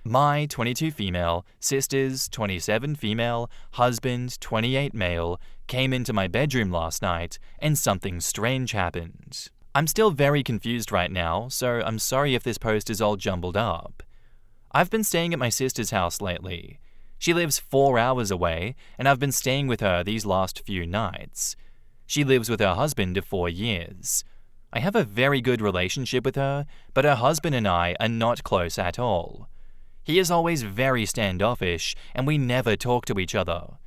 My 22 female, sisters 27 female, husband 28 male, came into my bedroom last night and something strange happened. I'm still very confused right now, so I'm sorry if this post is all jumbled up. I've been staying at my sister's house lately. She lives 4 hours away, and I've been staying with her these last few nights. She lives with her husband of 4 years. I have a very good relationship with her, but her husband and I are not close at all. He is always very standoffish, and we never talk to each other.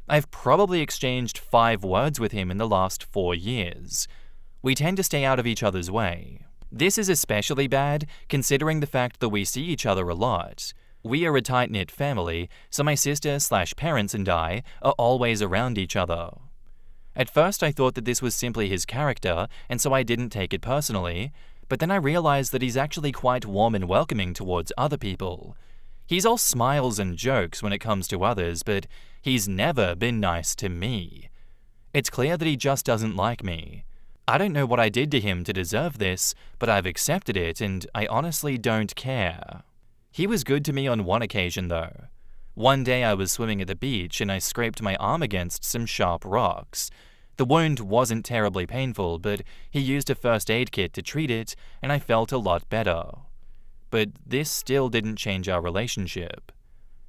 I've probably exchanged 5 words with him in the last 4 years. We tend to stay out of each other's way. This is especially bad considering the fact that we see each other a lot. We are a tight-knit family, so my sister/parents and I are always around each other. At first I thought that this was simply his character, and so I didn't take it personally, but then I realized that he's actually quite warm and welcoming towards other people. He's all smiles and jokes when it comes to others, but he's never been nice to me. It's clear that he just doesn't like me. I don't know what I did to him to deserve this, but I've accepted it and I honestly don't care. He was good to me on one occasion though. One day I was swimming at the beach and I scraped my arm against some sharp rocks. The wound wasn't terribly painful, but he used a first aid kit to treat it and I felt a lot better. But this still didn't change our relationship.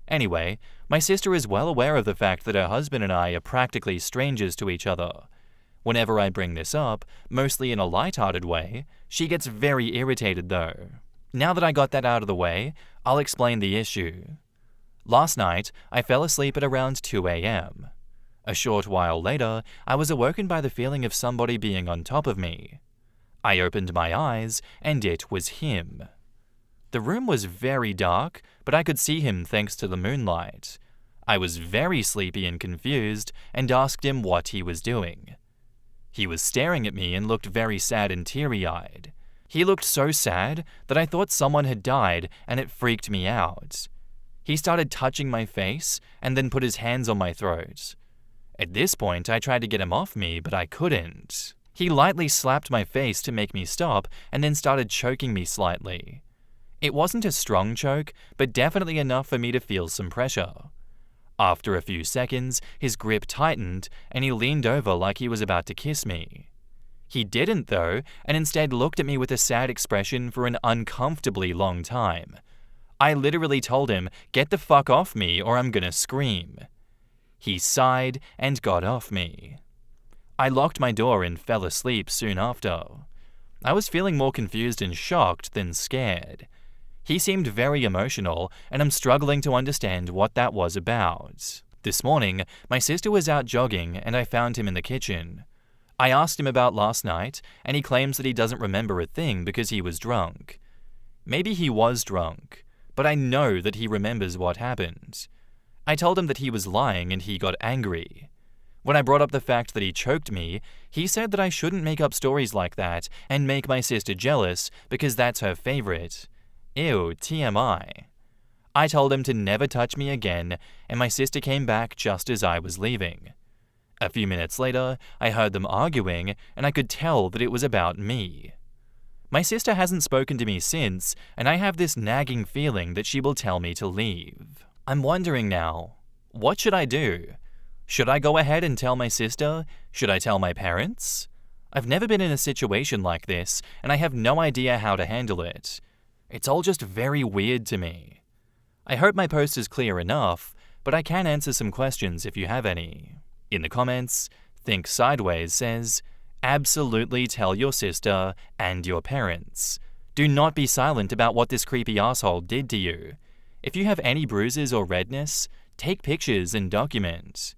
Anyway, my sister is well aware of the fact that her husband and I are practically strangers to each other. Whenever I bring this up, mostly in a light-hearted way, she gets very irritated though. Now that I got that out of the way, I'll explain the issue. Last night, I fell asleep at around 2 a.m. A short while later, I was awoken by the feeling of somebody being on top of me. I opened my eyes, and it was him. The room was very dark, but I could see him thanks to the moonlight. I was very sleepy and confused, and asked him what he was doing. He was staring at me and looked very sad and teary-eyed. He looked so sad that I thought someone had died, and it freaked me out. He started touching my face and then put his hands on my throat. At this point, I tried to get him off me, but I couldn't. He lightly slapped my face to make me stop and then started choking me slightly. It wasn't a strong choke, but definitely enough for me to feel some pressure. After a few seconds, his grip tightened and he leaned over like he was about to kiss me. He didn't though, and instead looked at me with a sad expression for an uncomfortably long time. I literally told him, "Get the fuck off me or I'm gonna scream." He sighed and got off me. I locked my door and fell asleep soon after. I was feeling more confused and shocked than scared. He seemed very emotional, and I'm struggling to understand what that was about. This morning, my sister was out jogging and I found him in the kitchen. I asked him about last night, and he claims that he doesn't remember a thing because he was drunk. Maybe he was drunk, but I know that he remembers what happened. I told him that he was lying and he got angry. When I brought up the fact that he choked me, he said that I shouldn't make up stories like that and make my sister jealous because that's her favorite. Ew, TMI. I told him to never touch me again, and my sister came back just as I was leaving. A few minutes later, I heard them arguing, and I could tell that it was about me. My sister hasn't spoken to me since, and I have this nagging feeling that she will tell me to leave. I'm wondering now, what should I do? Should I go ahead and tell my sister? Should I tell my parents? I've never been in a situation like this, and I have no idea how to handle it. It's all just very weird to me. I hope my post is clear enough, but I can answer some questions if you have any. In the comments, Think Sideways says, absolutely tell your sister and your parents. Do not be silent about what this creepy asshole did to you. If you have any bruises or redness, take pictures and document.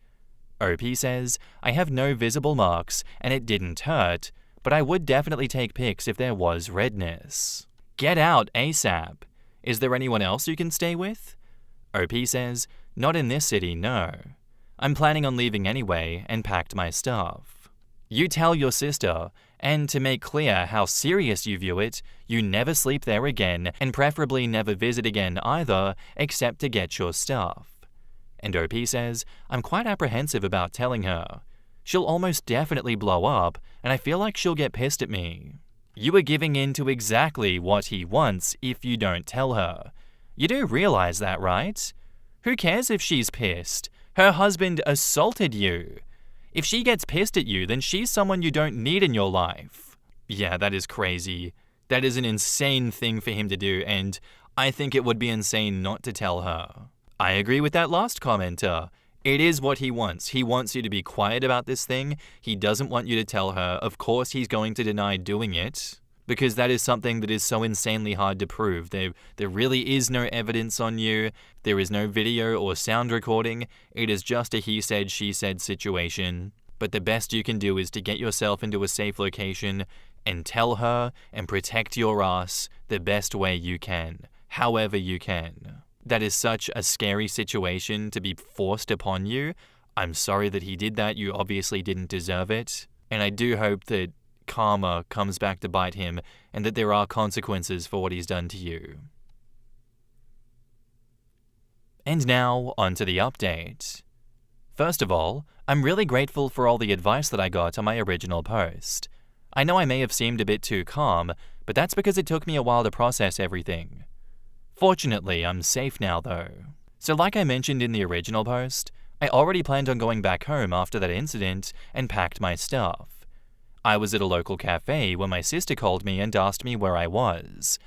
OP says, I have no visible marks and it didn't hurt, but I would definitely take pics if there was redness. Get out ASAP. Is there anyone else you can stay with? OP says, not in this city, no. I'm planning on leaving anyway and packed my stuff. You tell your sister, and to make clear how serious you view it, you never sleep there again and preferably never visit again either, except to get your stuff. And OP says, I'm quite apprehensive about telling her. She'll almost definitely blow up, and I feel like she'll get pissed at me. You are giving in to exactly what he wants if you don't tell her. You do realize that, right? Who cares if she's pissed? Her husband assaulted you. If she gets pissed at you, then she's someone you don't need in your life. Yeah, that is crazy. That is an insane thing for him to do, and I think it would be insane not to tell her. I agree with that last commenter. It is what he wants. He wants you to be quiet about this thing. He doesn't want you to tell her. Of course, he's going to deny doing it, because that is something that is so insanely hard to prove. There really is no evidence on you. There is no video or sound recording. It is just a he said, she said situation. But the best you can do is to get yourself into a safe location and tell her and protect your ass the best way you can, however you can. That is such a scary situation to be forced upon you. I'm sorry that he did that. You obviously didn't deserve it. And I do hope that karma comes back to bite him and that there are consequences for what he's done to you. And now, on to the update. First of all, I'm really grateful for all the advice that I got on my original post. I know I may have seemed a bit too calm, but that's because it took me a while to process everything. Fortunately, I'm safe now though. So like I mentioned in the original post, I already planned on going back home after that incident and packed my stuff. I was at a local cafe when my sister called me and asked me where I was.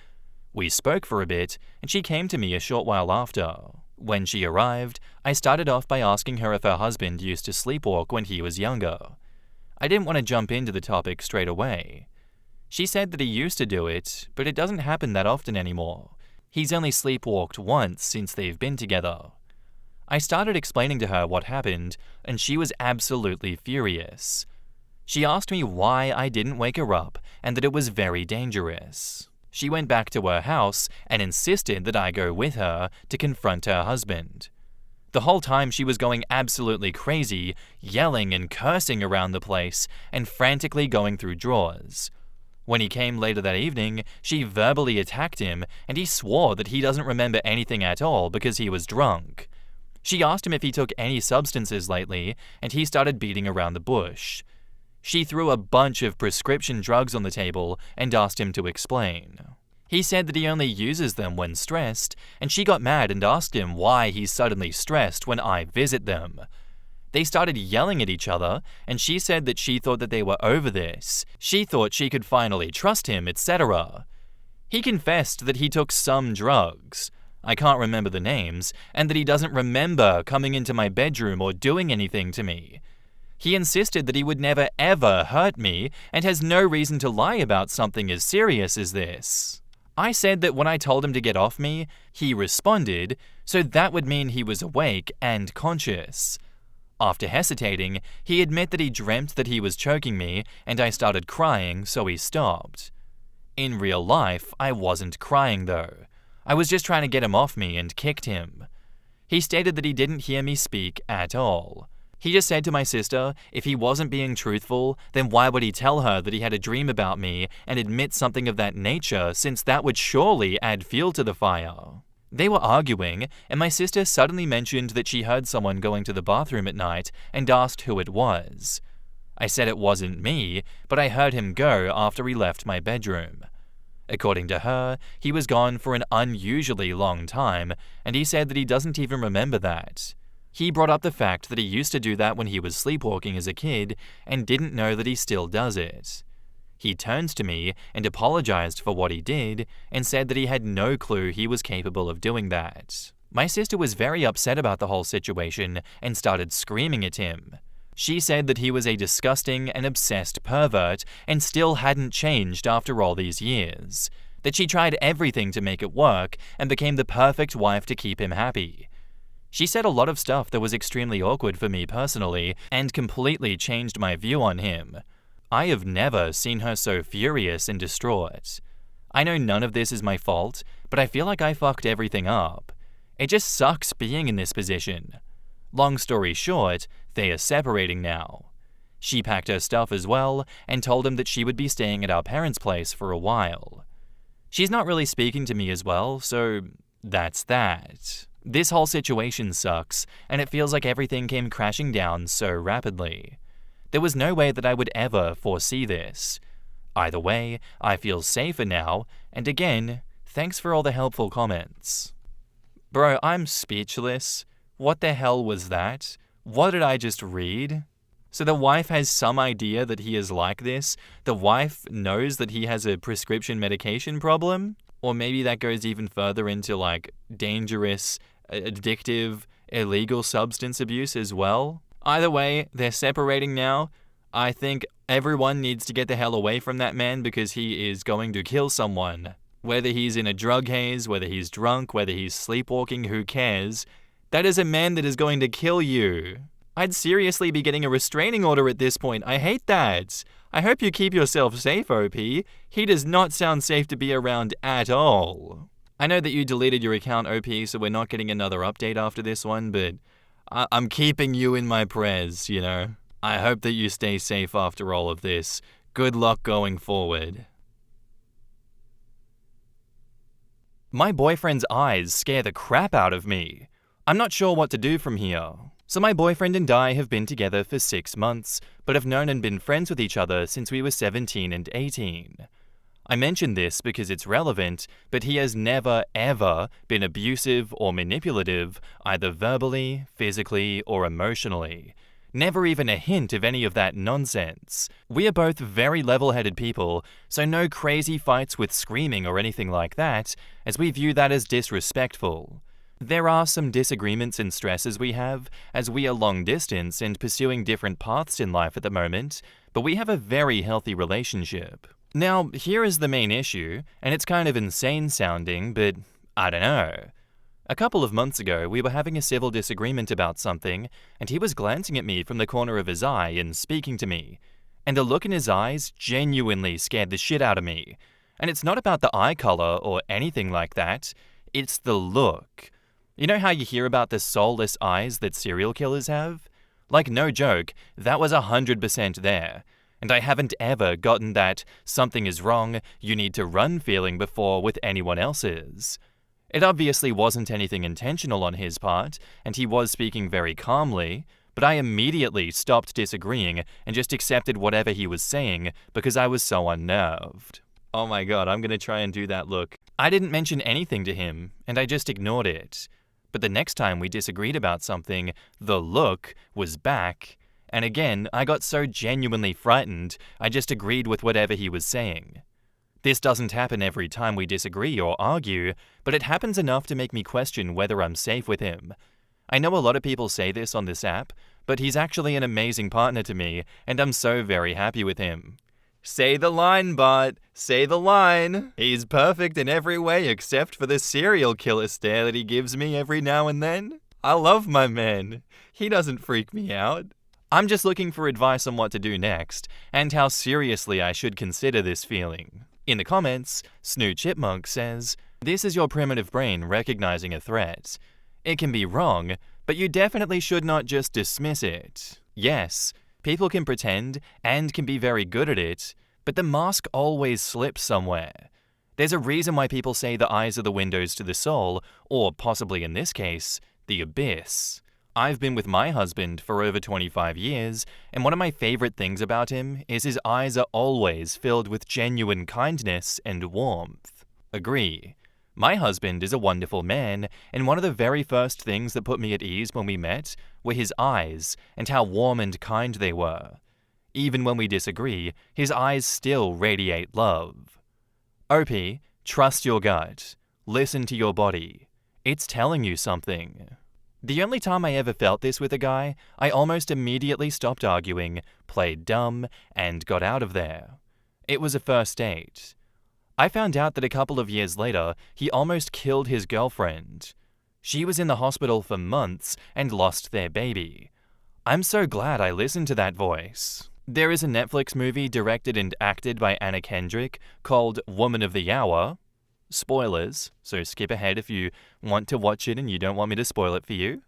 We spoke for a bit, and she came to me a short while after. When she arrived, I started off by asking her if her husband used to sleepwalk when he was younger. I didn't want to jump into the topic straight away. She said that he used to do it, but it doesn't happen that often anymore. He's only sleepwalked once since they've been together. I started explaining to her what happened, and she was absolutely furious. She asked me why I didn't wake her up and that it was very dangerous. She went back to her house and insisted that I go with her to confront her husband. The whole time she was going absolutely crazy, yelling and cursing around the place and frantically going through drawers. When he came later that evening, she verbally attacked him and he swore that he doesn't remember anything at all because he was drunk. She asked him if he took any substances lately and he started beating around the bush. She threw a bunch of prescription drugs on the table and asked him to explain. He said that he only uses them when stressed, and she got mad and asked him why he's suddenly stressed when I visit them. They started yelling at each other, and she said that she thought that they were over this. She thought she could finally trust him, etc. He confessed that he took some drugs. I can't remember the names, and that he doesn't remember coming into my bedroom or doing anything to me. He insisted that he would never ever hurt me and has no reason to lie about something as serious as this. I said that when I told him to get off me, he responded, so that would mean he was awake and conscious. After hesitating, he admitted that he dreamt that he was choking me and I started crying, so he stopped. In real life, I wasn't crying though. I was just trying to get him off me and kicked him. He stated that he didn't hear me speak at all. He just said to my sister, if he wasn't being truthful, then why would he tell her that he had a dream about me and admit something of that nature, since that would surely add fuel to the fire? They were arguing, and my sister suddenly mentioned that she heard someone going to the bathroom at night and asked who it was. I said it wasn't me, but I heard him go after he left my bedroom. According to her, he was gone for an unusually long time, and he said that he doesn't even remember that. He brought up the fact that he used to do that when he was sleepwalking as a kid and didn't know that he still does it. He turned to me and apologized for what he did and said that he had no clue he was capable of doing that. My sister was very upset about the whole situation and started screaming at him. She said that he was a disgusting and obsessed pervert and still hadn't changed after all these years, that she tried everything to make it work and became the perfect wife to keep him happy. She said a lot of stuff that was extremely awkward for me personally and completely changed my view on him. I have never seen her so furious and distraught. I know none of this is my fault, but I feel like I fucked everything up. It just sucks being in this position. Long story short, they are separating now. She packed her stuff as well and told him that she would be staying at our parents' place for a while. She's not really speaking to me as well, so that's that. This whole situation sucks, and it feels like everything came crashing down so rapidly. There was no way that I would ever foresee this. Either way, I feel safer now, and again, thanks for all the helpful comments. Bro, I'm speechless. What the hell was that? What did I just read? So the wife has some idea that he is like this? The wife knows that he has a prescription medication problem? Or maybe that goes even further into like dangerous, addictive, illegal substance abuse as well? Either way, they're separating now. I think everyone needs to get the hell away from that man because he is going to kill someone. Whether he's in a drug haze, whether he's drunk, whether he's sleepwalking, who cares? That is a man that is going to kill you. I'd seriously be getting a restraining order at this point. I hate that. I hope you keep yourself safe, OP. He does not sound safe to be around at all. I know that you deleted your account, OP, so we're not getting another update after this one, but I'm keeping you in my prayers, you know? I hope that you stay safe after all of this. Good luck going forward. My boyfriend's eyes scare the crap out of me. I'm not sure what to do from here. So my boyfriend and I have been together for 6 months, but have known and been friends with each other since we were 17 and 18. I mention this because it's relevant, but he has never, ever been abusive or manipulative, either verbally, physically, or emotionally. Never even a hint of any of that nonsense. We are both very level-headed people, so no crazy fights with screaming or anything like that, as we view that as disrespectful. There are some disagreements and stresses we have, as we are long distance and pursuing different paths in life at the moment, but we have a very healthy relationship. Now, here is the main issue, and it's kind of insane sounding, but I don't know. A couple of months ago, we were having a civil disagreement about something, and he was glancing at me from the corner of his eye and speaking to me. And the look in his eyes genuinely scared the shit out of me. And it's not about the eye color or anything like that, it's the look. You know how you hear about the soulless eyes that serial killers have? Like, no joke, that was 100% there. And I haven't ever gotten that something is wrong, you need to run feeling before with anyone else's. It obviously wasn't anything intentional on his part, and he was speaking very calmly, but I immediately stopped disagreeing and just accepted whatever he was saying because I was so unnerved. Oh my god, I'm gonna try and do that look. I didn't mention anything to him, and I just ignored it. But the next time we disagreed about something, the look was back, and again, I got so genuinely frightened, I just agreed with whatever he was saying. This doesn't happen every time we disagree or argue, but it happens enough to make me question whether I'm safe with him. I know a lot of people say this on this app, but he's actually an amazing partner to me, and I'm so very happy with him. Say the line, Bart. Say the line. He's perfect in every way except for the serial killer stare that he gives me every now and then. I love my man. He doesn't freak me out. I'm just looking for advice on what to do next, and how seriously I should consider this feeling. In the comments, Snoo Chipmunk says, "This is your primitive brain recognizing a threat. It can be wrong, but you definitely should not just dismiss it. Yes, people can pretend and can be very good at it, but the mask always slips somewhere. There's a reason why people say the eyes are the windows to the soul, or possibly in this case, the abyss. I've been with my husband for over 25 years, and one of my favorite things about him is his eyes are always filled with genuine kindness and warmth. Agree. My husband is a wonderful man, and one of the very first things that put me at ease when we met were his eyes and how warm and kind they were. Even when we disagree, his eyes still radiate love. OP, trust your gut. Listen to your body. It's telling you something." The only time I ever felt this with a guy, I almost immediately stopped arguing, played dumb, and got out of there. It was a first date. I found out that a couple of years later, he almost killed his girlfriend. She was in the hospital for months and lost their baby. I'm so glad I listened to that voice. There is a Netflix movie directed and acted by Anna Kendrick called Woman of the Hour. Spoilers, so skip ahead if you want to watch it and you don't want me to spoil it for you.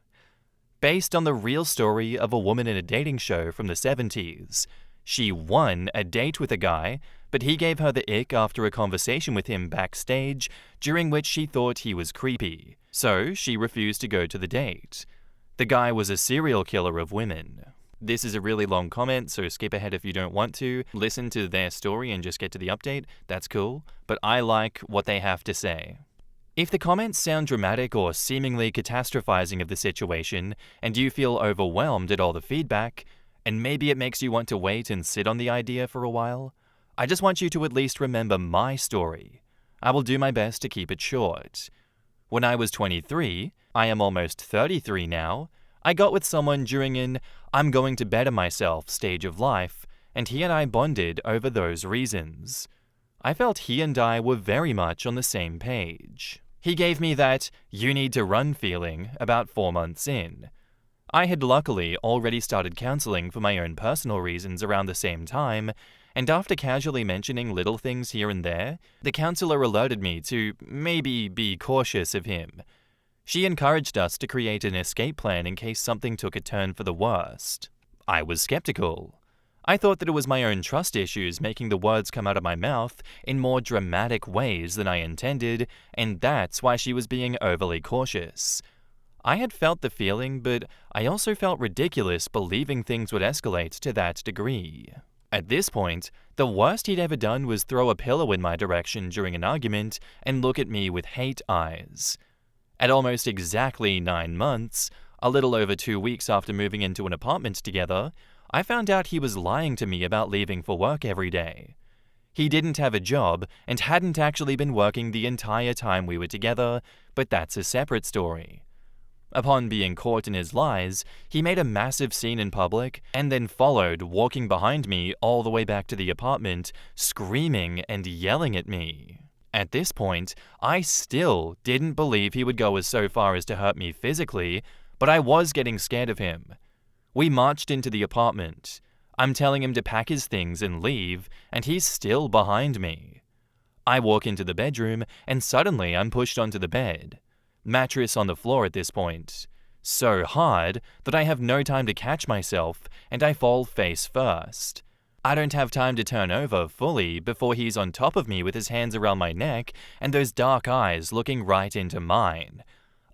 Based on the real story of a woman in a dating show from the 70s. She won a date with a guy, but he gave her the ick after a conversation with him backstage, during which she thought he was creepy. So she refused to go to the date. The guy was a serial killer of women. This is a really long comment, so skip ahead if you don't want to. Listen to their story and just get to the update. That's cool. But I like what they have to say. If the comments sound dramatic or seemingly catastrophizing of the situation, and you feel overwhelmed at all the feedback, and maybe it makes you want to wait and sit on the idea for a while, I just want you to at least remember my story. I will do my best to keep it short. When I was 23, I am almost 33 now, I got with someone during an I'm going to better myself stage of life, and he and I bonded over those reasons. I felt he and I were very much on the same page. He gave me that you need to run feeling about 4 months in. I had luckily already started counseling for my own personal reasons around the same time, and after casually mentioning little things here and there, the counselor alerted me to maybe be cautious of him. She encouraged us to create an escape plan in case something took a turn for the worst. I was skeptical. I thought that it was my own trust issues making the words come out of my mouth in more dramatic ways than I intended, and that's why she was being overly cautious. I had felt the feeling, but I also felt ridiculous believing things would escalate to that degree. At this point, the worst he'd ever done was throw a pillow in my direction during an argument and look at me with hate eyes. At almost exactly 9 months, a little over 2 weeks after moving into an apartment together, I found out he was lying to me about leaving for work every day. He didn't have a job and hadn't actually been working the entire time we were together, but that's a separate story. Upon being caught in his lies, he made a massive scene in public and then followed, walking behind me all the way back to the apartment, screaming and yelling at me. At this point, I still didn't believe he would go so far as to hurt me physically, but I was getting scared of him. We marched into the apartment. I'm telling him to pack his things and leave, and he's still behind me. I walk into the bedroom, and suddenly I'm pushed onto the bed. Mattress on the floor at this point. So hard that I have no time to catch myself, and I fall face first. I don't have time to turn over fully before he's on top of me with his hands around my neck and those dark eyes looking right into mine.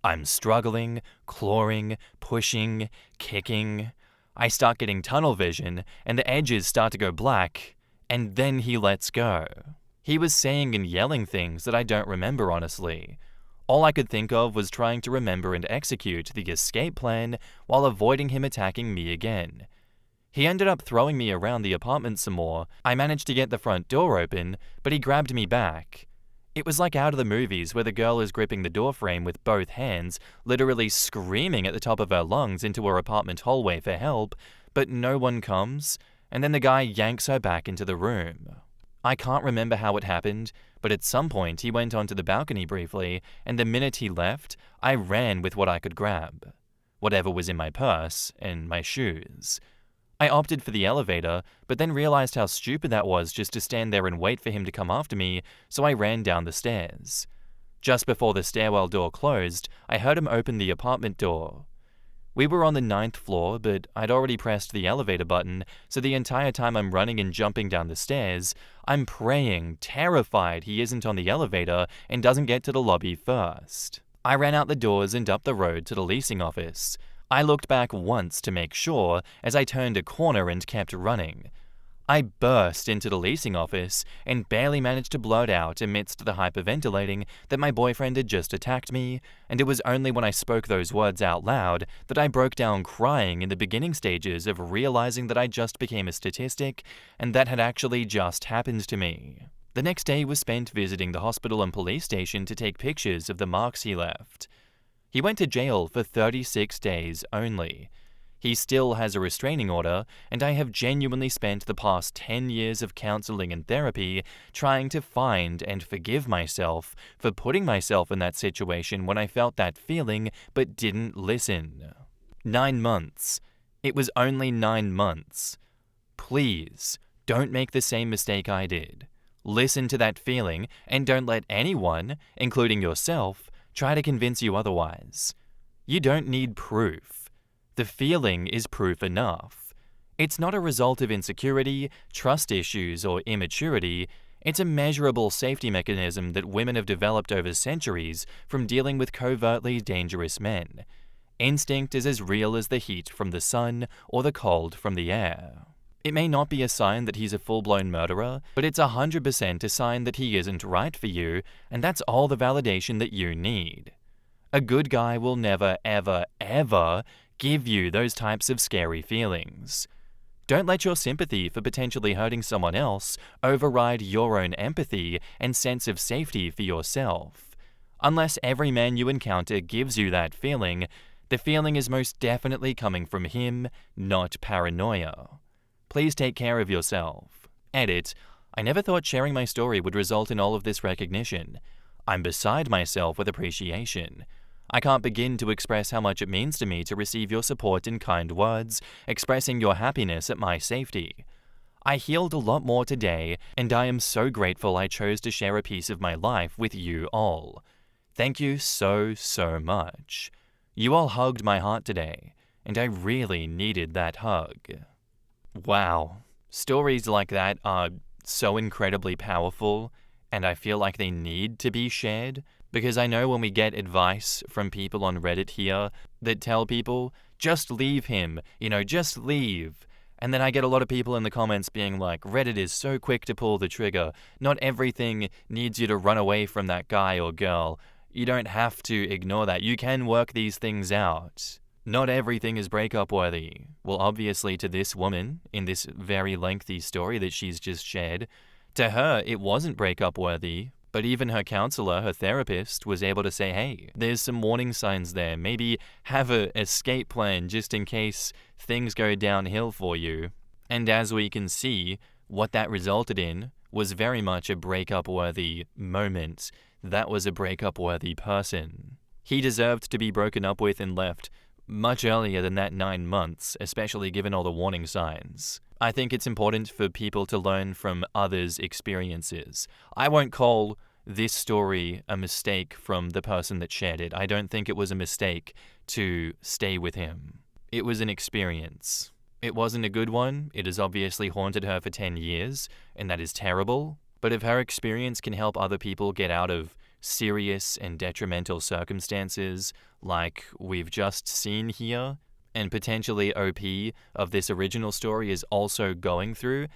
I'm struggling, clawing, pushing, kicking. I start getting tunnel vision, and the edges start to go black, and then he lets go. He was saying and yelling things that I don't remember, honestly. All I could think of was trying to remember and execute the escape plan while avoiding him attacking me again. He ended up throwing me around the apartment some more. I managed to get the front door open, but he grabbed me back. It was like out of the movies where the girl is gripping the doorframe with both hands, literally screaming at the top of her lungs into her apartment hallway for help, but no one comes, and then the guy yanks her back into the room. I can't remember how it happened, but at some point he went onto the balcony briefly, and the minute he left, I ran with what I could grab. Whatever was in my purse and my shoes. I opted for the elevator, but then realized how stupid that was just to stand there and wait for him to come after me, so I ran down the stairs. Just before the stairwell door closed, I heard him open the apartment door. We were on the 9th floor, but I'd already pressed the elevator button, so the entire time I'm running and jumping down the stairs, I'm praying, terrified he isn't on the elevator and doesn't get to the lobby first. I ran out the doors and up the road to the leasing office. I looked back once to make sure as I turned a corner and kept running. I burst into the leasing office and barely managed to blurt out amidst the hyperventilating that my boyfriend had just attacked me, and it was only when I spoke those words out loud that I broke down crying in the beginning stages of realizing that I just became a statistic and that had actually just happened to me. The next day was spent visiting the hospital and police station to take pictures of the marks he left. He went to jail for 36 days only. He still has a restraining order, and I have genuinely spent the past 10 years of counseling and therapy trying to find and forgive myself for putting myself in that situation when I felt that feeling but didn't listen. 9 months. It was only 9 months. Please, don't make the same mistake I did. Listen to that feeling and don't let anyone, including yourself, try to convince you otherwise. You don't need proof. The feeling is proof enough. It's not a result of insecurity, trust issues, or immaturity. It's a measurable safety mechanism that women have developed over centuries from dealing with covertly dangerous men. Instinct is as real as the heat from the sun or the cold from the air. It may not be a sign that he's a full-blown murderer, but it's 100% a sign that he isn't right for you, and that's all the validation that you need. A good guy will never, ever, ever give you those types of scary feelings. Don't let your sympathy for potentially hurting someone else override your own empathy and sense of safety for yourself. Unless every man you encounter gives you that feeling, the feeling is most definitely coming from him, not paranoia. Please take care of yourself. Edit. I never thought sharing my story would result in all of this recognition. I'm beside myself with appreciation. I can't begin to express how much it means to me to receive your support in kind words, expressing your happiness at my safety. I healed a lot more today, and I am so grateful I chose to share a piece of my life with you all. Thank you so, so much. You all hugged my heart today, and I really needed that hug. Wow. Stories like that are so incredibly powerful, and I feel like they need to be shared, because I know when we get advice from people on Reddit here that tell people, just leave him, just leave. And then I get a lot of people in the comments being like, Reddit is so quick to pull the trigger. Not everything needs you to run away from that guy or girl. You don't have to ignore that. You can work these things out. Not everything is breakup worthy. Well, obviously to this woman, in this very lengthy story that she's just shared, to her it wasn't breakup worthy. But even her counselor, her therapist, was able to say, hey, there's some warning signs there. Maybe have an escape plan just in case things go downhill for you. And as we can see, what that resulted in was very much a breakup-worthy moment. That was a breakup-worthy person. He deserved to be broken up with and left much earlier than that 9 months, especially given all the warning signs. I think it's important for people to learn from others' experiences. I won't call this story a mistake from the person that shared it. I don't think it was a mistake to stay with him. It was an experience. It wasn't a good one. It has obviously haunted her for 10 years, and that is terrible. But if her experience can help other people get out of serious and detrimental circumstances like we've just seen here, and potentially OP of this original story is also going through,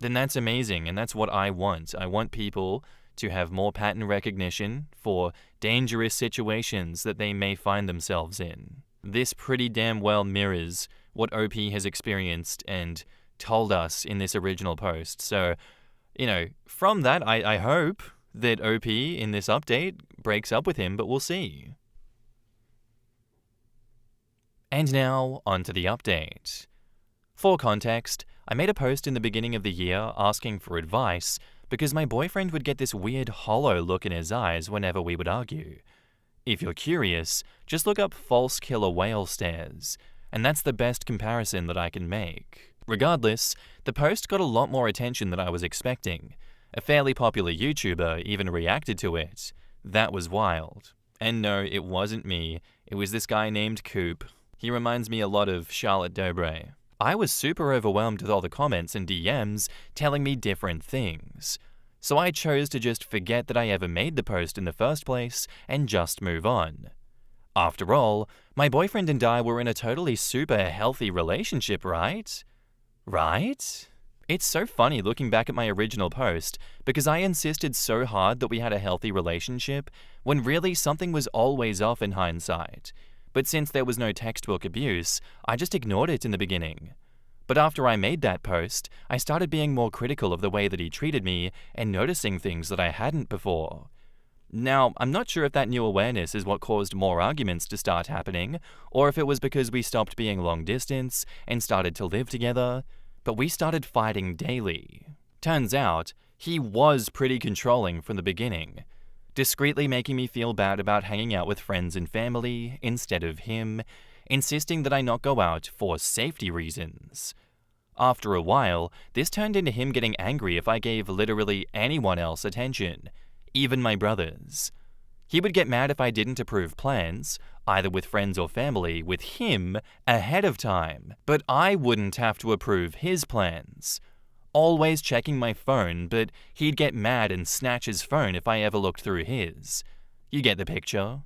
then that's amazing, and that's what I want. I want people to have more pattern recognition for dangerous situations that they may find themselves in. This pretty damn well mirrors what OP has experienced and told us in this original post. So, from that, I hope that OP in this update breaks up with him, but we'll see. And now, on to the update. For context, I made a post in the beginning of the year asking for advice because my boyfriend would get this weird hollow look in his eyes whenever we would argue. If you're curious, just look up false killer whale stares, and that's the best comparison that I can make. Regardless, the post got a lot more attention than I was expecting. A fairly popular YouTuber even reacted to it. That was wild. And no, it wasn't me. It was this guy named Coop. He reminds me a lot of Charlotte Dobre. I was super overwhelmed with all the comments and DMs telling me different things. So I chose to just forget that I ever made the post in the first place and just move on. After all, my boyfriend and I were in a totally super healthy relationship, right? Right? It's so funny looking back at my original post because I insisted so hard that we had a healthy relationship when really something was always off in hindsight. But since there was no textbook abuse, I just ignored it in the beginning. But after I made that post, I started being more critical of the way that he treated me and noticing things that I hadn't before. Now, I'm not sure if that new awareness is what caused more arguments to start happening, or if it was because we stopped being long distance and started to live together, but we started fighting daily. Turns out, he was pretty controlling from the beginning, discreetly making me feel bad about hanging out with friends and family instead of him, insisting that I not go out for safety reasons. After a while, this turned into him getting angry if I gave literally anyone else attention, even my brothers. He would get mad if I didn't approve plans, either with friends or family, with him ahead of time, but I wouldn't have to approve his plans. Always checking my phone, but he'd get mad and snatch his phone if I ever looked through his. You get the picture?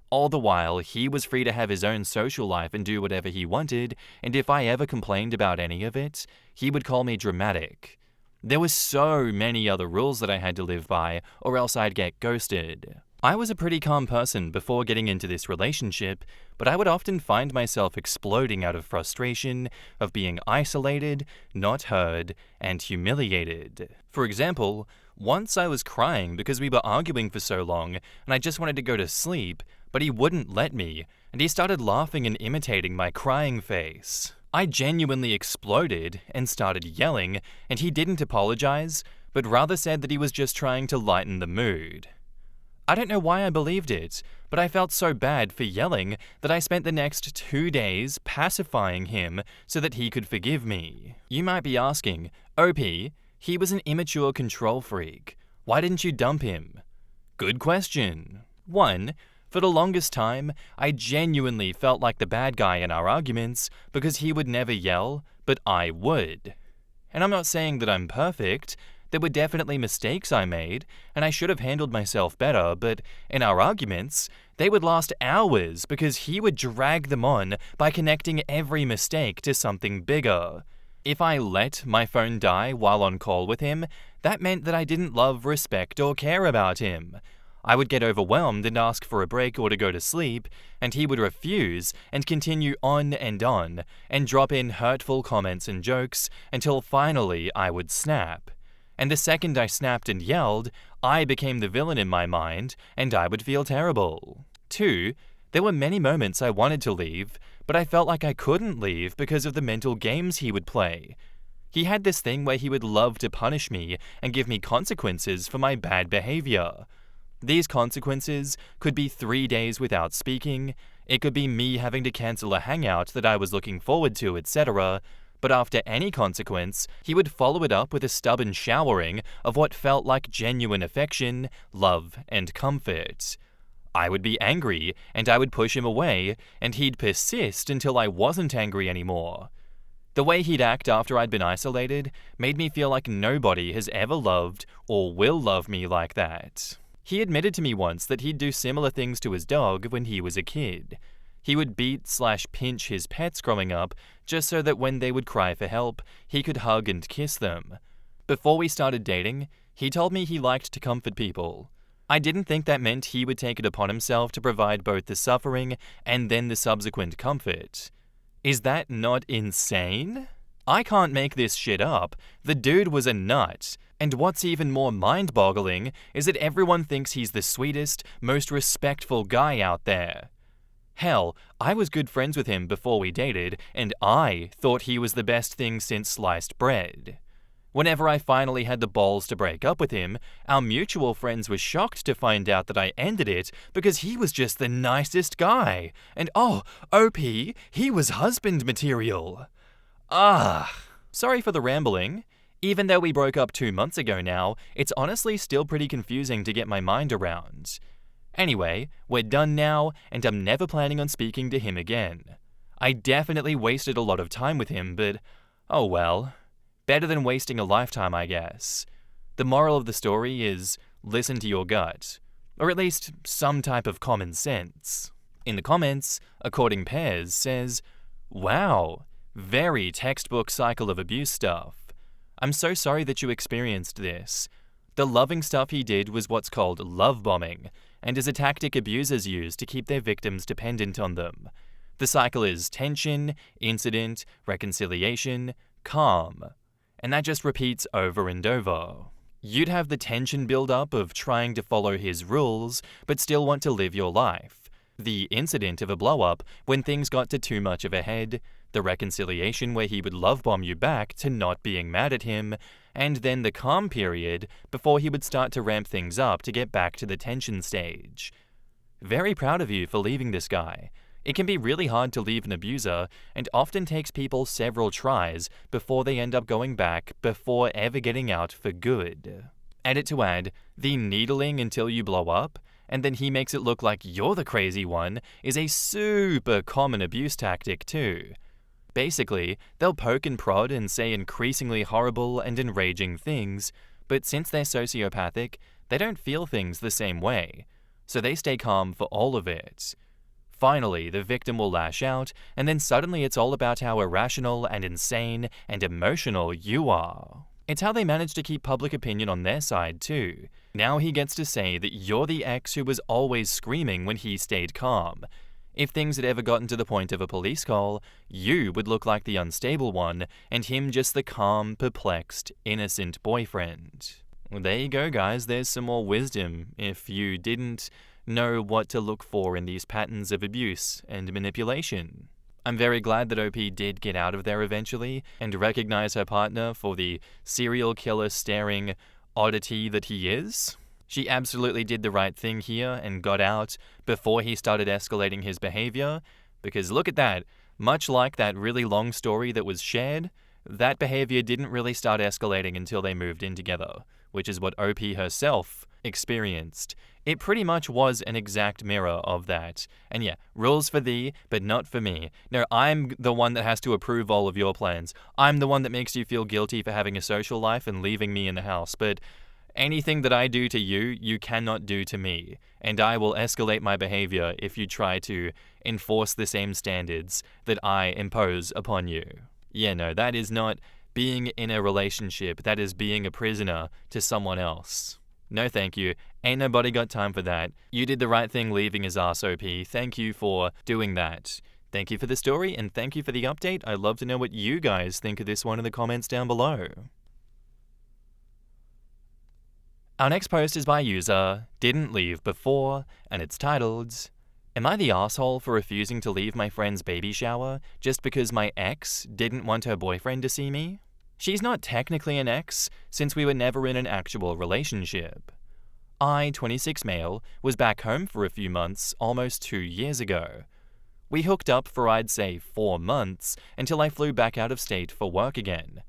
All the while, he was free to have his own social life and do whatever he wanted, and if I ever complained about any of it, he would call me dramatic. There were so many other rules that I had to live by, or else I'd get ghosted. I was a pretty calm person before getting into this relationship, but I would often find myself exploding out of frustration, of being isolated, not heard, and humiliated. For example, once I was crying because we were arguing for so long and I just wanted to go to sleep, but he wouldn't let me, and he started laughing and imitating my crying face. I genuinely exploded and started yelling, and he didn't apologize, but rather said that he was just trying to lighten the mood. I don't know why I believed it, but I felt so bad for yelling that I spent the next 2 days pacifying him so that he could forgive me. You might be asking, OP, he was an immature control freak. Why didn't you dump him? Good question. 1. For the longest time, I genuinely felt like the bad guy in our arguments because he would never yell, but I would. And I'm not saying that I'm perfect. There were definitely mistakes I made, and I should have handled myself better, but in our arguments, they would last hours because he would drag them on by connecting every mistake to something bigger. If I let my phone die while on call with him, that meant that I didn't love, respect, or care about him. I would get overwhelmed and ask for a break or to go to sleep, and he would refuse and continue on, and drop in hurtful comments and jokes until finally I would snap. And the second I snapped and yelled, I became the villain in my mind, and I would feel terrible. 2. There were many moments I wanted to leave, but I felt like I couldn't leave because of the mental games he would play. He had this thing where he would love to punish me and give me consequences for my bad behavior. These consequences could be 3 days without speaking, it could be me having to cancel a hangout that I was looking forward to, etc., but after any consequence, he would follow it up with a stubborn showering of what felt like genuine affection, love, and comfort. I would be angry, and I would push him away, and he'd persist until I wasn't angry anymore. The way he'd act after I'd been isolated made me feel like nobody has ever loved or will love me like that. He admitted to me once that he'd do similar things to his dog when he was a kid. He would beat/pinch his pets growing up just so that when they would cry for help, he could hug and kiss them. Before we started dating, he told me he liked to comfort people. I didn't think that meant he would take it upon himself to provide both the suffering and then the subsequent comfort. Is that not insane? I can't make this shit up. The dude was a nut. And what's even more mind-boggling is that everyone thinks he's the sweetest, most respectful guy out there. Hell, I was good friends with him before we dated, and I thought he was the best thing since sliced bread. Whenever I finally had the balls to break up with him, our mutual friends were shocked to find out that I ended it because he was just the nicest guy. And OP, he was husband material. Sorry for the rambling. Even though we broke up 2 months ago now, it's honestly still pretty confusing to get my mind around. Anyway, we're done now, and I'm never planning on speaking to him again. I definitely wasted a lot of time with him, but oh well. Better than wasting a lifetime, I guess. The moral of the story is listen to your gut, or at least some type of common sense. In the comments, According Pears says, "Wow, very textbook cycle of abuse stuff. I'm so sorry that you experienced this. The loving stuff he did was what's called love bombing, and is a tactic abusers use to keep their victims dependent on them. The cycle is tension, incident, reconciliation, calm. And that just repeats over and over. You'd have the tension build-up of trying to follow his rules, but still want to live your life. The incident of a blow-up when things got to too much of a head, the reconciliation where he would love bomb you back to not being mad at him, and then the calm period before he would start to ramp things up to get back to the tension stage. Very proud of you for leaving this guy. It can be really hard to leave an abuser, and often takes people several tries before they end up going back before ever getting out for good." Edit to add, the needling until you blow up, and then he makes it look like you're the crazy one, is a super common abuse tactic too. Basically, they'll poke and prod and say increasingly horrible and enraging things, but since they're sociopathic, they don't feel things the same way. so they stay calm for all of it. Finally, the victim will lash out, and then suddenly it's all about how irrational and insane and emotional you are. It's how they manage to keep public opinion on their side too. Now he gets to say that you're the ex who was always screaming when he stayed calm. If things had ever gotten to the point of a police call, you would look like the unstable one, and him just the calm, perplexed, innocent boyfriend. Well, there you go, guys. There's some more wisdom if you didn't know what to look for in these patterns of abuse and manipulation. I'm very glad that OP did get out of there eventually and recognize her partner for the serial killer staring oddity that he is. She absolutely did the right thing here and got out before he started escalating his behavior, because look at that, much like that really long story that was shared, that behavior didn't really start escalating until they moved in together, which is what OP herself experienced. It pretty much was an exact mirror of that. And yeah, rules for thee, but not for me. No, I'm the one that has to approve all of your plans. I'm the one that makes you feel guilty for having a social life and leaving me in the house, but anything that I do to you, you cannot do to me. And I will escalate my behavior if you try to enforce the same standards that I impose upon you. Yeah, no, that is not being in a relationship. That is being a prisoner to someone else. No thank you. Ain't nobody got time for that. You did the right thing leaving his ass, OP. Thank you for doing that. Thank you for the story, and thank you for the update. I'd love to know what you guys think of this one in the comments down below. Our next post is by user Didn't Leave Before, and it's titled, Am I the asshole for refusing to leave my friend's baby shower just because my ex didn't want her boyfriend to see me? She's not technically an ex, since we were never in an actual relationship. I, 26 male, was back home for a few months almost 2 years ago. We hooked up for I'd say 4 months until I flew back out of state for work again.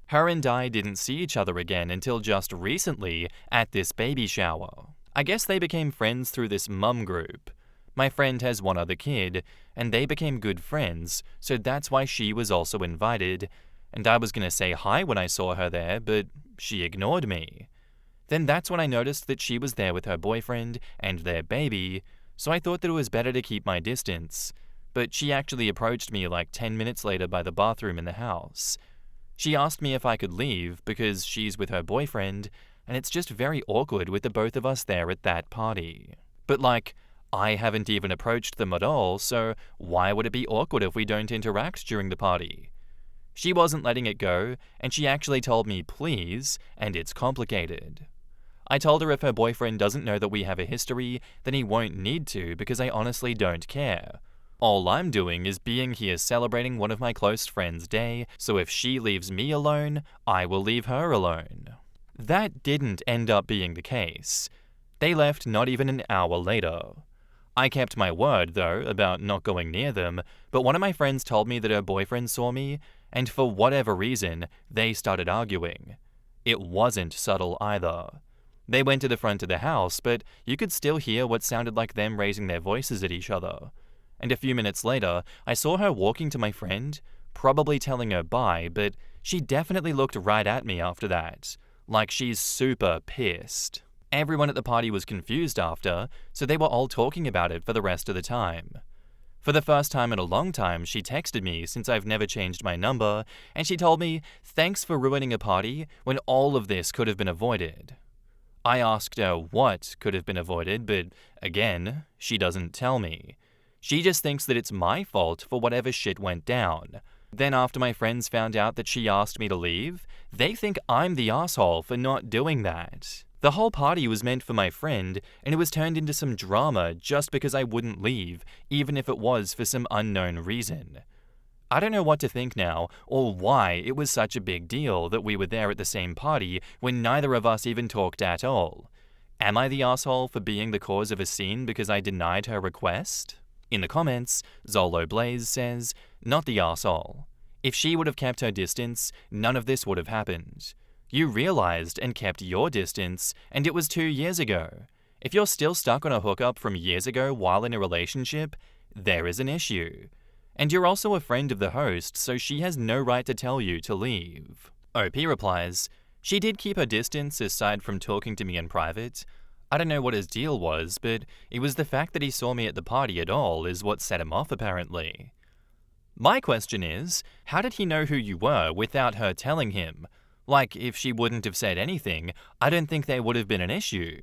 Her and I didn't see each other again until just recently at this baby shower. I guess they became friends through this mum group. My friend has one other kid, and they became good friends, so that's why she was also invited, and I was gonna say hi when I saw her there, but she ignored me. Then that's when I noticed that she was there with her boyfriend and their baby, so I thought that it was better to keep my distance, but she actually approached me like 10 minutes later by the bathroom in the house. She asked me if I could leave because she's with her boyfriend, and it's just very awkward with the both of us there at that party. But like, I haven't even approached them at all, so why would it be awkward if we don't interact during the party? She wasn't letting it go, and she actually told me please, and it's complicated. I told her if her boyfriend doesn't know that we have a history, then he won't need to because I honestly don't care. All I'm doing is being here celebrating one of my close friends' day, so if she leaves me alone, I will leave her alone. That didn't end up being the case. They left not even an hour later. I kept my word, though, about not going near them, but one of my friends told me that her boyfriend saw me, and for whatever reason, they started arguing. It wasn't subtle either. They went to the front of the house, but you could still hear what sounded like them raising their voices at each other. And a few minutes later, I saw her walking to my friend, probably telling her bye, but she definitely looked right at me after that, like she's super pissed. Everyone at the party was confused after, so they were all talking about it for the rest of the time. For the first time in a long time, she texted me since I've never changed my number, and she told me, thanks for ruining a party when all of this could have been avoided. I asked her what could have been avoided, but again, she doesn't tell me. She just thinks that it's my fault for whatever shit went down. Then after my friends found out that she asked me to leave, they think I'm the asshole for not doing that. The whole party was meant for my friend, and it was turned into some drama just because I wouldn't leave, even if it was for some unknown reason. I don't know what to think now, or why it was such a big deal that we were there at the same party when neither of us even talked at all. Am I the asshole for being the cause of a scene because I denied her request? In the comments, Zolo Blaze says, not the asshole. If she would have kept her distance, none of this would have happened. You realized and kept your distance, and it was 2 years ago. If you're still stuck on a hookup from years ago while in a relationship, there is an issue. And you're also a friend of the host, so she has no right to tell you to leave. OP replies, she did keep her distance aside from talking to me in private. I don't know what his deal was, but it was the fact that he saw me at the party at all is what set him off apparently. My question is, how did he know who you were without her telling him? Like, if she wouldn't have said anything, I don't think there would have been an issue.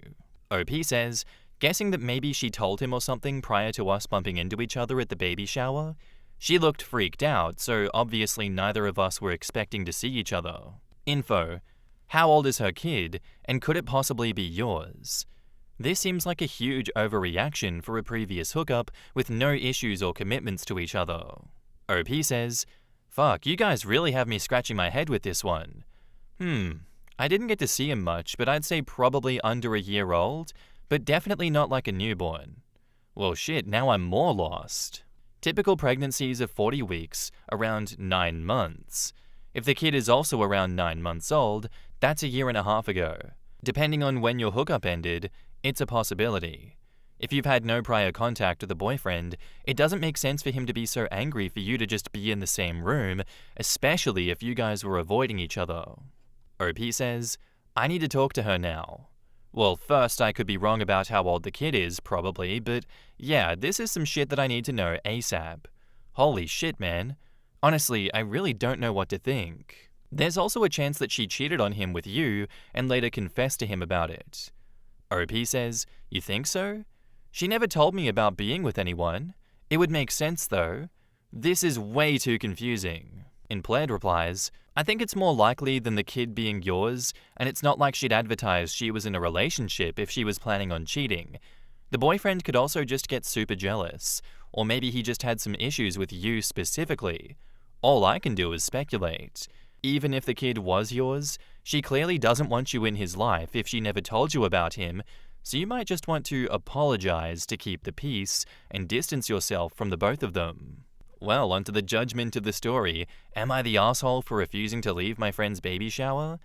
OP says, guessing that maybe she told him or something prior to us bumping into each other at the baby shower. She looked freaked out, so obviously neither of us were expecting to see each other. Info: how old is her kid, and could it possibly be yours? This seems like a huge overreaction for a previous hookup with no issues or commitments to each other. OP says, fuck, you guys really have me scratching my head with this one. I didn't get to see him much, but I'd say probably under a year old, but definitely not like a newborn. Well shit, now I'm more lost. Typical pregnancies are 40 weeks, around 9 months. If the kid is also around 9 months old, that's a year and a half ago. Depending on when your hookup ended, it's a possibility. If you've had no prior contact with a boyfriend, it doesn't make sense for him to be so angry for you to just be in the same room, especially if you guys were avoiding each other. OP says, I need to talk to her now. Well, first, I could be wrong about how old the kid is, probably, but yeah, this is some shit that I need to know ASAP. Holy shit, man. Honestly, I really don't know what to think. There's also a chance that she cheated on him with you and later confessed to him about it. OP says, you think so? She never told me about being with anyone. It would make sense though. This is way too confusing. Impled replies, I think it's more likely than the kid being yours, and it's not like she'd advertise she was in a relationship if she was planning on cheating. The boyfriend could also just get super jealous, or maybe he just had some issues with you specifically. All I can do is speculate. Even if the kid was yours, she clearly doesn't want you in his life if she never told you about him, so you might just want to apologize to keep the peace and distance yourself from the both of them. Well, onto the judgment of the story. Am I the asshole for refusing to leave my friend's baby shower?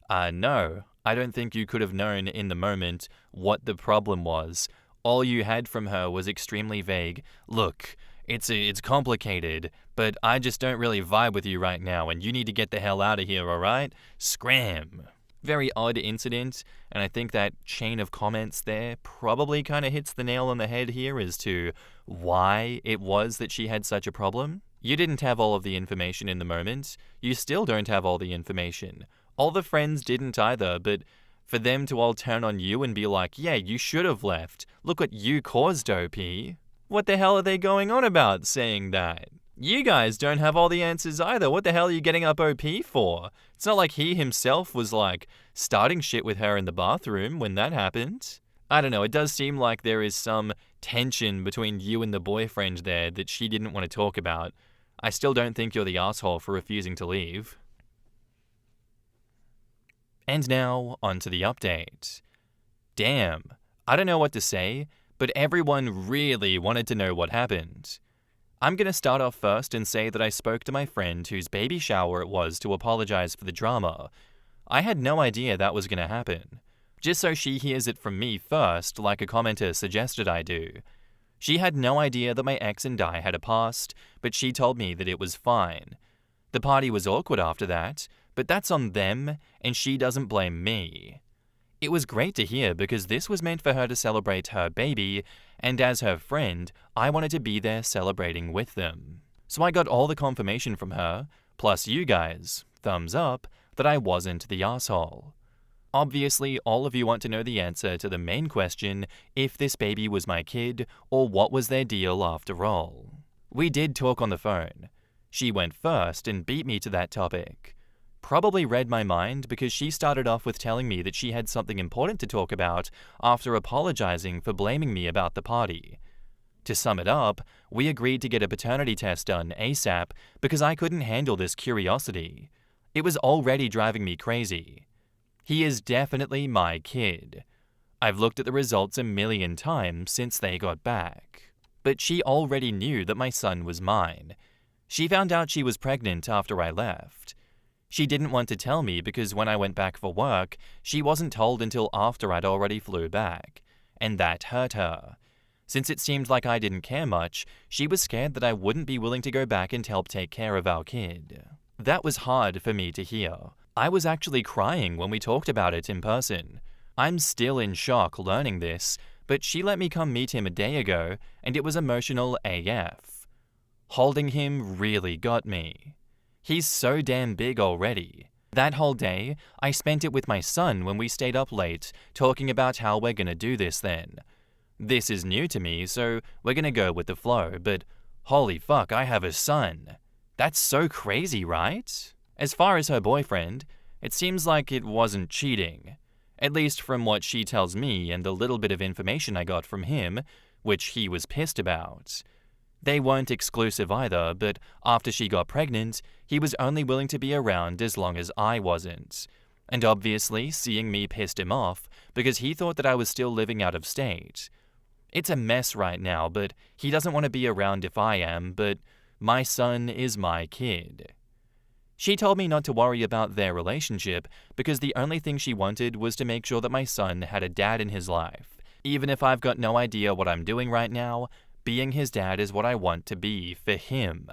No. I don't think you could have known in the moment what the problem was. All you had from her was extremely vague. Look, it's complicated, but I just don't really vibe with you right now, and you need to get the hell out of here, alright? Scram! Very odd incident, and I think that chain of comments there probably kind of hits the nail on the head here as to why it was that she had such a problem. You didn't have all of the information in the moment. You still don't have all the information. All the friends didn't either, but for them to all turn on you and be like, yeah, you should have left. Look what you caused, OP. What the hell are they going on about saying that? You guys don't have all the answers either. What the hell are you getting up OP for? It's not like he himself was like starting shit with her in the bathroom when that happened. I don't know, it does seem like there is some tension between you and the boyfriend there that she didn't want to talk about. I still don't think you're the asshole for refusing to leave. And now, on to the update. Damn, I don't know what to say, but everyone really wanted to know what happened. I'm going to start off first and say that I spoke to my friend whose baby shower it was to apologize for the drama. I had no idea that was going to happen. Just so she hears it from me first, like a commenter suggested I do. She had no idea that my ex and I had a past, but she told me that it was fine. The party was awkward after that, but that's on them, and she doesn't blame me. It was great to hear because this was meant for her to celebrate her baby, and as her friend, I wanted to be there celebrating with them. So I got all the confirmation from her, plus you guys, thumbs up, that I wasn't the asshole. Obviously, all of you want to know the answer to the main question, if this baby was my kid, or what was their deal after all. We did talk on the phone. She went first and beat me to that topic. Probably read my mind because she started off with telling me that she had something important to talk about after apologizing for blaming me about the party. To sum it up, we agreed to get a paternity test done ASAP because I couldn't handle this curiosity. It was already driving me crazy. He is definitely my kid. I've looked at the results a million times since they got back. But she already knew that my son was mine. She found out she was pregnant after I left. She didn't want to tell me because when I went back for work, she wasn't told until after I'd already flew back. And that hurt her. Since it seemed like I didn't care much, she was scared that I wouldn't be willing to go back and help take care of our kid. That was hard for me to hear. I was actually crying when we talked about it in person. I'm still in shock learning this, but she let me come meet him a day ago, and it was emotional AF. Holding him really got me. He's so damn big already. That whole day, I spent it with my son when we stayed up late, talking about how we're gonna do this then. This is new to me, so we're gonna go with the flow, but holy fuck, I have a son. That's so crazy, right? As far as her boyfriend, it seems like it wasn't cheating. At least from what she tells me and the little bit of information I got from him, which he was pissed about. They weren't exclusive either, but after she got pregnant, he was only willing to be around as long as I wasn't. And obviously, seeing me pissed him off because he thought that I was still living out of state. It's a mess right now, but he doesn't want to be around if I am, but my son is my kid. She told me not to worry about their relationship because the only thing she wanted was to make sure that my son had a dad in his life. Even if I've got no idea what I'm doing right now, being his dad is what I want to be for him.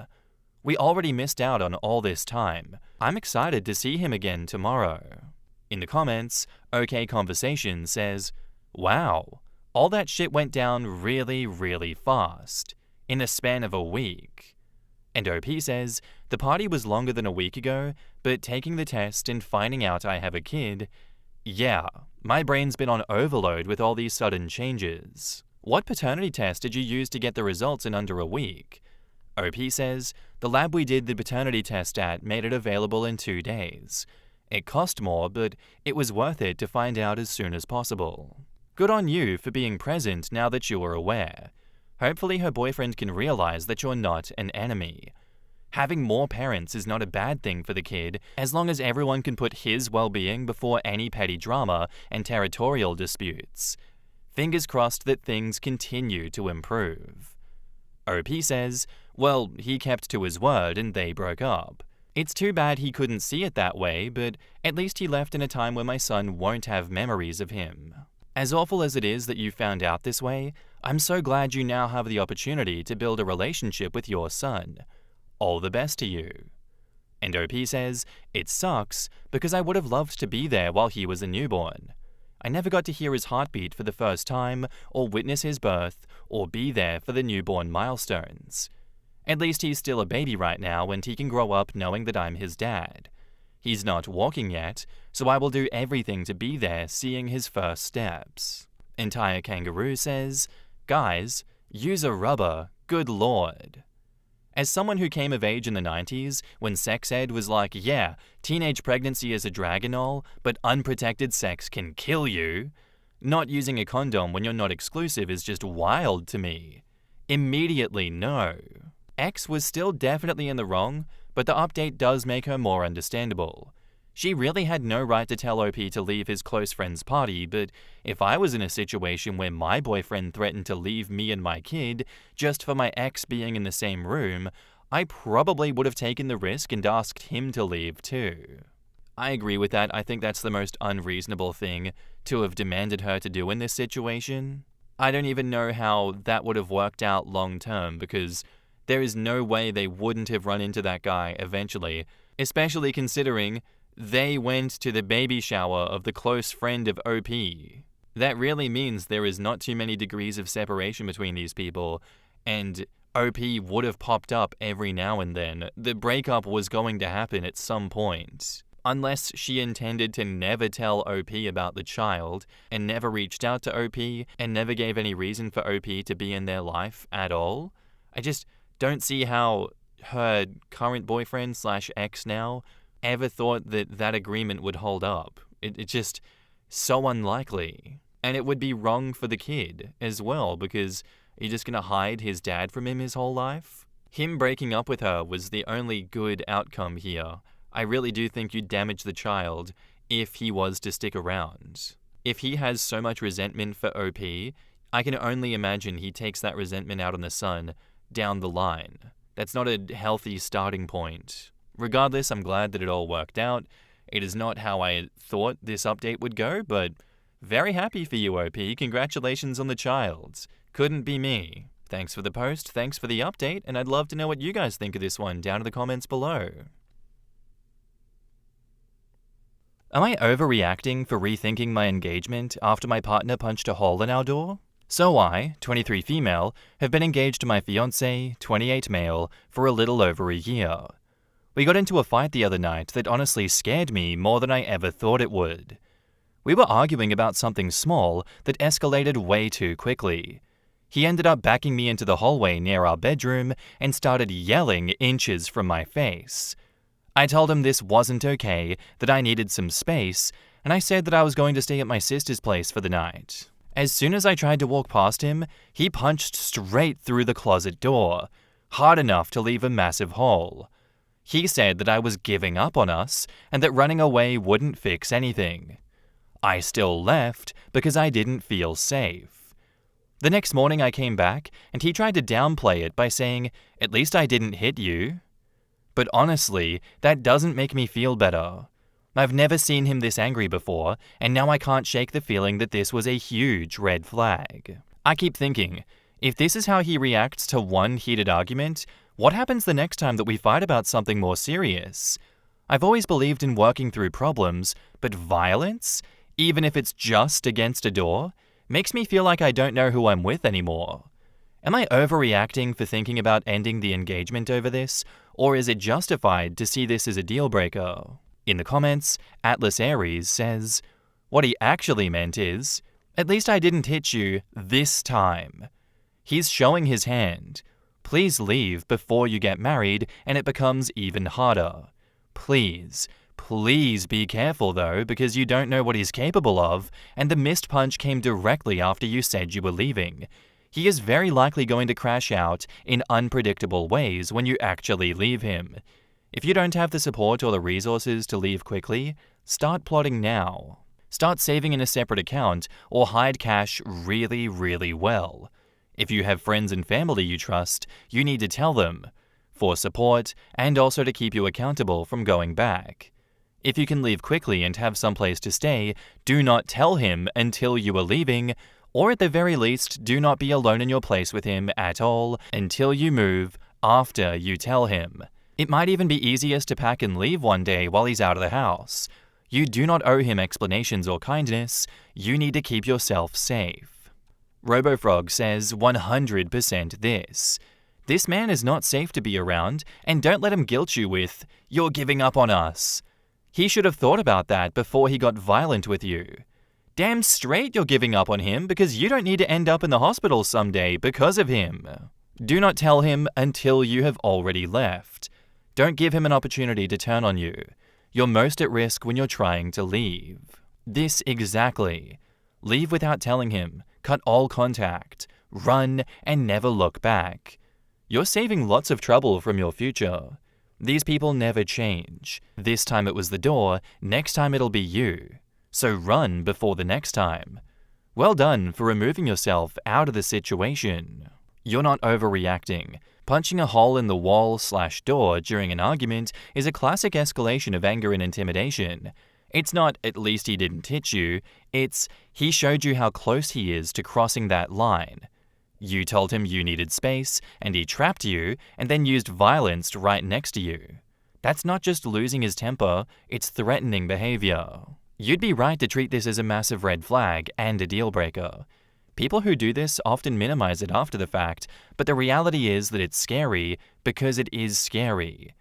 We already missed out on all this time. I'm excited to see him again tomorrow. In the comments, OK Conversation says, "Wow, all that shit went down really, really fast, in the span of a week." And OP says, "The party was longer than a week ago, but taking the test and finding out I have a kid, yeah, my brain's been on overload with all these sudden changes." What paternity test did you use to get the results in under a week? OP says, "The lab we did the paternity test at made it available in 2 days. It cost more, but it was worth it to find out as soon as possible." Good on you for being present now that you are aware. Hopefully her boyfriend can realize that you're not an enemy. Having more parents is not a bad thing for the kid as long as everyone can put his well-being before any petty drama and territorial disputes. Fingers crossed that things continue to improve. OP says, "Well, he kept to his word and they broke up. It's too bad he couldn't see it that way, but at least he left in a time where my son won't have memories of him. As awful as it is that you found out this way, I'm so glad you now have the opportunity to build a relationship with your son. All the best to you." And OP says, "It sucks because I would have loved to be there while he was a newborn. I never got to hear his heartbeat for the first time, or witness his birth, or be there for the newborn milestones. At least he's still a baby right now and he can grow up knowing that I'm his dad. He's not walking yet, so I will do everything to be there seeing his first steps." Entire Kangaroo says, "Guys, use a rubber, good lord." As someone who came of age in the 90s, when sex ed was like, yeah, teenage pregnancy is a drag and all, but unprotected sex can kill you, not using a condom when you're not exclusive is just wild to me. Immediately no. X was still definitely in the wrong, but the update does make her more understandable. She really had no right to tell OP to leave his close friend's party, but if I was in a situation where my boyfriend threatened to leave me and my kid just for my ex being in the same room, I probably would have taken the risk and asked him to leave too. I agree with that. I think that's the most unreasonable thing to have demanded her to do in this situation. I don't even know how that would have worked out long term because there is no way they wouldn't have run into that guy eventually, especially considering they went to the baby shower of the close friend of OP. That really means there is not too many degrees of separation between these people, and OP would have popped up every now and then. The breakup was going to happen at some point. Unless she intended to never tell OP about the child, and never reached out to OP, and never gave any reason for OP to be in their life at all. I just don't see how her current boyfriend / ex now ever thought that that agreement would hold up. It's just so unlikely. And it would be wrong for the kid as well, because you're just gonna hide his dad from him his whole life? Him breaking up with her was the only good outcome here. I really do think you'd damage the child if he was to stick around. If he has so much resentment for OP, I can only imagine he takes that resentment out on the son down the line. That's not a healthy starting point. Regardless, I'm glad that it all worked out. It is not how I thought this update would go, but very happy for you, OP. Congratulations on the child. Couldn't be me. Thanks for the post, thanks for the update, and I'd love to know what you guys think of this one down in the comments below. Am I overreacting for rethinking my engagement after my partner punched a hole in our door? So I, 23 female, have been engaged to my fiancé, 28 male, for a little over a year. We got into a fight the other night that honestly scared me more than I ever thought it would. We were arguing about something small that escalated way too quickly. He ended up backing me into the hallway near our bedroom and started yelling inches from my face. I told him this wasn't okay, that I needed some space, and I said that I was going to stay at my sister's place for the night. As soon as I tried to walk past him, he punched straight through the closet door, hard enough to leave a massive hole. He said that I was giving up on us and that running away wouldn't fix anything. I still left because I didn't feel safe. The next morning I came back and he tried to downplay it by saying, "At least I didn't hit you." But honestly, that doesn't make me feel better. I've never seen him this angry before, and now I can't shake the feeling that this was a huge red flag. I keep thinking, if this is how he reacts to one heated argument, what happens the next time that we fight about something more serious? I've always believed in working through problems, but violence, even if it's just against a door, makes me feel like I don't know who I'm with anymore. Am I overreacting for thinking about ending the engagement over this, or is it justified to see this as a deal breaker? In the comments, Atlas Aries says, "What he actually meant is, at least I didn't hit you this time." He's showing his hand. Please leave before you get married and it becomes even harder. Please be careful though, because you don't know what he's capable of, and the missed punch came directly after you said you were leaving. He is very likely going to crash out in unpredictable ways when you actually leave him. If you don't have the support or the resources to leave quickly, start plotting now. Start saving in a separate account or hide cash really well. If you have friends and family you trust, you need to tell them, for support and also to keep you accountable from going back. If you can leave quickly and have someplace to stay, do not tell him until you are leaving, or at the very least, do not be alone in your place with him at all until you move after you tell him. It might even be easiest to pack and leave one day while he's out of the house. You do not owe him explanations or kindness. You need to keep yourself safe. RoboFrog says 100% this. This man is not safe to be around, and don't let him guilt you with, "You're giving up on us." He should have thought about that before he got violent with you. Damn straight you're giving up on him because you don't need to end up in the hospital someday because of him. Do not tell him until you have already left. Don't give him an opportunity to turn on you. You're most at risk when you're trying to leave. This exactly. Leave without telling him. Cut all contact. Run and never look back. You're saving lots of trouble from your future. These people never change. This time it was the door, next time it'll be you. So run before the next time. Well done for removing yourself out of the situation. You're not overreacting. Punching a hole in the wall/door during an argument is a classic escalation of anger and intimidation. It's not, "At least he didn't hit you," it's, "He showed you how close he is to crossing that line." You told him you needed space, and he trapped you, and then used violence right next to you. That's not just losing his temper, it's threatening behavior. You'd be right to treat this as a massive red flag and a deal breaker. People who do this often minimize it after the fact, but the reality is that it's scary because it is scary.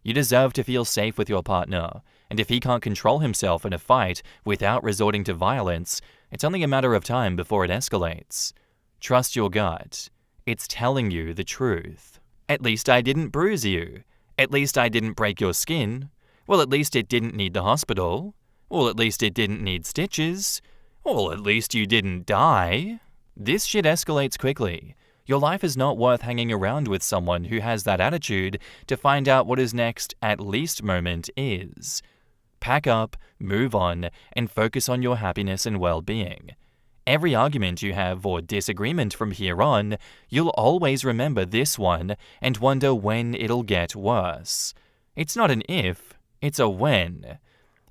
You deserve to feel safe with your partner, and if he can't control himself in a fight without resorting to violence, it's only a matter of time before it escalates. Trust your gut. It's telling you the truth. At least I didn't bruise you. At least I didn't break your skin. Well, at least it didn't need the hospital. Well, at least it didn't need stitches. Well, at least you didn't die. This shit escalates quickly. Your life is not worth hanging around with someone who has that attitude to find out what his next at least moment is. Pack up, move on, and focus on your happiness and well-being. Every argument you have or disagreement from here on, you'll always remember this one and wonder when it'll get worse. It's not an if, it's a when.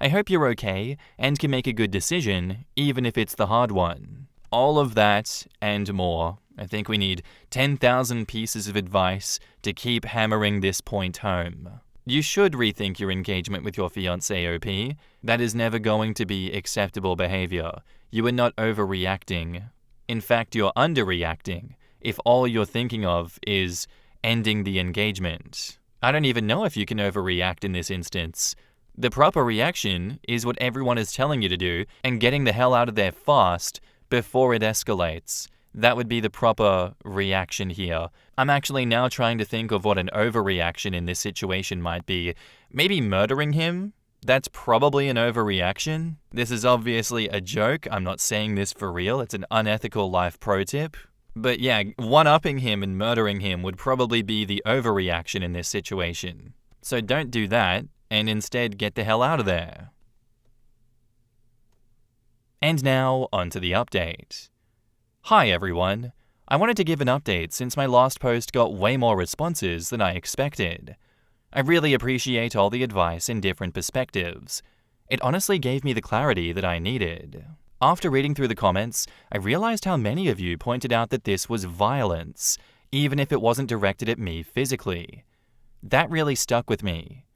I hope you're okay and can make a good decision, even if it's the hard one. All of that and more. I think we need 10,000 pieces of advice to keep hammering this point home. You should rethink your engagement with your fiancé, OP. That is never going to be acceptable behavior. You are not overreacting. In fact, you're underreacting if all you're thinking of is ending the engagement. I don't even know if you can overreact in this instance. The proper reaction is what everyone is telling you to do and getting the hell out of there fast before it escalates. That would be the proper reaction here. I'm actually now trying to think of what an overreaction in this situation might be. Maybe murdering him? That's probably an overreaction. This is obviously a joke. I'm not saying this for real. It's an unethical life pro tip. But yeah, one-upping him and murdering him would probably be the overreaction in this situation. So don't do that, and instead get the hell out of there. And now, onto the update. Hi everyone. I wanted to give an update since my last post got way more responses than I expected. I really appreciate all the advice and different perspectives. It honestly gave me the clarity that I needed. After reading through the comments, I realized how many of you pointed out that this was violence, even if it wasn't directed at me physically. That really stuck with me.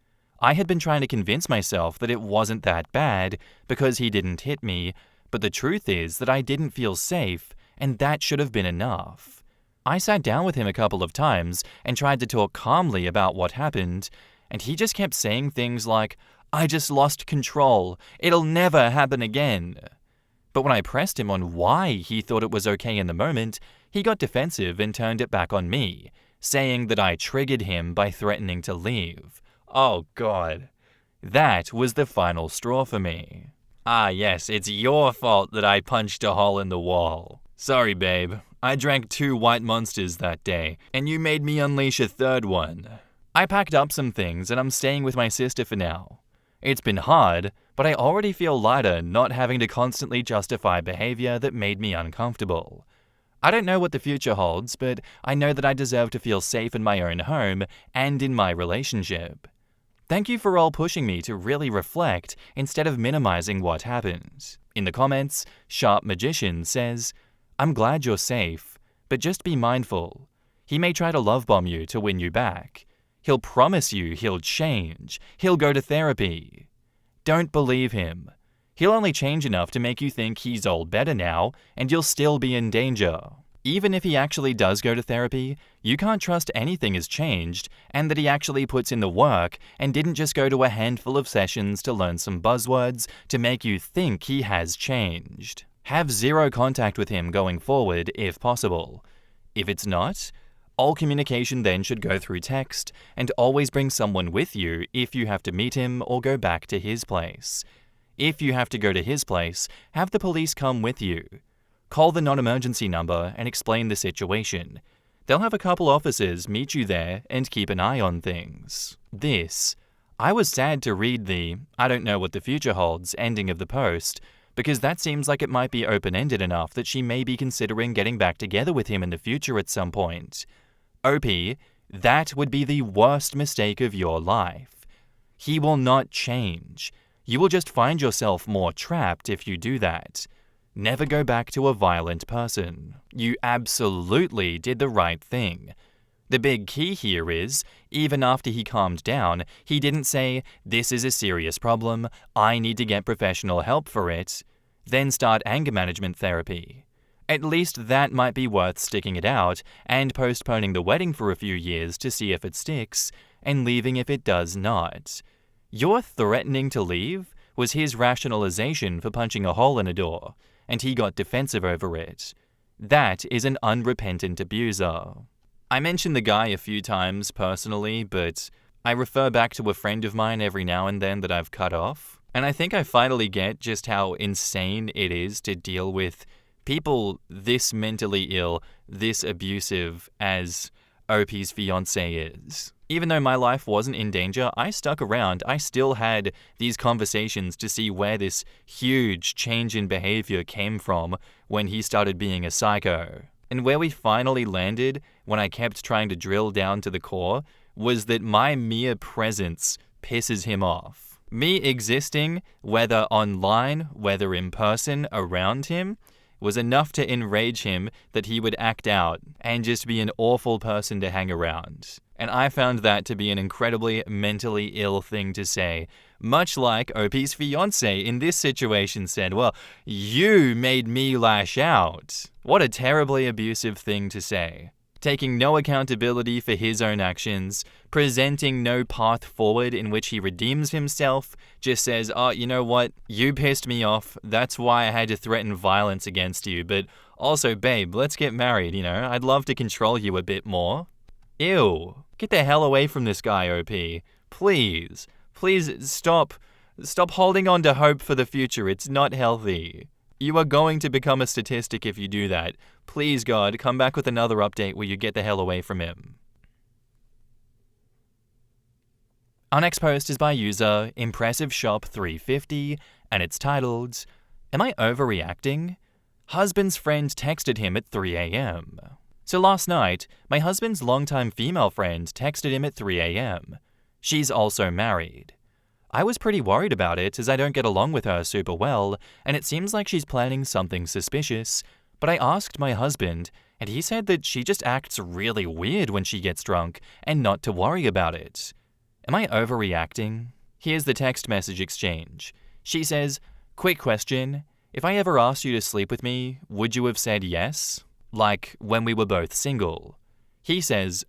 I had been trying to convince myself that it wasn't that bad because he didn't hit me, but the truth is that I didn't feel safe, and that should have been enough. I sat down with him a couple of times and tried to talk calmly about what happened, and he just kept saying things like, "I just lost control. It'll never happen again." But when I pressed him on why he thought it was okay in the moment, he got defensive and turned it back on me, saying that I triggered him by threatening to leave. Oh God. That was the final straw for me. Ah yes, it's your fault that I punched a hole in the wall. Sorry babe, I drank 2 white monsters that day, and you made me unleash a third one. I packed up some things and I'm staying with my sister for now. It's been hard, but I already feel lighter not having to constantly justify behavior that made me uncomfortable. I don't know what the future holds, but I know that I deserve to feel safe in my own home and in my relationship. Thank you for all pushing me to really reflect instead of minimizing what happened. In the comments, Sharp Magician says, "I'm glad you're safe, but just be mindful. He may try to love bomb you to win you back. He'll promise you he'll change. He'll go to therapy. Don't believe him. He'll only change enough to make you think he's all better now, and you'll still be in danger. Even if he actually does go to therapy, you can't trust anything has changed and that he actually puts in the work and didn't just go to a handful of sessions to learn some buzzwords to make you think he has changed. Have zero contact with him going forward if possible. If it's not, all communication then should go through text, and always bring someone with you if you have to meet him or go back to his place. If you have to go to his place, have the police come with you. Call the non-emergency number and explain the situation. They'll have a couple officers meet you there and keep an eye on things." I was sad to read the "I don't know what the future holds" ending of the post, because that seems like it might be open-ended enough that she may be considering getting back together with him in the future at some point. OP, that would be the worst mistake of your life. He will not change. You will just find yourself more trapped if you do that. Never go back to a violent person. You absolutely did the right thing. The big key here is, even after he calmed down, he didn't say, "This is a serious problem, I need to get professional help for it," then start anger management therapy. At least that might be worth sticking it out and postponing the wedding for a few years to see if it sticks, and leaving if it does not. Your threatening to leave was his rationalization for punching a hole in a door, and he got defensive over it. That is an unrepentant abuser. I mentioned the guy a few times personally, but I refer back to a friend of mine every now and then that I've cut off, and I think I finally get just how insane it is to deal with people this mentally ill, this abusive as OP's fiancé is. Even though my life wasn't in danger, I stuck around. I still had these conversations to see where this huge change in behavior came from when he started being a psycho. And where we finally landed, when I kept trying to drill down to the core, was that my mere presence pisses him off. Me existing, whether online, whether in person, around him, was enough to enrage him that he would act out and just be an awful person to hang around. And I found that to be an incredibly mentally ill thing to say. Much like OP's fiance in this situation said, well, you made me lash out. What a terribly abusive thing to say. Taking no accountability for his own actions, presenting no path forward in which he redeems himself, just says, oh, you know what, you pissed me off, that's why I had to threaten violence against you, but also, babe, let's get married, I'd love to control you a bit more. Ew, get the hell away from this guy, OP. Please stop holding on to hope for the future, it's not healthy. You are going to become a statistic if you do that. Please, God, come back with another update where you get the hell away from him. Our next post is by user ImpressiveShop350, and it's titled, Am I overreacting? Husband's friend texted him at 3 a.m. So last night, my husband's longtime female friend texted him at 3 a.m. She's also married. I was pretty worried about it as I don't get along with her super well, and it seems like she's planning something suspicious. But I asked my husband, and he said that she just acts really weird when she gets drunk, and not to worry about it. Am I overreacting? Here's the text message exchange. She says, quick question, if I ever asked you to sleep with me, would you have said yes? Like when we were both single. He says,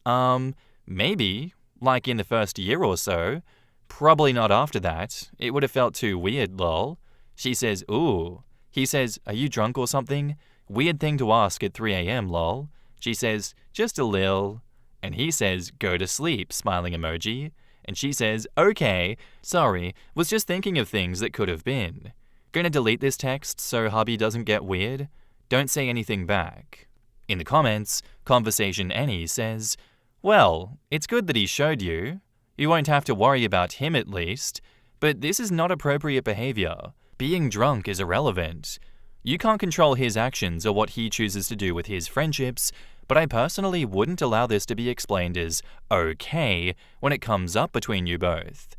maybe, like in the first year or so. Probably not after that. It would have felt too weird, lol. She says, ooh. He says, are you drunk or something? Weird thing to ask at 3 a.m, lol. She says, just a lil. And he says, go to sleep, smiling emoji. And she says, okay, sorry, was just thinking of things that could have been. Gonna delete this text so hubby doesn't get weird? Don't say anything back. In the comments, Conversation Annie says, well, it's good that he showed you. You won't have to worry about him at least. But this is not appropriate behavior. Being drunk is irrelevant. You can't control his actions or what he chooses to do with his friendships, but I personally wouldn't allow this to be explained as okay when it comes up between you both.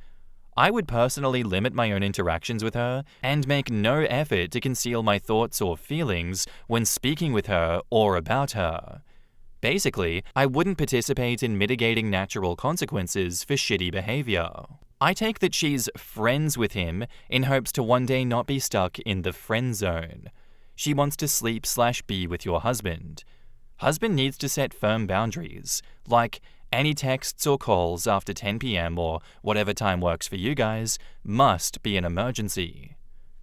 I would personally limit my own interactions with her and make no effort to conceal my thoughts or feelings when speaking with her or about her. Basically, I wouldn't participate in mitigating natural consequences for shitty behavior. I take that she's friends with him in hopes to one day not be stuck in the friend zone. She wants to sleep/be with your husband. Husband needs to set firm boundaries, like any texts or calls after 10 p.m. or whatever time works for you guys must be an emergency.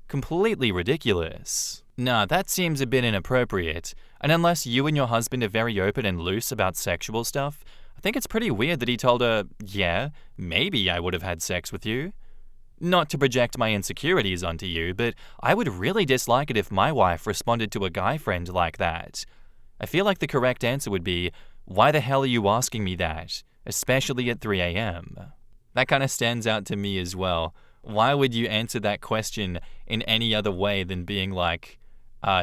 Completely ridiculous. Nah, that seems a bit inappropriate, and unless you and your husband are very open and loose about sexual stuff, I think it's pretty weird that he told her, yeah, maybe I would have had sex with you. Not to project my insecurities onto you, but I would really dislike it if my wife responded to a guy friend like that. I feel like the correct answer would be, why the hell are you asking me that, especially at 3 a.m.? That kind of stands out to me as well. Why would you answer that question in any other way than being like,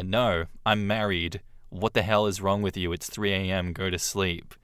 no, I'm married. What the hell is wrong with you? It's 3 a.m. Go to sleep.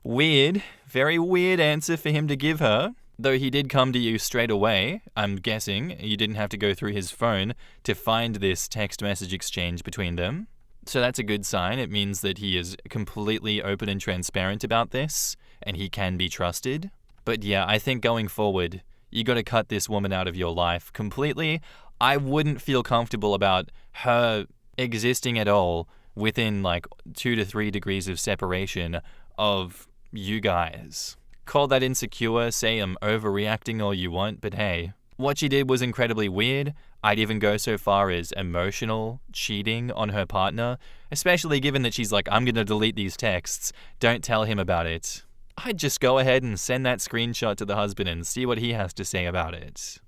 Weird. Very weird answer for him to give her. Though he did come to you straight away, I'm guessing. You didn't have to go through his phone to find this text message exchange between them. So that's a good sign. It means that he is completely open and transparent about this, and he can be trusted. But yeah, I think going forward, you got to cut this woman out of your life completely. I wouldn't feel comfortable about her existing at all within like 2 to 3 degrees of separation of you guys. Call that insecure, say I'm overreacting all you want, but hey, what she did was incredibly weird. I'd even go so far as emotional cheating on her partner, especially given that she's like, I'm gonna delete these texts, don't tell him about it. I'd just go ahead and send that screenshot to the husband and see what he has to say about it.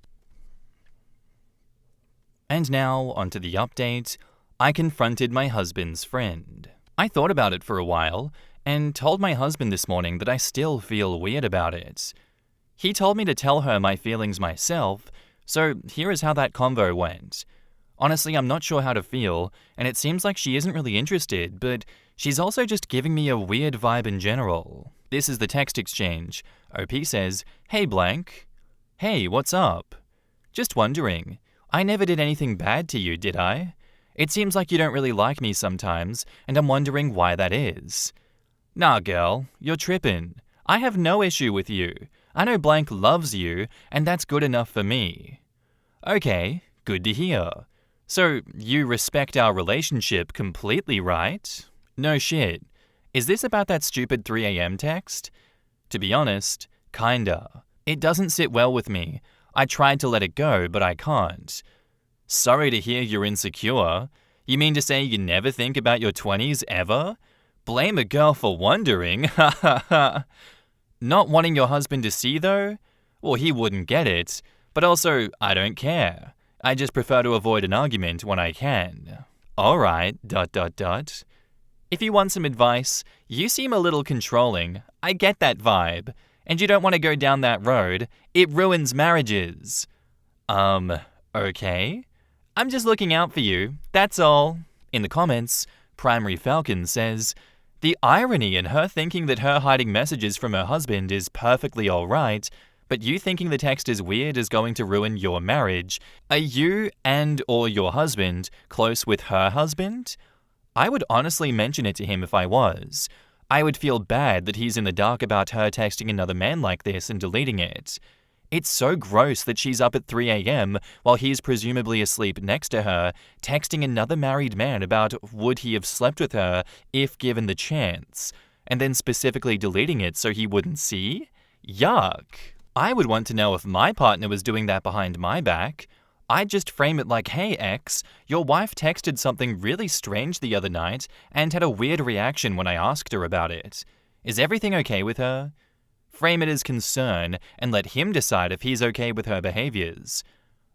And now, onto the update. I confronted my husband's friend. I thought about it for a while, and told my husband this morning that I still feel weird about it. He told me to tell her my feelings myself, so here is how that convo went. Honestly, I'm not sure how to feel, and it seems like she isn't really interested, but she's also just giving me a weird vibe in general. This is the text exchange. OP says, hey blank. Hey, what's up? Just wondering, I never did anything bad to you, did I? It seems like you don't really like me sometimes, and I'm wondering why that is. Nah, girl, you're trippin'. I have no issue with you. I know blank loves you, and that's good enough for me. Okay, good to hear. So, you respect our relationship completely, right? No shit. Is this about that stupid 3 a.m. text? To be honest, kinda. It doesn't sit well with me. I tried to let it go, but I can't. Sorry to hear you're insecure. You mean to say you never think about your 20s ever? Blame a girl for wondering, ha ha ha. Not wanting your husband to see though? Well, he wouldn't get it. But also, I don't care. I just prefer to avoid an argument when I can. Alright, ... If you want some advice, you seem a little controlling. I get that vibe. And you don't want to go down that road. It ruins marriages. Okay? I'm just looking out for you, that's all. In the comments, Primary Falcon says, the irony in her thinking that her hiding messages from her husband is perfectly alright, but you thinking the text is weird is going to ruin your marriage. Are you and or your husband close with her husband? I would honestly mention it to him if I was. I would feel bad that he's in the dark about her texting another man like this and deleting it. It's so gross that she's up at 3 a.m. while he's presumably asleep next to her, texting another married man about would he have slept with her if given the chance, and then specifically deleting it so he wouldn't see? Yuck. I would want to know if my partner was doing that behind my back. I'd just frame it like, hey ex, your wife texted something really strange the other night and had a weird reaction when I asked her about it. Is everything okay with her? Frame it as concern and let him decide if he's okay with her behaviors.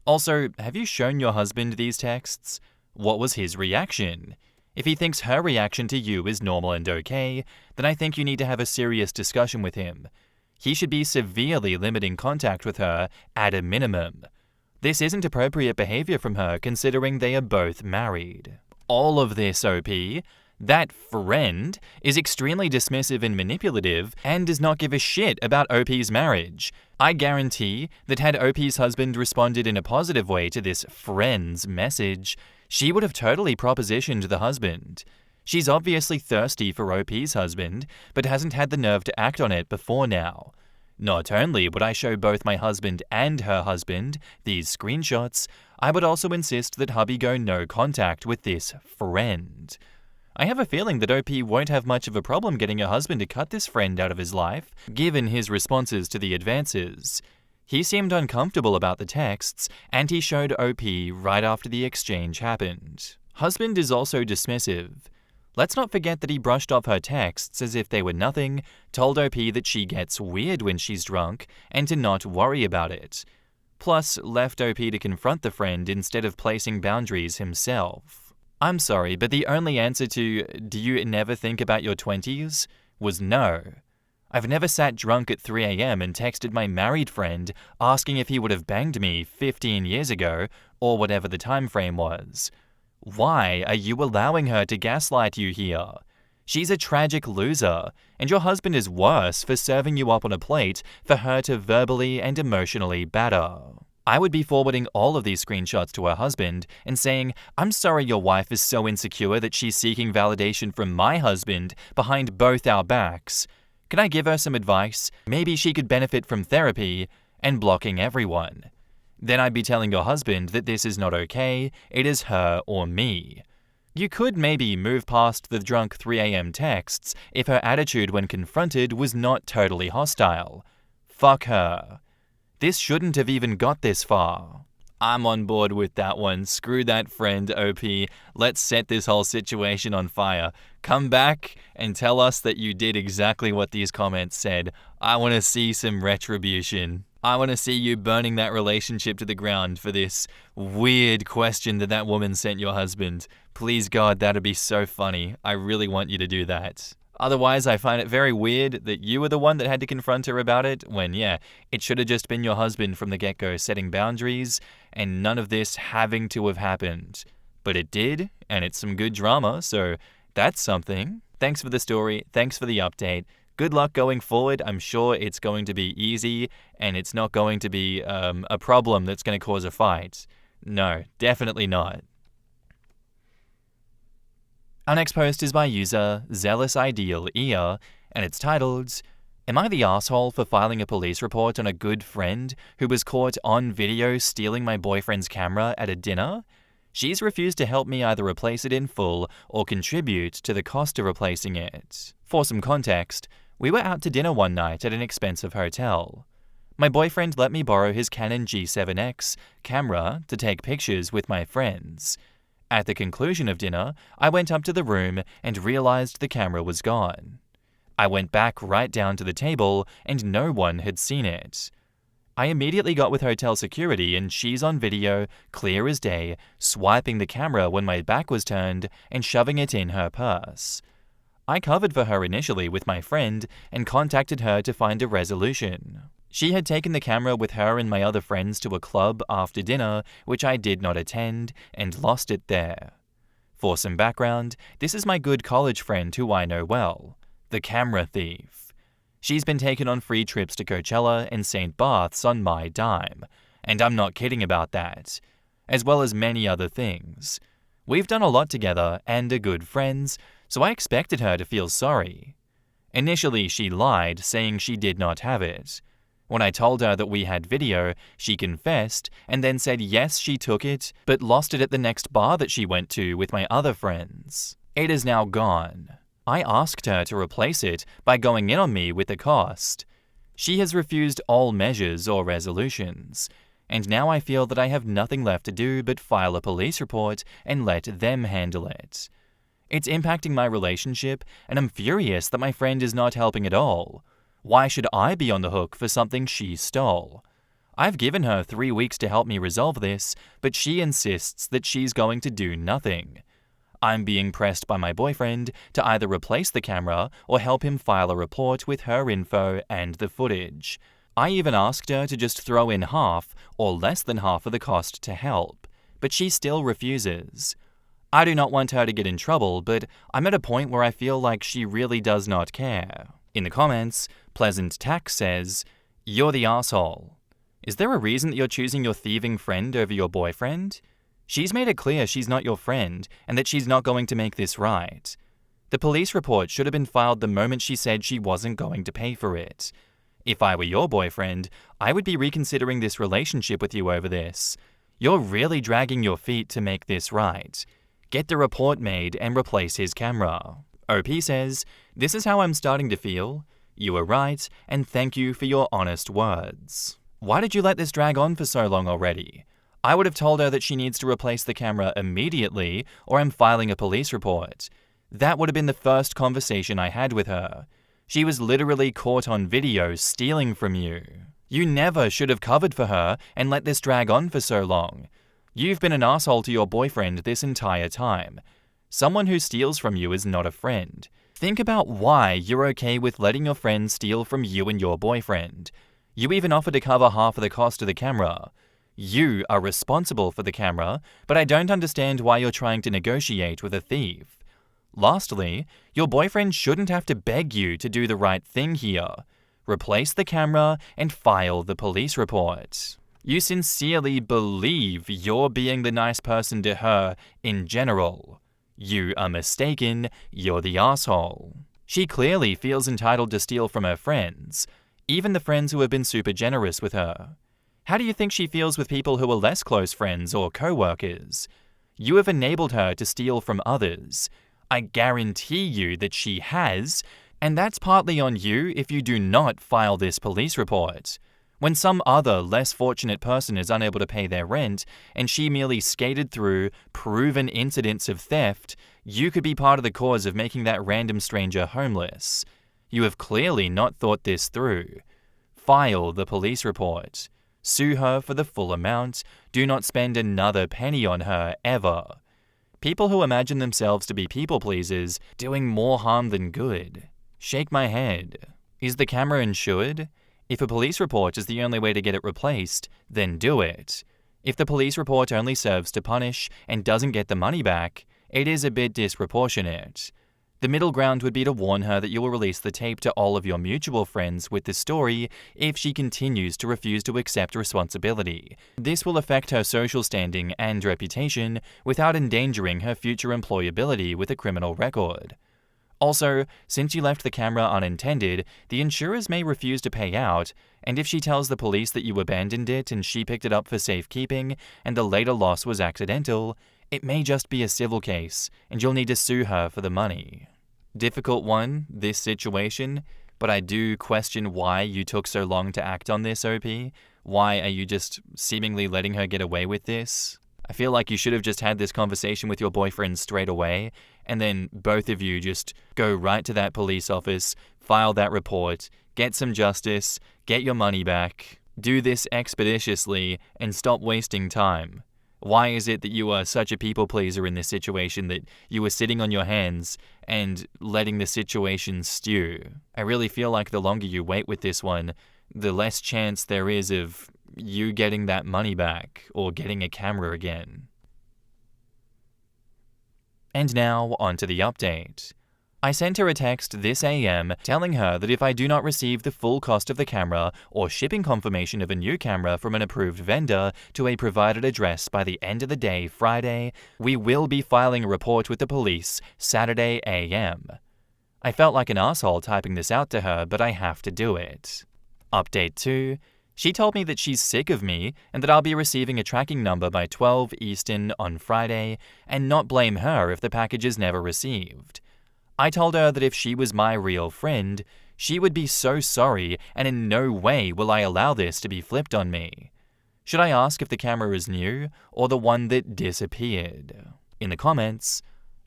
Also, have you shown your husband these texts? What was his reaction? If he thinks her reaction to you is normal and okay, then I think you need to have a serious discussion with him. He should be severely limiting contact with her at a minimum. This isn't appropriate behavior from her considering they are both married. All of this, OP, that friend is extremely dismissive and manipulative and does not give a shit about OP's marriage. I guarantee that had OP's husband responded in a positive way to this friend's message, she would have totally propositioned the husband. She's obviously thirsty for OP's husband, but hasn't had the nerve to act on it before now. Not only would I show both my husband and her husband these screenshots, I would also insist that hubby go no contact with this friend. I have a feeling that OP won't have much of a problem getting her husband to cut this friend out of his life, given his responses to the advances. He seemed uncomfortable about the texts, and he showed OP right after the exchange happened. Husband is also dismissive. Let's not forget that he brushed off her texts as if they were nothing, told OP that she gets weird when she's drunk, and to not worry about it. Plus, left OP to confront the friend instead of placing boundaries himself. I'm sorry, but the only answer to "do you never think about your 20s?" was no. I've never sat drunk at 3 a.m. and texted my married friend asking if he would have banged me 15 years ago, or whatever the time frame was. Why are you allowing her to gaslight you here? She's a tragic loser, and your husband is worse for serving you up on a plate for her to verbally and emotionally batter. I would be forwarding all of these screenshots to her husband and saying, I'm sorry your wife is so insecure that she's seeking validation from my husband behind both our backs. Can I give her some advice? Maybe she could benefit from therapy, and blocking everyone. Then I'd be telling your husband that this is not okay, it is her or me. You could maybe move past the drunk 3 a.m. texts if her attitude when confronted was not totally hostile. Fuck her. This shouldn't have even got this far. I'm on board with that one. Screw that friend, OP. Let's set this whole situation on fire. Come back and tell us that you did exactly what these comments said. I want to see some retribution. I want to see you burning that relationship to the ground for this weird question that woman sent your husband. Please God, that'd be so funny. I really want you to do that. Otherwise, I find it very weird that you were the one that had to confront her about it when, yeah, it should have just been your husband from the get-go setting boundaries and none of this having to have happened. But it did, and it's some good drama, so that's something. Thanks for the story. Thanks for the update. Good luck going forward. I'm sure it's going to be easy and it's not going to be a problem that's going to cause a fight. No, definitely not. Our next post is by user Zealous Ideal Ear, and it's titled, Am I the asshole for filing a police report on a good friend who was caught on video stealing my boyfriend's camera at a dinner? She's refused to help me either replace it in full or contribute to the cost of replacing it. For some context, we were out to dinner one night at an expensive hotel. My boyfriend let me borrow his Canon G7X camera to take pictures with my friends. At the conclusion of dinner, I went up to the room and realized the camera was gone. I went back right down to the table and no one had seen it. I immediately got with hotel security and she's on video, clear as day, swiping the camera when my back was turned and shoving it in her purse. I covered for her initially with my friend and contacted her to find a resolution. She had taken the camera with her and my other friends to a club after dinner, which I did not attend, and lost it there. For some background, this is my good college friend who I know well, the camera thief. She's been taken on free trips to Coachella and St. Barth's on my dime, and I'm not kidding about that, as well as many other things. We've done a lot together and are good friends, so I expected her to feel sorry. Initially, she lied, saying she did not have it. When I told her that we had video, she confessed and then said yes, she took it, but lost it at the next bar that she went to with my other friends. It is now gone. I asked her to replace it by going in on me with the cost. She has refused all measures or resolutions, and now I feel that I have nothing left to do but file a police report and let them handle it. It's impacting my relationship, and I'm furious that my friend is not helping at all. Why should I be on the hook for something she stole? I've given her 3 weeks to help me resolve this, but she insists that she's going to do nothing. I'm being pressed by my boyfriend to either replace the camera or help him file a report with her info and the footage. I even asked her to just throw in half or less than half of the cost to help, but she still refuses. I do not want her to get in trouble, but I'm at a point where I feel like she really does not care. In the comments, Pleasant Tack says, "You're the asshole. Is there a reason that you're choosing your thieving friend over your boyfriend? She's made it clear she's not your friend and that she's not going to make this right. The police report should have been filed the moment she said she wasn't going to pay for it. If I were your boyfriend, I would be reconsidering this relationship with you over this. You're really dragging your feet to make this right. Get the report made and replace his camera." OP says, "This is how I'm starting to feel. You were right, and thank you for your honest words. Why did you let this drag on for so long already? I would have told her that she needs to replace the camera immediately, or I'm filing a police report. That would have been the first conversation I had with her. She was literally caught on video stealing from you. You never should have covered for her and let this drag on for so long. You've been an asshole to your boyfriend this entire time. Someone who steals from you is not a friend. Think about why you're okay with letting your friend steal from you and your boyfriend. You even offered to cover half of the cost of the camera. You are responsible for the camera, but I don't understand why you're trying to negotiate with a thief. Lastly, your boyfriend shouldn't have to beg you to do the right thing here. Replace the camera and file the police report. You sincerely believe you're being the nice person to her in general. You are mistaken, you're the asshole. She clearly feels entitled to steal from her friends, even the friends who have been super generous with her. How do you think she feels with people who are less close friends or co-workers? You have enabled her to steal from others. I guarantee you that she has, and that's partly on you if you do not file this police report. When some other, less fortunate person is unable to pay their rent, and she merely skated through proven incidents of theft, you could be part of the cause of making that random stranger homeless. You have clearly not thought this through. File the police report. Sue her for the full amount. Do not spend another penny on her ever. People who imagine themselves to be people pleasers doing more harm than good. Shake my head. Is the camera insured? If a police report is the only way to get it replaced, then do it. If the police report only serves to punish and doesn't get the money back, it is a bit disproportionate. The middle ground would be to warn her that you will release the tape to all of your mutual friends with the story if she continues to refuse to accept responsibility. This will affect her social standing and reputation without endangering her future employability with a criminal record. Also, since you left the camera unattended, the insurers may refuse to pay out, and if she tells the police that you abandoned it and she picked it up for safekeeping and the later loss was accidental, it may just be a civil case, and you'll need to sue her for the money. Difficult one, this situation, but I do question why you took so long to act on this, OP. Why are you just seemingly letting her get away with this? I feel like you should have just had this conversation with your boyfriend straight away, and then both of you just go right to that police office, file that report, get some justice, get your money back, do this expeditiously, and stop wasting time. Why is it that you are such a people pleaser in this situation that you were sitting on your hands and letting the situation stew? I really feel like the longer you wait with this one, the less chance there is of you getting that money back or getting a camera again. And now, on to the update. I sent her a text this AM telling her that if I do not receive the full cost of the camera or shipping confirmation of a new camera from an approved vendor to a provided address by the end of the day Friday, we will be filing a report with the police Saturday AM. I felt like an asshole typing this out to her, but I have to do it. Update 2. She told me that she's sick of me and that I'll be receiving a tracking number by 12 Eastern on Friday and not blame her if the package is never received. I told her that if she was my real friend, she would be so sorry and in no way will I allow this to be flipped on me. Should I ask if the camera is new or the one that disappeared? In the comments,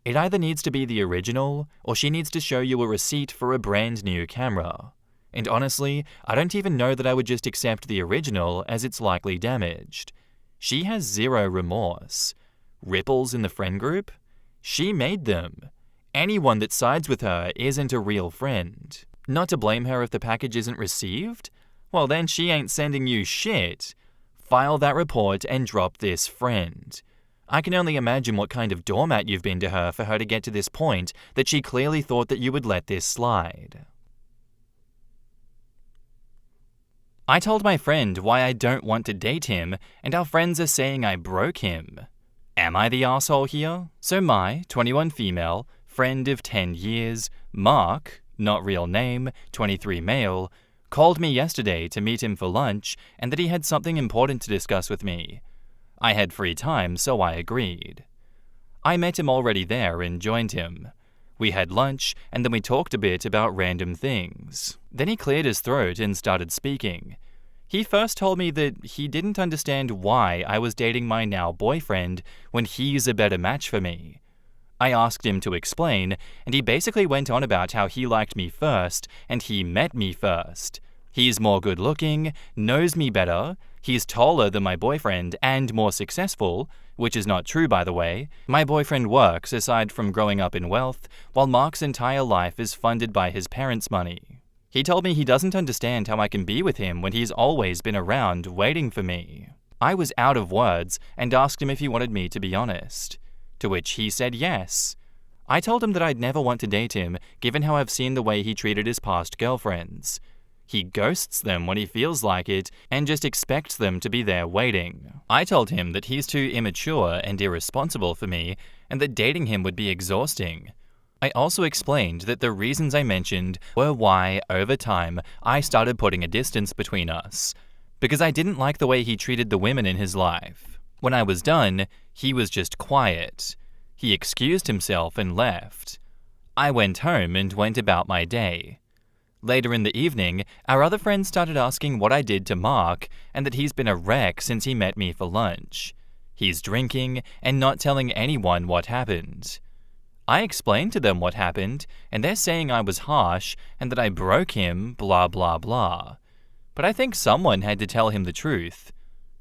it either needs to be the original or she needs to show you a receipt for a brand new camera. And honestly, I don't even know that I would just accept the original as it's likely damaged. She has zero remorse. Ripples in the friend group? She made them. Anyone that sides with her isn't a real friend. Not to blame her if the package isn't received? Well, then she ain't sending you shit. File that report and drop this friend. I can only imagine what kind of doormat you've been to her for her to get to this point that she clearly thought that you would let this slide. I told my friend why I don't want to date him, and our friends are saying I broke him. Am I the asshole here? So my 21 female, friend of 10 years, Mark, not real name, 23 male, called me yesterday to meet him for lunch and that he had something important to discuss with me. I had free time, so I agreed. I met him already there and joined him. We had lunch, and then we talked a bit about random things. Then he cleared his throat and started speaking. He first told me that he didn't understand why I was dating my now boyfriend when he's a better match for me. I asked him to explain, and he basically went on about how he liked me first, and he met me first. He's more good-looking, knows me better, he's taller than my boyfriend and more successful, which is not true, by the way. My boyfriend works aside from growing up in wealth, while Mark's entire life is funded by his parents' money. He told me he doesn't understand how I can be with him when he's always been around waiting for me. I was out of words and asked him if he wanted me to be honest, to which he said yes. I told him that I'd never want to date him given how I've seen the way he treated his past girlfriends. He ghosts them when he feels like it and just expects them to be there waiting. I told him that he's too immature and irresponsible for me and that dating him would be exhausting. I also explained that the reasons I mentioned were why, over time, I started putting a distance between us. Because I didn't like the way he treated the women in his life. When I was done, he was just quiet. He excused himself and left. I went home and went about my day. Later in the evening, our other friends started asking what I did to Mark and that he's been a wreck since he met me for lunch. He's drinking and not telling anyone what happened. I explained to them what happened, and they're saying I was harsh and that I broke him, blah blah blah. But I think someone had to tell him the truth.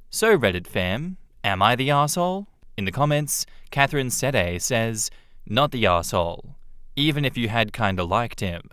So Reddit fam, am I the asshole? In the comments, Catherine Sede says, not the asshole. Even if you had kinda liked him.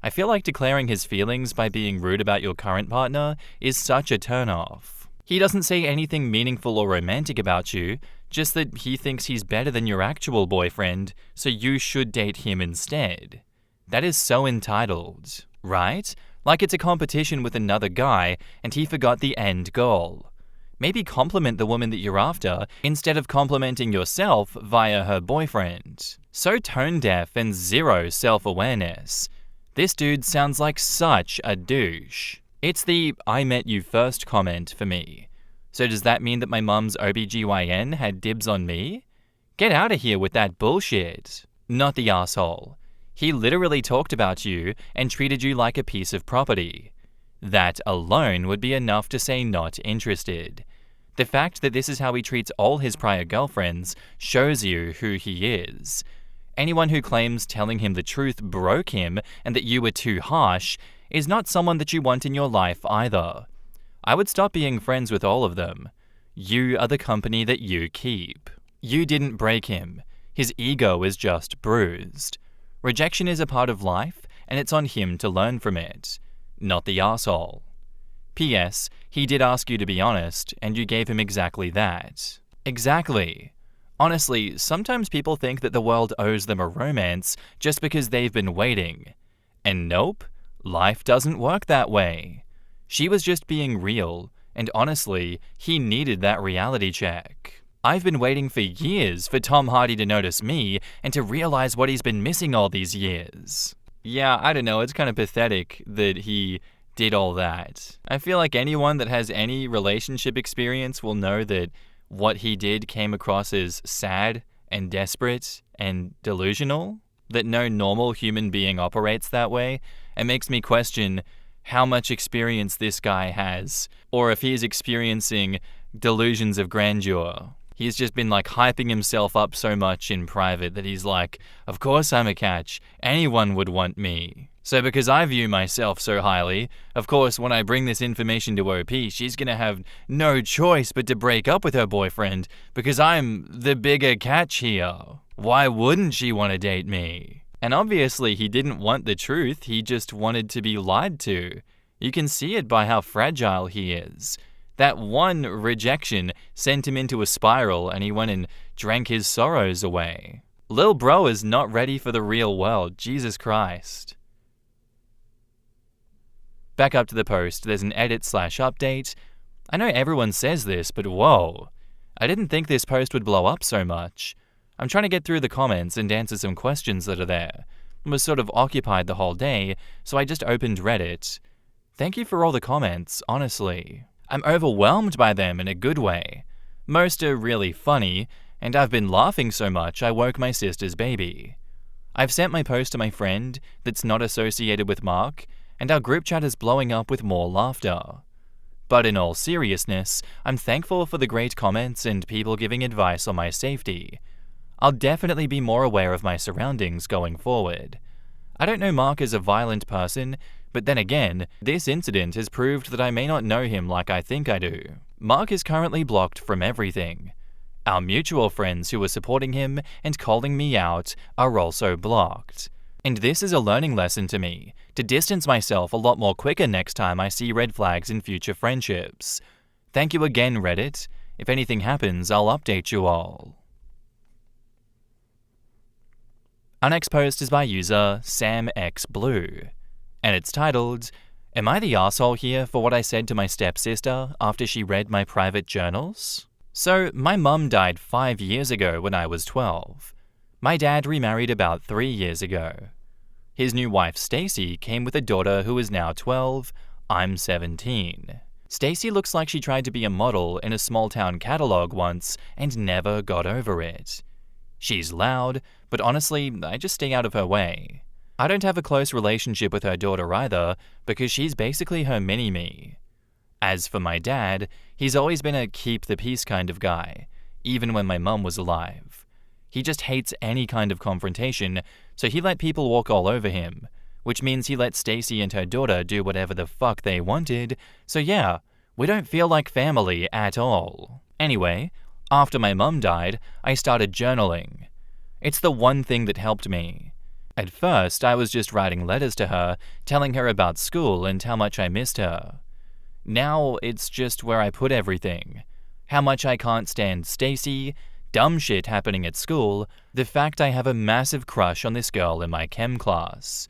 I feel like declaring his feelings by being rude about your current partner is such a turn-off. He doesn't say anything meaningful or romantic about you, just that he thinks he's better than your actual boyfriend, so you should date him instead. That is so entitled, right? Like it's a competition with another guy and he forgot the end goal. Maybe compliment the woman that you're after instead of complimenting yourself via her boyfriend. So tone deaf and zero self-awareness. This dude sounds like such a douche. It's the "I met you first" comment for me. So does that mean that my mum's OBGYN had dibs on me? Get out of here with that bullshit. Not the asshole. He literally talked about you and treated you like a piece of property. That alone would be enough to say not interested. The fact that this is how he treats all his prior girlfriends shows you who he is. Anyone who claims telling him the truth broke him and that you were too harsh is not someone that you want in your life either. I would stop being friends with all of them. You are the company that you keep. You didn't break him. His ego is just bruised. Rejection is a part of life, and it's on him to learn from it, not the arsehole. P.S. He did ask you to be honest, and you gave him exactly that. Exactly. Honestly, sometimes people think that the world owes them a romance just because they've been waiting. And nope, life doesn't work that way. She was just being real, and honestly, he needed that reality check. I've been waiting for years for Tom Hardy to notice me and to realize what he's been missing all these years. Yeah, I don't know, it's kind of pathetic that he did all that. I feel like anyone that has any relationship experience will know that what he did came across as sad and desperate and delusional, that no normal human being operates that way. It makes me question how much experience this guy has, or if he's experiencing delusions of grandeur. He's just been like hyping himself up so much in private that he's like, of course I'm a catch, anyone would want me. So because I view myself so highly, of course when I bring this information to OP, she's gonna have no choice but to break up with her boyfriend because I'm the bigger catch here. Why wouldn't she want to date me? And obviously he didn't want the truth, he just wanted to be lied to. You can see it by how fragile he is. That one rejection sent him into a spiral and he went and drank his sorrows away. Lil bro is not ready for the real world, Jesus Christ. Back up to the post, there's an edit/update. I know everyone says this, but whoa. I didn't think this post would blow up so much. I'm trying to get through the comments and answer some questions that are there. I was sort of occupied the whole day, so I just opened Reddit. Thank you for all the comments, honestly. I'm overwhelmed by them in a good way. Most are really funny, and I've been laughing so much I woke my sister's baby. I've sent my post to my friend that's not associated with Mark, and our group chat is blowing up with more laughter. But in all seriousness, I'm thankful for the great comments and people giving advice on my safety. I'll definitely be more aware of my surroundings going forward. I don't know Mark as a violent person, but then again, this incident has proved that I may not know him like I think I do. Mark is currently blocked from everything. Our mutual friends who were supporting him and calling me out are also blocked. And this is a learning lesson to me, to distance myself a lot more quicker next time I see red flags in future friendships. Thank you again, Reddit. If anything happens, I'll update you all. Our next post is by user SamXBlue, and it's titled, "Am I the arsehole here for what I said to my stepsister after she read my private journals?" So, my mum died 5 years ago when I was 12. My dad remarried about 3 years ago. His new wife Stacy came with a daughter who is now 12, I'm 17. Stacy looks like she tried to be a model in a small town catalog once and never got over it. She's loud, but honestly, I just stay out of her way. I don't have a close relationship with her daughter either, because she's basically her mini-me. As for my dad, he's always been a keep the peace kind of guy, even when my mum was alive. He just hates any kind of confrontation, so he let people walk all over him, which means he let Stacy and her daughter do whatever the fuck they wanted, so yeah, we don't feel like family at all. Anyway, after my mum died, I started journaling. It's the one thing that helped me. At first, I was just writing letters to her, telling her about school and how much I missed her. Now, it's just where I put everything. How much I can't stand Stacy, dumb shit happening at school, the fact I have a massive crush on this girl in my chem class.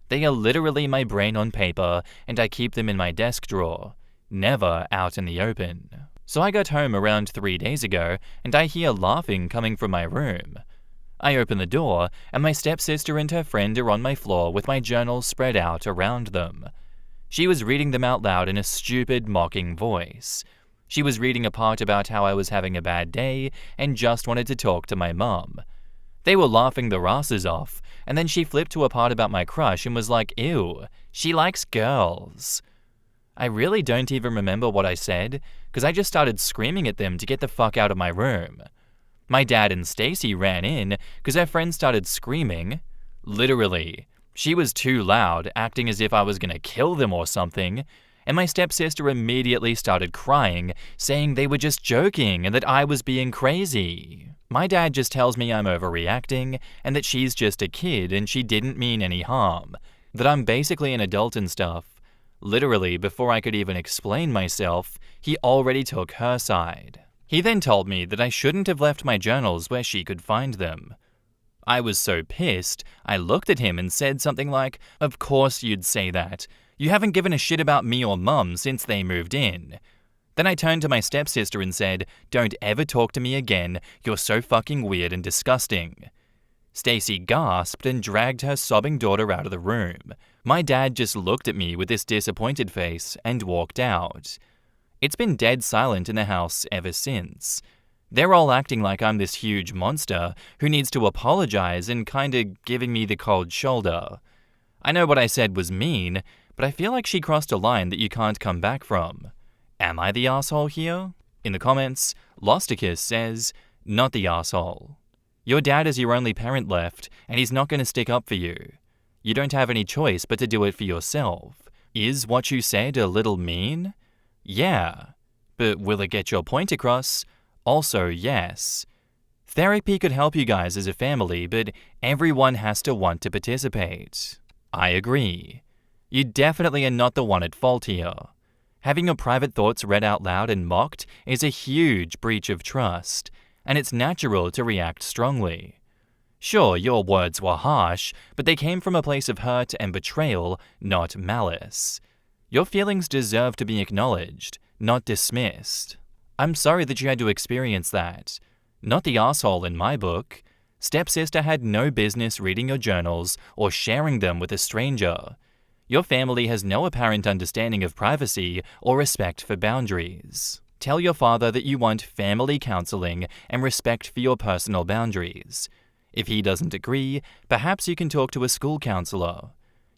They are literally my brain on paper, and I keep them in my desk drawer, never out in the open. So I got home around 3 days ago, and I hear laughing coming from my room. I open the door, and my stepsister and her friend are on my floor with my journals spread out around them. She was reading them out loud in a stupid, mocking voice. She was reading a part about how I was having a bad day and just wanted to talk to my mum. They were laughing their asses off, and then she flipped to a part about my crush and was like, "Ew, she likes girls." I really don't even remember what I said, because I just started screaming at them to get the fuck out of my room. My dad and Stacy ran in because her friend started screaming. Literally, she was too loud, acting as if I was gonna kill them or something, and my stepsister immediately started crying, saying they were just joking and that I was being crazy. My dad just tells me I'm overreacting and that she's just a kid and she didn't mean any harm, that I'm basically an adult and stuff. Literally, before I could even explain myself, he already took her side. He then told me that I shouldn't have left my journals where she could find them. I was so pissed, I looked at him and said something like, "Of course you'd say that. You haven't given a shit about me or mum since they moved in." Then I turned to my stepsister and said, "Don't ever talk to me again, you're so fucking weird and disgusting." Stacy gasped and dragged her sobbing daughter out of the room. My dad just looked at me with this disappointed face and walked out. It's been dead silent in the house ever since. They're all acting like I'm this huge monster who needs to apologize and kinda giving me the cold shoulder. I know what I said was mean, but I feel like she crossed a line that you can't come back from. Am I the asshole here? In the comments, Losticus says, "Not the asshole. Your dad is your only parent left, and he's not going to stick up for you. You don't have any choice but to do it for yourself. Is what you said a little mean? Yeah. But will it get your point across? Also, yes. Therapy could help you guys as a family, but everyone has to want to participate." I agree. You definitely are not the one at fault here. Having your private thoughts read out loud and mocked is a huge breach of trust, and it's natural to react strongly. Sure, your words were harsh, but they came from a place of hurt and betrayal, not malice. Your feelings deserve to be acknowledged, not dismissed. I'm sorry that you had to experience that. Not the asshole in my book. Stepsister had no business reading your journals or sharing them with a stranger. Your family has no apparent understanding of privacy or respect for boundaries. Tell your father that you want family counseling and respect for your personal boundaries. If he doesn't agree, perhaps you can talk to a school counselor.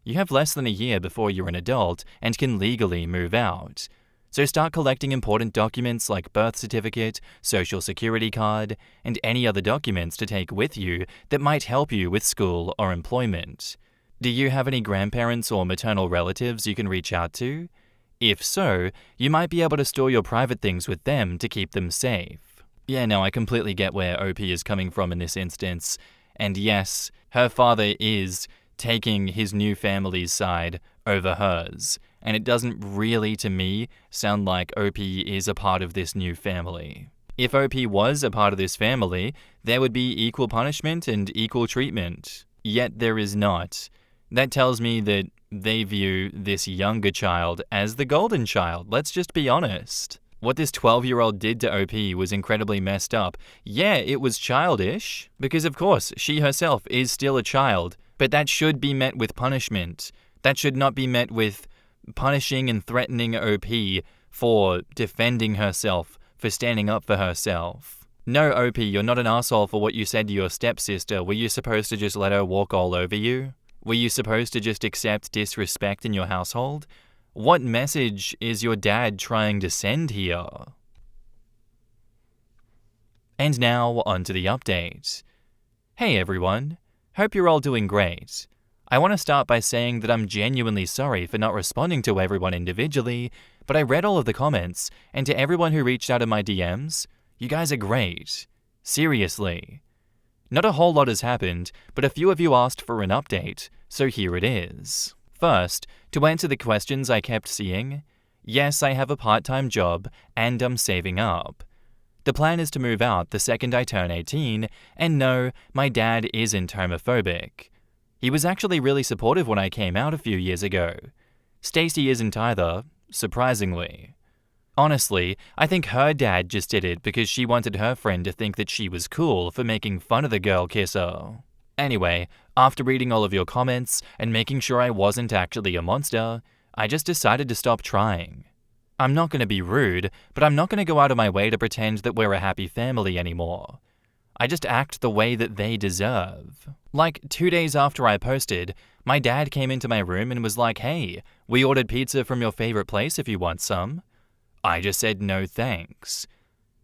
You have less than a year before you're an adult and can legally move out. So start collecting important documents like birth certificate, social security card, and any other documents to take with you that might help you with school or employment. Do you have any grandparents or maternal relatives you can reach out to? If so, you might be able to store your private things with them to keep them safe. Yeah, no, I completely get where OP is coming from in this instance. And yes, her father is taking his new family's side over hers. And it doesn't really, to me, sound like OP is a part of this new family. If OP was a part of this family, there would be equal punishment and equal treatment. Yet there is not. That tells me that they view this younger child as the golden child. Let's just be honest. What this 12-year-old did to OP was incredibly messed up. Yeah, it was childish, because of course, she herself is still a child, but that should be met with punishment. That should not be met with punishing and threatening OP for defending herself, for standing up for herself. No, OP, you're not an asshole for what you said to your stepsister. Were you supposed to just let her walk all over you? Were you supposed to just accept disrespect in your household? What message is your dad trying to send here? And now, on to the update. Hey everyone, hope you're all doing great. I want to start by saying that I'm genuinely sorry for not responding to everyone individually, but I read all of the comments, and to everyone who reached out in my DMs, you guys are great. Seriously. Not a whole lot has happened, but a few of you asked for an update, so here it is. First, to answer the questions I kept seeing, yes, I have a part-time job, and I'm saving up. The plan is to move out the second I turn 18, and no, my dad isn't homophobic. He was actually really supportive when I came out a few years ago. Stacy isn't either, surprisingly. Honestly, I think her dad just did it because she wanted her friend to think that she was cool for making fun of the girl kisser. Anyway, after reading all of your comments and making sure I wasn't actually a monster, I just decided to stop trying. I'm not going to be rude, but I'm not going to go out of my way to pretend that we're a happy family anymore. I just act the way that they deserve. Like 2 days after I posted, my dad came into my room and was like, "Hey, we ordered pizza from your favorite place if you want some." I just said no thanks.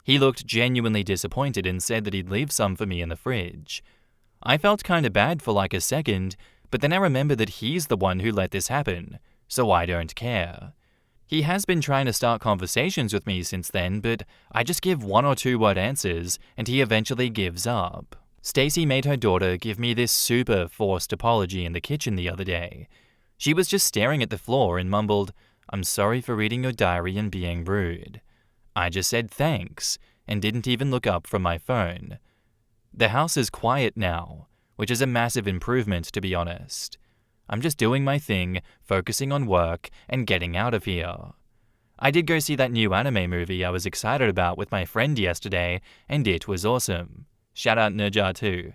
He looked genuinely disappointed and said that he'd leave some for me in the fridge. I felt kinda bad for like a second, but then I remembered that he's the one who let this happen, so I don't care. He has been trying to start conversations with me since then, but I just give 1 or 2 word answers and he eventually gives up. Stacy made her daughter give me this super forced apology in the kitchen the other day. She was just staring at the floor and mumbled, "I'm sorry for reading your diary and being rude." I just said thanks and didn't even look up from my phone. The house is quiet now, which is a massive improvement to be honest. I'm just doing my thing, focusing on work, and getting out of here. I did go see that new anime movie I was excited about with my friend yesterday, and it was awesome. Shout out Nerja too.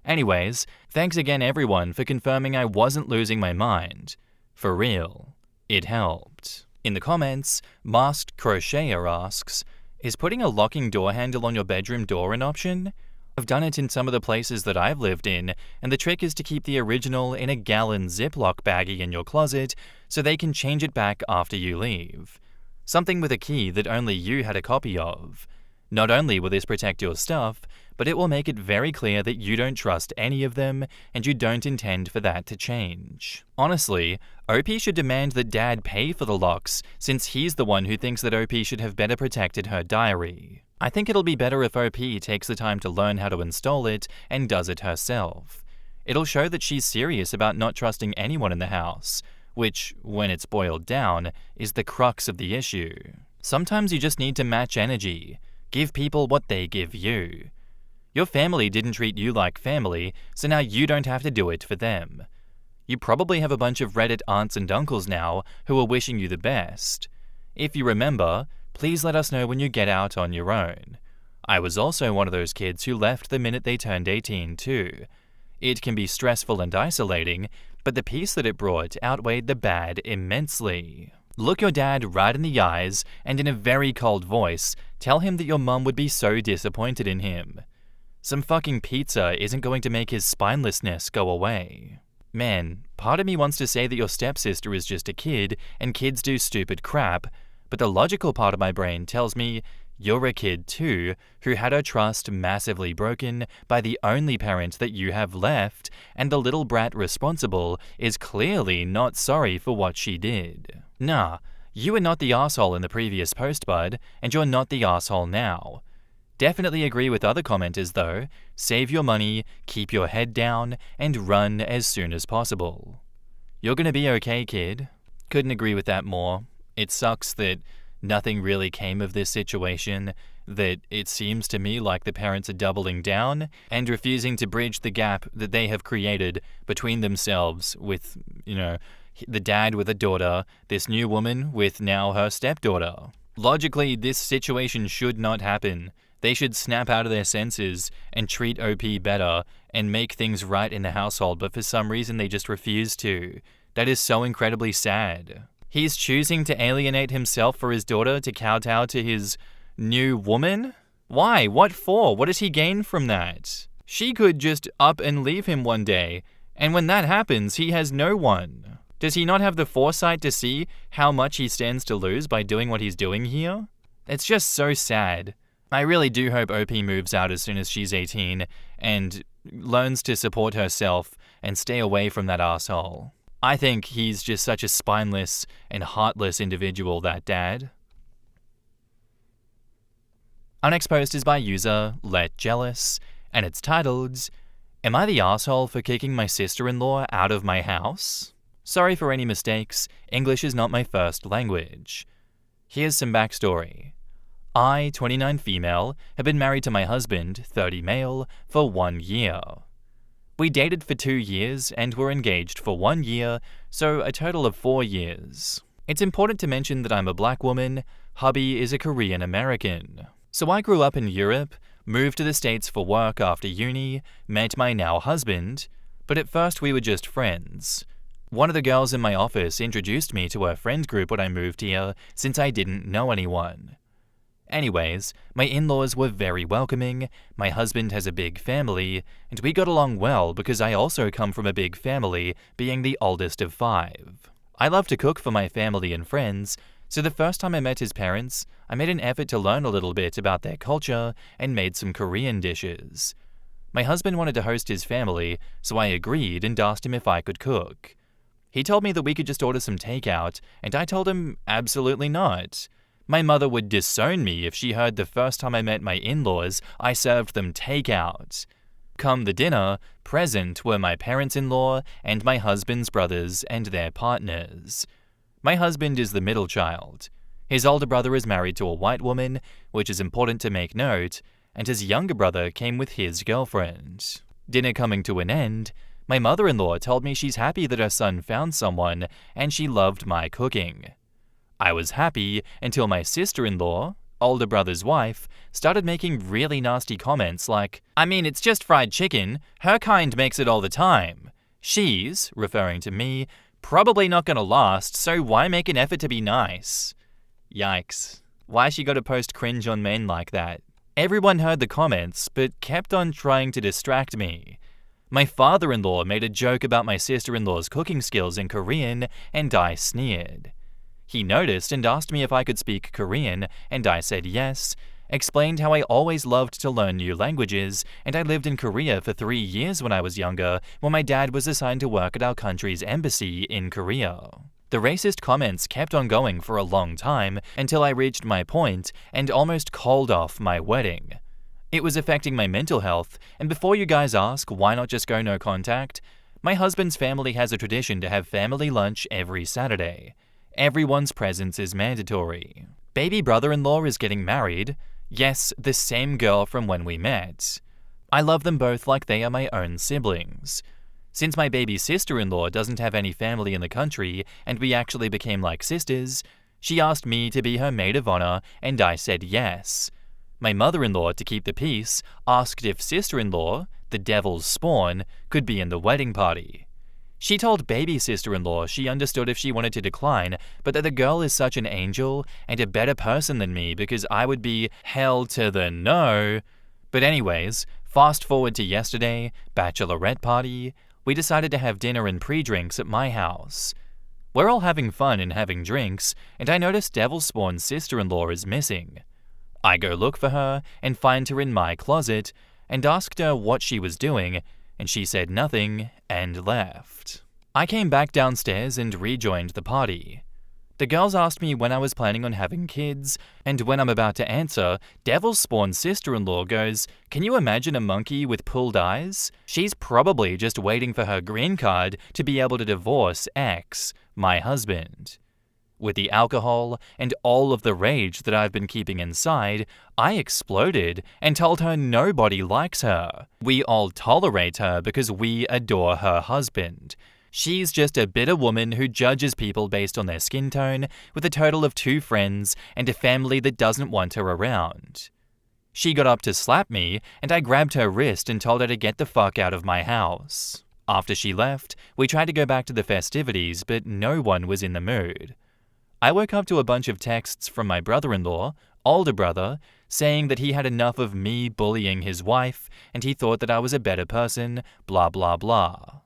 Anyways, thanks again everyone for confirming I wasn't losing my mind. For real. It helped. In the comments, Masked Crocheter asks, "Is putting a locking door handle on your bedroom door an option? I've done it in some of the places that I've lived in, and the trick is to keep the original in a gallon Ziploc baggie in your closet so they can change it back after you leave. Something with a key that only you had a copy of. Not only will this protect your stuff, but it will make it very clear that you don't trust any of them and you don't intend for that to change." Honestly, OP should demand that Dad pay for the locks since he's the one who thinks that OP should have better protected her diary. I think it'll be better if OP takes the time to learn how to install it and does it herself. It'll show that she's serious about not trusting anyone in the house, which, when it's boiled down, is the crux of the issue. Sometimes you just need to match energy. Give people what they give you. Your family didn't treat you like family, so now you don't have to do it for them. You probably have a bunch of Reddit aunts and uncles now who are wishing you the best. If you remember, please let us know when you get out on your own. I was also one of those kids who left the minute they turned 18 too. It can be stressful and isolating, but the peace that it brought outweighed the bad immensely. Look your dad right in the eyes and in a very cold voice, tell him that your mum would be so disappointed in him. Some fucking pizza isn't going to make his spinelessness go away. Man, part of me wants to say that your stepsister is just a kid and kids do stupid crap, but the logical part of my brain tells me you're a kid too, who had her trust massively broken by the only parent that you have left, and the little brat responsible is clearly not sorry for what she did. Nah, you were not the asshole in the previous post, bud, and you're not the asshole now. Definitely agree with other commenters though, save your money, keep your head down, and run as soon as possible. You're gonna be okay, kid. Couldn't agree with that more. It sucks that nothing really came of this situation, that it seems to me like the parents are doubling down and refusing to bridge the gap that they have created between themselves with, the dad with a daughter, this new woman with now her stepdaughter. Logically, this situation should not happen. They should snap out of their senses and treat OP better and make things right in the household, but for some reason they just refuse to. That is so incredibly sad. He's choosing to alienate himself for his daughter to kowtow to his new woman? Why? What for? What does he gain from that? She could just up and leave him one day, and when that happens, he has no one. Does he not have the foresight to see how much he stands to lose by doing what he's doing here? It's just so sad. I really do hope OP moves out as soon as she's 18 and learns to support herself and stay away from that asshole. I think he's just such a spineless and heartless individual, that dad. Our next post is by user Let Jealous, and it's titled, "Am I the asshole for kicking my sister-in-law out of my house? Sorry for any mistakes, English is not my first language. Here's some backstory. I, 29 female, have been married to my husband, 30 male, for 1 year. We dated for 2 years and were engaged for 1 year, so a total of 4 years. It's important to mention that I'm a black woman, hubby is a Korean American. So I grew up in Europe, moved to the States for work after uni, met my now husband, but at first we were just friends. One of the girls in my office introduced me to her friend group when I moved here since I didn't know anyone. Anyways, my in-laws were very welcoming, my husband has a big family, and we got along well because I also come from a big family, being the oldest of 5. I love to cook for my family and friends, so the first time I met his parents, I made an effort to learn a little bit about their culture and made some Korean dishes. My husband wanted to host his family, so I agreed and asked him if I could cook. He told me that we could just order some takeout, and I told him absolutely not. My mother would disown me if she heard the first time I met my in-laws, I served them takeout. Come the dinner, present were my parents-in-law and my husband's brothers and their partners. My husband is the middle child. His older brother is married to a white woman, which is important to make note, and his younger brother came with his girlfriend. Dinner coming to an end, my mother-in-law told me she's happy that her son found someone and she loved my cooking. I was happy until my sister-in-law, older brother's wife, started making really nasty comments like, "I mean, it's just fried chicken. Her kind makes it all the time. She's," referring to me, "probably not gonna last, so why make an effort to be nice?" Yikes. Why she gotta post cringe on men like that? Everyone heard the comments, but kept on trying to distract me. My father-in-law made a joke about my sister-in-law's cooking skills in Korean, and I sneered. He noticed and asked me if I could speak Korean, and I said yes, explained how I always loved to learn new languages, and I lived in Korea for 3 years when I was younger, when my dad was assigned to work at our country's embassy in Korea. The racist comments kept on going for a long time until I reached my point and almost called off my wedding. It was affecting my mental health, and before you guys ask why not just go no contact, my husband's family has a tradition to have family lunch every Saturday. Everyone's presence is mandatory. Baby brother-in-law is getting married. Yes, the same girl from when we met. I love them both like they are my own siblings. Since my baby sister-in-law doesn't have any family in the country and we actually became like sisters, she asked me to be her maid of honor and I said yes. My mother-in-law, to keep the peace, asked if sister-in-law, the devil's spawn, could be in the wedding party. She told baby sister-in-law she understood if she wanted to decline, but that the girl is such an angel and a better person than me because I would be hell to the no. But anyways, fast forward to yesterday, bachelorette party, we decided to have dinner and pre-drinks at my house. We're all having fun and having drinks, and I notice Devil Spawn's sister-in-law is missing. I go look for her and find her in my closet and asked her what she was doing, and she said nothing and left. I came back downstairs and rejoined the party. The girls asked me when I was planning on having kids, and when I'm about to answer, Devil Spawn's sister-in-law goes, "Can you imagine a monkey with pulled eyes? She's probably just waiting for her green card to be able to divorce X, my husband." With the alcohol and all of the rage that I've been keeping inside, I exploded and told her nobody likes her. We all tolerate her because we adore her husband. She's just a bitter woman who judges people based on their skin tone, with a total of 2 friends and a family that doesn't want her around. She got up to slap me, and I grabbed her wrist and told her to get the fuck out of my house. After she left, we tried to go back to the festivities, but no one was in the mood. I woke up to a bunch of texts from my brother-in-law, older brother, saying that he had enough of me bullying his wife and he thought that I was a better person, blah blah blah.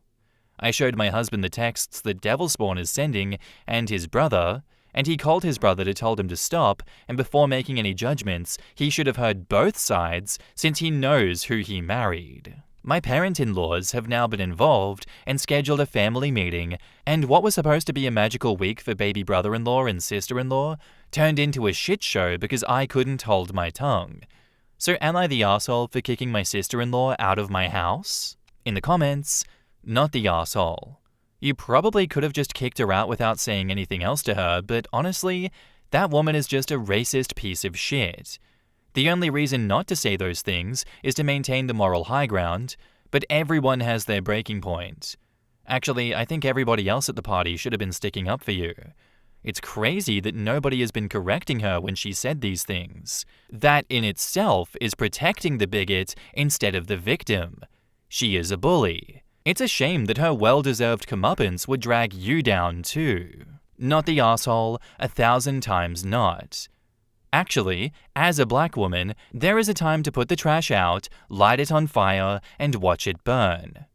I showed my husband the texts that Devil Spawn is sending and his brother, and he called his brother to tell him to stop, and before making any judgments, he should have heard both sides since he knows who he married. My parent-in-laws have now been involved and scheduled a family meeting, and what was supposed to be a magical week for baby brother-in-law and sister-in-law turned into a shit show because I couldn't hold my tongue. So am I the asshole for kicking my sister-in-law out of my house? In the comments, not the asshole. You probably could have just kicked her out without saying anything else to her, but honestly, that woman is just a racist piece of shit. The only reason not to say those things is to maintain the moral high ground, but everyone has their breaking point. Actually, I think everybody else at the party should have been sticking up for you. It's crazy that nobody has been correcting her when she said these things. That in itself is protecting the bigot instead of the victim. She is a bully. It's a shame that her well-deserved comeuppance would drag you down too. Not the asshole, 1,000 times not. Actually, as a black woman, there is a time to put the trash out, light it on fire, and watch it burn.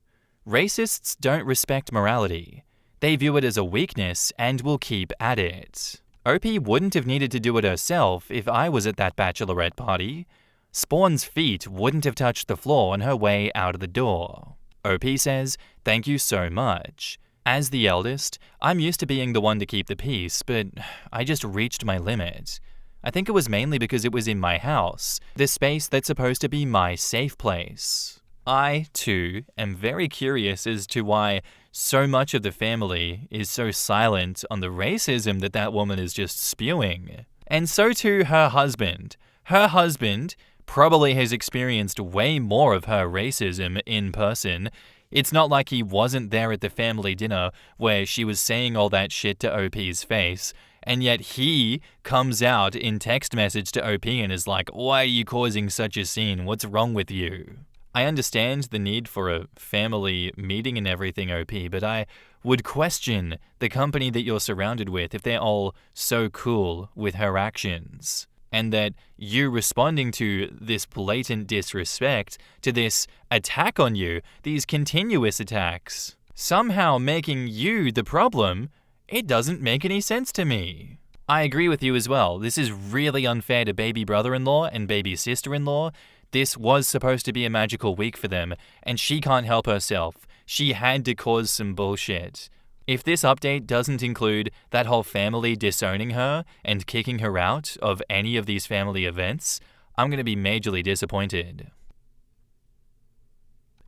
Racists don't respect morality. They view it as a weakness and will keep at it. OP wouldn't have needed to do it herself if I was at that bachelorette party. Spawn's feet wouldn't have touched the floor on her way out of the door. OP says, "Thank you so much. As the eldest, I'm used to being the one to keep the peace, but I just reached my limit. I think it was mainly because it was in my house, the space that's supposed to be my safe place." I, too, am very curious as to why so much of the family is so silent on the racism that woman is just spewing. And so too her husband. Her husband probably has experienced way more of her racism in person. It's not like he wasn't there at the family dinner where she was saying all that shit to OP's face, and yet he comes out in text message to OP and is like, "Why are you causing such a scene? What's wrong with you?" I understand the need for a family meeting and everything, OP, but I would question the company that you're surrounded with if they're all so cool with her actions. And that you responding to this blatant disrespect, to this attack on you, these continuous attacks, somehow making you the problem, it doesn't make any sense to me. I agree with you as well. This is really unfair to baby brother-in-law and baby sister-in-law. This was supposed to be a magical week for them, and she can't help herself. She had to cause some bullshit. If this update doesn't include that whole family disowning her and kicking her out of any of these family events, I'm going to be majorly disappointed.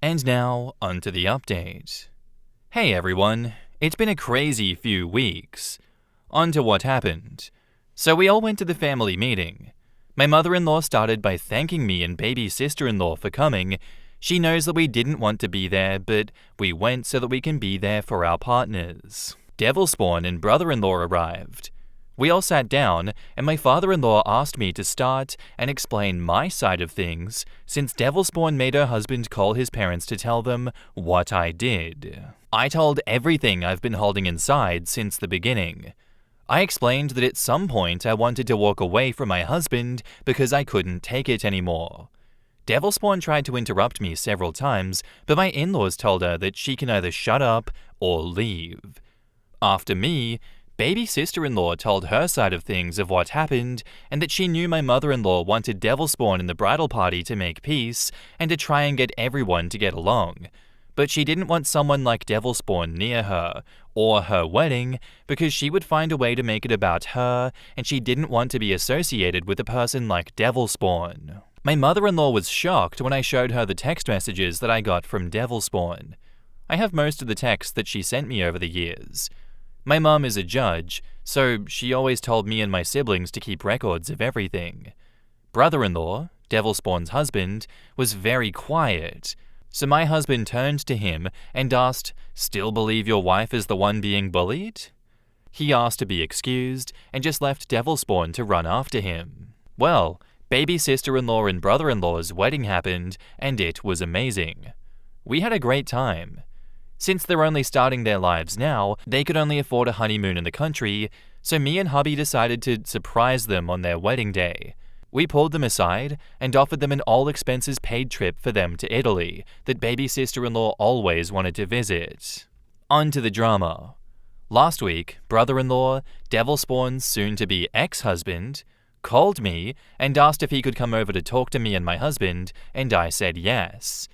And now, onto the update. Hey everyone, it's been a crazy few weeks. On to what happened. So we all went to the family meeting. My mother-in-law started by thanking me and baby sister-in-law for coming. She knows that we didn't want to be there, but we went so that we can be there for our partners. Devil Spawn and brother-in-law arrived. We all sat down, and my father-in-law asked me to start and explain my side of things, since Devil Spawn made her husband call his parents to tell them what I did. I told everything I've been holding inside since the beginning. I explained that at some point I wanted to walk away from my husband because I couldn't take it anymore. Devil Spawn tried to interrupt me several times, but my in-laws told her that she can either shut up or leave. After me, baby sister-in-law told her side of things of what happened, and that she knew my mother-in-law wanted Devil Spawn in the bridal party to make peace and to try and get everyone to get along. But she didn't want someone like Devil Spawn near her, or her wedding, because she would find a way to make it about her, and she didn't want to be associated with a person like Devil Spawn. My mother-in-law was shocked when I showed her the text messages that I got from Devil Spawn. I have most of the texts that she sent me over the years. My mum is a judge, so she always told me and my siblings to keep records of everything. Brother-in-law, Devil Spawn's husband, was very quiet. So my husband turned to him and asked, "Still believe your wife is the one being bullied?" He asked to be excused and just left Devil Spawn to run after him. Well, baby sister-in-law and brother-in-law's wedding happened, and it was amazing. We had a great time. Since they're only starting their lives now, they could only afford a honeymoon in the country, so me and hubby decided to surprise them on their wedding day. We pulled them aside and offered them an all-expenses-paid trip for them to Italy that baby sister-in-law always wanted to visit. On to the drama. Last week, brother-in-law, Devil Spawn's soon-to-be ex-husband, called me and asked if he could come over to talk to me and my husband, and I said yes.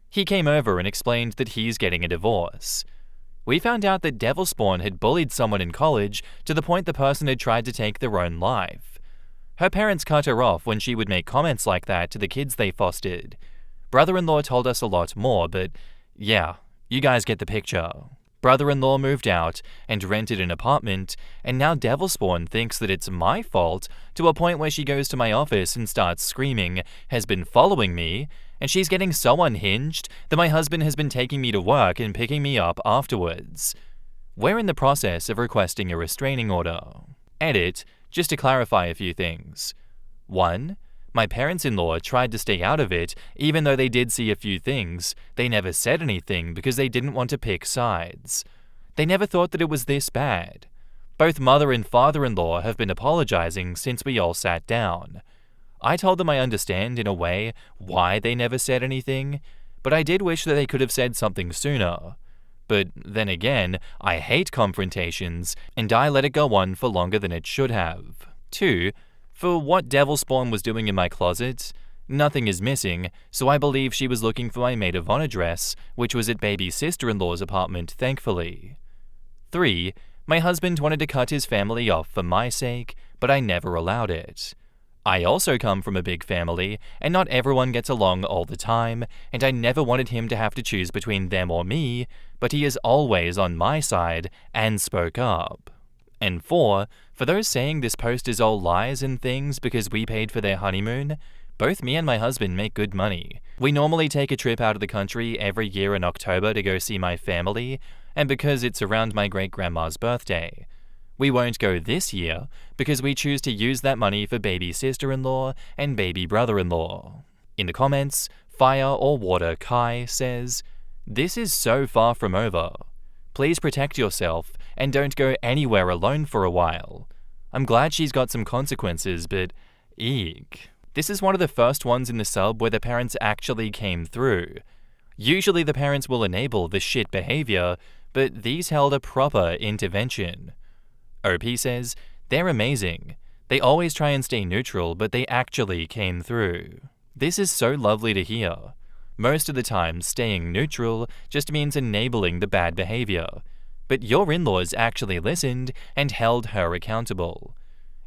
He came over and explained that he's getting a divorce. We found out that Devil Spawn had bullied someone in college to the point the person had tried to take their own life. Her parents cut her off when she would make comments like that to the kids they fostered. Brother-in-law told us a lot more, but yeah, you guys get the picture. Brother-in-law moved out and rented an apartment, and now Devil Spawn thinks that it's my fault to a point where she goes to my office and starts screaming, has been following me, and she's getting so unhinged that my husband has been taking me to work and picking me up afterwards. We're in the process of requesting a restraining order. Edit, just to clarify a few things. 1. My parents-in-law tried to stay out of it even though they did see a few things. They never said anything because they didn't want to pick sides. They never thought that it was this bad. Both mother and father-in-law have been apologizing since we all sat down. I told them I understand, in a way, why they never said anything, but I did wish that they could have said something sooner. But then again, I hate confrontations, and I let it go on for longer than it should have. 2. For what Devil Spawn was doing in my closet, nothing is missing, so I believe she was looking for my maid of honor dress, which was at baby sister-in-law's apartment, thankfully. 3. My husband wanted to cut his family off for my sake, but I never allowed it. I also come from a big family, and not everyone gets along all the time, and I never wanted him to have to choose between them or me, but he is always on my side and spoke up. And 4, for those saying this post is all lies and things because we paid for their honeymoon, both me and my husband make good money. We normally take a trip out of the country every year in October to go see my family, and because it's around my great-grandma's birthday. We won't go this year because we choose to use that money for baby sister-in-law and baby brother-in-law. In the comments, Fire or Water Kai says, "This is so far from over. Please protect yourself and don't go anywhere alone for a while. I'm glad she's got some consequences, but eek." This is one of the first ones in the sub where the parents actually came through. Usually the parents will enable the shit behavior, but these held a proper intervention. OP says, "They're amazing. They always try and stay neutral, but they actually came through." This is so lovely to hear. Most of the time, staying neutral just means enabling the bad behavior. But your in-laws actually listened and held her accountable.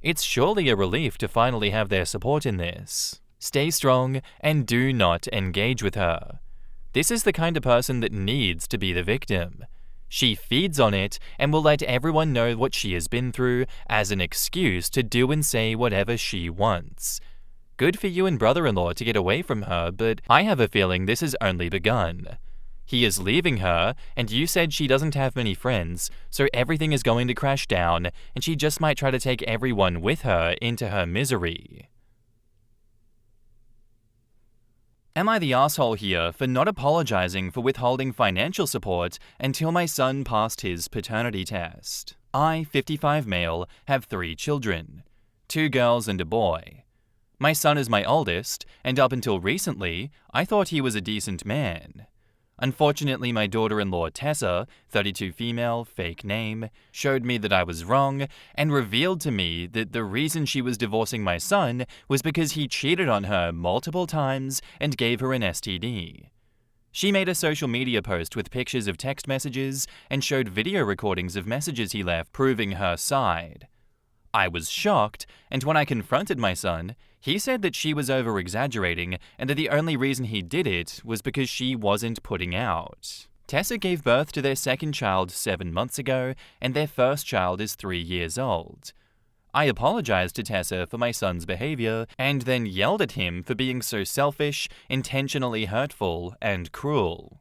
It's surely a relief to finally have their support in this. Stay strong and do not engage with her. This is the kind of person that needs to be the victim. She feeds on it and will let everyone know what she has been through as an excuse to do and say whatever she wants. Good for you and brother-in-law to get away from her, but I have a feeling this has only begun. He is leaving her, and you said she doesn't have many friends, so everything is going to crash down, and she just might try to take everyone with her into her misery. Am I the asshole here for not apologizing for withholding financial support until my son passed his paternity test? I, 55 male, have 3 children, 2 girls and a boy. My son is my oldest, and up until recently, I thought he was a decent man. Unfortunately, my daughter-in-law Tessa, 32 female, fake name, showed me that I was wrong and revealed to me that the reason she was divorcing my son was because he cheated on her multiple times and gave her an STD. She made a social media post with pictures of text messages and showed video recordings of messages he left proving her side. I was shocked, and when I confronted my son, he said that she was over-exaggerating and that the only reason he did it was because she wasn't putting out. Tessa gave birth to their second child 7 months ago, and their first child is 3 years old. I apologized to Tessa for my son's behavior and then yelled at him for being so selfish, intentionally hurtful, and cruel.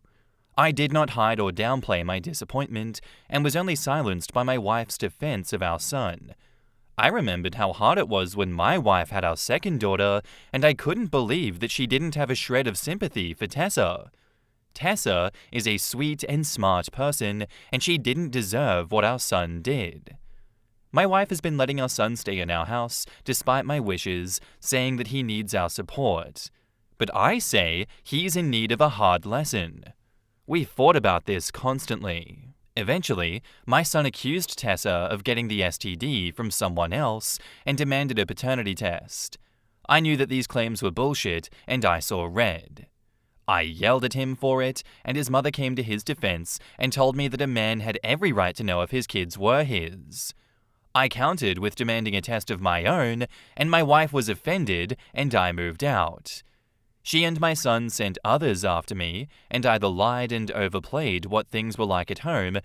I did not hide or downplay my disappointment and was only silenced by my wife's defense of our son. I remembered how hard it was when my wife had our second daughter, and I couldn't believe that she didn't have a shred of sympathy for Tessa. Tessa is a sweet and smart person, and she didn't deserve what our son did. My wife has been letting our son stay in our house despite my wishes, saying that he needs our support. But I say he's in need of a hard lesson. We fought about this constantly. Eventually, my son accused Tessa of getting the STD from someone else and demanded a paternity test. I knew that these claims were bullshit, and I saw red. I yelled at him for it, and his mother came to his defense and told me that a man had every right to know if his kids were his. I countered with demanding a test of my own, and my wife was offended, and I moved out. She and my son sent others after me, and either lied and overplayed what things were like at home,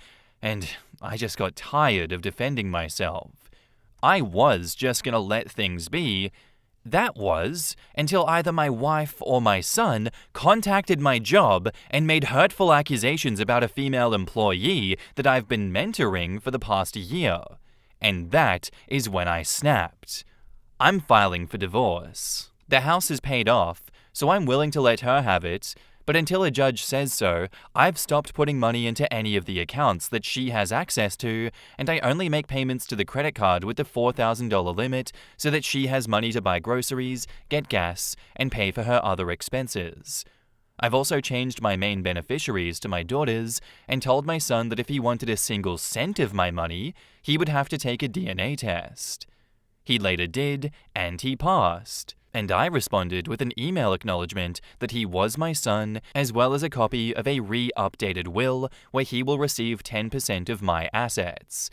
and I just got tired of defending myself. I was just gonna let things be, That was until either my wife or my son contacted my job and made hurtful accusations about a female employee that I've been mentoring for the past year. And that is when I snapped. I'm filing for divorce. The house is paid off, so I'm willing to let her have it, but until a judge says so, I've stopped putting money into any of the accounts that she has access to, and I only make payments to the credit card with the $4,000 limit so that she has money to buy groceries, get gas, and pay for her other expenses. I've also changed my main beneficiaries to my daughters and told my son that if he wanted a single cent of my money, he would have to take a DNA test. He later did, and he passed. And I responded with an email acknowledgement that he was my son, as well as a copy of a re-updated will where he will receive 10% of my assets.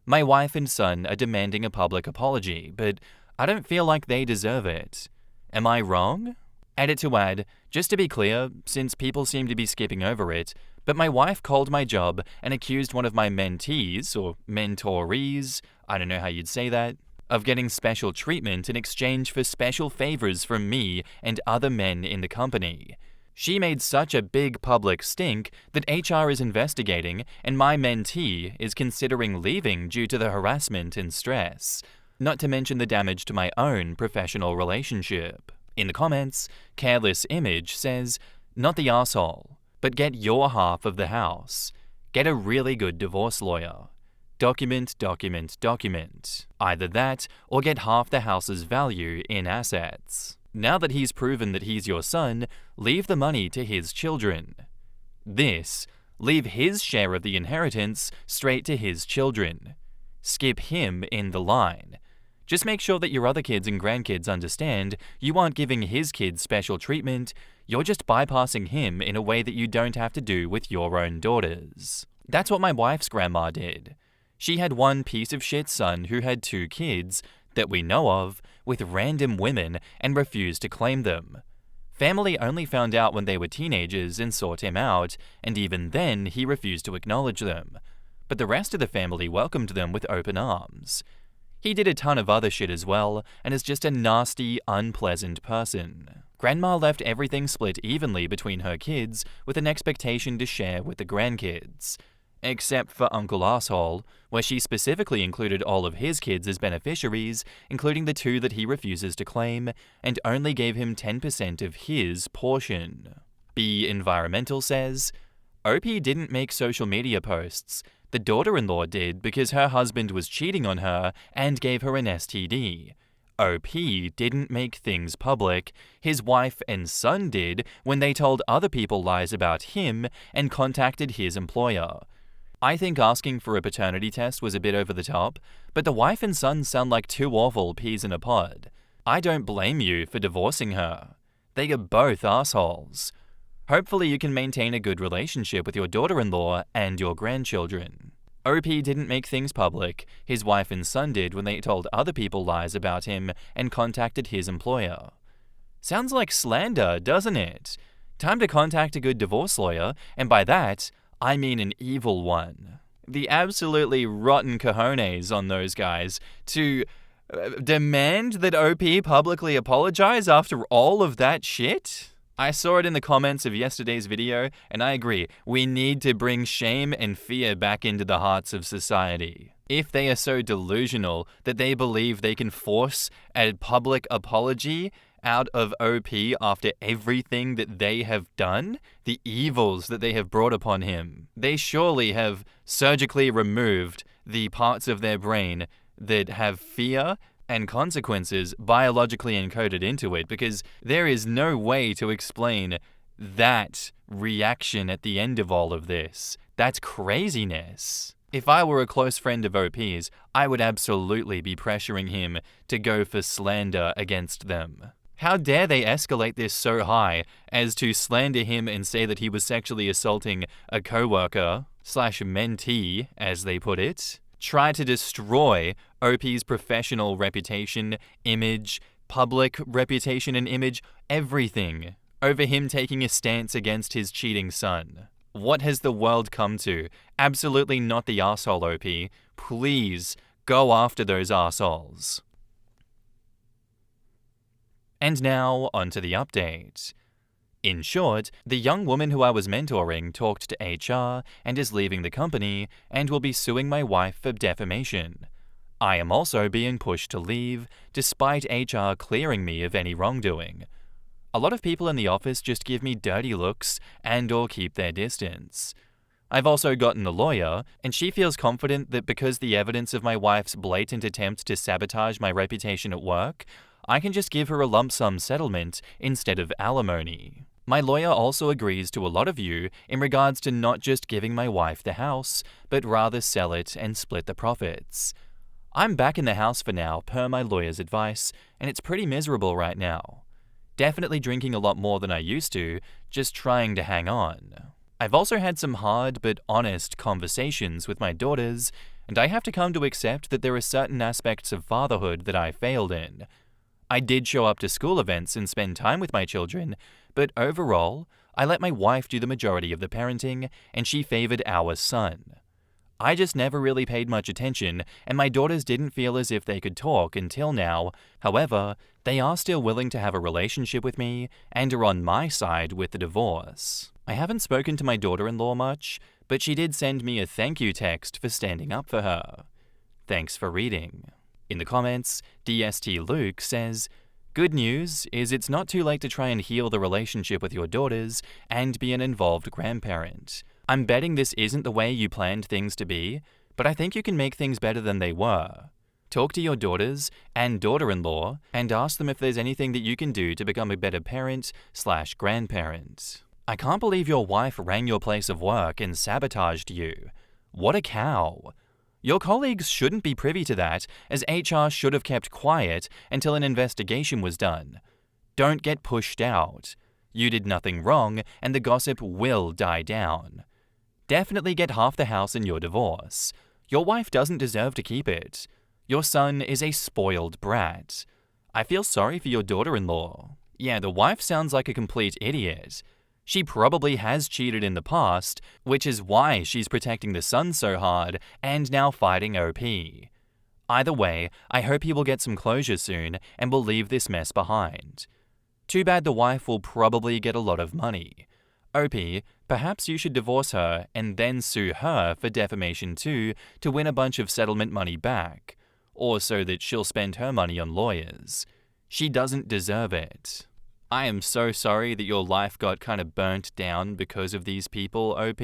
My wife and son are demanding a public apology, but I don't feel like they deserve it. Am I wrong? Edit to add, just to be clear, since people seem to be skipping over it, but my wife called my job and accused one of my mentees, or mentorees, I don't know how you'd say that, of getting special treatment in exchange for special favors from me and other men in the company. She made such a big public stink that HR is investigating, and my mentee is considering leaving due to the harassment and stress, not to mention the damage to my own professional relationship. In the comments, Careless Image says, "Not the arsehole, but get your half of the house. Get a really good divorce lawyer. Document, document, document. Either that, or get half the house's value in assets. Now that he's proven that he's your son, leave the money to his children. This, leave his share of the inheritance straight to his children. Skip him in the line. Just make sure that your other kids and grandkids understand you aren't giving his kids special treatment, you're just bypassing him in a way that you don't have to do with your own daughters." That's what my wife's grandma did. She had one piece of shit son who had 2 kids, that we know of, with random women and refused to claim them. Family only found out when they were teenagers and sought him out, and even then he refused to acknowledge them. But the rest of the family welcomed them with open arms. He did a ton of other shit as well, and is just a nasty, unpleasant person. Grandma left everything split evenly between her kids with an expectation to share with the grandkids. Except for Uncle Asshole, where she specifically included all of his kids as beneficiaries, including the 2 that he refuses to claim, and only gave him 10% of his portion. Be Environmental says, "OP didn't make social media posts. The daughter-in-law did because her husband was cheating on her and gave her an STD. OP didn't make things public. His wife and son did when they told other people lies about him and contacted his employer. I think asking for a paternity test was a bit over the top, but the wife and son sound like 2 awful peas in a pod. I don't blame you for divorcing her. They are both assholes. Hopefully you can maintain a good relationship with your daughter-in-law and your grandchildren. OP didn't make things public. His wife and son did when they told other people lies about him and contacted his employer." Sounds like slander, doesn't it? Time to contact a good divorce lawyer, and by that, I mean an evil one. The absolutely rotten cojones on those guys to demand that OP publicly apologize after all of that shit? I saw it in the comments of yesterday's video, and I agree, we need to bring shame and fear back into the hearts of society. If they are so delusional that they believe they can force a public apology out of OP after everything that they have done, the evils that they have brought upon him, they surely have surgically removed the parts of their brain that have fear and consequences biologically encoded into it, because there is no way to explain that reaction at the end of all of this. That's craziness. If I were a close friend of OP's, I would absolutely be pressuring him to go for slander against them. How dare they escalate this so high as to slander him and say that he was sexually assaulting a coworker/mentee, as they put it? Try to destroy OP's professional reputation, image, public reputation and image, everything, over him taking a stance against his cheating son. What has the world come to? Absolutely not the arsehole, OP. Please go after those arseholes. And now, onto the update. In short, the young woman who I was mentoring talked to HR and is leaving the company and will be suing my wife for defamation. I am also being pushed to leave, despite HR clearing me of any wrongdoing. A lot of people in the office just give me dirty looks and/or keep their distance. I've also gotten a lawyer, and she feels confident that because the evidence of my wife's blatant attempt to sabotage my reputation at work, I can just give her a lump sum settlement instead of alimony. My lawyer also agrees to a lot of you in regards to not just giving my wife the house, but rather sell it and split the profits. I'm back in the house for now, per my lawyer's advice, and it's pretty miserable right now. Definitely drinking a lot more than I used to, just trying to hang on. I've also had some hard but honest conversations with my daughters, and I have to come to accept that there are certain aspects of fatherhood that I failed in. I did show up to school events and spend time with my children, but overall, I let my wife do the majority of the parenting, and she favored our son. I just never really paid much attention, and my daughters didn't feel as if they could talk until now. However, they are still willing to have a relationship with me and are on my side with the divorce. I haven't spoken to my daughter-in-law much, but she did send me a thank you text for standing up for her. Thanks for reading. In the comments, DST Luke says, "Good news is it's not too late to try and heal the relationship with your daughters and be an involved grandparent. I'm betting this isn't the way you planned things to be, but I think you can make things better than they were. Talk to your daughters and daughter-in-law and ask them if there's anything that you can do to become a better parent/grandparent. I can't believe your wife rang your place of work and sabotaged you. What a cow. Your colleagues shouldn't be privy to that, as HR should have kept quiet until an investigation was done. Don't get pushed out. You did nothing wrong, and the gossip will die down. Definitely get half the house in your divorce. Your wife doesn't deserve to keep it. Your son is a spoiled brat. I feel sorry for your daughter-in-law. Yeah, the wife sounds like a complete idiot. She probably has cheated in the past, which is why she's protecting the son so hard and now fighting OP. Either way, I hope he will get some closure soon and will leave this mess behind. Too bad the wife will probably get a lot of money. OP, perhaps you should divorce her and then sue her for defamation too to win a bunch of settlement money back, or so that she'll spend her money on lawyers. She doesn't deserve it. I am so sorry that your life got kind of burnt down because of these people, OP.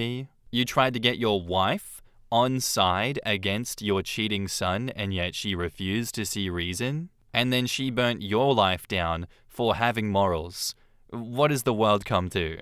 You tried to get your wife on side against your cheating son, and yet she refused to see reason. And then she burnt your life down for having morals. What has the world come to?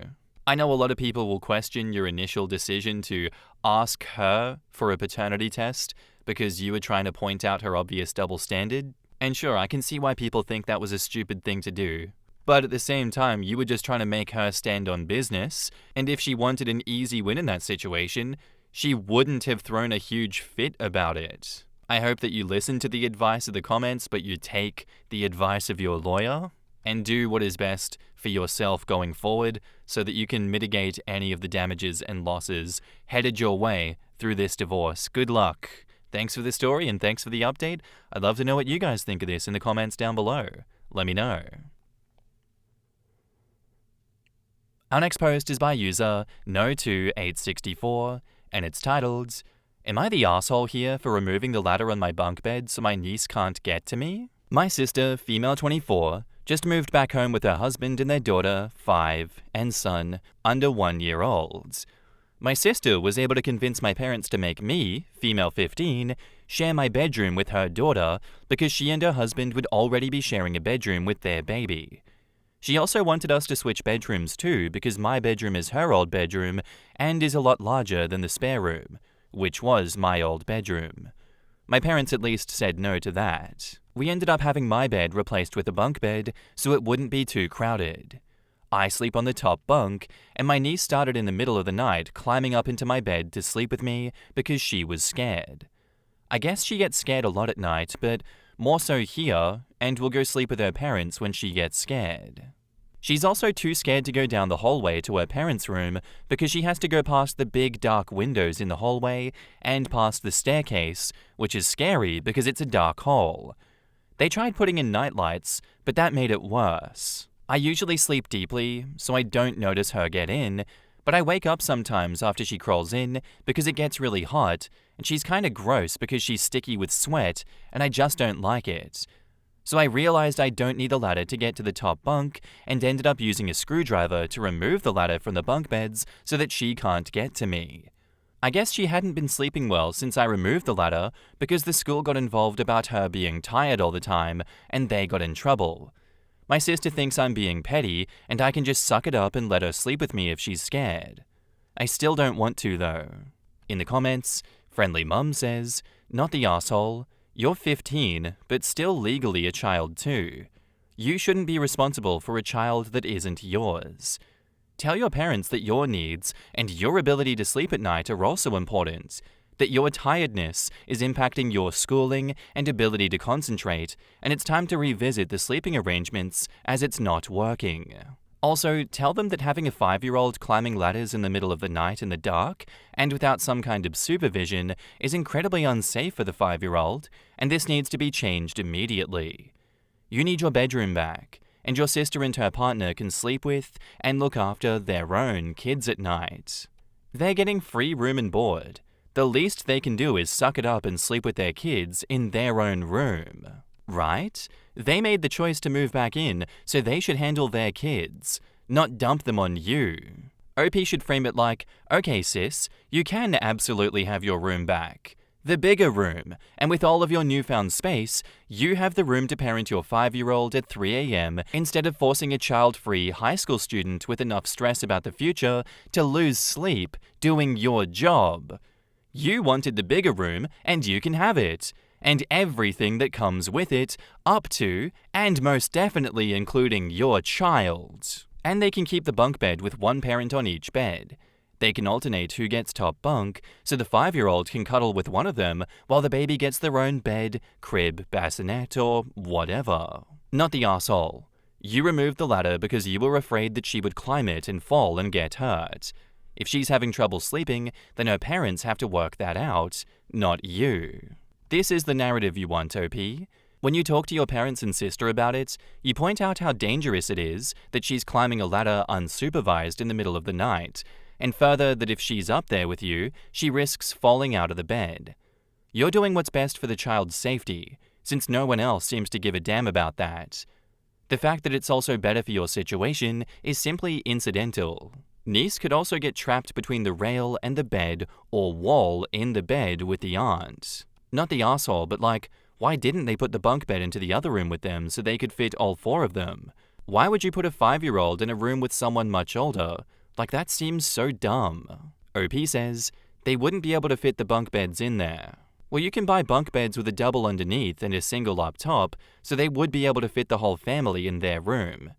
I know a lot of people will question your initial decision to ask her for a paternity test because you were trying to point out her obvious double standard. And sure, I can see why people think that was a stupid thing to do. But at the same time, you were just trying to make her stand on business, and if she wanted an easy win in that situation, she wouldn't have thrown a huge fit about it. I hope that you listen to the advice of the comments, but you take the advice of your lawyer, and do what is best for yourself going forward so that you can mitigate any of the damages and losses headed your way through this divorce. Good luck. Thanks for the story and thanks for the update. I'd love to know what you guys think of this in the comments down below. Let me know. Our next post is by user No2864, and it's titled, "Am I the asshole here for removing the ladder on my bunk bed so my niece can't get to me? My sister, female 24, just moved back home with her husband and their daughter, 5, and son, under 1 year old. My sister was able to convince my parents to make me, female 15, share my bedroom with her daughter because she and her husband would already be sharing a bedroom with their baby. She also wanted us to switch bedrooms too because my bedroom is her old bedroom and is a lot larger than the spare room, which was my old bedroom. My parents at least said no to that. We ended up having my bed replaced with a bunk bed so it wouldn't be too crowded. I sleep on the top bunk, and my niece started in the middle of the night climbing up into my bed to sleep with me because she was scared. I guess she gets scared a lot at night, but more so here, and will go sleep with her parents when she gets scared. She's also too scared to go down the hallway to her parents' room because she has to go past the big dark windows in the hallway and past the staircase, which is scary because it's a dark hole. They tried putting in night lights, but that made it worse. I usually sleep deeply, so I don't notice her get in, but I wake up sometimes after she crawls in because it gets really hot, and she's kinda gross because she's sticky with sweat, and I just don't like it. So I realized I don't need a ladder to get to the top bunk and ended up using a screwdriver to remove the ladder from the bunk beds so that she can't get to me. I guess she hadn't been sleeping well since I removed the ladder because the school got involved about her being tired all the time and they got in trouble. My sister thinks I'm being petty and I can just suck it up and let her sleep with me if she's scared. I still don't want to though. In the comments, Friendly Mum says, "Not the asshole. You're 15, but still legally a child too. You shouldn't be responsible for a child that isn't yours. Tell your parents that your needs and your ability to sleep at night are also important, that your tiredness is impacting your schooling and ability to concentrate, and it's time to revisit the sleeping arrangements as it's not working. Also, tell them that having a 5-year-old climbing ladders in the middle of the night in the dark and without some kind of supervision is incredibly unsafe for the 5-year-old, and this needs to be changed immediately. You need your bedroom back, and your sister and her partner can sleep with and look after their own kids at night. They're getting free room and board. The least they can do is suck it up and sleep with their kids in their own room. Right? They made the choice to move back in, so they should handle their kids, not dump them on you." OP should frame it like, "Okay sis, you can absolutely have your room back. The bigger room, and with all of your newfound space, you have the room to parent your 5-year-old at 3 a.m. instead of forcing a child-free high school student with enough stress about the future to lose sleep doing your job. You wanted the bigger room, and you can have it. And everything that comes with it, up to, and most definitely including your child. And they can keep the bunk bed with one parent on each bed. They can alternate who gets top bunk, so the 5-year-old can cuddle with one of them while the baby gets their own bed, crib, bassinet, or whatever. Not the asshole. You removed the ladder because you were afraid that she would climb it and fall and get hurt. If she's having trouble sleeping, then her parents have to work that out, not you. This is the narrative you want, OP. When you talk to your parents and sister about it, you point out how dangerous it is that she's climbing a ladder unsupervised in the middle of the night, and further that if she's up there with you, she risks falling out of the bed. You're doing what's best for the child's safety, since no one else seems to give a damn about that. The fact that it's also better for your situation is simply incidental. Niece could also get trapped between the rail and the bed or wall in the bed with the aunt. Not the asshole, but like, why didn't they put the bunk bed into the other room with them so they could fit all 4 of them? Why would you put a 5-year-old in a room with someone much older? Like, that seems so dumb. OP says, they wouldn't be able to fit the bunk beds in there. Well, you can buy bunk beds with a double underneath and a single up top, so they would be able to fit the whole family in their room.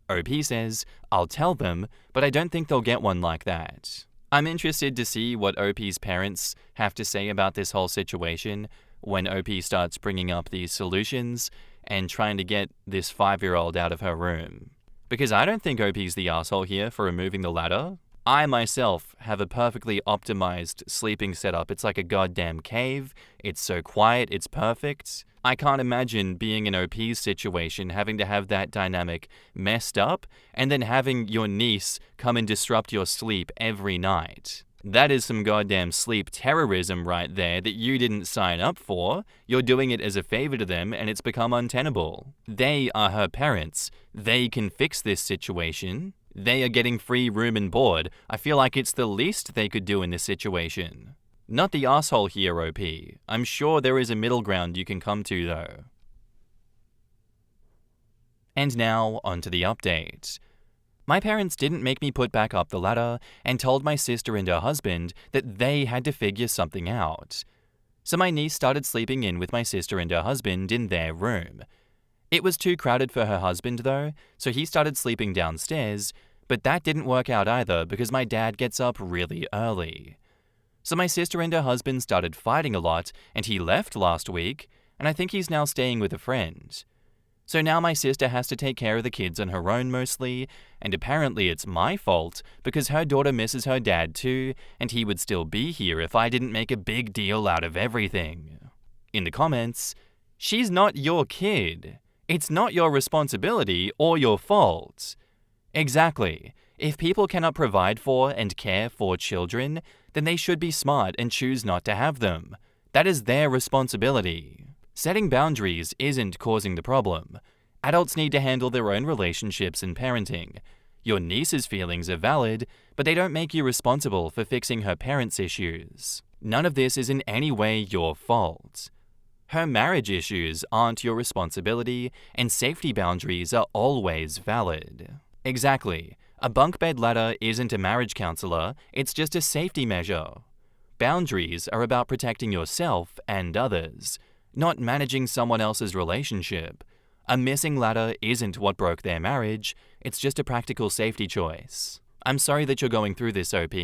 OP says, I'll tell them, but I don't think they'll get one like that. I'm interested to see what OP's parents have to say about this whole situation when OP starts bringing up these solutions and trying to get this 5-year-old out of her room. Because I don't think OP's the asshole here for removing the ladder. I myself have a perfectly optimized sleeping setup. It's like a goddamn cave. It's so quiet, it's perfect. I can't imagine being in OP's situation, having to have that dynamic messed up, and then having your niece come and disrupt your sleep every night. That is some goddamn sleep terrorism right there that you didn't sign up for. You're doing it as a favor to them, and it's become untenable. They are her parents. They can fix this situation. They are getting free room and board. I feel like it's the least they could do in this situation. Not the asshole here, OP. I'm sure there is a middle ground you can come to, though. And now, onto the update. My parents didn't make me put back up the ladder and told my sister and her husband that they had to figure something out. So my niece started sleeping in with my sister and her husband in their room. It was too crowded for her husband, though, so he started sleeping downstairs, but that didn't work out either because my dad gets up really early. So my sister and her husband started fighting a lot, and he left last week, and I think he's now staying with a friend. So now my sister has to take care of the kids on her own mostly, and apparently it's my fault because her daughter misses her dad too, and he would still be here if I didn't make a big deal out of everything. In the comments, She's not your kid. It's not your responsibility or your fault. Exactly. If people cannot provide for and care for children, then they should be smart and choose not to have them. That is their responsibility. Setting boundaries isn't causing the problem. Adults need to handle their own relationships and parenting. Your niece's feelings are valid, but they don't make you responsible for fixing her parents' issues. None of this is in any way your fault. Her marriage issues aren't your responsibility, and safety boundaries are always valid. Exactly. A bunk bed ladder isn't a marriage counselor, it's just a safety measure. Boundaries are about protecting yourself and others, not managing someone else's relationship. A missing ladder isn't what broke their marriage, it's just a practical safety choice. I'm sorry that you're going through this, OP.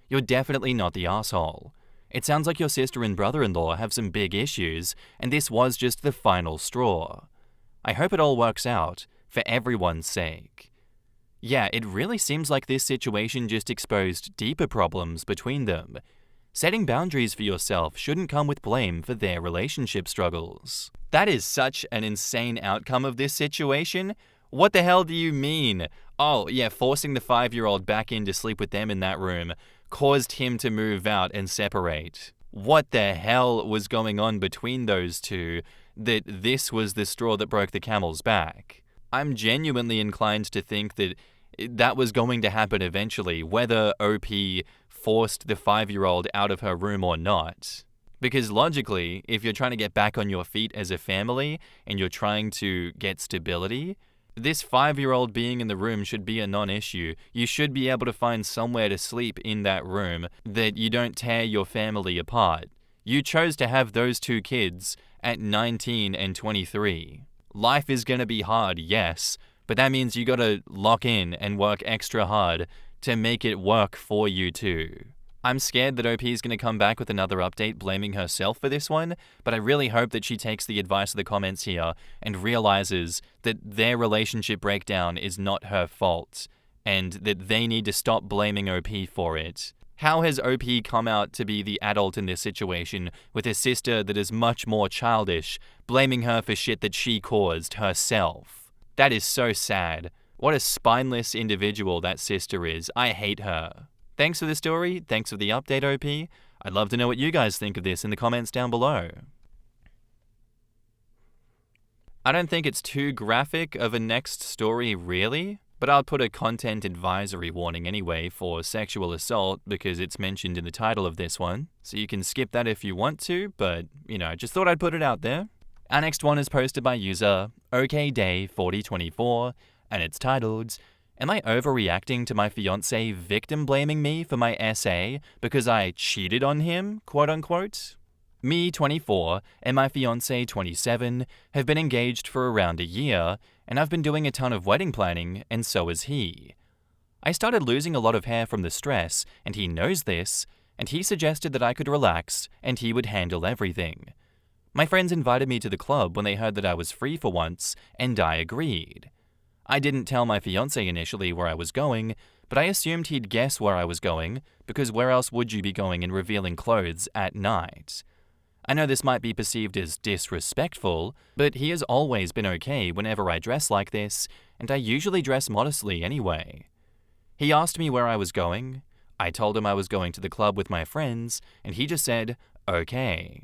You're definitely not the asshole. It sounds like your sister and brother-in-law have some big issues, and this was just the final straw. I hope it all works out, for everyone's sake. Yeah, it really seems like this situation just exposed deeper problems between them. Setting boundaries for yourself shouldn't come with blame for their relationship struggles. That is such an insane outcome of this situation. What the hell do you mean? Oh, yeah, forcing the 5-year-old back in to sleep with them in that room caused him to move out and separate. What the hell was going on between those two that this was the straw that broke the camel's back? I'm genuinely inclined to think that that was going to happen eventually, whether OP forced the 5-year-old out of her room or not. Because logically, if you're trying to get back on your feet as a family and you're trying to get stability, this 5-year-old being in the room should be a non-issue. You should be able to find somewhere to sleep in that room that you don't tear your family apart. You chose to have those two kids at 19 and 23. Life is going to be hard, yes, but that means you got to lock in and work extra hard to make it work for you too. I'm scared that OP is going to come back with another update blaming herself for this one, but I really hope that she takes the advice of the comments here and realizes that their relationship breakdown is not her fault, and that they need to stop blaming OP for it. How has OP come out to be the adult in this situation with a sister that is much more childish, blaming her for shit that she caused herself? That is so sad. What a spineless individual that sister is. I hate her. Thanks for the story. Thanks for the update, OP. I'd love to know what you guys think of this in the comments down below. I don't think it's too graphic of a next story, really, but I'll put a content advisory warning anyway for sexual assault because it's mentioned in the title of this one. So you can skip that if you want to, but, just thought I'd put it out there. Our next one is posted by user OKDay4024, and it's titled, "Am I overreacting to my fiancé victim blaming me for my essay because I cheated on him, quote unquote? Me, 24, and my fiancé, 27, have been engaged for around a year, and I've been doing a ton of wedding planning, and so has he. I started losing a lot of hair from the stress, and he knows this, and he suggested that I could relax, and he would handle everything. My friends invited me to the club when they heard that I was free for once, and I agreed. I didn't tell my fiancé initially where I was going, but I assumed he'd guess where I was going, because where else would you be going in revealing clothes at night? I know this might be perceived as disrespectful, but he has always been okay whenever I dress like this, and I usually dress modestly anyway. He asked me where I was going. I told him I was going to the club with my friends, and he just said, okay.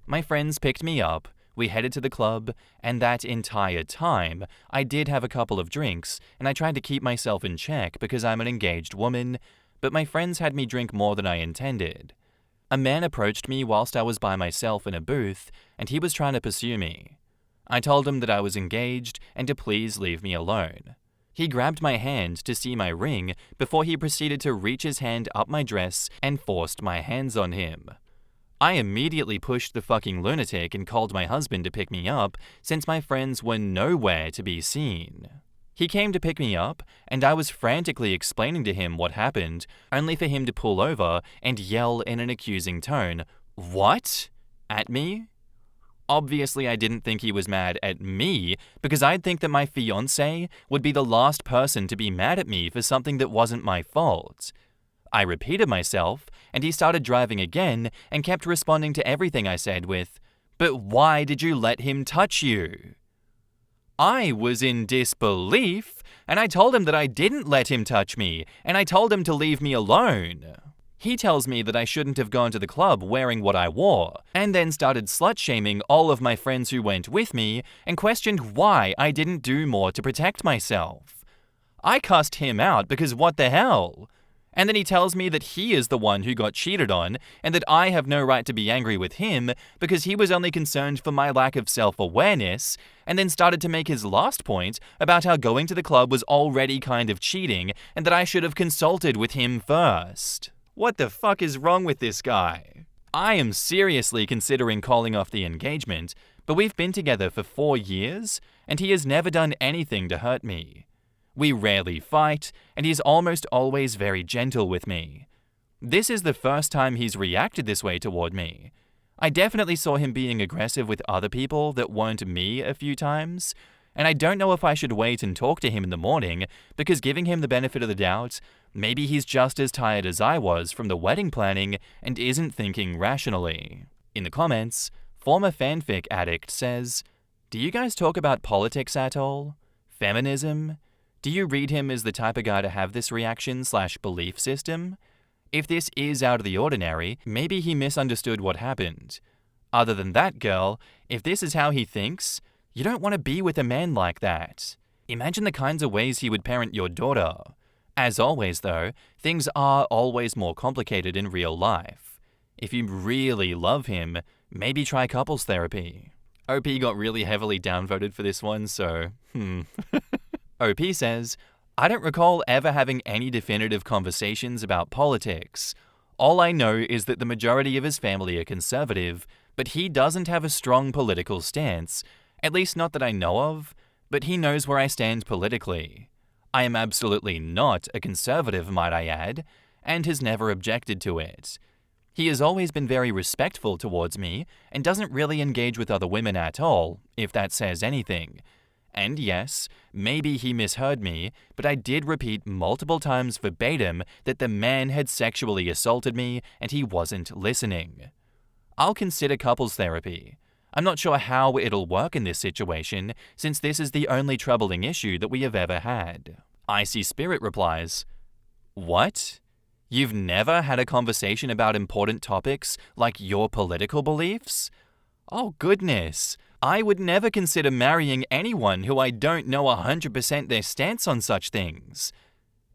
My friends picked me up, we headed to the club, and that entire time, I did have a couple of drinks, and I tried to keep myself in check because I'm an engaged woman, but my friends had me drink more than I intended. A man approached me whilst I was by myself in a booth, and he was trying to pursue me. I told him that I was engaged and to please leave me alone. He grabbed my hand to see my ring before he proceeded to reach his hand up my dress and forced my hands on him. I immediately pushed the fucking lunatic and called my husband to pick me up since my friends were nowhere to be seen. He came to pick me up, and I was frantically explaining to him what happened, only for him to pull over and yell in an accusing tone, "What?" at me. Obviously, I didn't think he was mad at me, because I'd think that my fiancé would be the last person to be mad at me for something that wasn't my fault. I repeated myself, and he started driving again and kept responding to everything I said with, But why did you let him touch you? I was in disbelief, and I told him that I didn't let him touch me, and I told him to leave me alone. He tells me that I shouldn't have gone to the club wearing what I wore, and then started slut-shaming all of my friends who went with me and questioned why I didn't do more to protect myself. I cussed him out because what the hell? And then he tells me that he is the one who got cheated on and that I have no right to be angry with him because he was only concerned for my lack of self-awareness, and then started to make his last point about how going to the club was already kind of cheating and that I should have consulted with him first. What the fuck is wrong with this guy? I am seriously considering calling off the engagement, but we've been together for 4 years and he has never done anything to hurt me. We rarely fight, and he's almost always very gentle with me. This is the first time he's reacted this way toward me. I definitely saw him being aggressive with other people that weren't me a few times, and I don't know if I should wait and talk to him in the morning, because giving him the benefit of the doubt, maybe he's just as tired as I was from the wedding planning and isn't thinking rationally. In the comments, former fanfic addict says, "Do you guys talk about politics at all? Feminism? Do you read him as the type of guy to have this reaction/belief system? If this is out of the ordinary, maybe he misunderstood what happened. Other than that, girl, if this is how he thinks, you don't want to be with a man like that. Imagine the kinds of ways he would parent your daughter. As always, though, things are always more complicated in real life. If you really love him, maybe try couples therapy." OP got really heavily downvoted for this one, so OP says, "I don't recall ever having any definitive conversations about politics. All I know is that the majority of his family are conservative, but he doesn't have a strong political stance, at least not that I know of, but he knows where I stand politically. I am absolutely not a conservative, might I add, and has never objected to it. He has always been very respectful towards me and doesn't really engage with other women at all, if that says anything. And yes, maybe he misheard me, but I did repeat multiple times verbatim that the man had sexually assaulted me and he wasn't listening. I'll consider couples therapy. I'm not sure how it'll work in this situation, since this is the only troubling issue that we have ever had." Icy Spirit replies, "What? You've never had a conversation about important topics like your political beliefs? Oh goodness. I would never consider marrying anyone who I don't know 100% their stance on such things."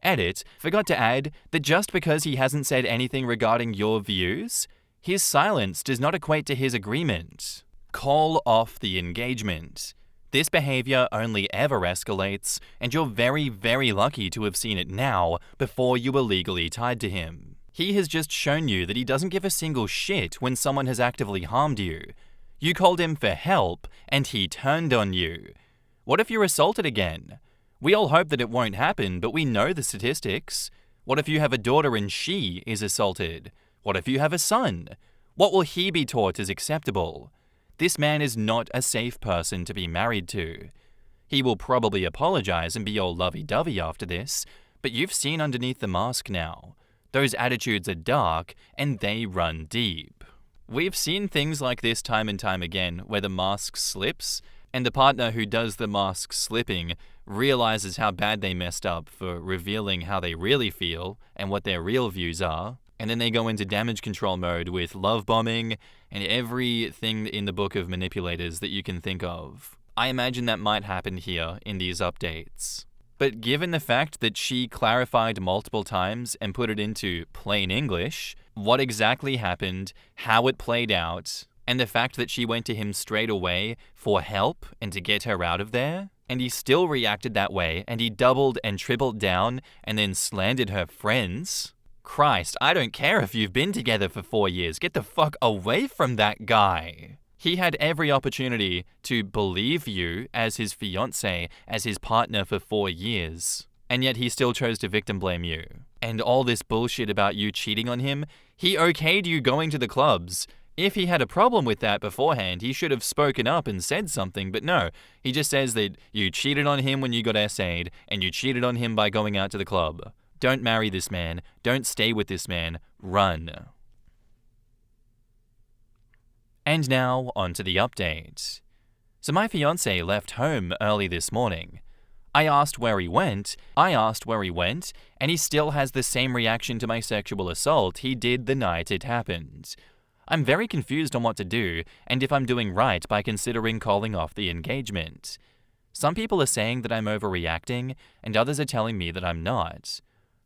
Edit, forgot to add that just because he hasn't said anything regarding your views, his silence does not equate to his agreement. Call off the engagement. This behavior only ever escalates, and you're very, very lucky to have seen it now before you were legally tied to him. He has just shown you that he doesn't give a single shit when someone has actively harmed you. You called him for help, and he turned on you. What if you're assaulted again? We all hope that it won't happen, but we know the statistics. What if you have a daughter and she is assaulted? What if you have a son? What will he be taught is acceptable? This man is not a safe person to be married to. He will probably apologize and be all lovey-dovey after this, but you've seen underneath the mask now. Those attitudes are dark, and they run deep. We've seen things like this time and time again, where the mask slips, and the partner who does the mask slipping realizes how bad they messed up for revealing how they really feel and what their real views are, and then they go into damage control mode with love bombing and everything in the book of manipulators that you can think of. I imagine that might happen here in these updates. But given the fact that she clarified multiple times and put it into plain English, what exactly happened, how it played out, and the fact that she went to him straight away for help and to get her out of there, and he still reacted that way, and he doubled and tripled down and then slandered her friends. Christ, I don't care if you've been together for 4 years, get the fuck away from that guy. He had every opportunity to believe you as his fiancé, as his partner for 4 years, and yet he still chose to victim blame you. And all this bullshit about you cheating on him, he okayed you going to the clubs. If he had a problem with that beforehand, he should have spoken up and said something, but no, he just says that you cheated on him when you got essayed, and you cheated on him by going out to the club. Don't marry this man, don't stay with this man, run. And now, on to the update. So my fiancé left home early this morning. I asked where he went, and he still has the same reaction to my sexual assault he did the night it happened. I'm very confused on what to do, and if I'm doing right by considering calling off the engagement. Some people are saying that I'm overreacting, and others are telling me that I'm not.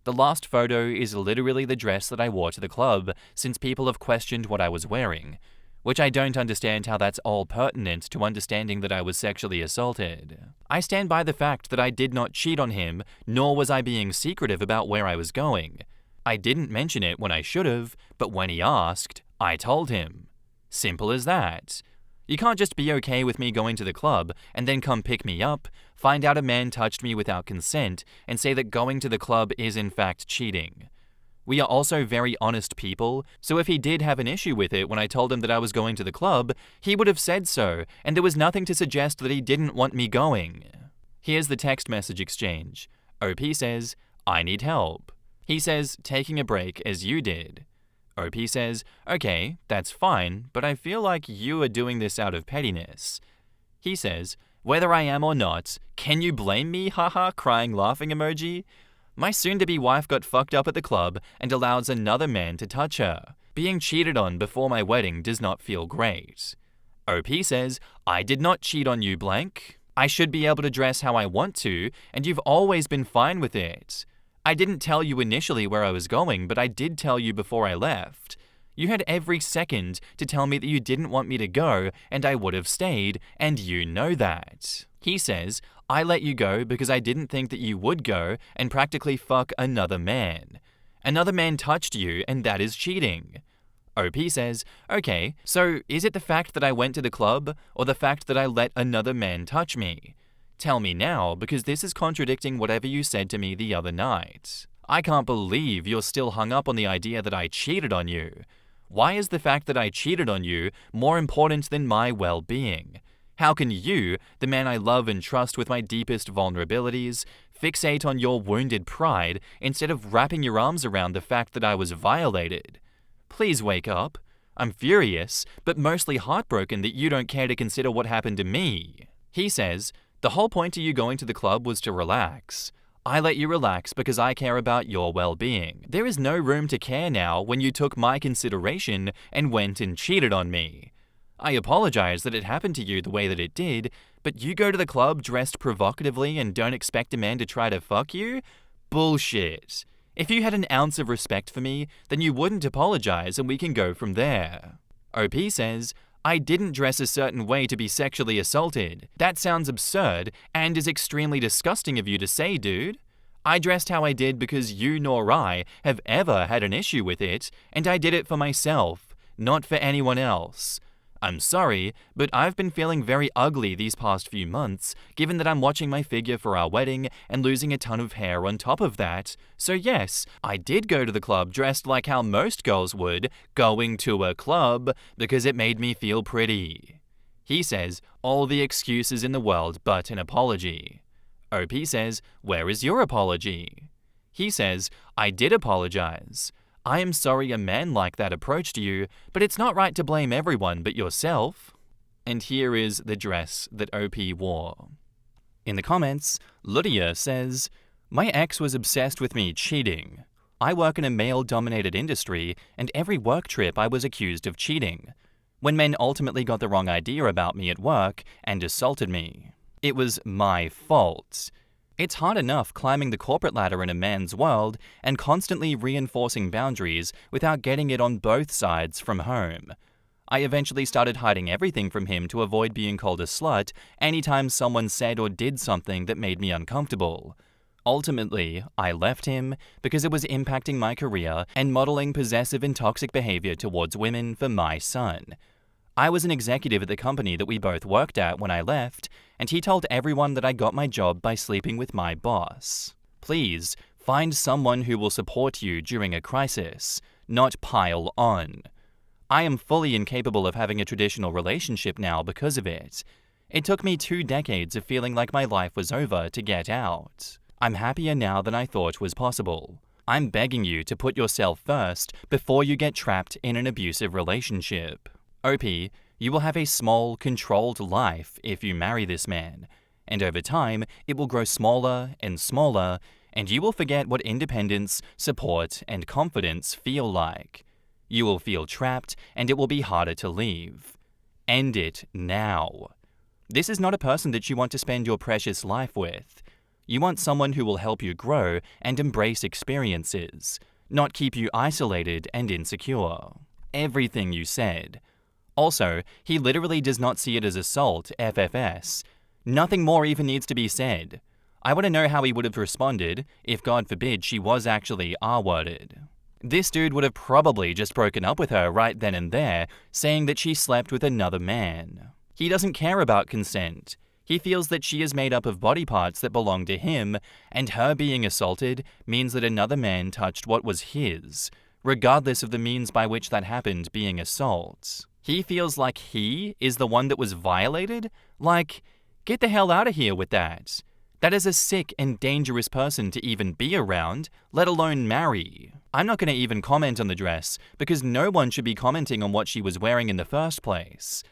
The last photo is literally the dress that I wore to the club, since people have questioned what I was wearing, which I don't understand how that's all pertinent to understanding that I was sexually assaulted. I stand by the fact that I did not cheat on him, nor was I being secretive about where I was going. I didn't mention it when I should have, but when he asked, I told him. Simple as that. You can't just be okay with me going to the club and then come pick me up, find out a man touched me without consent, and say that going to the club is in fact cheating. We are also very honest people, so if he did have an issue with it when I told him that I was going to the club, he would have said so, and there was nothing to suggest that he didn't want me going. Here's the text message exchange. OP says, I need help. He says, taking a break as you did. OP says, okay, that's fine, but I feel like you are doing this out of pettiness. He says, whether I am or not, can you blame me, haha, crying laughing emoji? My soon-to-be wife got fucked up at the club and allows another man to touch her. Being cheated on before my wedding does not feel great. OP says, I did not cheat on you, blank. I should be able to dress how I want to, and you've always been fine with it. I didn't tell you initially where I was going, but I did tell you before I left. You had every second to tell me that you didn't want me to go, and I would have stayed, and you know that. He says, I let you go because I didn't think that you would go and practically fuck another man. Another man touched you, and that is cheating. OP says, okay, so is it the fact that I went to the club, or the fact that I let another man touch me? Tell me now, because this is contradicting whatever you said to me the other night. I can't believe you're still hung up on the idea that I cheated on you. Why is the fact that I cheated on you more important than my well-being? How can you, the man I love and trust with my deepest vulnerabilities, fixate on your wounded pride instead of wrapping your arms around the fact that I was violated? Please wake up. I'm furious, but mostly heartbroken that you don't care to consider what happened to me. He says, the whole point of you going to the club was to relax. I let you relax because I care about your well-being. There is no room to care now when you took my consideration and went and cheated on me. I apologize that it happened to you the way that it did, but you go to the club dressed provocatively and don't expect a man to try to fuck you? Bullshit. If you had an ounce of respect for me, then you wouldn't apologize and we can go from there. OP says, I didn't dress a certain way to be sexually assaulted. That sounds absurd and is extremely disgusting of you to say, dude. I dressed how I did because you nor I have ever had an issue with it, and I did it for myself, not for anyone else. I'm sorry, but I've been feeling very ugly these past few months, given that I'm watching my figure for our wedding and losing a ton of hair on top of that. So yes, I did go to the club dressed like how most girls would, going to a club, because it made me feel pretty. He says, all the excuses in the world but an apology. OP says, where is your apology? He says, I did apologize. I am sorry a man like that approached you, but it's not right to blame everyone but yourself. And here is the dress that OP wore. In the comments, Lydia says, my ex was obsessed with me cheating. I work in a male-dominated industry, and every work trip I was accused of cheating. When men ultimately got the wrong idea about me at work and assaulted me. It was my fault. It's hard enough climbing the corporate ladder in a man's world and constantly reinforcing boundaries without getting it on both sides from home. I eventually started hiding everything from him to avoid being called a slut anytime someone said or did something that made me uncomfortable. Ultimately, I left him because it was impacting my career and modeling possessive and toxic behavior towards women for my son. I was an executive at the company that we both worked at when I left, and he told everyone that I got my job by sleeping with my boss. Please, find someone who will support you during a crisis, not pile on. I am fully incapable of having a traditional relationship now because of it. It took me 2 decades of feeling like my life was over to get out. I'm happier now than I thought was possible. I'm begging you to put yourself first before you get trapped in an abusive relationship. OP, You will have a small, controlled life if you marry this man, and over time, it will grow smaller and smaller, and you will forget what independence, support, and confidence feel like. You will feel trapped, and it will be harder to leave. End it now. This is not a person that you want to spend your precious life with. You want someone who will help you grow and embrace experiences, not keep you isolated and insecure. Everything you said. Also, he literally does not see it as assault, FFS. Nothing more even needs to be said. I want to know how he would have responded if, God forbid, she was actually R-worded. This dude would have probably just broken up with her right then and there, saying that she slept with another man. He doesn't care about consent. He feels that she is made up of body parts that belong to him, and her being assaulted means that another man touched what was his, regardless of the means by which that happened being assault. He feels like he is the one that was violated? Like, get the hell out of here with that. That is a sick and dangerous person to even be around, let alone marry. I'm not going to even comment on the dress, because no one should be commenting on what she was wearing in the first place.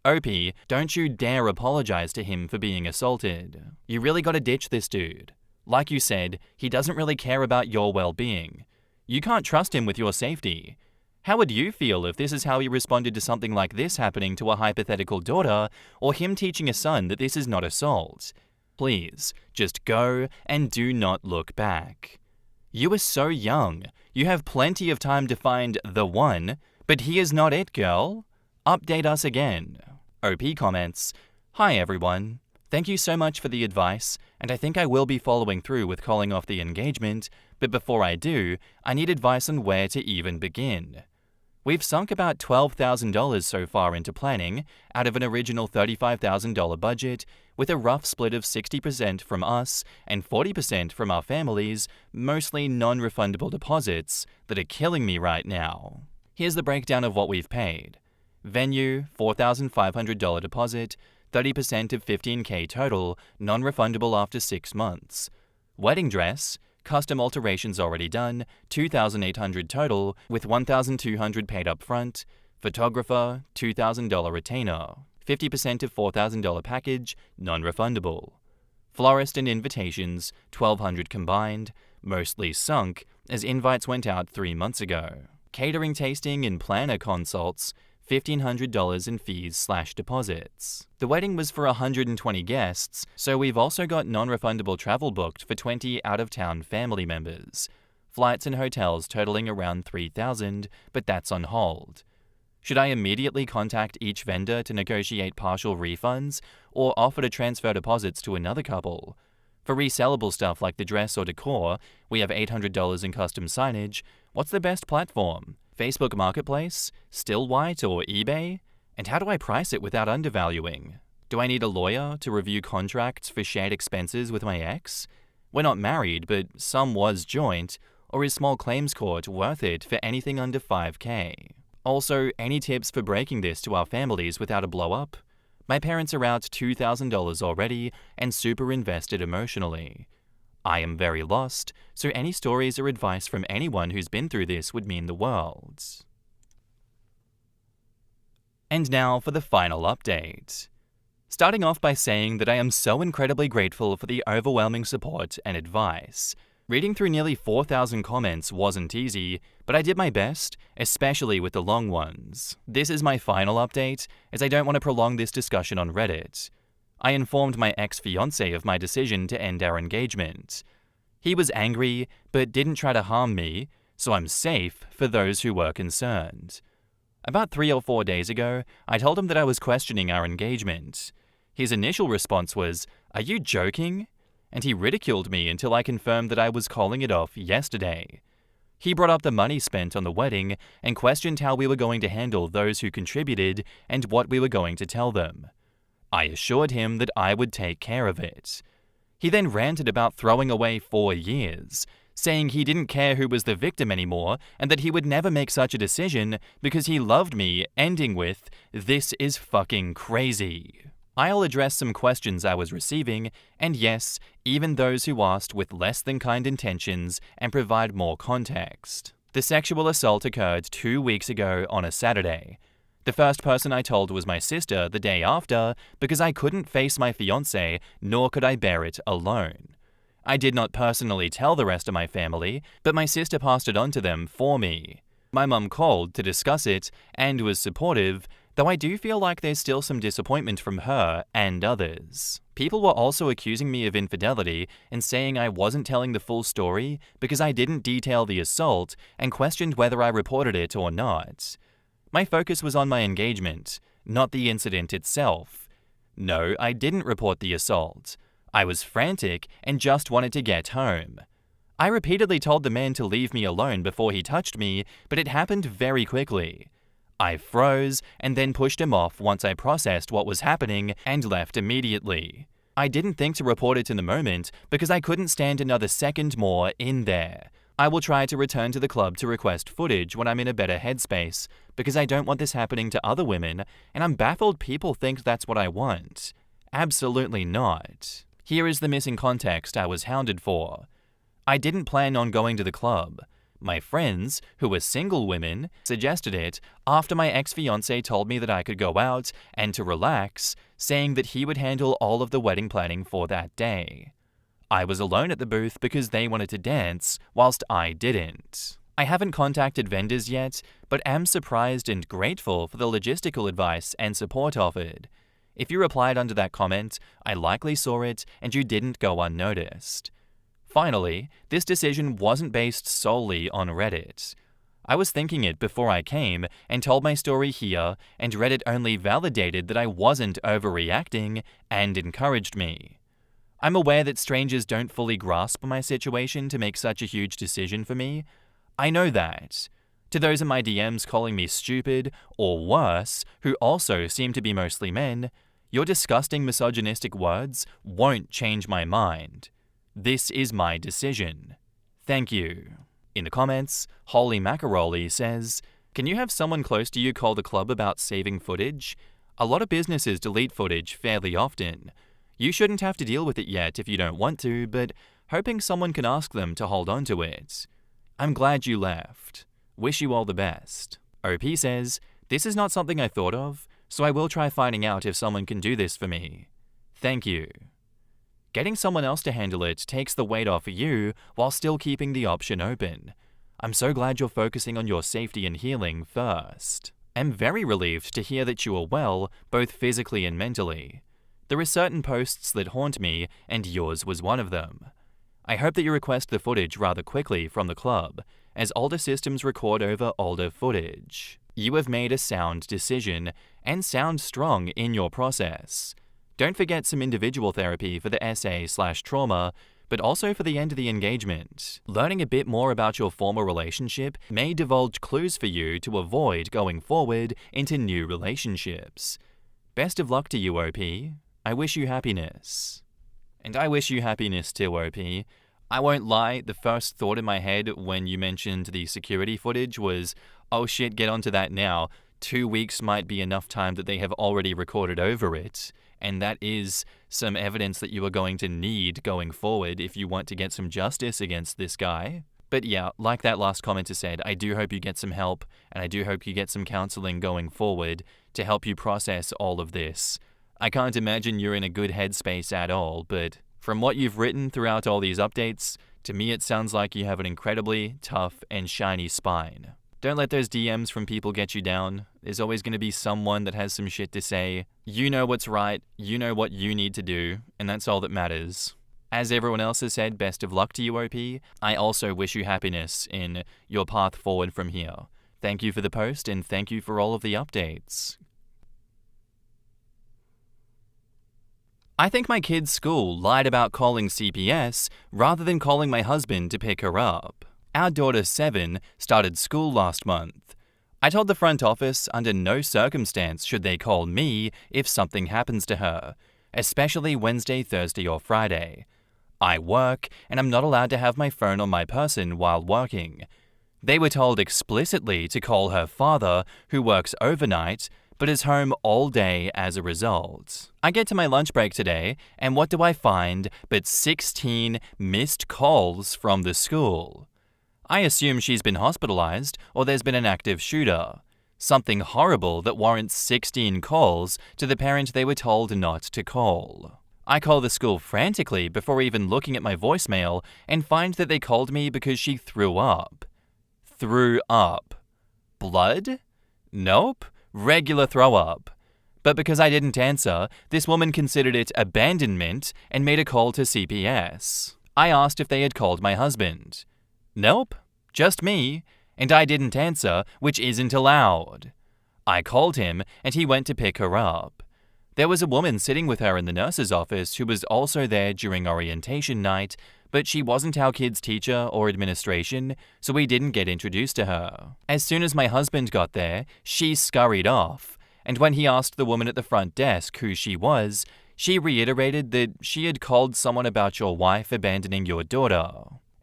OP, don't you dare apologize to him for being assaulted. You really gotta ditch this dude. Like you said, he doesn't really care about your well-being. You can't trust him with your safety. How would you feel if this is how he responded to something like this happening to a hypothetical daughter, or him teaching a son that this is not assault? Please, just go and do not look back. You are so young. You have plenty of time to find the one, but he is not it, girl. Update us again. OP comments, "Hi everyone. Thank you so much for the advice, and I think I will be following through with calling off the engagement, but before I do, I need advice on where to even begin. We've sunk about $12,000 so far into planning, out of an original $35,000 budget, with a rough split of 60% from us and 40% from our families, mostly non-refundable deposits that are killing me right now. Here's the breakdown of what we've paid. Venue, $4,500 deposit, 30% of $15K total, non-refundable after 6 months. Wedding dress, custom alterations already done, $2,800 total, with $1,200 paid up front. Photographer, $2,000 retainer. 50% of $4,000 package, non-refundable. Florist and invitations, $1,200 combined, mostly sunk, as invites went out 3 months ago. Catering, tasting, and planner consults, $1,500 in fees/deposits. The wedding was for 120 guests, so we've also got non-refundable travel booked for 20 out-of-town family members. Flights and hotels totaling around $3,000, but that's on hold. Should I immediately contact each vendor to negotiate partial refunds, or offer to transfer deposits to another couple? For resellable stuff like the dress or decor, we have $800 in custom signage. What's the best platform? Facebook Marketplace, Stillwhite, or eBay? And how do I price it without undervaluing? Do I need a lawyer to review contracts for shared expenses with my ex? We're not married, but some was joint, or is small claims court worth it for anything under $5K? Also, any tips for breaking this to our families without a blow-up? My parents are out $2,000 already and super invested emotionally. I am very lost, so any stories or advice from anyone who's been through this would mean the world. And now for the final update. Starting off by saying that I am so incredibly grateful for the overwhelming support and advice. Reading through nearly 4,000 comments wasn't easy, but I did my best, especially with the long ones. This is my final update, as I don't want to prolong this discussion on Reddit. I informed my ex-fiancé of my decision to end our engagement. He was angry, but didn't try to harm me, so I'm safe for those who were concerned. About 3 or 4 days ago, I told him that I was questioning our engagement. His initial response was, "Are you joking?" And he ridiculed me until I confirmed that I was calling it off yesterday. He brought up the money spent on the wedding and questioned how we were going to handle those who contributed and what we were going to tell them. I assured him that I would take care of it. He then ranted about throwing away 4 years, saying he didn't care who was the victim anymore and that he would never make such a decision because he loved me, ending with, "This is fucking crazy." I'll address some questions I was receiving, and yes, even those who asked with less than kind intentions, and provide more context. The sexual assault occurred 2 weeks ago on a Saturday. The first person I told was my sister the day after because I couldn't face my fiancé, nor could I bear it alone. I did not personally tell the rest of my family, but my sister passed it on to them for me. My mum called to discuss it and was supportive, though I do feel like there's still some disappointment from her and others. People were also accusing me of infidelity and saying I wasn't telling the full story because I didn't detail the assault and questioned whether I reported it or not. My focus was on my engagement, not the incident itself. No, I didn't report the assault. I was frantic and just wanted to get home. I repeatedly told the man to leave me alone before he touched me, but it happened very quickly. I froze and then pushed him off once I processed what was happening and left immediately. I didn't think to report it in the moment because I couldn't stand another second more in there. I will try to return to the club to request footage when I'm in a better headspace because I don't want this happening to other women, and I'm baffled people think that's what I want. Absolutely not. Here is the missing context I was hounded for. I didn't plan on going to the club. My friends, who were single women, suggested it after my ex-fiancé told me that I could go out and to relax, saying that he would handle all of the wedding planning for that day. I was alone at the booth because they wanted to dance, whilst I didn't. I haven't contacted vendors yet, but am surprised and grateful for the logistical advice and support offered. If you replied under that comment, I likely saw it and you didn't go unnoticed. Finally, this decision wasn't based solely on Reddit. I was thinking it before I came and told my story here, and Reddit only validated that I wasn't overreacting and encouraged me. I'm aware that strangers don't fully grasp my situation to make such a huge decision for me. I know that. To those in my DMs calling me stupid, or worse, who also seem to be mostly men, your disgusting misogynistic words won't change my mind. This is my decision. Thank you. In the comments, Holy Macaroli says, "Can you have someone close to you call the club about saving footage? A lot of businesses delete footage fairly often. You shouldn't have to deal with it yet if you don't want to, but hoping someone can ask them to hold on to it. I'm glad you left. Wish you all the best." OP says, "This is not something I thought of, so I will try finding out if someone can do this for me. Thank you." Getting someone else to handle it takes the weight off you while still keeping the option open. I'm so glad you're focusing on your safety and healing first. I'm very relieved to hear that you are well, both physically and mentally. There are certain posts that haunt me, and yours was one of them. I hope that you request the footage rather quickly from the club, as older systems record over older footage. You have made a sound decision, and sound strong in your process. Don't forget some individual therapy for the SA/trauma, but also for the end of the engagement. Learning a bit more about your former relationship may divulge clues for you to avoid going forward into new relationships. Best of luck to you, OP. I wish you happiness. And I wish you happiness too, OP. I won't lie, the first thought in my head when you mentioned the security footage was, oh shit, get onto that now. 2 weeks might be enough time that they have already recorded over it. And that is some evidence that you are going to need going forward if you want to get some justice against this guy. But yeah, like that last commenter said, I do hope you get some help, and I do hope you get some counseling going forward to help you process all of this. I can't imagine you're in a good headspace at all, but from what you've written throughout all these updates, to me it sounds like you have an incredibly tough and shiny spine. Don't let those DMs from people get you down. There's always going to be someone that has some shit to say. You know what's right, you know what you need to do, and that's all that matters. As everyone else has said, best of luck to you, OP. I also wish you happiness in your path forward from here. Thank you for the post, and thank you for all of the updates. I think my kid's school lied about calling CPS rather than calling my husband to pick her up. Our daughter 7 started school last month. I told the front office under no circumstance should they call me if something happens to her, especially Wednesday, Thursday, or Friday. I work, and I'm not allowed to have my phone on my person while working. They were told explicitly to call her father, who works overnight, but is home all day as a result. I get to my lunch break today, and what do I find but 16 missed calls from the school? I assume she's been hospitalized or there's been an active shooter. Something horrible that warrants 16 calls to the parent they were told not to call. I call the school frantically before even looking at my voicemail and find that they called me because she threw up. Threw up. Blood? Nope. Regular throw up. But because I didn't answer, this woman considered it abandonment and made a call to CPS. I asked if they had called my husband. Nope. Just me. And I didn't answer, which isn't allowed. I called him and he went to pick her up. There was a woman sitting with her in the nurse's office who was also there during orientation night, but she wasn't our kid's teacher or administration, so we didn't get introduced to her. As soon as my husband got there, she scurried off, and when he asked the woman at the front desk who she was, she reiterated that she had called someone about your wife abandoning your daughter,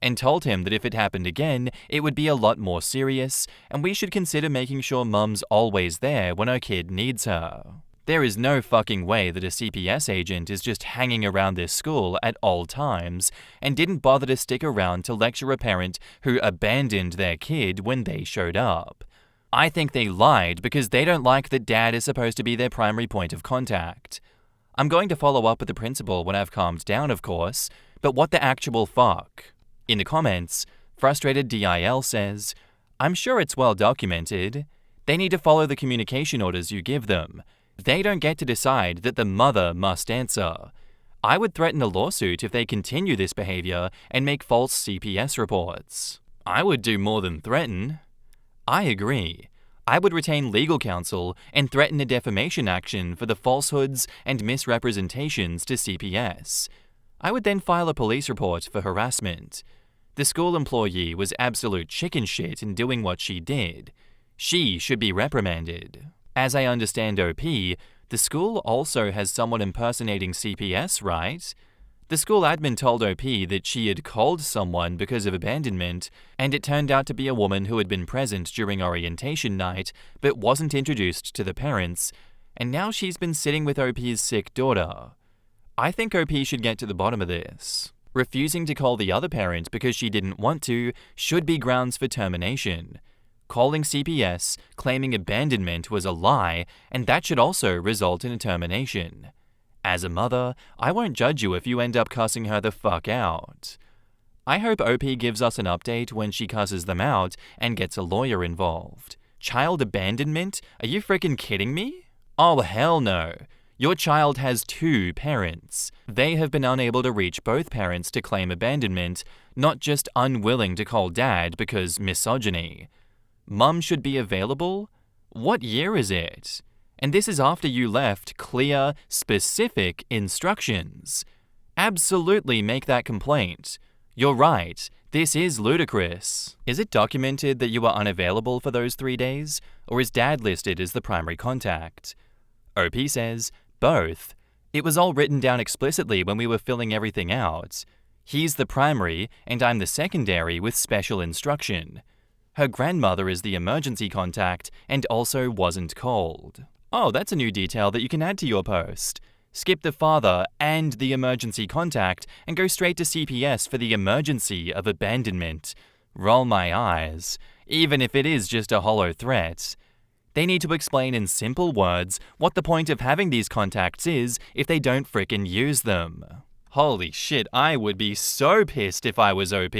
and told him that if it happened again, it would be a lot more serious, and we should consider making sure mum's always there when her kid needs her. There is no fucking way that a CPS agent is just hanging around this school at all times and didn't bother to stick around to lecture a parent who abandoned their kid when they showed up. I think they lied because they don't like that dad is supposed to be their primary point of contact. I'm going to follow up with the principal when I've calmed down, of course, but what the actual fuck? In the comments, Frustrated DIL says, I'm sure it's well documented. They need to follow the communication orders you give them. They don't get to decide that the mother must answer. I would threaten a lawsuit if they continue this behavior and make false CPS reports. I would do more than threaten. I agree. I would retain legal counsel and threaten a defamation action for the falsehoods and misrepresentations to CPS. I would then file a police report for harassment. The school employee was absolute chicken shit in doing what she did. She should be reprimanded. As I understand OP, the school also has someone impersonating CPS, right? The school admin told OP that she had called someone because of abandonment, and it turned out to be a woman who had been present during orientation night but wasn't introduced to the parents, and now she's been sitting with OP's sick daughter. I think OP should get to the bottom of this. Refusing to call the other parent because she didn't want to should be grounds for termination. Calling CPS, claiming abandonment was a lie, and that should also result in a termination. As a mother, I won't judge you if you end up cussing her the fuck out. I hope OP gives us an update when she cusses them out and gets a lawyer involved. Child abandonment? Are you freaking kidding me? Oh hell no. Your child has 2 parents. They have been unable to reach both parents to claim abandonment, not just unwilling to call dad because misogyny. Mum should be available? What year is it? And this is after you left clear, specific instructions. Absolutely make that complaint. You're right, this is ludicrous. Is it documented that you were unavailable for those 3 days, or is dad listed as the primary contact? OP says, both. It was all written down explicitly when we were filling everything out. He's the primary, and I'm the secondary with special instruction. Her grandmother is the emergency contact and also wasn't called. Oh, that's a new detail that you can add to your post. Skip the father and the emergency contact and go straight to CPS for the emergency of abandonment. Roll my eyes, even if it is just a hollow threat. They need to explain in simple words what the point of having these contacts is if they don't frickin' use them. Holy shit, I would be so pissed if I was OP.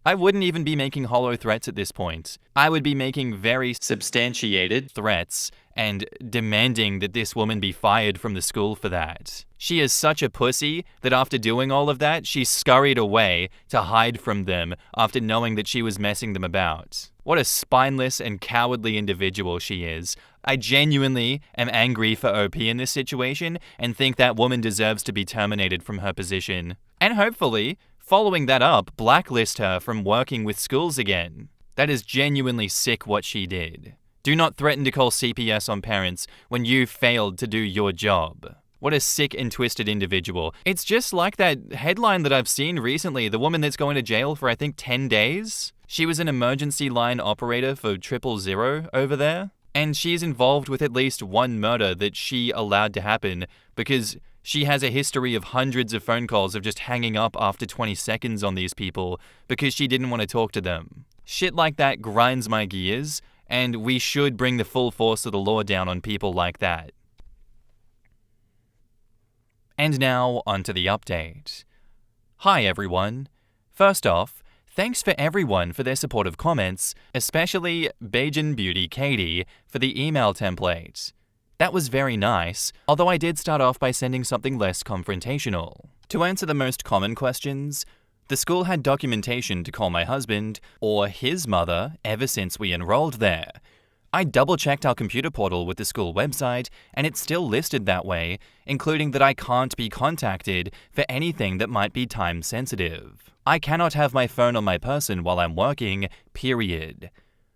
I wouldn't even be making hollow threats at this point. I would be making very substantiated threats and demanding that this woman be fired from the school for that. She is such a pussy that after doing all of that, she scurried away to hide from them after knowing that she was messing them about. What a spineless and cowardly individual she is. I genuinely am angry for OP in this situation and think that woman deserves to be terminated from her position. And hopefully, following that up, blacklist her from working with schools again. That is genuinely sick what she did. Do not threaten to call CPS on parents when you failed to do your job. What a sick and twisted individual. It's just like that headline that I've seen recently, the woman that's going to jail for I think 10 days. She was an emergency line operator for 000 over there, and she's involved with at least one murder that she allowed to happen because she has a history of hundreds of phone calls of just hanging up after 20 seconds on these people because she didn't want to talk to them. Shit like that grinds my gears, and we should bring the full force of the law down on people like that. And now, onto the update. Hi everyone. First off, thanks for everyone for their supportive comments, especially Bajan Beauty Katie for the email template. That was very nice, although I did start off by sending something less confrontational. To answer the most common questions, the school had documentation to call my husband or his mother ever since we enrolled there. I double-checked our computer portal with the school website, and it's still listed that way, including that I can't be contacted for anything that might be time-sensitive. I cannot have my phone on my person while I'm working, period.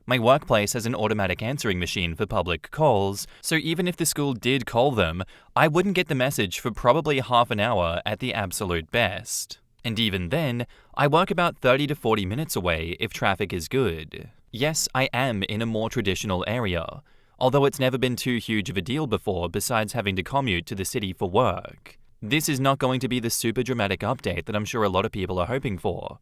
My workplace has an automatic answering machine for public calls, so even if the school did call them, I wouldn't get the message for probably half an hour at the absolute best. And even then, I work about 30 to 40 minutes away if traffic is good. Yes, I am in a more traditional area, although it's never been too huge of a deal before besides having to commute to the city for work. This is not going to be the super dramatic update that I'm sure a lot of people are hoping for.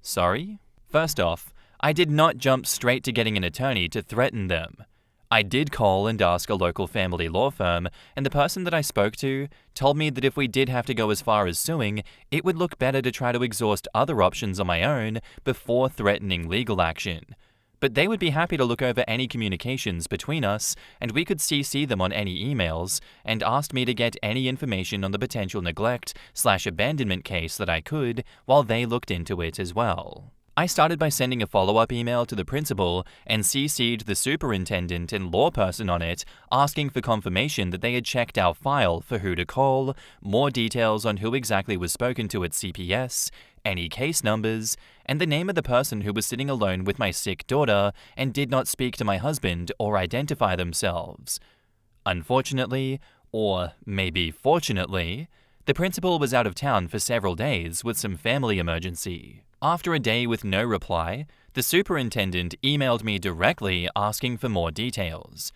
Sorry? First off, I did not jump straight to getting an attorney to threaten them. I did call and ask a local family law firm, and the person that I spoke to told me that if we did have to go as far as suing, it would look better to try to exhaust other options on my own before threatening legal action. But they would be happy to look over any communications between us, and we could CC them on any emails, and asked me to get any information on the potential neglect/abandonment case that I could while they looked into it as well. I started by sending a follow-up email to the principal and CC'd the superintendent and law person on it, asking for confirmation that they had checked our file for who to call, more details on who exactly was spoken to at CPS, any case numbers, and the name of the person who was sitting alone with my sick daughter and did not speak to my husband or identify themselves. Unfortunately, or maybe fortunately, the principal was out of town for several days with some family emergency. After a day with no reply, the superintendent emailed me directly asking for more details.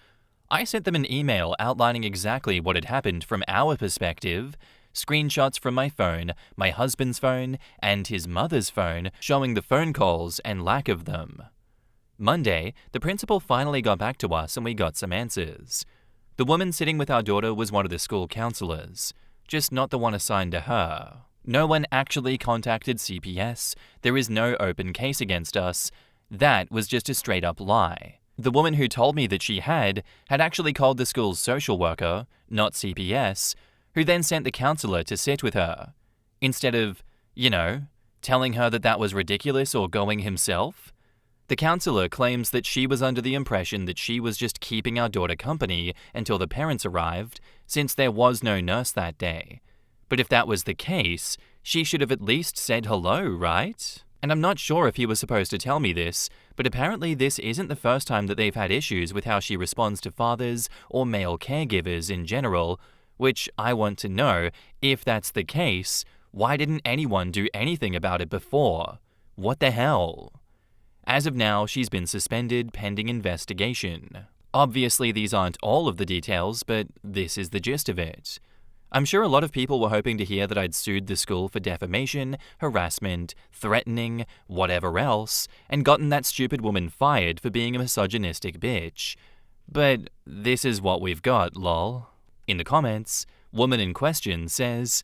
I sent them an email outlining exactly what had happened from our perspective, screenshots from my phone, my husband's phone, and his mother's phone showing the phone calls and lack of them. Monday, the principal finally got back to us and we got some answers. The woman sitting with our daughter was one of the school counselors, just not the one assigned to her. No one actually contacted CPS, there is no open case against us. That was just a straight-up lie. The woman who told me that she had actually called the school's social worker, not CPS, who then sent the counselor to sit with her, instead of, telling her that that was ridiculous or going himself. The counselor claims that she was under the impression that she was just keeping our daughter company until the parents arrived, since there was no nurse that day. But if that was the case, she should have at least said hello, right? And I'm not sure if he was supposed to tell me this, but apparently this isn't the first time that they've had issues with how she responds to fathers or male caregivers in general, which I want to know, if that's the case, why didn't anyone do anything about it before? What the hell? As of now, she's been suspended pending investigation. Obviously, these aren't all of the details, but this is the gist of it. I'm sure a lot of people were hoping to hear that I'd sued the school for defamation, harassment, threatening, whatever else, and gotten that stupid woman fired for being a misogynistic bitch. But this is what we've got, lol. In the comments, woman in question says,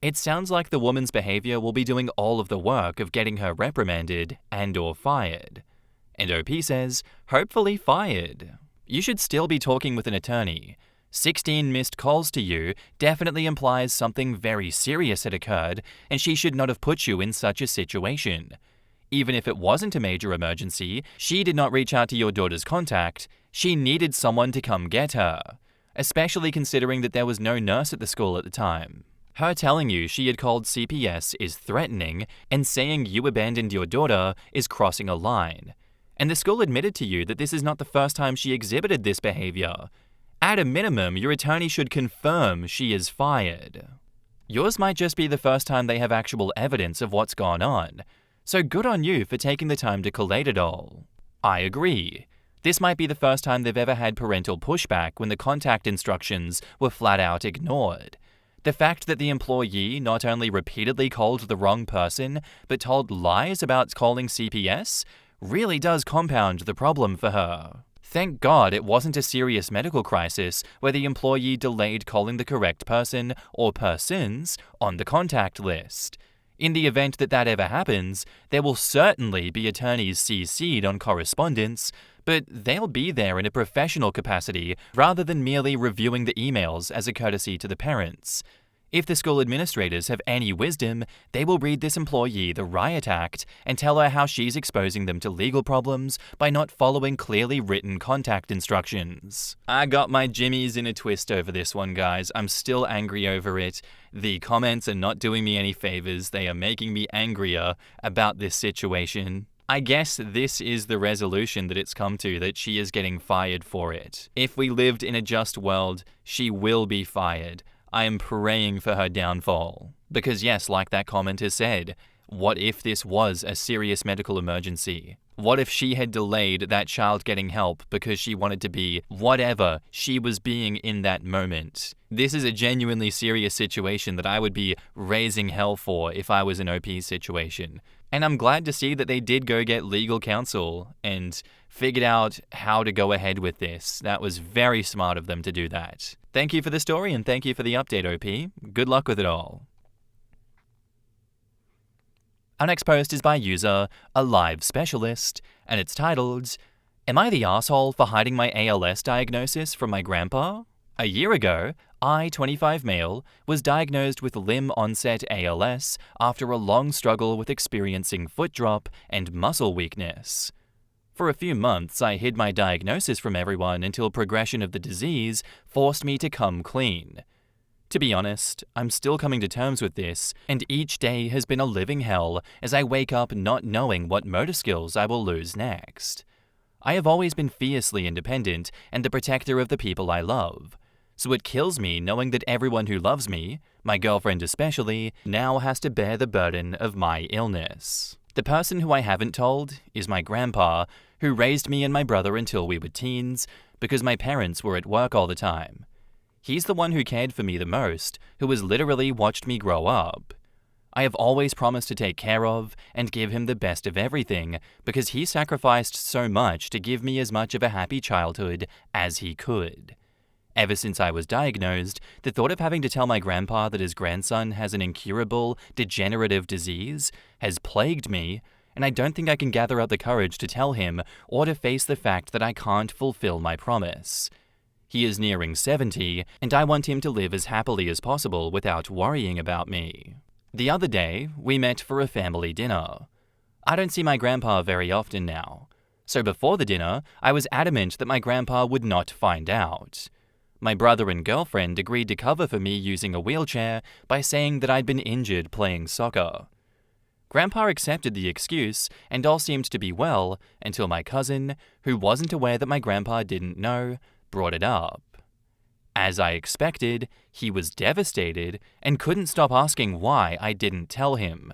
"It sounds like the woman's behavior will be doing all of the work of getting her reprimanded and/or fired." And OP says, "Hopefully fired. You should still be talking with an attorney. 16 missed calls to you definitely implies something very serious had occurred, and she should not have put you in such a situation. Even if it wasn't a major emergency, she did not reach out to your daughter's contact. She needed someone to come get her, especially considering that there was no nurse at the school at the time. Her telling you she had called CPS is threatening, and saying you abandoned your daughter is crossing a line. And the school admitted to you that this is not the first time she exhibited this behavior. At a minimum, your attorney should confirm she is fired. Yours might just be the first time they have actual evidence of what's gone on, so good on you for taking the time to collate it all. I agree. This might be the first time they've ever had parental pushback when the contact instructions were flat out ignored. The fact that the employee not only repeatedly called the wrong person, but told lies about calling CPS, really does compound the problem for her. Thank God it wasn't a serious medical crisis where the employee delayed calling the correct person or persons on the contact list. In the event that that ever happens, there will certainly be attorneys CC'd on correspondence, but they'll be there in a professional capacity rather than merely reviewing the emails as a courtesy to the parents. If the school administrators have any wisdom, they will read this employee the riot act and tell her how she's exposing them to legal problems by not following clearly written contact instructions. I got my jimmies in a twist over this one, guys. I'm still angry over it. The comments are not doing me any favors. They are making me angrier about this situation. I guess this is the resolution that it's come to, that she is getting fired for it. If we lived in a just world, she will be fired. I am praying for her downfall. Because yes, like that commenter said, what if this was a serious medical emergency? What if she had delayed that child getting help because she wanted to be whatever she was being in that moment? This is a genuinely serious situation that I would be raising hell for if I was in OP's situation. And I'm glad to see that they did go get legal counsel and figured out how to go ahead with this. That was very smart of them to do that. Thank you for the story and thank you for the update, OP. Good luck with it all. Our next post is by user A Live Specialist, and it's titled, "Am I the asshole for hiding my ALS diagnosis from my grandpa?" A year ago, I, 25 male, was diagnosed with limb-onset ALS after a long struggle with experiencing foot drop and muscle weakness. For a few months, I hid my diagnosis from everyone until progression of the disease forced me to come clean. To be honest, I'm still coming to terms with this, and each day has been a living hell as I wake up not knowing what motor skills I will lose next. I have always been fiercely independent and the protector of the people I love, so it kills me knowing that everyone who loves me, my girlfriend especially, now has to bear the burden of my illness. The person who I haven't told is my grandpa, who raised me and my brother until we were teens, because my parents were at work all the time. He's the one who cared for me the most, who has literally watched me grow up. I have always promised to take care of and give him the best of everything, because he sacrificed so much to give me as much of a happy childhood as he could. Ever since I was diagnosed, the thought of having to tell my grandpa that his grandson has an incurable, degenerative disease has plagued me, and I don't think I can gather up the courage to tell him or to face the fact that I can't fulfill my promise. He is nearing 70, and I want him to live as happily as possible without worrying about me. The other day, we met for a family dinner. I don't see my grandpa very often now, so before the dinner, I was adamant that my grandpa would not find out. My brother and girlfriend agreed to cover for me using a wheelchair by saying that I'd been injured playing soccer. Grandpa accepted the excuse, and all seemed to be well until my cousin, who wasn't aware that my grandpa didn't know, brought it up. As I expected, he was devastated and couldn't stop asking why I didn't tell him.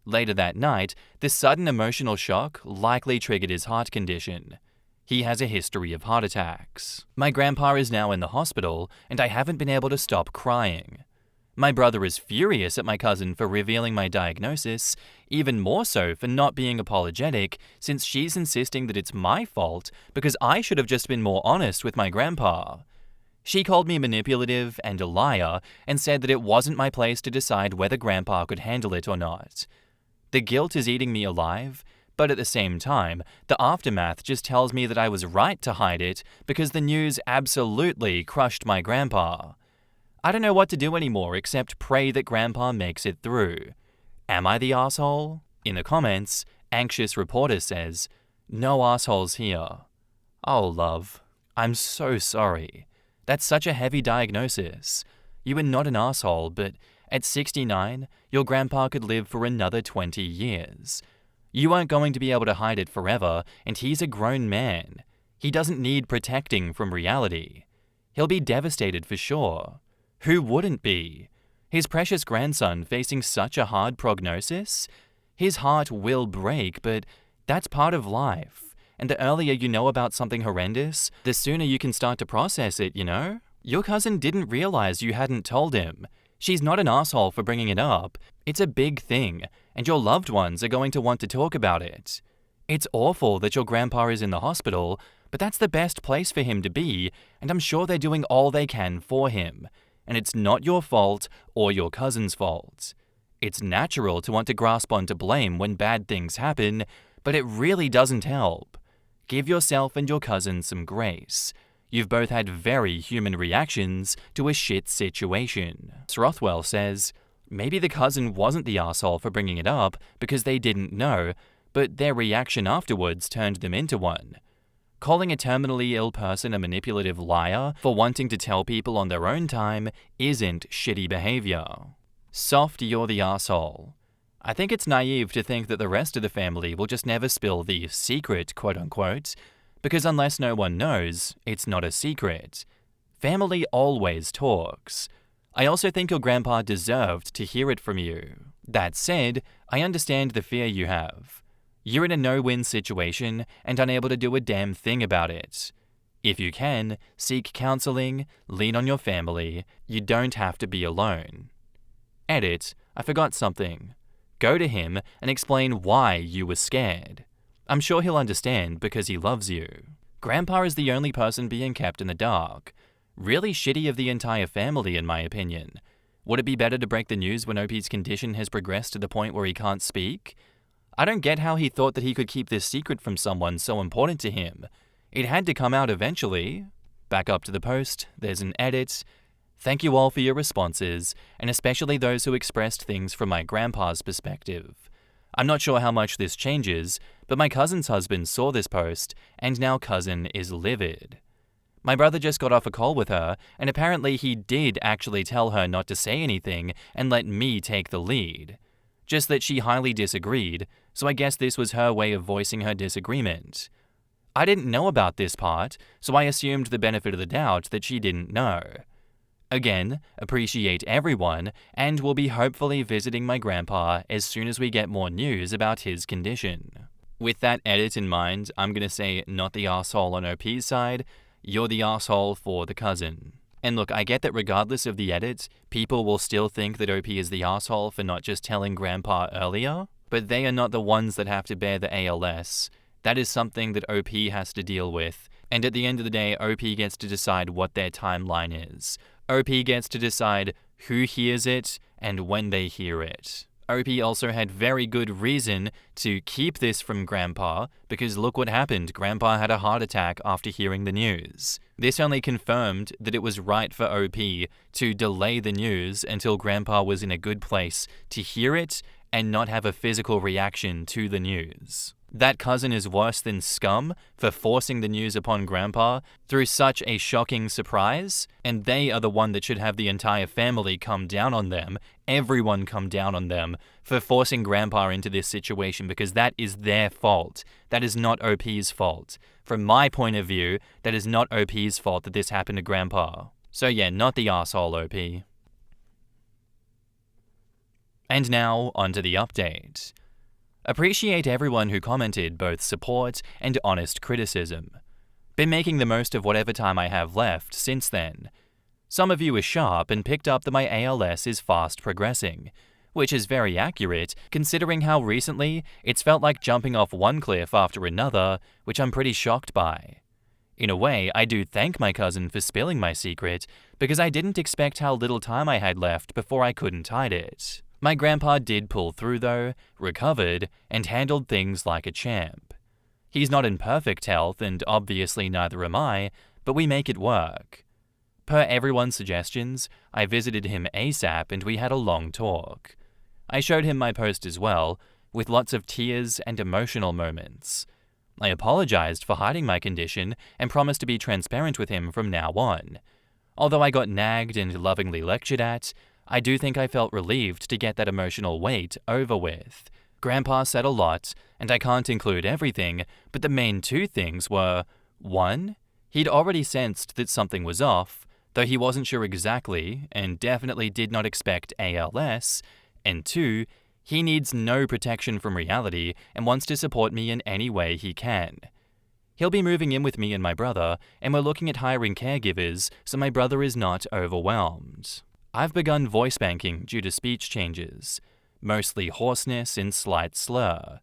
Later that night, the sudden emotional shock likely triggered his heart condition. He has a history of heart attacks. My grandpa is now in the hospital, and I haven't been able to stop crying. My brother is furious at my cousin for revealing my diagnosis, even more so for not being apologetic, since she's insisting that it's my fault because I should have just been more honest with my grandpa. She called me manipulative and a liar and said that it wasn't my place to decide whether grandpa could handle it or not. The guilt is eating me alive, but at the same time, the aftermath just tells me that I was right to hide it because the news absolutely crushed my grandpa. I don't know what to do anymore except pray that grandpa makes it through. Am I the asshole? In the comments, Anxious Reporter says, "No assholes here." Oh, love, I'm so sorry. That's such a heavy diagnosis. You are not an asshole, but at 69, your grandpa could live for another 20 years. You aren't going to be able to hide it forever, and he's a grown man. He doesn't need protecting from reality. He'll be devastated for sure. Who wouldn't be? His precious grandson facing such a hard prognosis? His heart will break, but that's part of life. And the earlier you know about something horrendous, the sooner you can start to process it, you know? Your cousin didn't realize you hadn't told him. She's not an asshole for bringing it up. It's a big thing, and your loved ones are going to want to talk about it. It's awful that your grandpa is in the hospital, But that's the best place for him to be, and I'm sure they're doing all they can for him. And it's not your fault or your cousin's fault. It's natural to want to grasp onto blame when bad things happen, but it really doesn't help. Give yourself and your cousin some grace. You've both had very human reactions to a shit situation. Rothwell says, maybe the cousin wasn't the asshole for bringing it up because they didn't know, but their reaction afterwards turned them into one. Calling a terminally ill person a manipulative liar for wanting to tell people on their own time isn't shitty behavior. Soft, you're the asshole. I think it's naive to think that the rest of the family will just never spill the secret, quote-unquote, because unless no one knows, it's not a secret. Family always talks. I also think your grandpa deserved to hear it from you. That said, I understand the fear you have. You're in a no-win situation and unable to do a damn thing about it. If you can, seek counseling, lean on your family. You don't have to be alone. Edit, I forgot something. Go to him and explain why you were scared. I'm sure he'll understand because he loves you. Grandpa is the only person being kept in the dark. Really shitty of the entire family, in my opinion. Would it be better to break the news when OP's condition has progressed to the point where he can't speak? I don't get how he thought that he could keep this secret from someone so important to him. It had to come out eventually. Back up to the post, there's an edit. Thank you all for your responses, and especially those who expressed things from my grandpa's perspective. I'm not sure how much this changes, but my cousin's husband saw this post, and now cousin is livid. My brother just got off a call with her, and apparently he did actually tell her not to say anything and let me take the lead. Just that she highly disagreed, so I guess this was her way of voicing her disagreement. I didn't know about this part, so I assumed the benefit of the doubt that she didn't know. Again, appreciate everyone, and will be hopefully visiting my grandpa as soon as we get more news about his condition. With that edit in mind, I'm gonna say not the asshole on OP's side, you're the asshole for the cousin. And look, I get that regardless of the edit, people will still think that OP is the asshole for not just telling grandpa earlier, but they are not the ones that have to bear the ALS. That is something that OP has to deal with, and at the end of the day, OP gets to decide what their timeline is. OP gets to decide who hears it and when they hear it. OP also had very good reason to keep this from Grandpa, because look what happened. Grandpa had a heart attack after hearing the news. This only confirmed that it was right for OP to delay the news until Grandpa was in a good place to hear it and not have a physical reaction to the news. That cousin is worse than scum for forcing the news upon Grandpa through such a shocking surprise, and they are the one that should have the entire family come down on them, everyone come down on them, for forcing Grandpa into this situation, because that is their fault. That is not OP's fault. From my point of view, that is not OP's fault that this happened to Grandpa. So yeah, not the arsehole, OP. And now, onto the update. Appreciate everyone who commented both support and honest criticism. Been making the most of whatever time I have left since then. Some of you are sharp and picked up that my ALS is fast progressing, which is very accurate considering how recently it's felt like jumping off one cliff after another, which I'm pretty shocked by. In a way, I do thank my cousin for spilling my secret, because I didn't expect how little time I had left before I couldn't hide it. My grandpa did pull through though, recovered, and handled things like a champ. He's not in perfect health, and obviously neither am I, but we make it work. Per everyone's suggestions, I visited him ASAP and we had a long talk. I showed him my post as well, with lots of tears and emotional moments. I apologized for hiding my condition and promised to be transparent with him from now on. Although I got nagged and lovingly lectured at, I do think I felt relieved to get that emotional weight over with. Grandpa said a lot, and I can't include everything, but the main two things were, 1, he'd already sensed that something was off, though he wasn't sure exactly, and definitely did not expect ALS, and 2, he needs no protection from reality and wants to support me in any way he can. He'll be moving in with me and my brother, and we're looking at hiring caregivers so my brother is not overwhelmed. I've begun voice banking due to speech changes, mostly hoarseness and slight slur,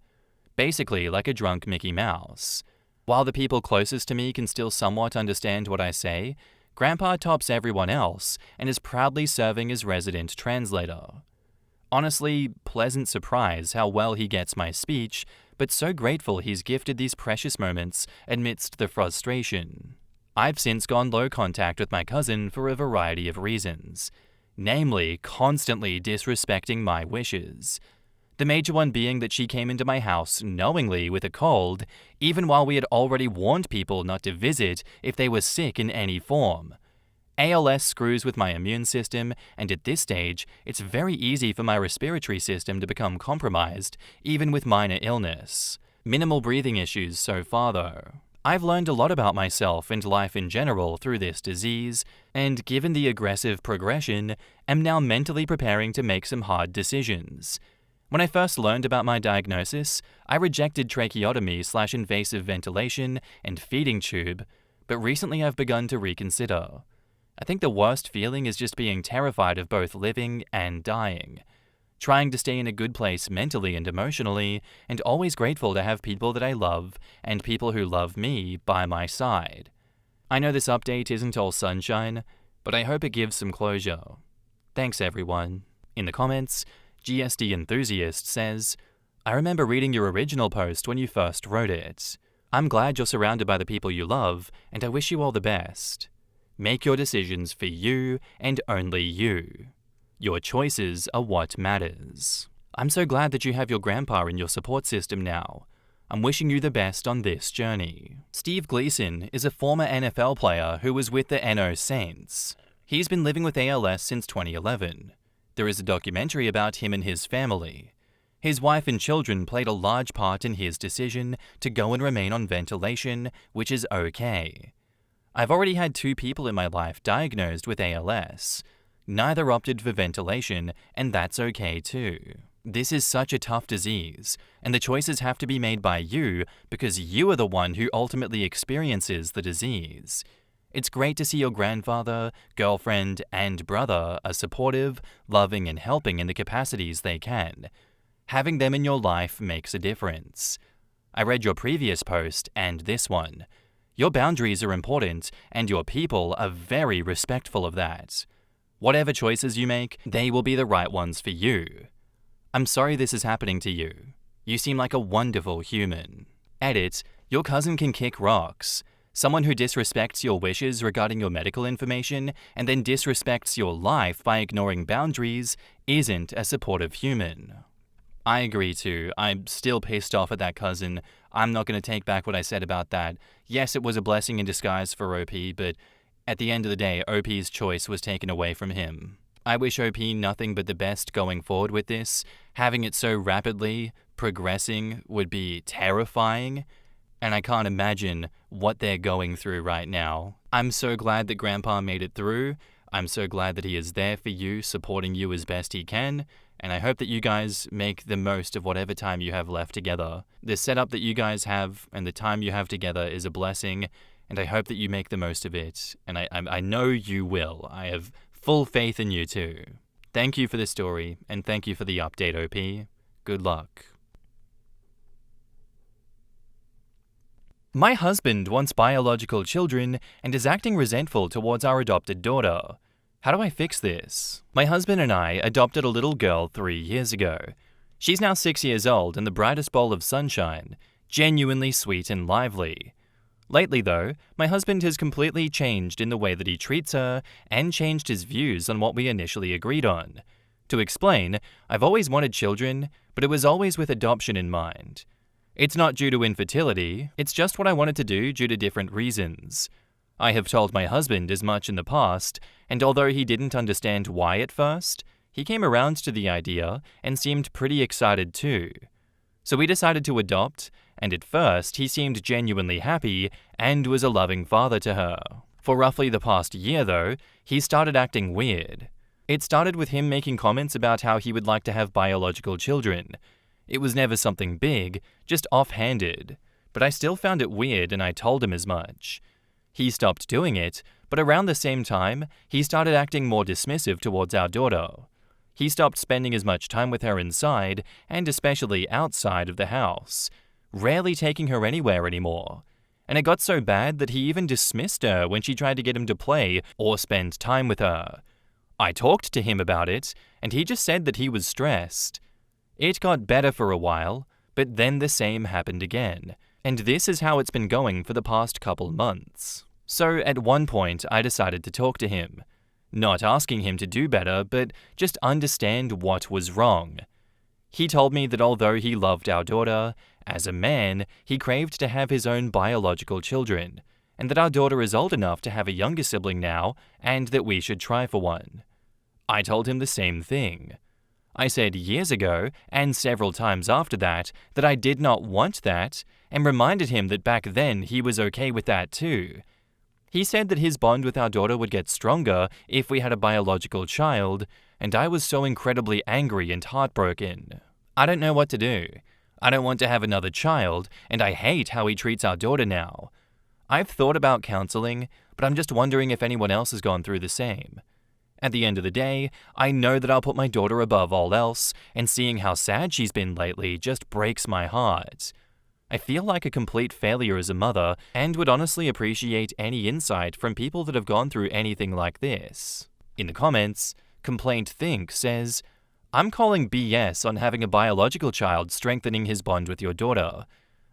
basically like a drunk Mickey Mouse. While the people closest to me can still somewhat understand what I say, Grandpa tops everyone else and is proudly serving as resident translator. Honestly, pleasant surprise how well he gets my speech, but so grateful he's gifted these precious moments amidst the frustration. I've since gone low contact with my cousin for a variety of reasons, namely constantly disrespecting my wishes. The major one being that she came into my house knowingly with a cold, even while we had already warned people not to visit if they were sick in any form. ALS screws with my immune system, and at this stage, it's very easy for my respiratory system to become compromised, even with minor illness. Minimal breathing issues so far though. I've learned a lot about myself and life in general through this disease, and given the aggressive progression, am now mentally preparing to make some hard decisions. When I first learned about my diagnosis, I rejected tracheotomy/invasive ventilation and feeding tube, but recently I've begun to reconsider. I think the worst feeling is just being terrified of both living and dying. Trying to stay in a good place mentally and emotionally, and always grateful to have people that I love and people who love me by my side. I know this update isn't all sunshine, but I hope it gives some closure. Thanks everyone. In the comments, GSD Enthusiast says, I remember reading your original post when you first wrote it. I'm glad you're surrounded by the people you love, and I wish you all the best. Make your decisions for you and only you. Your choices are what matters. I'm so glad that you have your grandpa in your support system now. I'm wishing you the best on this journey. Steve Gleason is a former NFL player who was with the NO Saints. He's been living with ALS since 2011. There is a documentary about him and his family. His wife and children played a large part in his decision to go and remain on ventilation, which is okay. I've already had 2 people in my life diagnosed with ALS. Neither opted for ventilation, and that's okay too. This is such a tough disease, and the choices have to be made by you because you are the one who ultimately experiences the disease. It's great to see your grandfather, girlfriend, and brother are supportive, loving, and helping in the capacities they can. Having them in your life makes a difference. I read your previous post and this one. Your boundaries are important, and your people are very respectful of that. Whatever choices you make, they will be the right ones for you. I'm sorry this is happening to you. You seem like a wonderful human. Edit, your cousin can kick rocks. Someone who disrespects your wishes regarding your medical information and then disrespects your life by ignoring boundaries isn't a supportive human. I agree too. I'm still pissed off at that cousin. I'm not going to take back what I said about that. Yes, it was a blessing in disguise for OP, but at the end of the day, OP's choice was taken away from him. I wish OP nothing but the best going forward with this. Having it so rapidly progressing would be terrifying, and I can't imagine what they're going through right now. I'm so glad that Grandpa made it through. I'm so glad that he is there for you, supporting you as best he can, and I hope that you guys make the most of whatever time you have left together. The setup that you guys have and the time you have together is a blessing, and I hope that you make the most of it, and I know you will. I have full faith in you too. Thank you for the story, and thank you for the update, OP. Good luck. My husband wants biological children and is acting resentful towards our adopted daughter. How do I fix this? My husband and I adopted a little girl 3 years ago. She's now 6 years old and the brightest bowl of sunshine, genuinely sweet and lively. Lately though, my husband has completely changed in the way that he treats her and changed his views on what we initially agreed on. To explain, I've always wanted children, but it was always with adoption in mind. It's not due to infertility, it's just what I wanted to do due to different reasons. I have told my husband as much in the past, and although he didn't understand why at first, he came around to the idea and seemed pretty excited too. So we decided to adopt, and at first he seemed genuinely happy and was a loving father to her. For roughly the past year though, he started acting weird. It started with him making comments about how he would like to have biological children. It was never something big, just offhanded, but I still found it weird and I told him as much. He stopped doing it, but around the same time, he started acting more dismissive towards our daughter. He stopped spending as much time with her inside, and especially outside of the house, rarely taking her anywhere anymore. and it got so bad that he even dismissed her when she tried to get him to play or spend time with her. I talked to him about it, and he just said that he was stressed. It got better for a while, but then the same happened again, and this is how it's been going for the past couple months. So at one point, I decided to talk to him. Not asking him to do better, but just understand what was wrong. He told me that although he loved our daughter, as a man, he craved to have his own biological children, and that our daughter is old enough to have a younger sibling now, and that we should try for one. I told him the same thing. I said years ago, and several times after that I did not want that, and reminded him that back then he was okay with that too. He said that his bond with our daughter would get stronger if we had a biological child, and I was so incredibly angry and heartbroken. I don't know what to do. I don't want to have another child, and I hate how he treats our daughter now. I've thought about counseling, but I'm just wondering if anyone else has gone through the same. At the end of the day, I know that I'll put my daughter above all else, and seeing how sad she's been lately just breaks my heart. I feel like a complete failure as a mother, and would honestly appreciate any insight from people that have gone through anything like this. In the comments, Complaint Think says, I'm calling BS on having a biological child strengthening his bond with your daughter.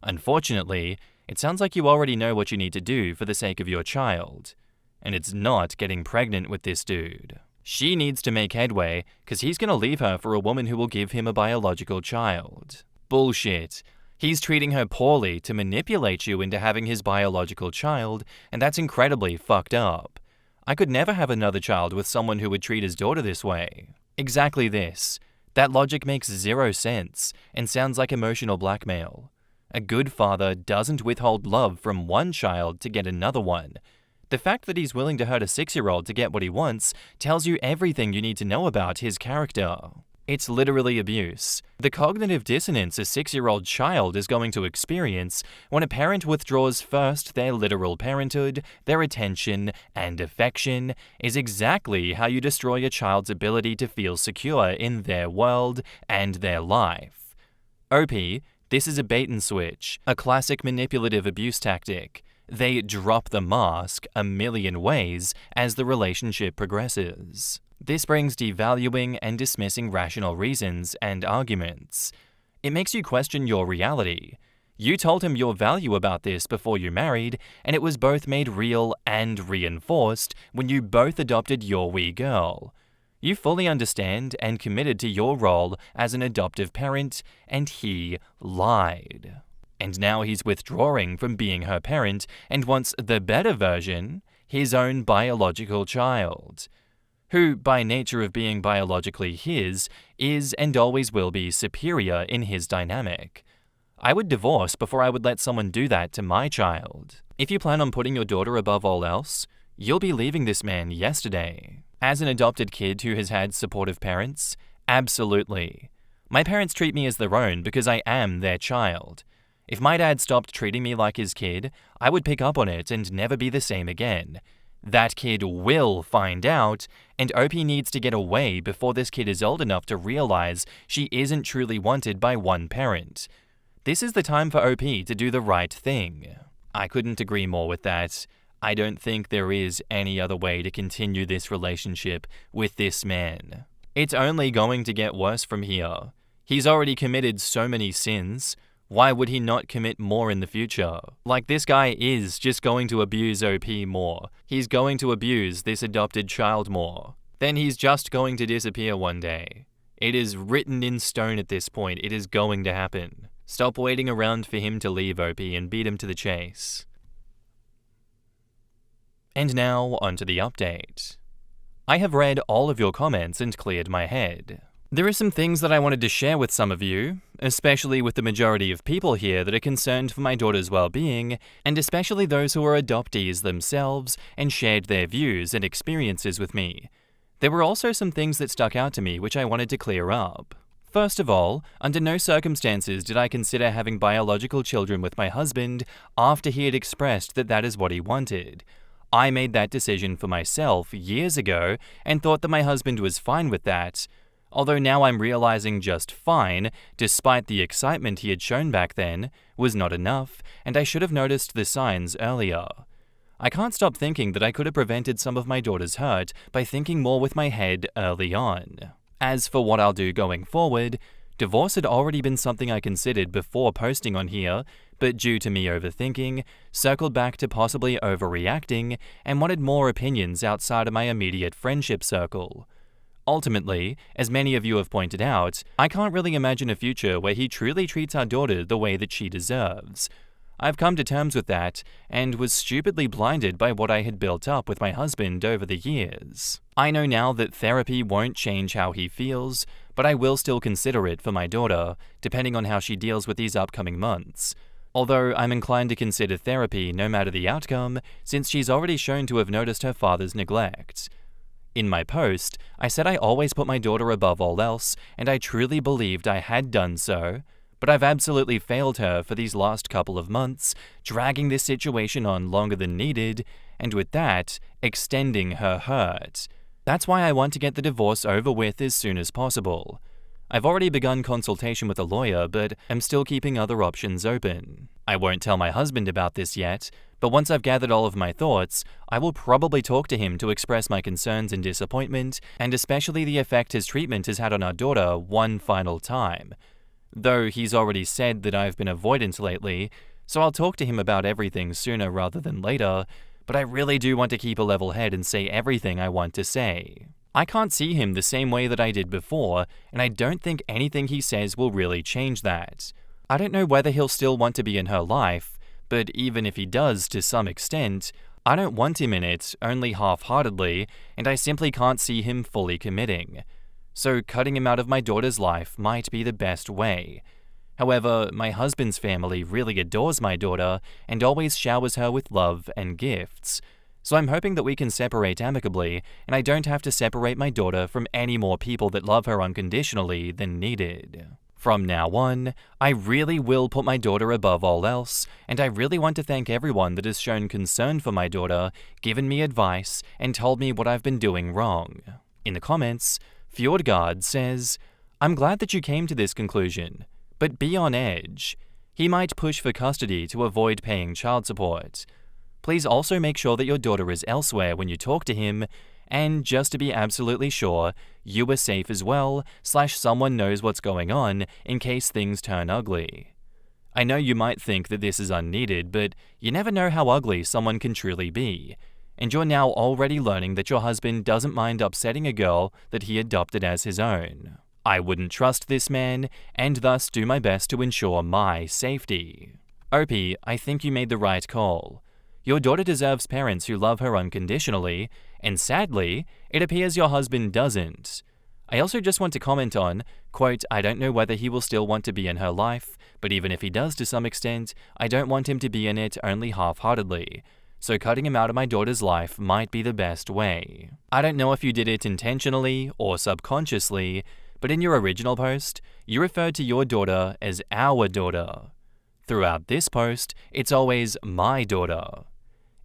Unfortunately, it sounds like you already know what you need to do for the sake of your child. And it's not getting pregnant with this dude. She needs to make headway, because he's going to leave her for a woman who will give him a biological child. Bullshit. He's treating her poorly to manipulate you into having his biological child, and that's incredibly fucked up. I could never have another child with someone who would treat his daughter this way. Exactly this. That logic makes zero sense, and sounds like emotional blackmail. A good father doesn't withhold love from one child to get another one. The fact that he's willing to hurt a 6-year-old to get what he wants tells you everything you need to know about his character. It's literally abuse. The cognitive dissonance a 6-year-old child is going to experience when a parent withdraws first their literal parenthood, their attention, and affection is exactly how you destroy a child's ability to feel secure in their world and their life. OP, this is a bait and switch, a classic manipulative abuse tactic. They drop the mask a million ways as the relationship progresses. This brings devaluing and dismissing rational reasons and arguments. It makes you question your reality. You told him your value about this before you married, and it was both made real and reinforced when you both adopted your wee girl. You fully understand and committed to your role as an adoptive parent, and he lied. And now he's withdrawing from being her parent and wants the better version, his own biological child, who, by nature of being biologically his, is and always will be superior in his dynamic. I would divorce before I would let someone do that to my child. If you plan on putting your daughter above all else, you'll be leaving this man yesterday. As an adopted kid who has had supportive parents, absolutely. My parents treat me as their own because I am their child. If my dad stopped treating me like his kid, I would pick up on it and never be the same again. That kid will find out, and OP needs to get away before this kid is old enough to realize she isn't truly wanted by one parent. This is the time for OP to do the right thing. I couldn't agree more with that. I don't think there is any other way to continue this relationship with this man. It's only going to get worse from here. He's already committed so many sins. Why would he not commit more in the future? Like, this guy is just going to abuse OP more. He's going to abuse this adopted child more. Then he's just going to disappear one day. It is written in stone at this point. It is going to happen. Stop waiting around for him to leave OP and beat him to the chase. And now, onto the update. I have read all of your comments and cleared my head. There are some things that I wanted to share with some of you, especially with the majority of people here that are concerned for my daughter's well-being, and especially those who are adoptees themselves and shared their views and experiences with me. There were also some things that stuck out to me which I wanted to clear up. First of all, under no circumstances did I consider having biological children with my husband after he had expressed that that is what he wanted. I made that decision for myself years ago and thought that my husband was fine with that. Although now I'm realizing just fine, despite the excitement he had shown back then, was not enough, and I should have noticed the signs earlier. I can't stop thinking that I could have prevented some of my daughter's hurt by thinking more with my head early on. As for what I'll do going forward, divorce had already been something I considered before posting on here, but due to me overthinking, circled back to possibly overreacting and wanted more opinions outside of my immediate friendship circle. Ultimately, as many of you have pointed out, I can't really imagine a future where he truly treats our daughter the way that she deserves. I've come to terms with that, and was stupidly blinded by what I had built up with my husband over the years. I know now that therapy won't change how he feels, but I will still consider it for my daughter, depending on how she deals with these upcoming months. Although I'm inclined to consider therapy no matter the outcome, since she's already shown to have noticed her father's neglect. In my post, I said I always put my daughter above all else, and I truly believed I had done so. But I've absolutely failed her for these last couple of months, dragging this situation on longer than needed, and with that, extending her hurt. That's why I want to get the divorce over with as soon as possible. I've already begun consultation with a lawyer, but am still keeping other options open. I won't tell my husband about this yet, but once I've gathered all of my thoughts, I will probably talk to him to express my concerns and disappointment, and especially the effect his treatment has had on our daughter one final time. Though he's already said that I've been avoidant lately, so I'll talk to him about everything sooner rather than later, but I really do want to keep a level head and say everything I want to say. I can't see him the same way that I did before, and I don't think anything he says will really change that. I don't know whether he'll still want to be in her life, but even if he does to some extent, I don't want him in it only half-heartedly, and I simply can't see him fully committing. So cutting him out of my daughter's life might be the best way. However, my husband's family really adores my daughter and always showers her with love and gifts. So I'm hoping that we can separate amicably, and I don't have to separate my daughter from any more people that love her unconditionally than needed. From now on, I really will put my daughter above all else, and I really want to thank everyone that has shown concern for my daughter, given me advice, and told me what I've been doing wrong. In the comments, Fjordgard says, "I'm glad that you came to this conclusion, but be on edge. He might push for custody to avoid paying child support. Please also make sure that your daughter is elsewhere when you talk to him, and just to be absolutely sure, you are safe as well, / someone knows what's going on in case things turn ugly. I know you might think that this is unneeded, but you never know how ugly someone can truly be. And you're now already learning that your husband doesn't mind upsetting a girl that he adopted as his own. I wouldn't trust this man, and thus do my best to ensure my safety. Opie, I think you made the right call. Your daughter deserves parents who love her unconditionally, and sadly, it appears your husband doesn't. I also just want to comment on, quote, I don't know whether he will still want to be in her life, but even if he does to some extent, I don't want him to be in it only half-heartedly. So cutting him out of my daughter's life might be the best way. I don't know if you did it intentionally or subconsciously, but in your original post, you referred to your daughter as our daughter. Throughout this post, it's always my daughter.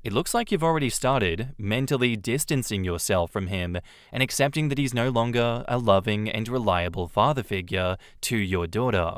It looks like you've already started mentally distancing yourself from him and accepting that he's no longer a loving and reliable father figure to your daughter.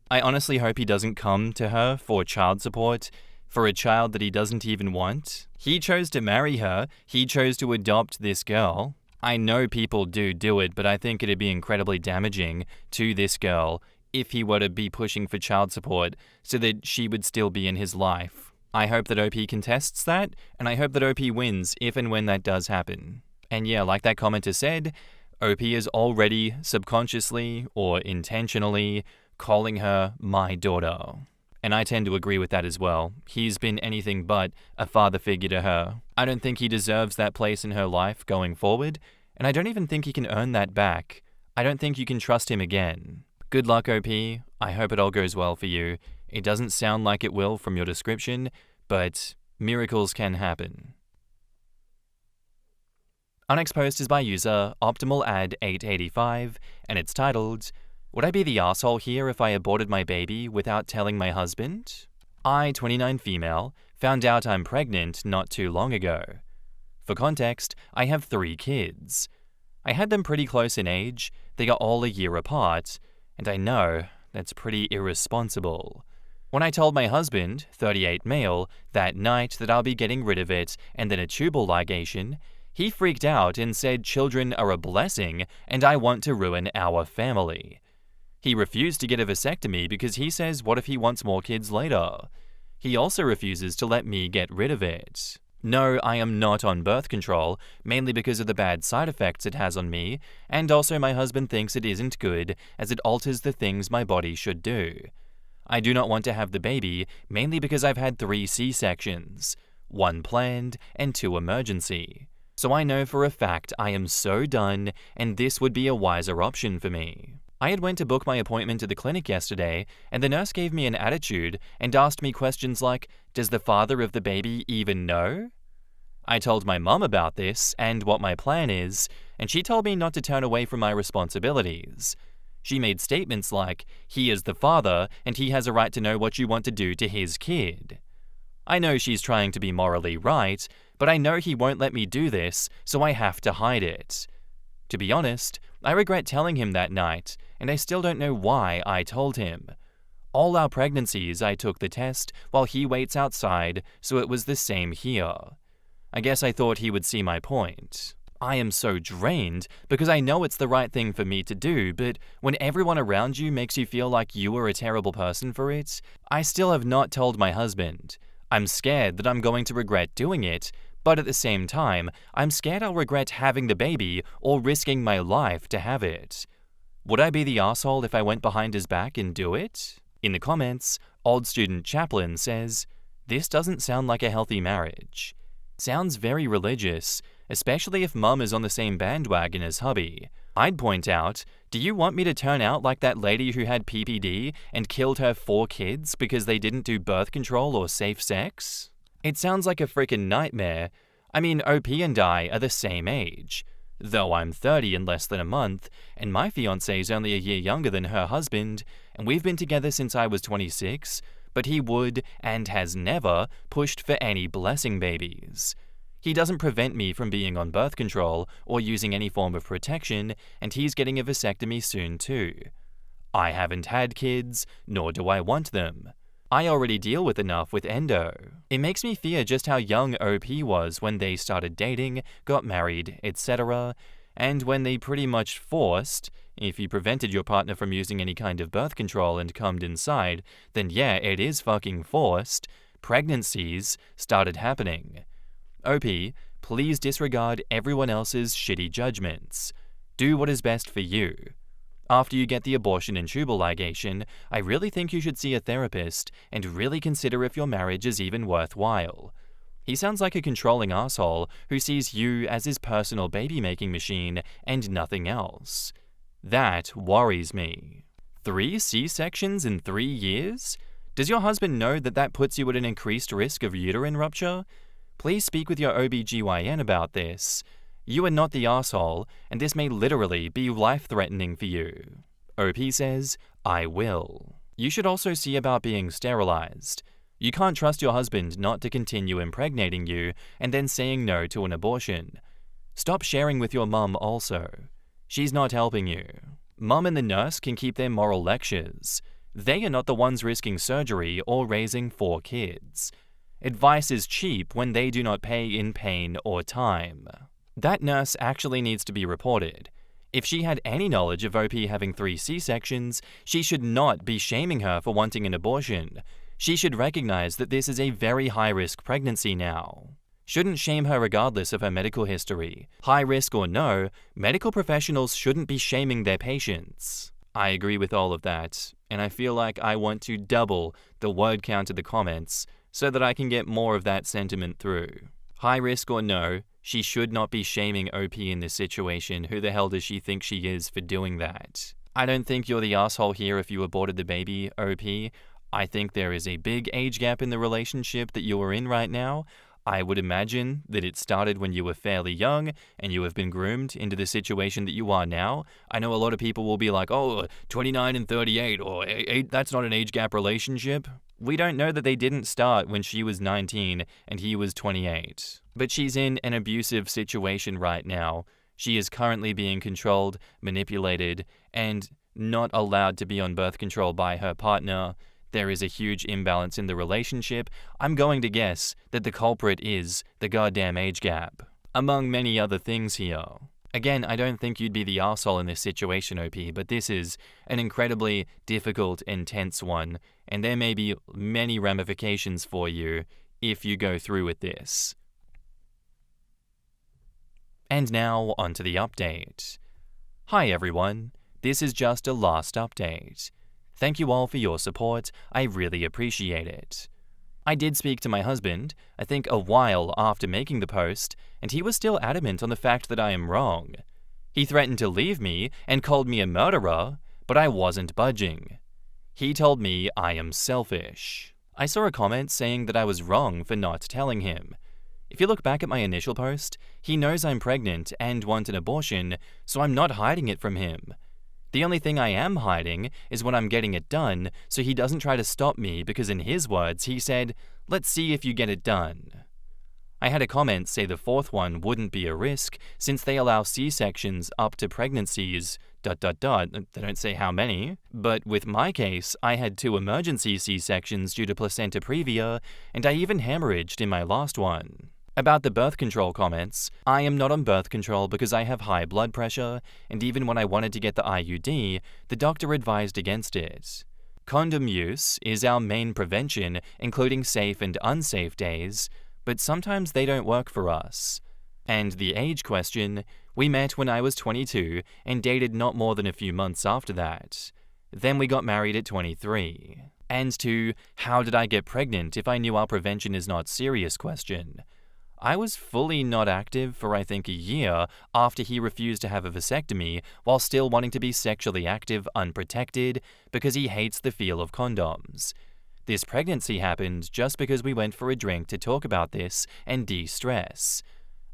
I honestly hope he doesn't come to her for child support for a child that he doesn't even want. He chose to marry her. He chose to adopt this girl. I know people do it, but I think it'd be incredibly damaging to this girl if he were to be pushing for child support so that she would still be in his life. I hope that OP contests that, and I hope that OP wins if and when that does happen. And yeah, like that commenter said, OP is already subconsciously or intentionally calling her my daughter. And I tend to agree with that as well. He's been anything but a father figure to her. I don't think he deserves that place in her life going forward, and I don't even think he can earn that back. I don't think you can trust him again. Good luck, OP. I hope it all goes well for you. It doesn't sound like it will from your description, but miracles can happen. Our next post is by user OptimalAd885, and it's titled, Would I be the asshole here if I aborted my baby without telling my husband? I, 29 female, found out I'm pregnant not too long ago. For context, I have 3 kids. I had them pretty close in age, they are all a year apart, and I know that's pretty irresponsible. When I told my husband, 38 male, that night that I'll be getting rid of it and then a tubal ligation, he freaked out and said children are a blessing and I want to ruin our family. He refused to get a vasectomy because he says what if he wants more kids later? He also refuses to let me get rid of it. No, I am not on birth control, mainly because of the bad side effects it has on me, and also my husband thinks it isn't good as it alters the things my body should do. I do not want to have the baby, mainly because I've had 3 C-sections, 1 planned and 2 emergency. So I know for a fact I am so done, and this would be a wiser option for me. I had went to book my appointment to the clinic yesterday, and the nurse gave me an attitude and asked me questions like, does the father of the baby even know? I told my mum about this and what my plan is, and she told me not to turn away from my responsibilities. She made statements like, he is the father and he has a right to know what you want to do to his kid. I know she's trying to be morally right, but I know he won't let me do this, so I have to hide it. To be honest, I regret telling him that night, and I still don't know why I told him. All our pregnancies I took the test while he waits outside, so it was the same here. I guess I thought he would see my point. I am so drained because I know it's the right thing for me to do, but when everyone around you makes you feel like you are a terrible person for it, I still have not told my husband. I'm scared that I'm going to regret doing it, but at the same time, I'm scared I'll regret having the baby or risking my life to have it. Would I be the asshole if I went behind his back and do it? In the comments, Old Student Chaplain says, this doesn't sound like a healthy marriage. Sounds very religious, especially if mum is on the same bandwagon as hubby. I'd point out, do you want me to turn out like that lady who had PPD and killed her 4 kids because they didn't do birth control or safe sex? It sounds like a freaking nightmare. I mean, OP and I are the same age. Though I'm 30 in less than a month, and my fiance's only a year younger than her husband, and we've been together since I was 26, but he would, and has never, pushed for any blessing babies. He doesn't prevent me from being on birth control or using any form of protection, and he's getting a vasectomy soon too. I haven't had kids, nor do I want them. I already deal with enough with endo. It makes me fear just how young OP was when they started dating, got married, etc., and when they pretty much forced, if you prevented your partner from using any kind of birth control and cummed inside, then yeah, it is fucking forced, pregnancies started happening. OP, please disregard everyone else's shitty judgments. Do what is best for you. After you get the abortion and tubal ligation, I really think you should see a therapist and really consider if your marriage is even worthwhile. He sounds like a controlling asshole who sees you as his personal baby-making machine and nothing else. That worries me. 3 C-sections in 3 years? Does your husband know that that puts you at an increased risk of uterine rupture? Please speak with your OB/GYN about this. You are not the asshole, and this may literally be life-threatening for you. OP says, I will. You should also see about being sterilized. You can't trust your husband not to continue impregnating you and then saying no to an abortion. Stop sharing with your mum also. She's not helping you. Mum and the nurse can keep their moral lectures. They are not the ones risking surgery or raising 4 kids. Advice is cheap when they do not pay in pain or time. That nurse actually needs to be reported. If she had any knowledge of OP having 3 C-sections, she should not be shaming her for wanting an abortion. She should recognize that this is a very high-risk pregnancy now. Shouldn't shame her regardless of her medical history. High risk or no, medical professionals shouldn't be shaming their patients. I agree with all of that, and I feel like I want to double the word count in the comments so that I can get more of that sentiment through. High risk or no, she should not be shaming OP in this situation. Who the hell does she think she is for doing that? I don't think you're the asshole here if you aborted the baby, OP. I think there is a big age gap in the relationship that you are in right now. I would imagine that it started when you were fairly young and you have been groomed into the situation that you are now. I know a lot of people will be like, oh, 29 and 38, or that's not an age gap relationship. We don't know that they didn't start when she was 19 and he was 28. But she's in an abusive situation right now. She is currently being controlled, manipulated, and not allowed to be on birth control by her partner. There is a huge imbalance in the relationship. I'm going to guess that the culprit is the goddamn age gap, among many other things here. Again, I don't think you'd be the arsehole in this situation, OP, but this is an incredibly difficult and tense one, and there may be many ramifications for you if you go through with this. And now, onto the update. Hi everyone, this is just a last update. Thank you all for your support, I really appreciate it. I did speak to my husband, I think a while after making the post, and he was still adamant on the fact that I am wrong. He threatened to leave me and called me a murderer, but I wasn't budging. He told me I am selfish. I saw a comment saying that I was wrong for not telling him. If you look back at my initial post, he knows I'm pregnant and want an abortion, so I'm not hiding it from him. The only thing I am hiding is when I'm getting it done, so he doesn't try to stop me because in his words, he said, "Let's see if you get it done." I had a comment say the fourth one wouldn't be a risk since they allow C-sections up to pregnancies, ... They don't say how many. But with my case, I had 2 emergency C-sections due to placenta previa, and I even hemorrhaged in my last one. About the birth control comments, I am not on birth control because I have high blood pressure, and even when I wanted to get the IUD, the doctor advised against it. Condom use is our main prevention, including safe and unsafe days, but sometimes they don't work for us. And the age question, we met when I was 22 and dated not more than a few months after that. Then we got married at 23. And to how did I get pregnant if I knew our prevention is not serious question. I was fully not active for I think a year after he refused to have a vasectomy while still wanting to be sexually active unprotected because he hates the feel of condoms. This pregnancy happened just because we went for a drink to talk about this and de-stress.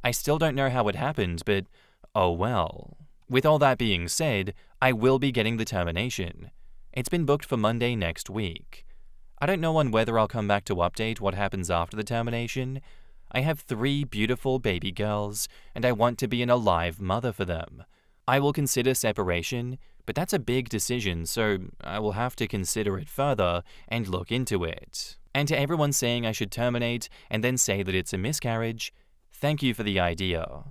I still don't know how it happened, but oh well. With all that being said, I will be getting the termination. It's been booked for Monday next week. I don't know on whether I'll come back to update what happens after the termination. I have 3 beautiful baby girls, and I want to be an alive mother for them. I will consider separation, but that's a big decision, so I will have to consider it further and look into it. And to everyone saying I should terminate and then say that it's a miscarriage, thank you for the idea.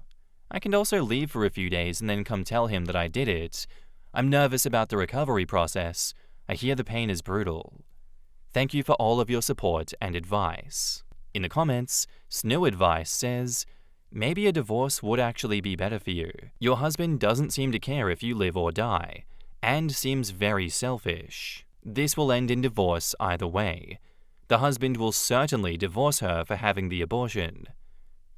I can also leave for a few days and then come tell him that I did it. I'm nervous about the recovery process. I hear the pain is brutal. Thank you for all of your support and advice. In the comments, Snow Advice says, maybe a divorce would actually be better for you. Your husband doesn't seem to care if you live or die, and seems very selfish. This will end in divorce either way. The husband will certainly divorce her for having the abortion.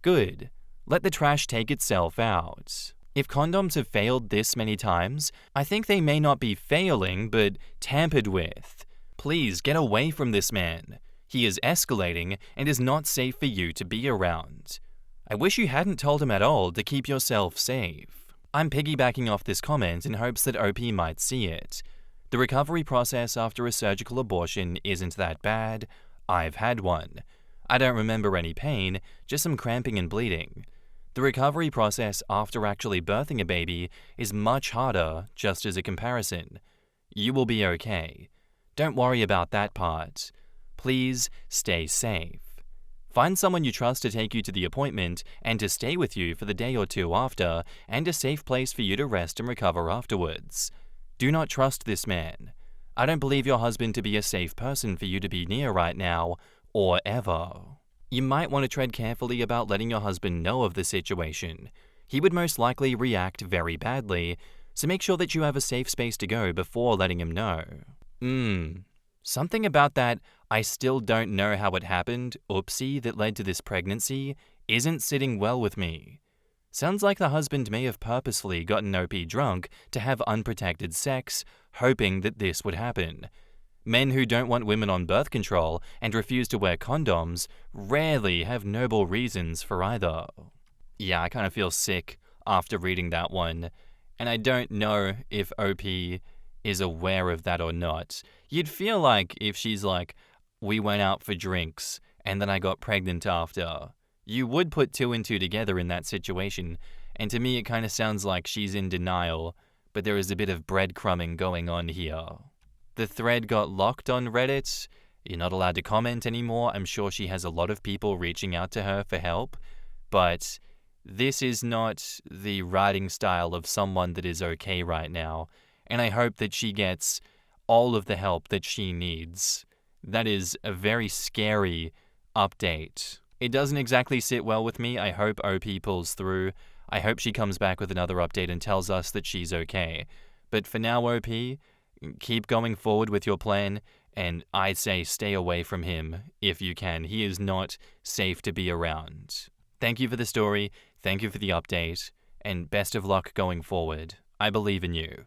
Good. Let the trash take itself out. If condoms have failed this many times, I think they may not be failing, but tampered with. Please get away from this man. He is escalating and is not safe for you to be around. I wish you hadn't told him at all to keep yourself safe. I'm piggybacking off this comment in hopes that OP might see it. The recovery process after a surgical abortion isn't that bad. I've had one. I don't remember any pain, just some cramping and bleeding. The recovery process after actually birthing a baby is much harder, just as a comparison. You will be okay. Don't worry about that part. Please stay safe. Find someone you trust to take you to the appointment and to stay with you for the day or 2 after, and a safe place for you to rest and recover afterwards. Do not trust this man. I don't believe your husband to be a safe person for you to be near right now, or ever. You might want to tread carefully about letting your husband know of the situation. He would most likely react very badly, so make sure that you have a safe space to go before letting him know. Something about that "I still don't know how it happened" oopsie that led to this pregnancy isn't sitting well with me. Sounds like the husband may have purposefully gotten OP drunk to have unprotected sex, hoping that this would happen. Men who don't want women on birth control and refuse to wear condoms rarely have noble reasons for either. Yeah, I kind of feel sick after reading that one, and I don't know if OP is aware of that or not. You'd feel like if she's like, we went out for drinks and then I got pregnant after, you would put 2 and 2 together in that situation And to me, it kind of sounds like she's in denial, but there is a bit of breadcrumbing going on here. The thread got locked on Reddit. You're not allowed to comment anymore. I'm sure she has a lot of people reaching out to her for help, but this is not the writing style of someone that is okay right now, and I hope that she gets all of the help that she needs. That is a very scary update. It doesn't exactly sit well with me. I hope OP pulls through. I hope she comes back with another update and tells us that she's okay. But for now, OP, keep going forward with your plan, and I'd say stay away from him if you can. He is not safe to be around. Thank you for the story, thank you for the update, and best of luck going forward. I believe in you.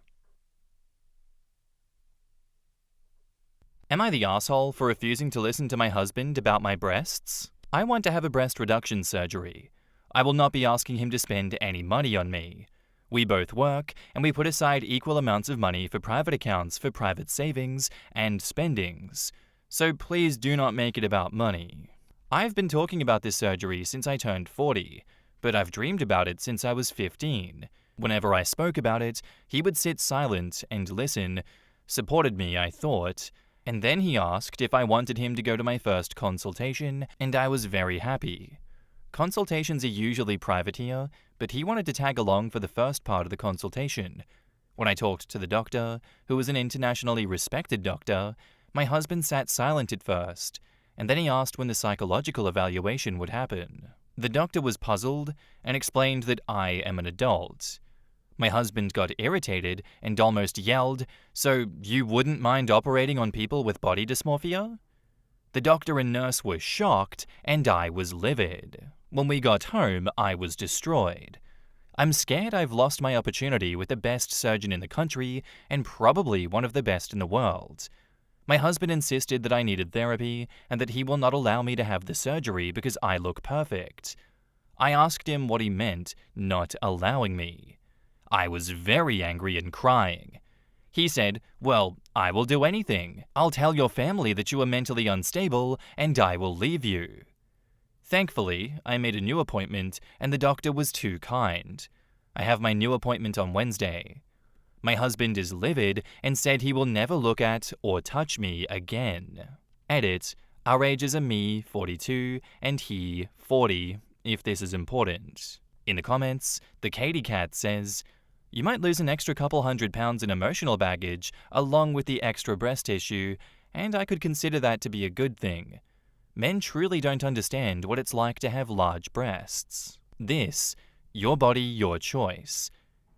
Am I the asshole for refusing to listen to my husband about my breasts? I want to have a breast reduction surgery. I will not be asking him to spend any money on me. We both work, and we put aside equal amounts of money for private accounts for private savings and spendings. So please do not make it about money. I've been talking about this surgery since I turned 40, but I've dreamed about it since I was 15. Whenever I spoke about it, he would sit silent and listen, supported me, I thought, and then he asked if I wanted him to go to my first consultation, and I was very happy. Consultations are usually private here, but he wanted to tag along for the first part of the consultation. When I talked to the doctor, who was an internationally respected doctor, my husband sat silent at first, and then he asked when the psychological evaluation would happen. The doctor was puzzled and explained that I am an adult. My husband got irritated and almost yelled, "So you wouldn't mind operating on people with body dysmorphia?" The doctor and nurse were shocked, and I was livid. When we got home, I was destroyed. I'm scared I've lost my opportunity with the best surgeon in the country and probably one of the best in the world. My husband insisted that I needed therapy and that he will not allow me to have the surgery because I look perfect. I asked him what he meant, not allowing me. I was very angry and crying. He said, "Well, I will do anything. I'll tell your family that you are mentally unstable and I will leave you." Thankfully, I made a new appointment and the doctor was too kind. I have my new appointment on Wednesday. My husband is livid and said he will never look at or touch me again. Edit, our ages are me, 42, and he, 40, if this is important. In the comments, the Katy Cat says, "You might lose an extra couple £100 in emotional baggage along with the extra breast tissue, and I could consider that to be a good thing. Men truly don't understand what it's like to have large breasts. This, your body, your choice.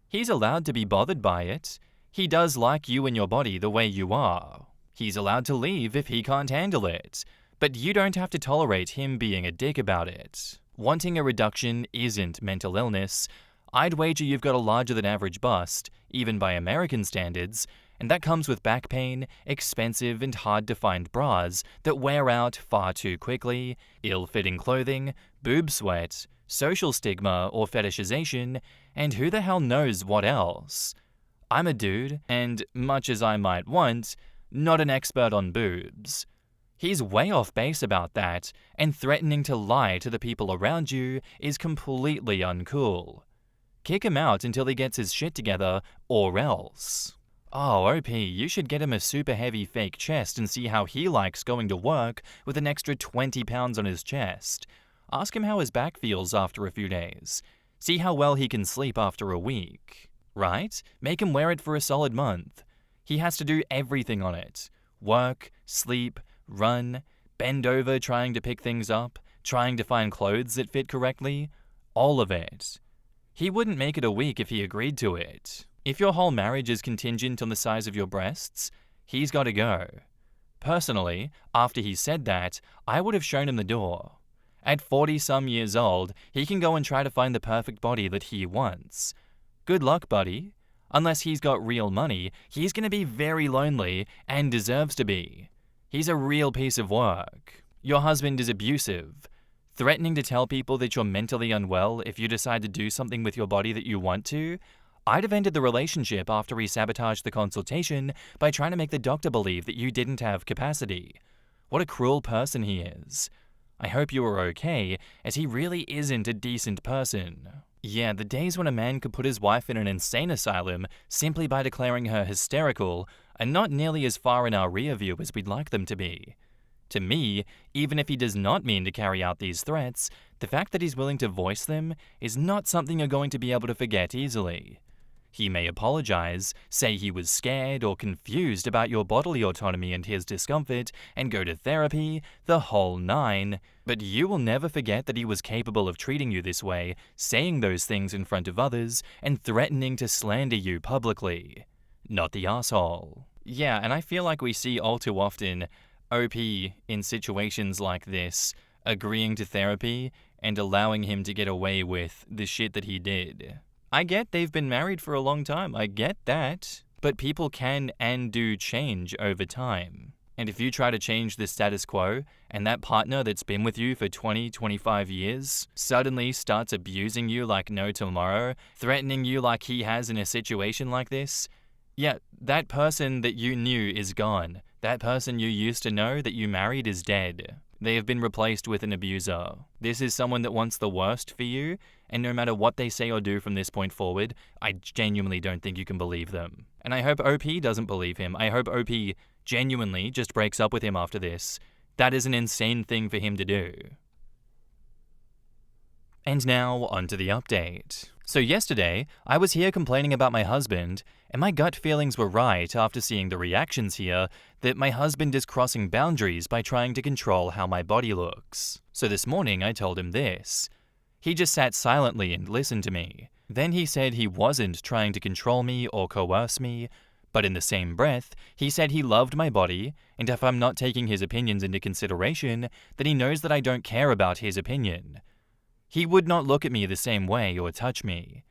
He's allowed to be bothered by it. He does like you and your body the way you are. He's allowed to leave if he can't handle it, but you don't have to tolerate him being a dick about it. Wanting a reduction isn't mental illness. I'd wager you've got a larger than average bust, even by American standards, and that comes with back pain, expensive and hard to find bras that wear out far too quickly, ill-fitting clothing, boob sweat, social stigma or fetishization, and who the hell knows what else. I'm a dude, and much as I might want, not an expert on boobs. He's way off base about that, and threatening to lie to the people around you is completely uncool. Kick him out until he gets his shit together, or else. Oh, OP, you should get him a super heavy fake chest and see how he likes going to work with an extra 20 pounds on his chest. Ask him how his back feels after a few days. See how well he can sleep after a week. Right? Make him wear it for a solid month. He has to do everything on it. Work, sleep, run, bend over trying to pick things up, trying to find clothes that fit correctly. All of it. He wouldn't make it a week if he agreed to it. If your whole marriage is contingent on the size of your breasts, he's got to go. Personally, after he said that, I would have shown him the door. At 40-some years old, he can go and try to find the perfect body that he wants. Good luck, buddy. Unless he's got real money, he's going to be very lonely and deserves to be. He's a real piece of work. Your husband is abusive, threatening to tell people that you're mentally unwell if you decide to do something with your body that you want to. I'd have ended the relationship after he sabotaged the consultation by trying to make the doctor believe that you didn't have capacity. What a cruel person he is. I hope you are okay, as he really isn't a decent person. Yeah, the days when a man could put his wife in an insane asylum simply by declaring her hysterical are not nearly as far in our rear view as we'd like them to be. To me, even if he does not mean to carry out these threats, the fact that he's willing to voice them is not something you're going to be able to forget easily. He may apologize, say he was scared or confused about your bodily autonomy and his discomfort, and go to therapy, the whole nine, but you will never forget that he was capable of treating you this way, saying those things in front of others, and threatening to slander you publicly. Not the asshole. Yeah, and I feel like we see all too often OP in situations like this agreeing to therapy and allowing him to get away with the shit that he did. I get they've been married for a long time, I get that. But people can and do change over time. And if you try to change the status quo, and that partner that's been with you for 20, 25 years suddenly starts abusing you like no tomorrow, threatening you like he has in a situation like this, yeah, that person that you knew is gone. That person you used to know that you married is dead. They have been replaced with an abuser. This is someone that wants the worst for you, and no matter what they say or do from this point forward, I genuinely don't think you can believe them. And I hope OP doesn't believe him. I hope OP genuinely just breaks up with him after this. That is an insane thing for him to do. And now, onto the update. So yesterday, I was here complaining about my husband, and my gut feelings were right after seeing the reactions here that my husband is crossing boundaries by trying to control how my body looks. So this morning I told him this. He just sat silently and listened to me. Then he said he wasn't trying to control me or coerce me, but in the same breath, he said he loved my body, and if I'm not taking his opinions into consideration, then he knows that I don't care about his opinion. He would not look at me the same way or touch me.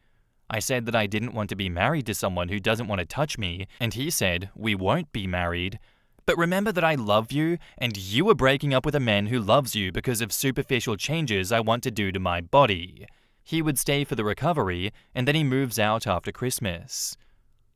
I said that I didn't want to be married to someone who doesn't want to touch me, and he said, we won't be married. But remember that I love you, and you are breaking up with a man who loves you because of superficial changes I want to do to my body. He would stay for the recovery, and then he moves out after Christmas.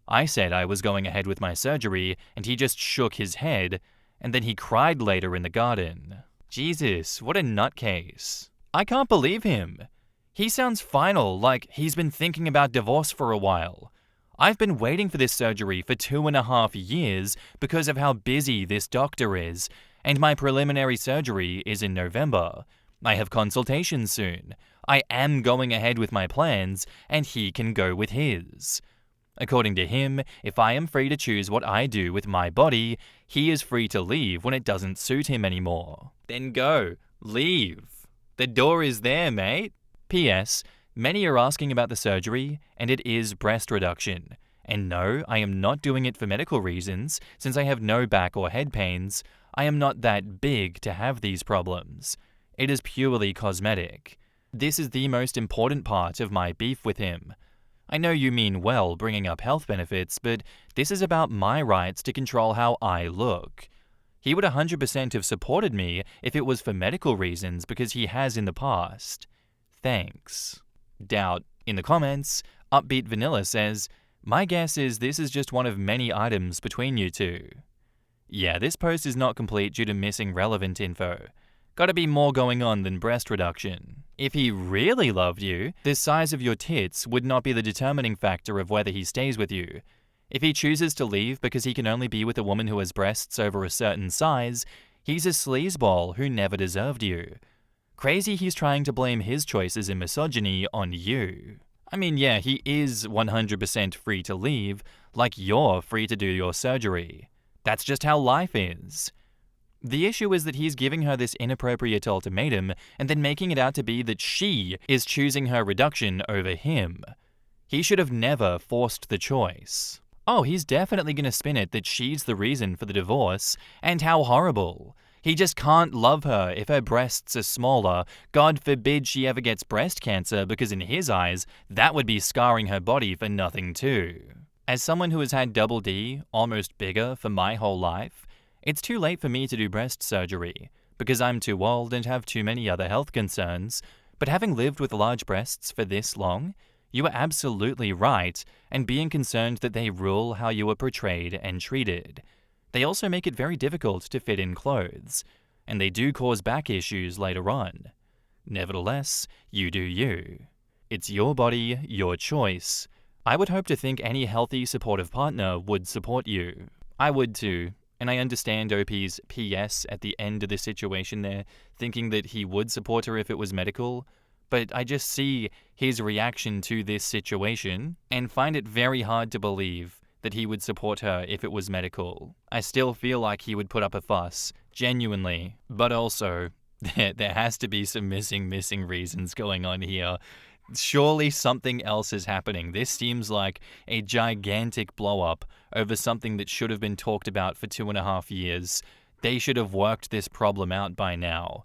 I said I was going ahead with my surgery, and he just shook his head, and then he cried later in the garden. Jesus, what a nutcase. I can't believe him. He sounds final, like he's been thinking about divorce for a while. I've been waiting for this surgery for 2.5 years because of how busy this doctor is, and my preliminary surgery is in November. I have consultations soon. I am going ahead with my plans, and he can go with his. According to him, if I am free to choose what I do with my body, he is free to leave when it doesn't suit him anymore. Then go. Leave. The door is there, mate. P.S. Many are asking about the surgery, and it is breast reduction. And no, I am not doing it for medical reasons, since I have no back or head pains. I am not that big to have these problems. It is purely cosmetic. This is the most important part of my beef with him. I know you mean well bringing up health benefits, but this is about my rights to control how I look. He would 100% have supported me if it was for medical reasons because he has in the past. Thanks. Doubt. In the comments, Upbeat Vanilla says, my guess is this is just one of many items between you two. Yeah, this post is not complete due to missing relevant info. Gotta be more going on than breast reduction. If he really loved you, the size of your tits would not be the determining factor of whether he stays with you. If he chooses to leave because he can only be with a woman who has breasts over a certain size, he's a sleazeball who never deserved you. Crazy he's trying to blame his choices in misogyny on you. I mean, yeah, he is 100% free to leave, like you're free to do your surgery. That's just how life is. The issue is that he's giving her this inappropriate ultimatum and then making it out to be that she is choosing her reduction over him. He should have never forced the choice. Oh, he's definitely going to spin it that she's the reason for the divorce, and how horrible. He just can't love her if her breasts are smaller. God forbid she ever gets breast cancer, because in his eyes, that would be scarring her body for nothing too. As someone who has had double D, almost bigger, for my whole life, it's too late for me to do breast surgery, because I'm too old and have too many other health concerns, but having lived with large breasts for this long, you are absolutely right, and being concerned that they rule how you are portrayed and treated. They also make it very difficult to fit in clothes, and they do cause back issues later on. Nevertheless, you do you. It's your body, your choice. I would hope to think any healthy, supportive partner would support you. I would too. And I understand OP's PS at the end of the situation there, thinking that he would support her if it was medical. But I just see his reaction to this situation and find it very hard to believe that he would support her if it was medical. I still feel like he would put up a fuss, genuinely. But also, there has to be some missing reasons going on here. Surely something else is happening. This seems like a gigantic blow-up over something that should have been talked about for 2.5 years. They should have worked this problem out by now.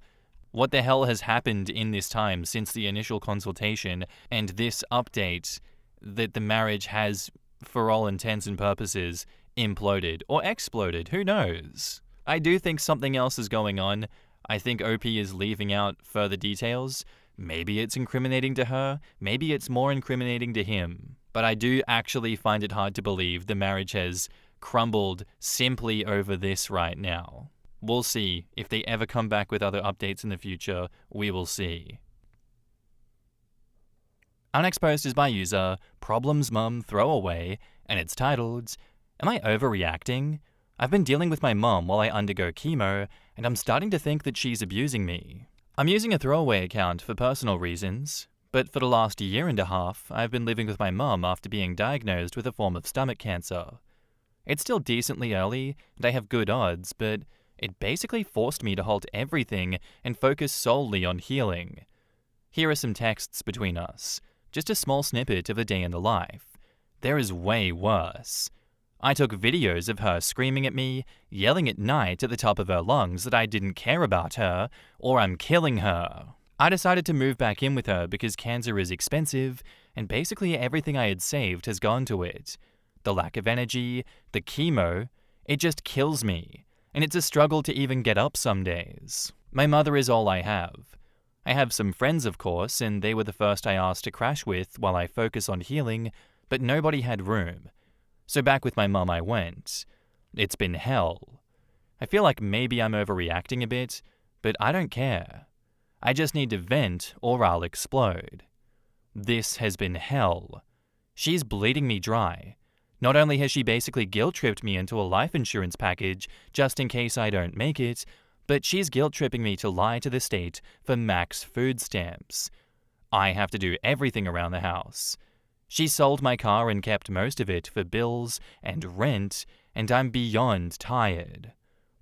What the hell has happened in this time since the initial consultation and this update that the marriage has, for all intents and purposes, imploded or exploded? Who knows? I do think something else is going on. I think OP is leaving out further details. Maybe it's incriminating to her, maybe it's more incriminating to him. But I do actually find it hard to believe the marriage has crumbled simply over this right now. We'll see. If they ever come back with other updates in the future, we will see. Our next post is by user Problems Mum Throwaway, and it's titled, "Am I overreacting? I've been dealing with my mum while I undergo chemo, and I'm starting to think that she's abusing me. I'm using a throwaway account for personal reasons, but for the last 1.5 years, I've been living with my mum after being diagnosed with a form of stomach cancer. It's still decently early, and I have good odds, but it basically forced me to halt everything and focus solely on healing. Here are some texts between us, just a small snippet of a day in the life. There is way worse. I took videos of her screaming at me, yelling at night at the top of her lungs that I didn't care about her, or I'm killing her. I decided to move back in with her because cancer is expensive, and basically everything I had saved has gone to it. The lack of energy, the chemo, it just kills me, and it's a struggle to even get up some days. My mother is all I have. I have some friends, of course, and they were the first I asked to crash with while I focus on healing, but nobody had room. So back with my mum I went. It's been hell. I feel like maybe I'm overreacting a bit, but I don't care. I just need to vent or I'll explode. This has been hell. She's bleeding me dry. Not only has she basically guilt-tripped me into a life insurance package just in case I don't make it, but she's guilt-tripping me to lie to the state for max food stamps. I have to do everything around the house. She sold my car and kept most of it for bills and rent, and I'm beyond tired.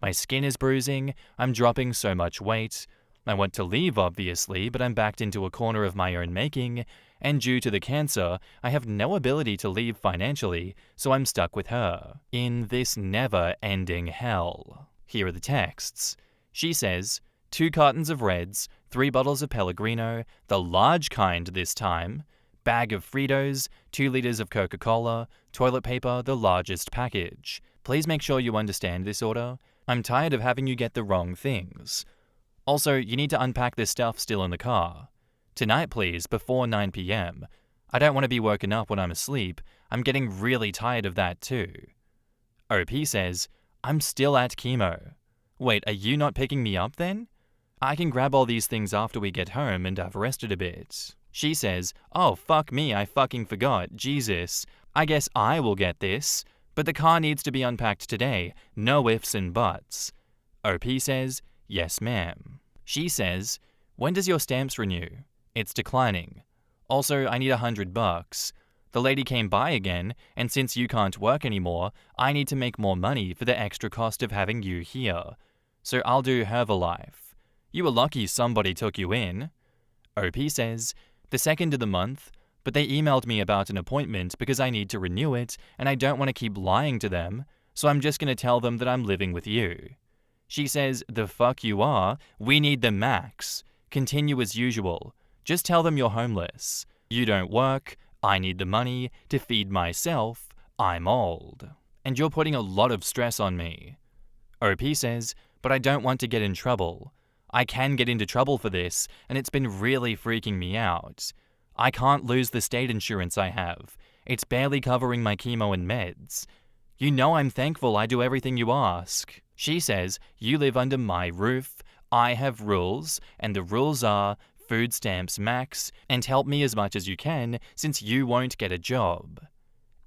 My skin is bruising, I'm dropping so much weight. I want to leave, obviously, but I'm backed into a corner of my own making, and due to the cancer, I have no ability to leave financially, so I'm stuck with her, in this never-ending hell. Here are the texts. She says, 2 cartons of Reds, 3 bottles of Pellegrino, the large kind this time, bag of Fritos, 2 liters of Coca-Cola, toilet paper, the largest package. Please make sure you understand this order. I'm tired of having you get the wrong things. Also, you need to unpack this stuff still in the car. Tonight, please, before 9 p.m. I don't want to be woken up when I'm asleep. I'm getting really tired of that too. OP says, I'm still at chemo. Wait, are you not picking me up then? I can grab all these things after we get home and I've rested a bit. She says, oh, fuck me, I fucking forgot. Jesus. I guess I will get this. But the car needs to be unpacked today. No ifs and buts. OP says, yes, ma'am. She says, when does your stamps renew? It's declining. Also, I need $100. The lady came by again, and since you can't work anymore, I need to make more money for the extra cost of having you here. So I'll do Herbalife. You were lucky somebody took you in. OP says, the 2nd of the month, but they emailed me about an appointment because I need to renew it, and I don't want to keep lying to them, so I'm just going to tell them that I'm living with you. She says, the fuck you are, we need the max. Continue as usual. Just tell them you're homeless. You don't work, I need the money to feed myself, I'm old. And you're putting a lot of stress on me. OP says, but I don't want to get in trouble. I can get into trouble for this, and it's been really freaking me out. I can't lose the state insurance I have. It's barely covering my chemo and meds. You know I'm thankful I do everything you ask. She says, you live under my roof, I have rules, and the rules are food stamps max, and help me as much as you can since you won't get a job.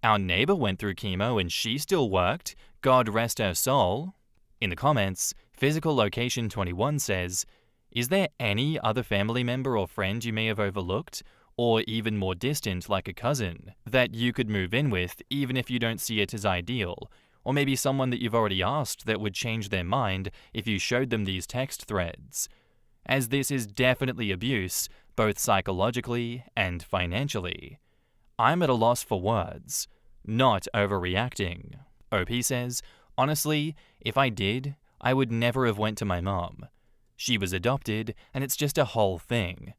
Our neighbor went through chemo and she still worked. God rest her soul. In the comments, Physical Location 21 says, is there any other family member or friend you may have overlooked, or even more distant like a cousin, that you could move in with even if you don't see it as ideal? Or maybe someone that you've already asked that would change their mind if you showed them these text threads. As this is definitely abuse, both psychologically and financially. I'm at a loss for words. Not overreacting. OP says, honestly, if I did, I would never have went to my mom. She was adopted, and it's just a whole thing.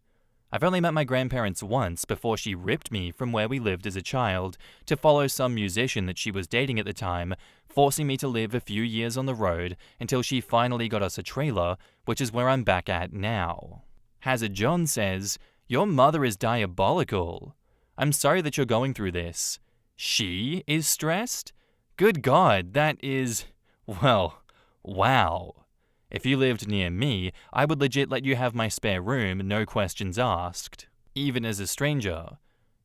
I've only met my grandparents once before she ripped me from where we lived as a child to follow some musician that she was dating at the time, forcing me to live a few years on the road until she finally got us a trailer, which is where I'm back at now. Hazard John says, your mother is diabolical. I'm sorry that you're going through this. She is stressed? Good God, that is, well, wow. If you lived near me, I would legit let you have my spare room, no questions asked. Even as a stranger.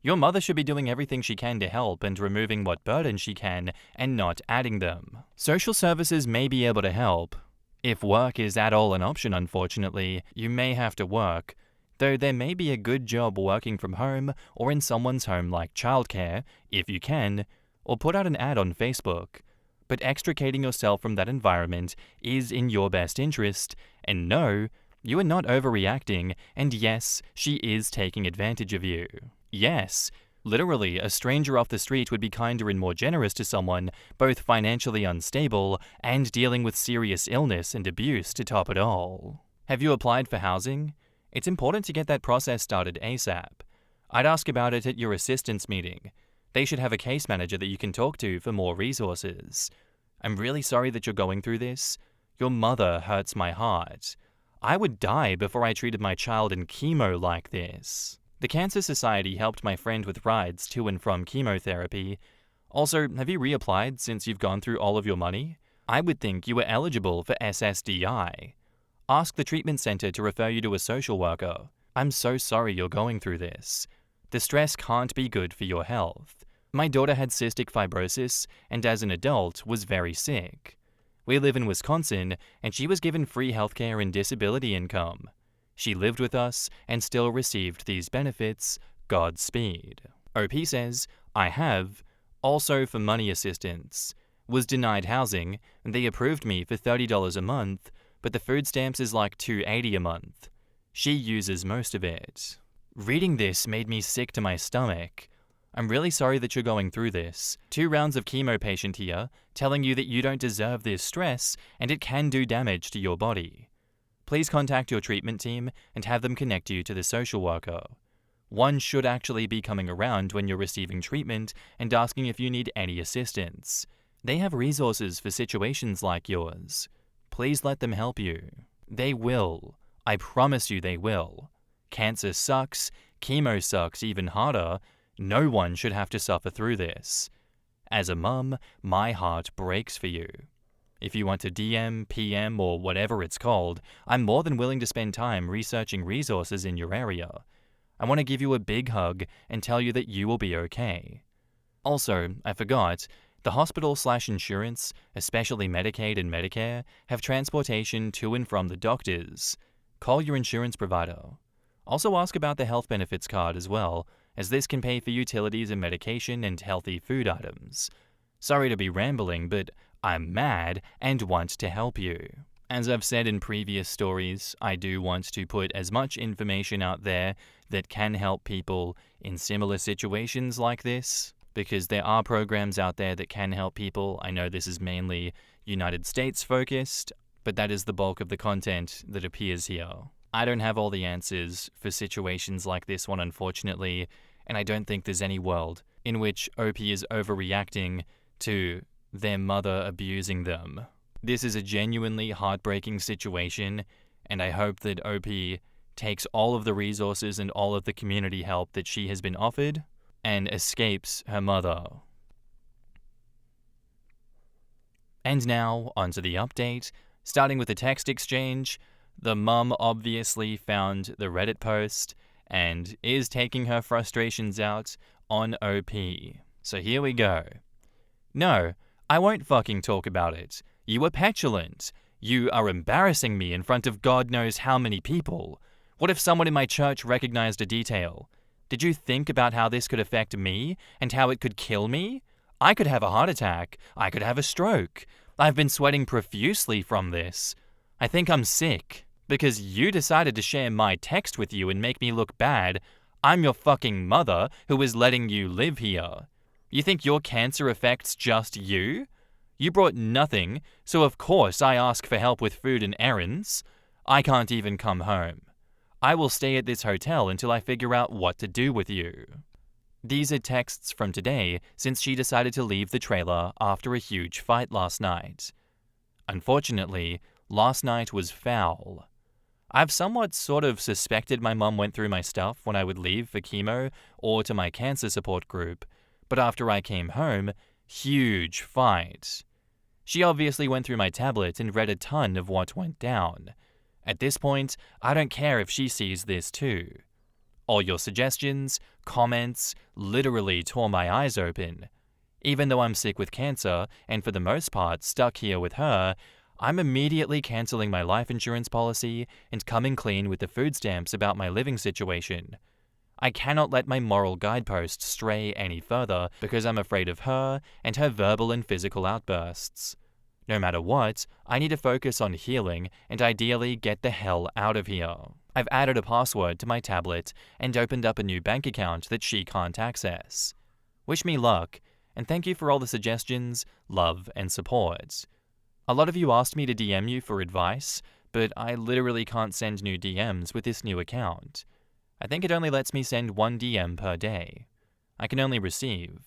Your mother should be doing everything she can to help and removing what burden she can and not adding them. Social services may be able to help. If work is at all an option, unfortunately, you may have to work, though there may be a good job working from home or in someone's home like childcare, if you can, or put out an ad on Facebook. But extricating yourself from that environment is in your best interest, and no, you are not overreacting, and yes, she is taking advantage of you. Yes, literally, a stranger off the street would be kinder and more generous to someone both financially unstable and dealing with serious illness and abuse to top it all. Have you applied for housing? It's important to get that process started ASAP. I'd ask about it at your assistance meeting. They should have a case manager that you can talk to for more resources. I'm really sorry that you're going through this. Your mother hurts my heart. I would die before I treated my child in chemo like this. The Cancer Society helped my friend with rides to and from chemotherapy. Also, have you reapplied since you've gone through all of your money? I would think you were eligible for SSDI. Ask the treatment center to refer you to a social worker. I'm so sorry you're going through this. The stress can't be good for your health. My daughter had cystic fibrosis and as an adult was very sick. We live in Wisconsin and she was given free healthcare and disability income. She lived with us and still received these benefits. Godspeed. OP says, I have, also for money assistance. Was denied housing and they approved me for $30 a month, but the food stamps is like $280 a month. She uses most of it. Reading this made me sick to my stomach. I'm really sorry that you're going through this. 2 rounds of chemo patient here, telling you that you don't deserve this stress and it can do damage to your body. Please contact your treatment team and have them connect you to the social worker. One should actually be coming around when you're receiving treatment and asking if you need any assistance. They have resources for situations like yours. Please let them help you. They will. I promise you they will. Cancer sucks, chemo sucks even harder. No one should have to suffer through this. As a mum, my heart breaks for you. If you want to DM, PM, or whatever it's called, I'm more than willing to spend time researching resources in your area. I want to give you a big hug and tell you that you will be okay. Also, I forgot, the hospital/insurance, especially Medicaid and Medicare, have transportation to and from the doctors. Call your insurance provider. Also ask about the health benefits card as well, as this can pay for utilities and medication and healthy food items. Sorry to be rambling, but I'm mad and want to help you. As I've said in previous stories, I do want to put as much information out there that can help people in similar situations like this, because there are programs out there that can help people. I know this is mainly United States focused, but that is the bulk of the content that appears here. I don't have all the answers for situations like this one, unfortunately, and I don't think there's any world in which OP is overreacting to their mother abusing them. This is a genuinely heartbreaking situation, and I hope that OP takes all of the resources and all of the community help that she has been offered and escapes her mother. And now, onto the update. Starting with the text exchange, The mum obviously found the Reddit post and is taking her frustrations out on OP. So here we go. No, I won't fucking talk about it. You were petulant. You are embarrassing me in front of God knows how many people. What if someone in my church recognized a detail? Did you think about how this could affect me and how it could kill me? I could have a heart attack. I could have a stroke. I've been sweating profusely from this. I think I'm sick. Because you decided to share my text with you and make me look bad, I'm your fucking mother who is letting you live here. You think your cancer affects just you? You brought nothing, so of course I ask for help with food and errands. I can't even come home. I will stay at this hotel until I figure out what to do with you. These are texts from today since she decided to leave the trailer after a huge fight last night. Unfortunately, last night was foul. I've somewhat sort of suspected my mum went through my stuff when I would leave for chemo or to my cancer support group, but after I came home, huge fight. She obviously went through my tablet and read a ton of what went down. At this point, I don't care if she sees this too. All your suggestions, comments, literally tore my eyes open. Even though I'm sick with cancer and for the most part stuck here with her, I'm immediately cancelling my life insurance policy and coming clean with the food stamps about my living situation. I cannot let my moral guideposts stray any further because I'm afraid of her and her verbal and physical outbursts. No matter what, I need to focus on healing and ideally get the hell out of here. I've added a password to my tablet and opened up a new bank account that she can't access. Wish me luck, and thank you for all the suggestions, love, and support. A lot of you asked me to DM you for advice, but I literally can't send new DMs with this new account. I think it only lets me send one DM per day. I can only receive.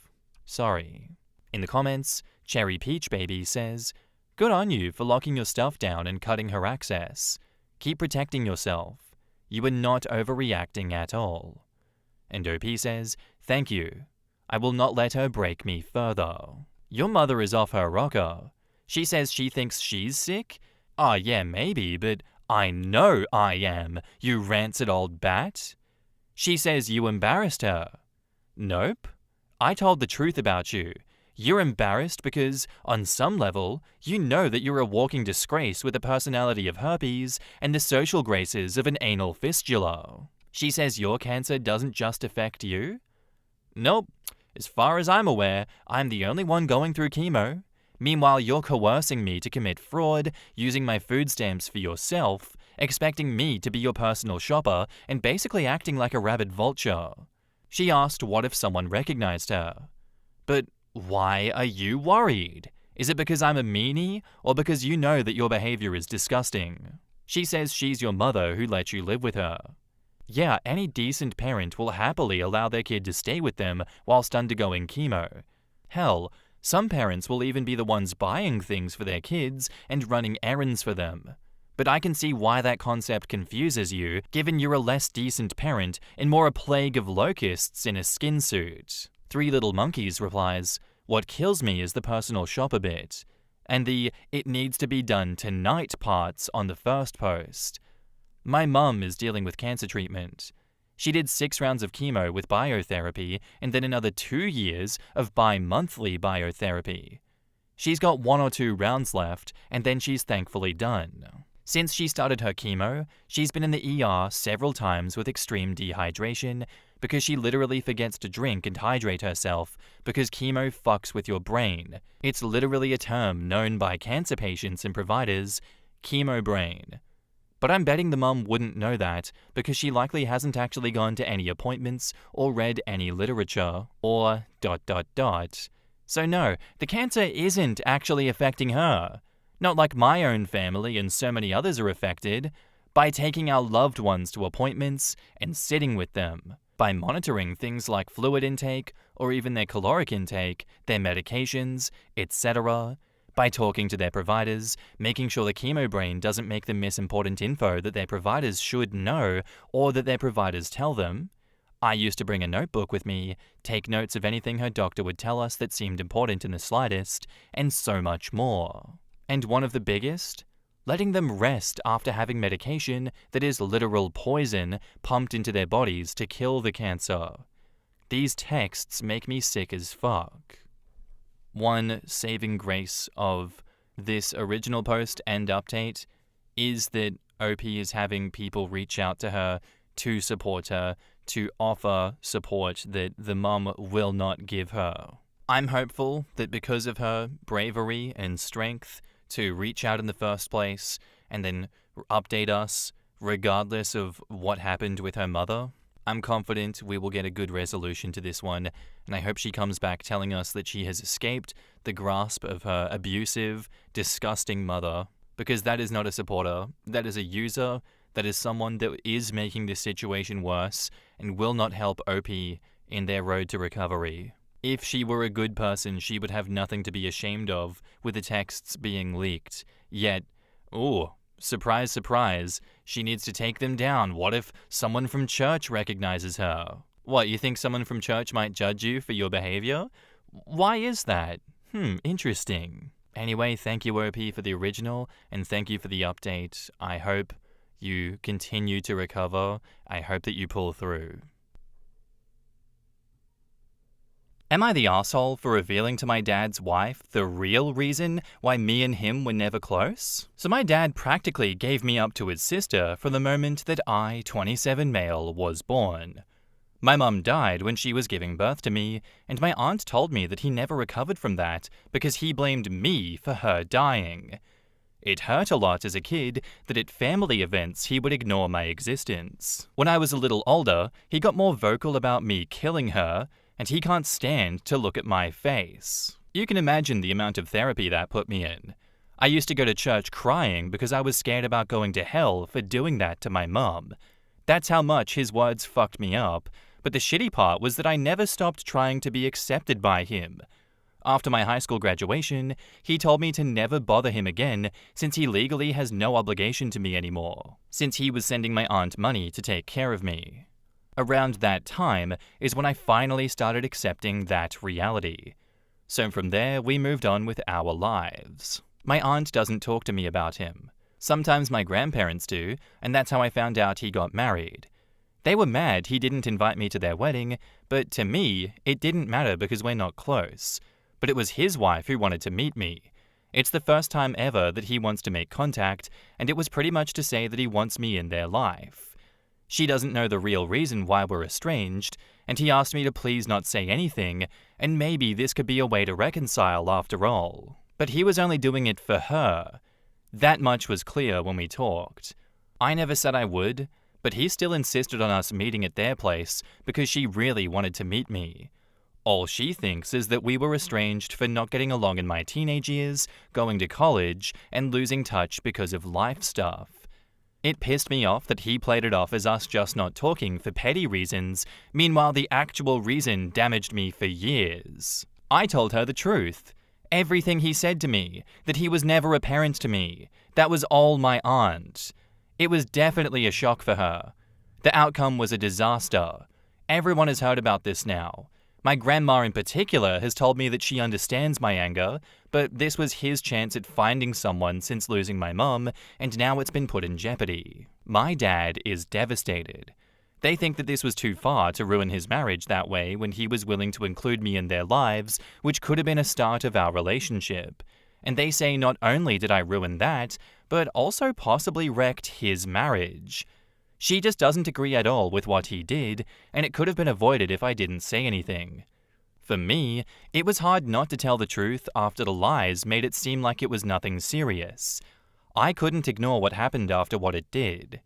Sorry. In the comments, Cherry Peach Baby says, "Good on you for locking your stuff down and cutting her access. Keep protecting yourself. You are not overreacting at all." And OP says, "Thank you. I will not let her break me further." Your mother is off her rocker. She says she thinks she's sick? Oh yeah, maybe, but I know I am, you rancid old bat. She says you embarrassed her. Nope. I told the truth about you. You're embarrassed because, on some level, you know that you're a walking disgrace with a personality of herpes and the social graces of an anal fistula. She says your cancer doesn't just affect you? Nope. As far as I'm aware, I'm the only one going through chemo. Meanwhile, you're coercing me to commit fraud, using my food stamps for yourself, expecting me to be your personal shopper, and basically acting like a rabid vulture. She asked what if someone recognized her. But why are you worried? Is it because I'm a meanie, or because you know that your behavior is disgusting? She says she's your mother who let you live with her. Yeah, any decent parent will happily allow their kid to stay with them whilst undergoing chemo. Hell, some parents will even be the ones buying things for their kids and running errands for them. But I can see why that concept confuses you, given you're a less decent parent and more a plague of locusts in a skin suit. Three Little Monkeys replies, "What kills me is the personal shopper bit, and the 'it needs to be done tonight' parts on the first post. My mum is dealing with cancer treatment. She did 6 rounds of chemo with biotherapy and then another 2 years of bi-monthly biotherapy. She's got 1 or 2 rounds left and then she's thankfully done. Since she started her chemo, she's been in the ER several times with extreme dehydration because she literally forgets to drink and hydrate herself because chemo fucks with your brain. It's literally a term known by cancer patients and providers, chemo brain. But I'm betting the mum wouldn't know that because she likely hasn't actually gone to any appointments or read any literature or ... So no, the cancer isn't actually affecting her. Not like my own family and so many others are affected. By taking our loved ones to appointments and sitting with them. By monitoring things like fluid intake or even their caloric intake, their medications, etc. By talking to their providers, making sure the chemo brain doesn't make them miss important info that their providers should know or that their providers tell them. I used to bring a notebook with me, take notes of anything her doctor would tell us that seemed important in the slightest, and so much more. And one of the biggest? letting them rest after having medication that is literal poison pumped into their bodies to kill the cancer. These texts make me sick as fuck. One saving grace of this original post and update is that OP is having people reach out to her to support her, to offer support that the mum will not give her. I'm hopeful that because of her bravery and strength to reach out in the first place and then update us regardless of what happened with her mother, I'm confident we will get a good resolution to this one, and I hope she comes back telling us that she has escaped the grasp of her abusive, disgusting mother, because that is not a supporter, that is a user, that is someone that is making this situation worse and will not help OP in their road to recovery. If she were a good person, she would have nothing to be ashamed of with the texts being leaked. Yet, surprise, surprise, she needs to take them down. What if someone from church recognizes her? What, you think someone from church might judge you for your behavior? Why is that? Interesting. Anyway, thank you, OP, for the original, and thank you for the update. I hope you continue to recover. I hope that you pull through. Am I the asshole for revealing to my dad's wife the real reason why me and him were never close? So my dad practically gave me up to his sister from the moment that I, 27 male, was born. My mum died when she was giving birth to me, and my aunt told me that he never recovered from that because he blamed me for her dying. It hurt a lot as a kid that at family events he would ignore my existence. When I was a little older, he got more vocal about me killing her, and he can't stand to look at my face. You can imagine the amount of therapy that put me in. I used to go to church crying because I was scared about going to hell for doing that to my mum. That's how much his words fucked me up, but the shitty part was that I never stopped trying to be accepted by him. After my high school graduation, he told me to never bother him again since he legally has no obligation to me anymore, since he was sending my aunt money to take care of me. Around that time is when I finally started accepting that reality. So from there, we moved on with our lives. My aunt doesn't talk to me about him. Sometimes my grandparents do, and that's how I found out he got married. They were mad he didn't invite me to their wedding, but to me, it didn't matter because we're not close. But it was his wife who wanted to meet me. It's the first time ever that he wants to make contact, and it was pretty much to say that he wants me in their life. She doesn't know the real reason why we're estranged, and he asked me to please not say anything, and maybe this could be a way to reconcile after all. But he was only doing it for her. That much was clear when we talked. I never said I would, but he still insisted on us meeting at their place because she really wanted to meet me. All she thinks is that we were estranged for not getting along in my teenage years, going to college, and losing touch because of life stuff. It pissed me off that he played it off as us just not talking for petty reasons, meanwhile the actual reason damaged me for years. I told her the truth. Everything he said to me, that he was never a parent to me, that was all my aunt. It was definitely a shock for her. The outcome was a disaster. Everyone has heard about this now. My grandma in particular has told me that she understands my anger, but this was his chance at finding someone since losing my mum, and now it's been put in jeopardy. My dad is devastated. They think that this was too far to ruin his marriage that way when he was willing to include me in their lives, which could have been a start of our relationship. And they say not only did I ruin that, but also possibly wrecked his marriage. She just doesn't agree at all with what he did, and it could have been avoided if I didn't say anything. For me, it was hard not to tell the truth after the lies made it seem like it was nothing serious. I couldn't ignore what happened after what it did.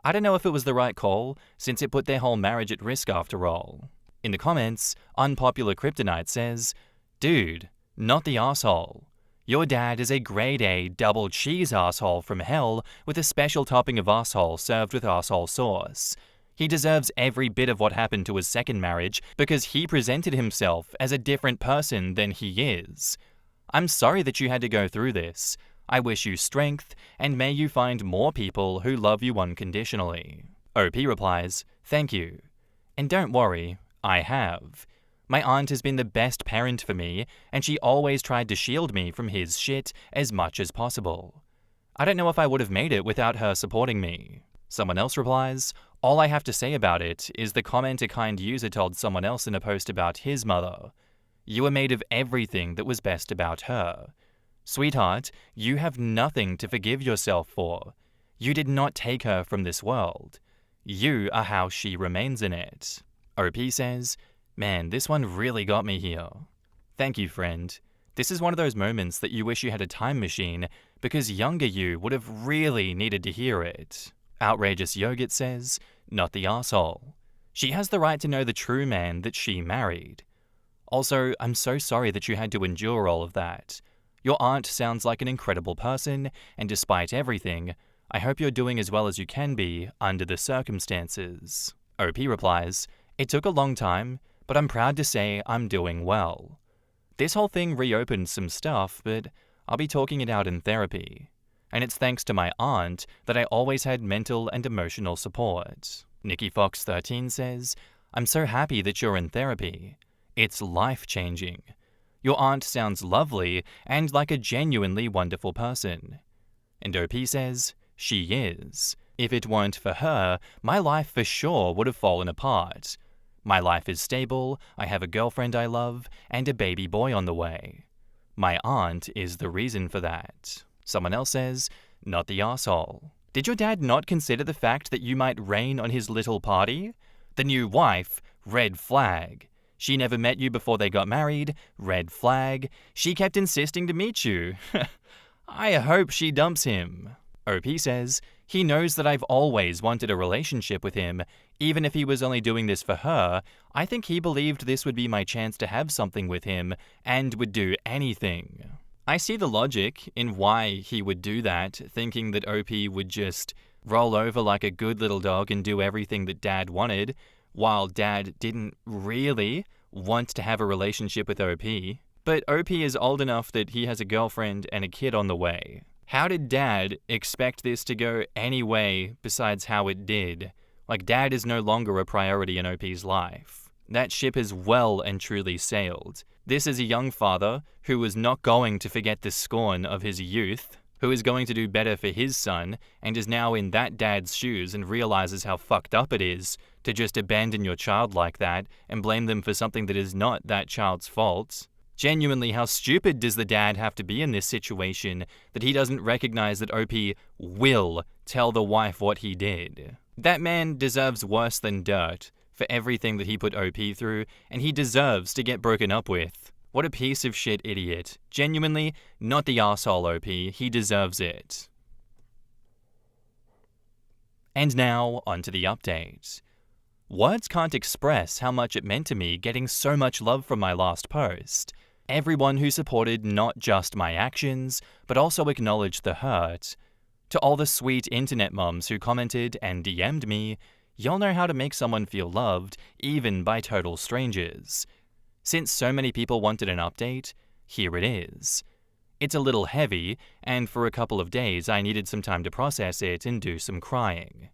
I don't know if it was the right call, since it put their whole marriage at risk after all. In the comments, Unpopular Kryptonite says, "Dude, not the asshole. Your dad is a grade A double cheese asshole from hell with a special topping of asshole served with asshole sauce. He deserves every bit of what happened to his second marriage because he presented himself as a different person than he is. I'm sorry that you had to go through this. I wish you strength, and may you find more people who love you unconditionally." OP replies, "Thank you. And don't worry, I have. My aunt has been the best parent for me, and she always tried to shield me from his shit as much as possible. I don't know if I would have made it without her supporting me. Someone else replies, all I have to say about it is the comment a kind user told someone else in a post about his mother. You were made of everything that was best about her. Sweetheart, you have nothing to forgive yourself for. You did not take her from this world. You are how she remains in it. OP says, man, this one really got me here. Thank you, friend. This is one of those moments that you wish you had a time machine because younger you would have really needed to hear it. Outrageous Yogurt says, not the arsehole. She has the right to know the true man that she married. Also, I'm so sorry that you had to endure all of that. Your aunt sounds like an incredible person, and despite everything, I hope you're doing as well as you can be under the circumstances. OP replies, it took a long time, but I'm proud to say I'm doing well. This whole thing reopened some stuff, but I'll be talking it out in therapy. And it's thanks to my aunt that I always had mental and emotional support. Nikki Fox 13 says, I'm so happy that you're in therapy. It's life-changing. Your aunt sounds lovely and like a genuinely wonderful person. And OP says, she is. If it weren't for her, my life for sure would have fallen apart. My life is stable, I have a girlfriend I love, and a baby boy on the way. My aunt is the reason for that. Someone else says, not the arsehole. Did your dad not consider the fact that you might rain on his little party? The new wife, red flag. She never met you before they got married, red flag. She kept insisting to meet you. I hope she dumps him. OP says, he knows that I've always wanted a relationship with him. Even if he was only doing this for her, I think he believed this would be my chance to have something with him and would do anything. I see the logic in why he would do that, thinking that OP would just roll over like a good little dog and do everything that Dad wanted, while Dad didn't really want to have a relationship with OP. But OP is old enough that he has a girlfriend and a kid on the way. How did Dad expect this to go any way besides how it did? Like, Dad is no longer a priority in OP's life. That ship has well and truly sailed. This is a young father who was not going to forget the scorn of his youth, who is going to do better for his son, and is now in that dad's shoes and realizes how fucked up it is to just abandon your child like that and blame them for something that is not that child's fault. Genuinely, how stupid does the dad have to be in this situation that he doesn't recognize that OP will tell the wife what he did? That man deserves worse than dirt for everything that he put OP through, and he deserves to get broken up with. What a piece of shit idiot. Genuinely, not the arsehole OP, he deserves it. And now, onto the update. Words can't express how much it meant to me getting so much love from my last post. Everyone who supported not just my actions, but also acknowledged the hurt. To all the sweet internet mums who commented and DM'd me, you'll know how to make someone feel loved, even by total strangers. Since so many people wanted an update, here it is. It's a little heavy, and for a couple of days I needed some time to process it and do some crying.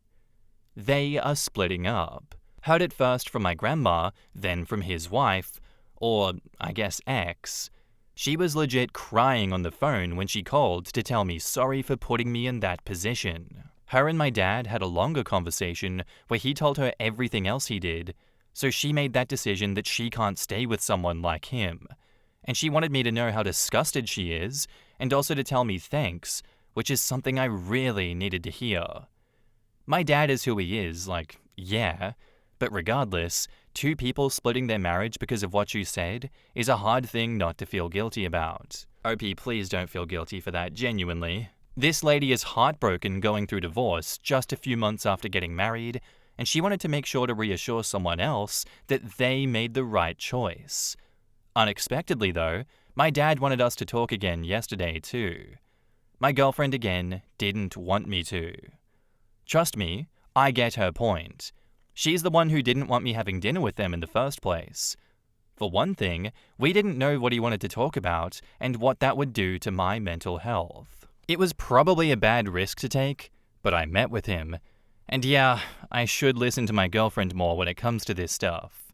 They are splitting up. Heard it first from my grandma, then from his wife, or I guess ex. She was legit crying on the phone when she called to tell me sorry for putting me in that position. Her and my dad had a longer conversation where he told her everything else he did, so she made that decision that she can't stay with someone like him. And she wanted me to know how disgusted she is, and also to tell me thanks, which is something I really needed to hear. My dad is who he is, like, yeah, but regardless, two people splitting their marriage because of what you said is a hard thing not to feel guilty about. OP, please don't feel guilty for that, genuinely. This lady is heartbroken going through divorce just a few months after getting married, and she wanted to make sure to reassure someone else that they made the right choice. Unexpectedly, though, my dad wanted us to talk again yesterday, too. My girlfriend, again, didn't want me to. Trust me, I get her point. She's the one who didn't want me having dinner with them in the first place. For one thing, we didn't know what he wanted to talk about and what that would do to my mental health. It was probably a bad risk to take, but I met with him. And yeah, I should listen to my girlfriend more when it comes to this stuff.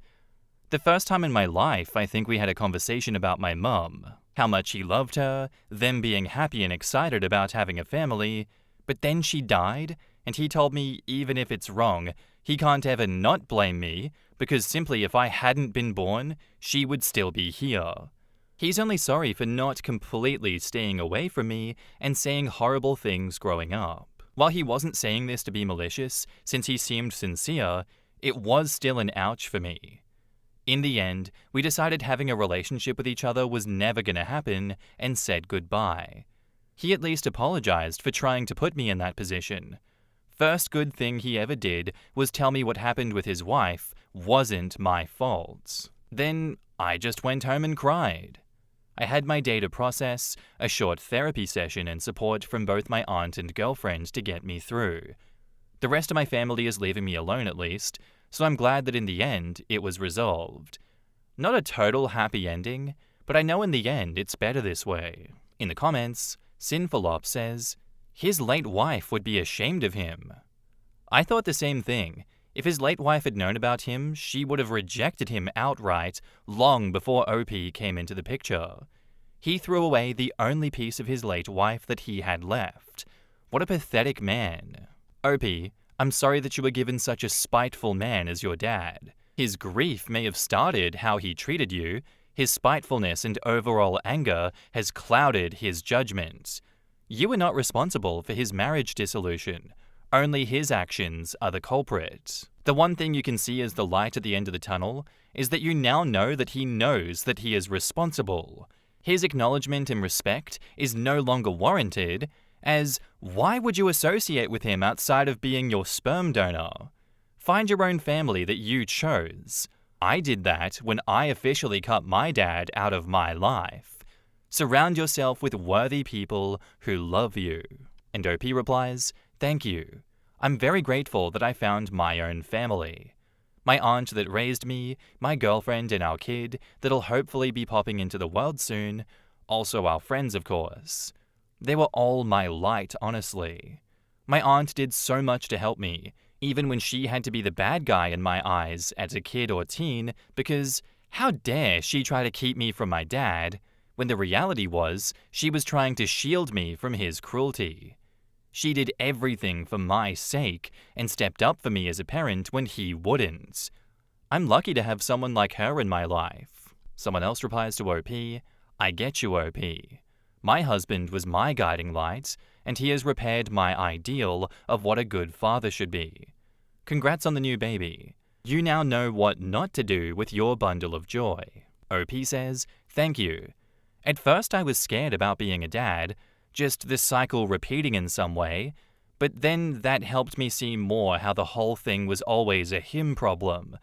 The first time in my life I think we had a conversation about my mum. how much he loved her, them being happy and excited about having a family, but then she died, and he told me even if it's wrong, he can't ever not blame me, because simply if I hadn't been born, she would still be here. He's only sorry for not completely staying away from me and saying horrible things growing up. While he wasn't saying this to be malicious, since he seemed sincere, it was still an ouch for me. In the end, we decided having a relationship with each other was never gonna happen and said goodbye. He at least apologized for trying to put me in that position. First good thing he ever did was tell me what happened with his wife wasn't my fault. Then I just went home and cried. I had my day to process, a short therapy session and support from both my aunt and girlfriend to get me through. The rest of my family is leaving me alone at least, so I'm glad that in the end it was resolved. Not a total happy ending, but I know in the end it's better this way. In the comments, Sinfulop says, his late wife would be ashamed of him. I thought the same thing. If his late wife had known about him, she would have rejected him outright long before OP came into the picture. He threw away the only piece of his late wife that he had left. What a pathetic man. OP, I'm sorry that you were given such a spiteful man as your dad. His grief may have started how he treated you. His spitefulness and overall anger has clouded his judgment. You were not responsible for his marriage dissolution. Only his actions are the culprit. The one thing you can see as the light at the end of the tunnel is that you now know that he knows that he is responsible. His acknowledgement and respect is no longer warranted, as why would you associate with him outside of being your sperm donor? Find your own family that you chose. I did that when I officially cut my dad out of my life. Surround yourself with worthy people who love you. And OP replies, thank you. I'm very grateful that I found my own family. My aunt that raised me, my girlfriend and our kid that'll hopefully be popping into the world soon, also our friends of course. They were all my light, honestly. My aunt did so much to help me, even when she had to be the bad guy in my eyes as a kid or teen, because how dare she try to keep me from my dad, when the reality was she was trying to shield me from his cruelty. She did everything for my sake and stepped up for me as a parent when he wouldn't. I'm lucky to have someone like her in my life. Someone else replies to OP, I get you, OP. My husband was my guiding light, and he has repaired my ideal of what a good father should be. Congrats on the new baby. You now know what not to do with your bundle of joy. OP says, thank you. At first I was scared about being a dad, just the cycle repeating in some way, but then that helped me see more how the whole thing was always a him problem.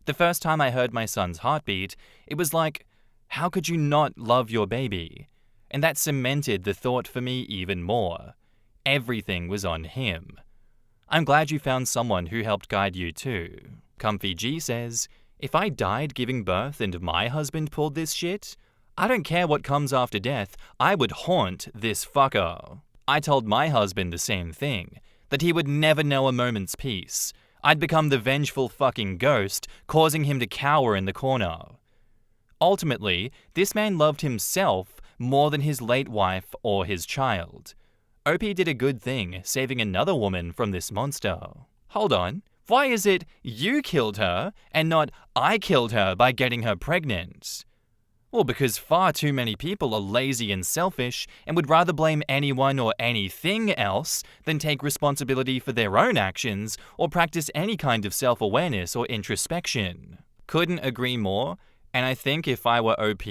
The first time I heard my son's heartbeat, it was like, how could you not love your baby? And that cemented the thought for me even more. Everything was on him. I'm glad you found someone who helped guide you too. Comfy G says, if I died giving birth and my husband pulled this shit, I don't care what comes after death, I would haunt this fucker. I told my husband the same thing, that he would never know a moment's peace. I'd become the vengeful fucking ghost, causing him to cower in the corner. Ultimately, this man loved himself more than his late wife or his child. OP did a good thing, saving another woman from this monster. Hold on, why is it you killed her and not I killed her by getting her pregnant? Well, because far too many people are lazy and selfish and would rather blame anyone or anything else than take responsibility for their own actions or practice any kind of self-awareness or introspection. Couldn't agree more, and I think if I were OP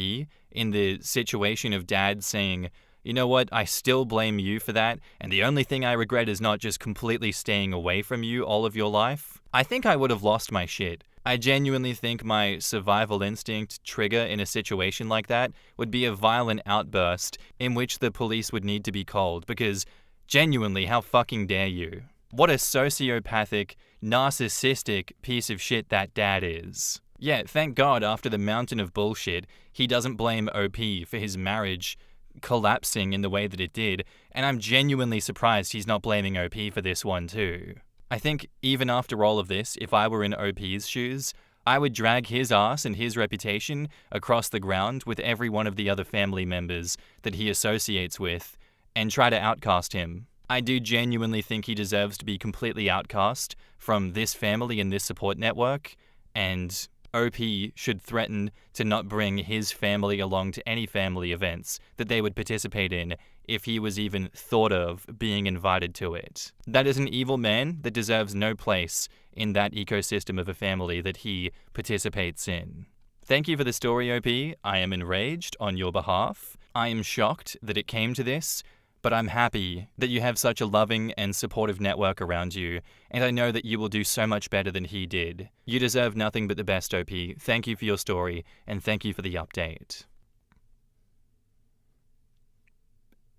in the situation of dad saying, you know what, I still blame you for that, and the only thing I regret is not just completely staying away from you all of your life, I think I would have lost my shit. I genuinely think my survival instinct trigger in a situation like that would be a violent outburst in which the police would need to be called, because genuinely, how fucking dare you? What a sociopathic, narcissistic piece of shit that dad is. Yeah, thank God after the mountain of bullshit, he doesn't blame OP for his marriage collapsing in the way that it did, and I'm genuinely surprised he's not blaming OP for this one too. I think even after all of this, if I were in OP's shoes, I would drag his ass and his reputation across the ground with every one of the other family members that he associates with and try to outcast him. I do genuinely think he deserves to be completely outcast from this family and this support network, and OP should threaten to not bring his family along to any family events that they would participate in if he was even thought of being invited to it. That is an evil man that deserves no place in that ecosystem of a family that he participates in. Thank you for the story, OP. I am enraged on your behalf. I am shocked that it came to this, but I'm happy that you have such a loving and supportive network around you, and I know that you will do so much better than he did. You deserve nothing but the best, OP. Thank you for your story, and thank you for the update.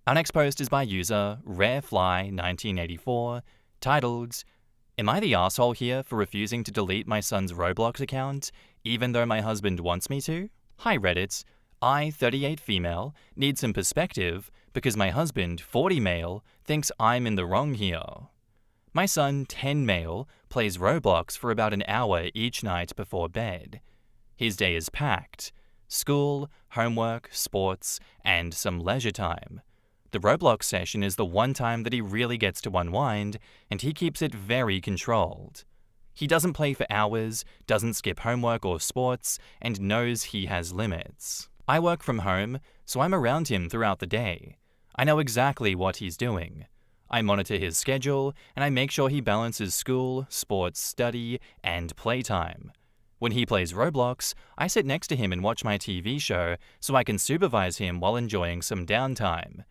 Our next post is by user RareFly1984, titled, "Am I the asshole here for refusing to delete my son's Roblox account, even though my husband wants me to? Hi Reddit. I, 38 female, need some perspective because my husband, 40 male, thinks I'm in the wrong here. My son, 10 male, plays Roblox for about an hour each night before bed. His day is packed. School, homework, sports, and some leisure time. The Roblox session is the one time that he really gets to unwind, and he keeps it very controlled. He doesn't play for hours, doesn't skip homework or sports, and knows he has limits. I work from home, so I'm around him throughout the day. I know exactly what he's doing. I monitor his schedule, and I make sure he balances school, sports, study, and playtime. When he plays Roblox, I sit next to him and watch my TV show so I can supervise him while enjoying some downtime.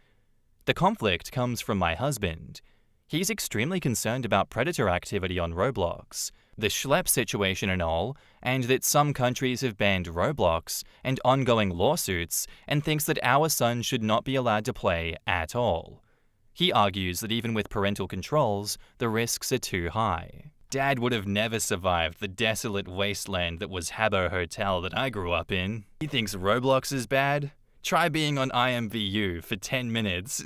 The conflict comes from my husband. He's extremely concerned about predator activity on Roblox, the Schlepp situation and all, and that some countries have banned Roblox and ongoing lawsuits, and thinks that our son should not be allowed to play at all. He argues that even with parental controls, the risks are too high. Dad would have never survived the desolate wasteland that was Habbo Hotel that I grew up in. He thinks Roblox is bad? Try being on IMVU for 10 minutes.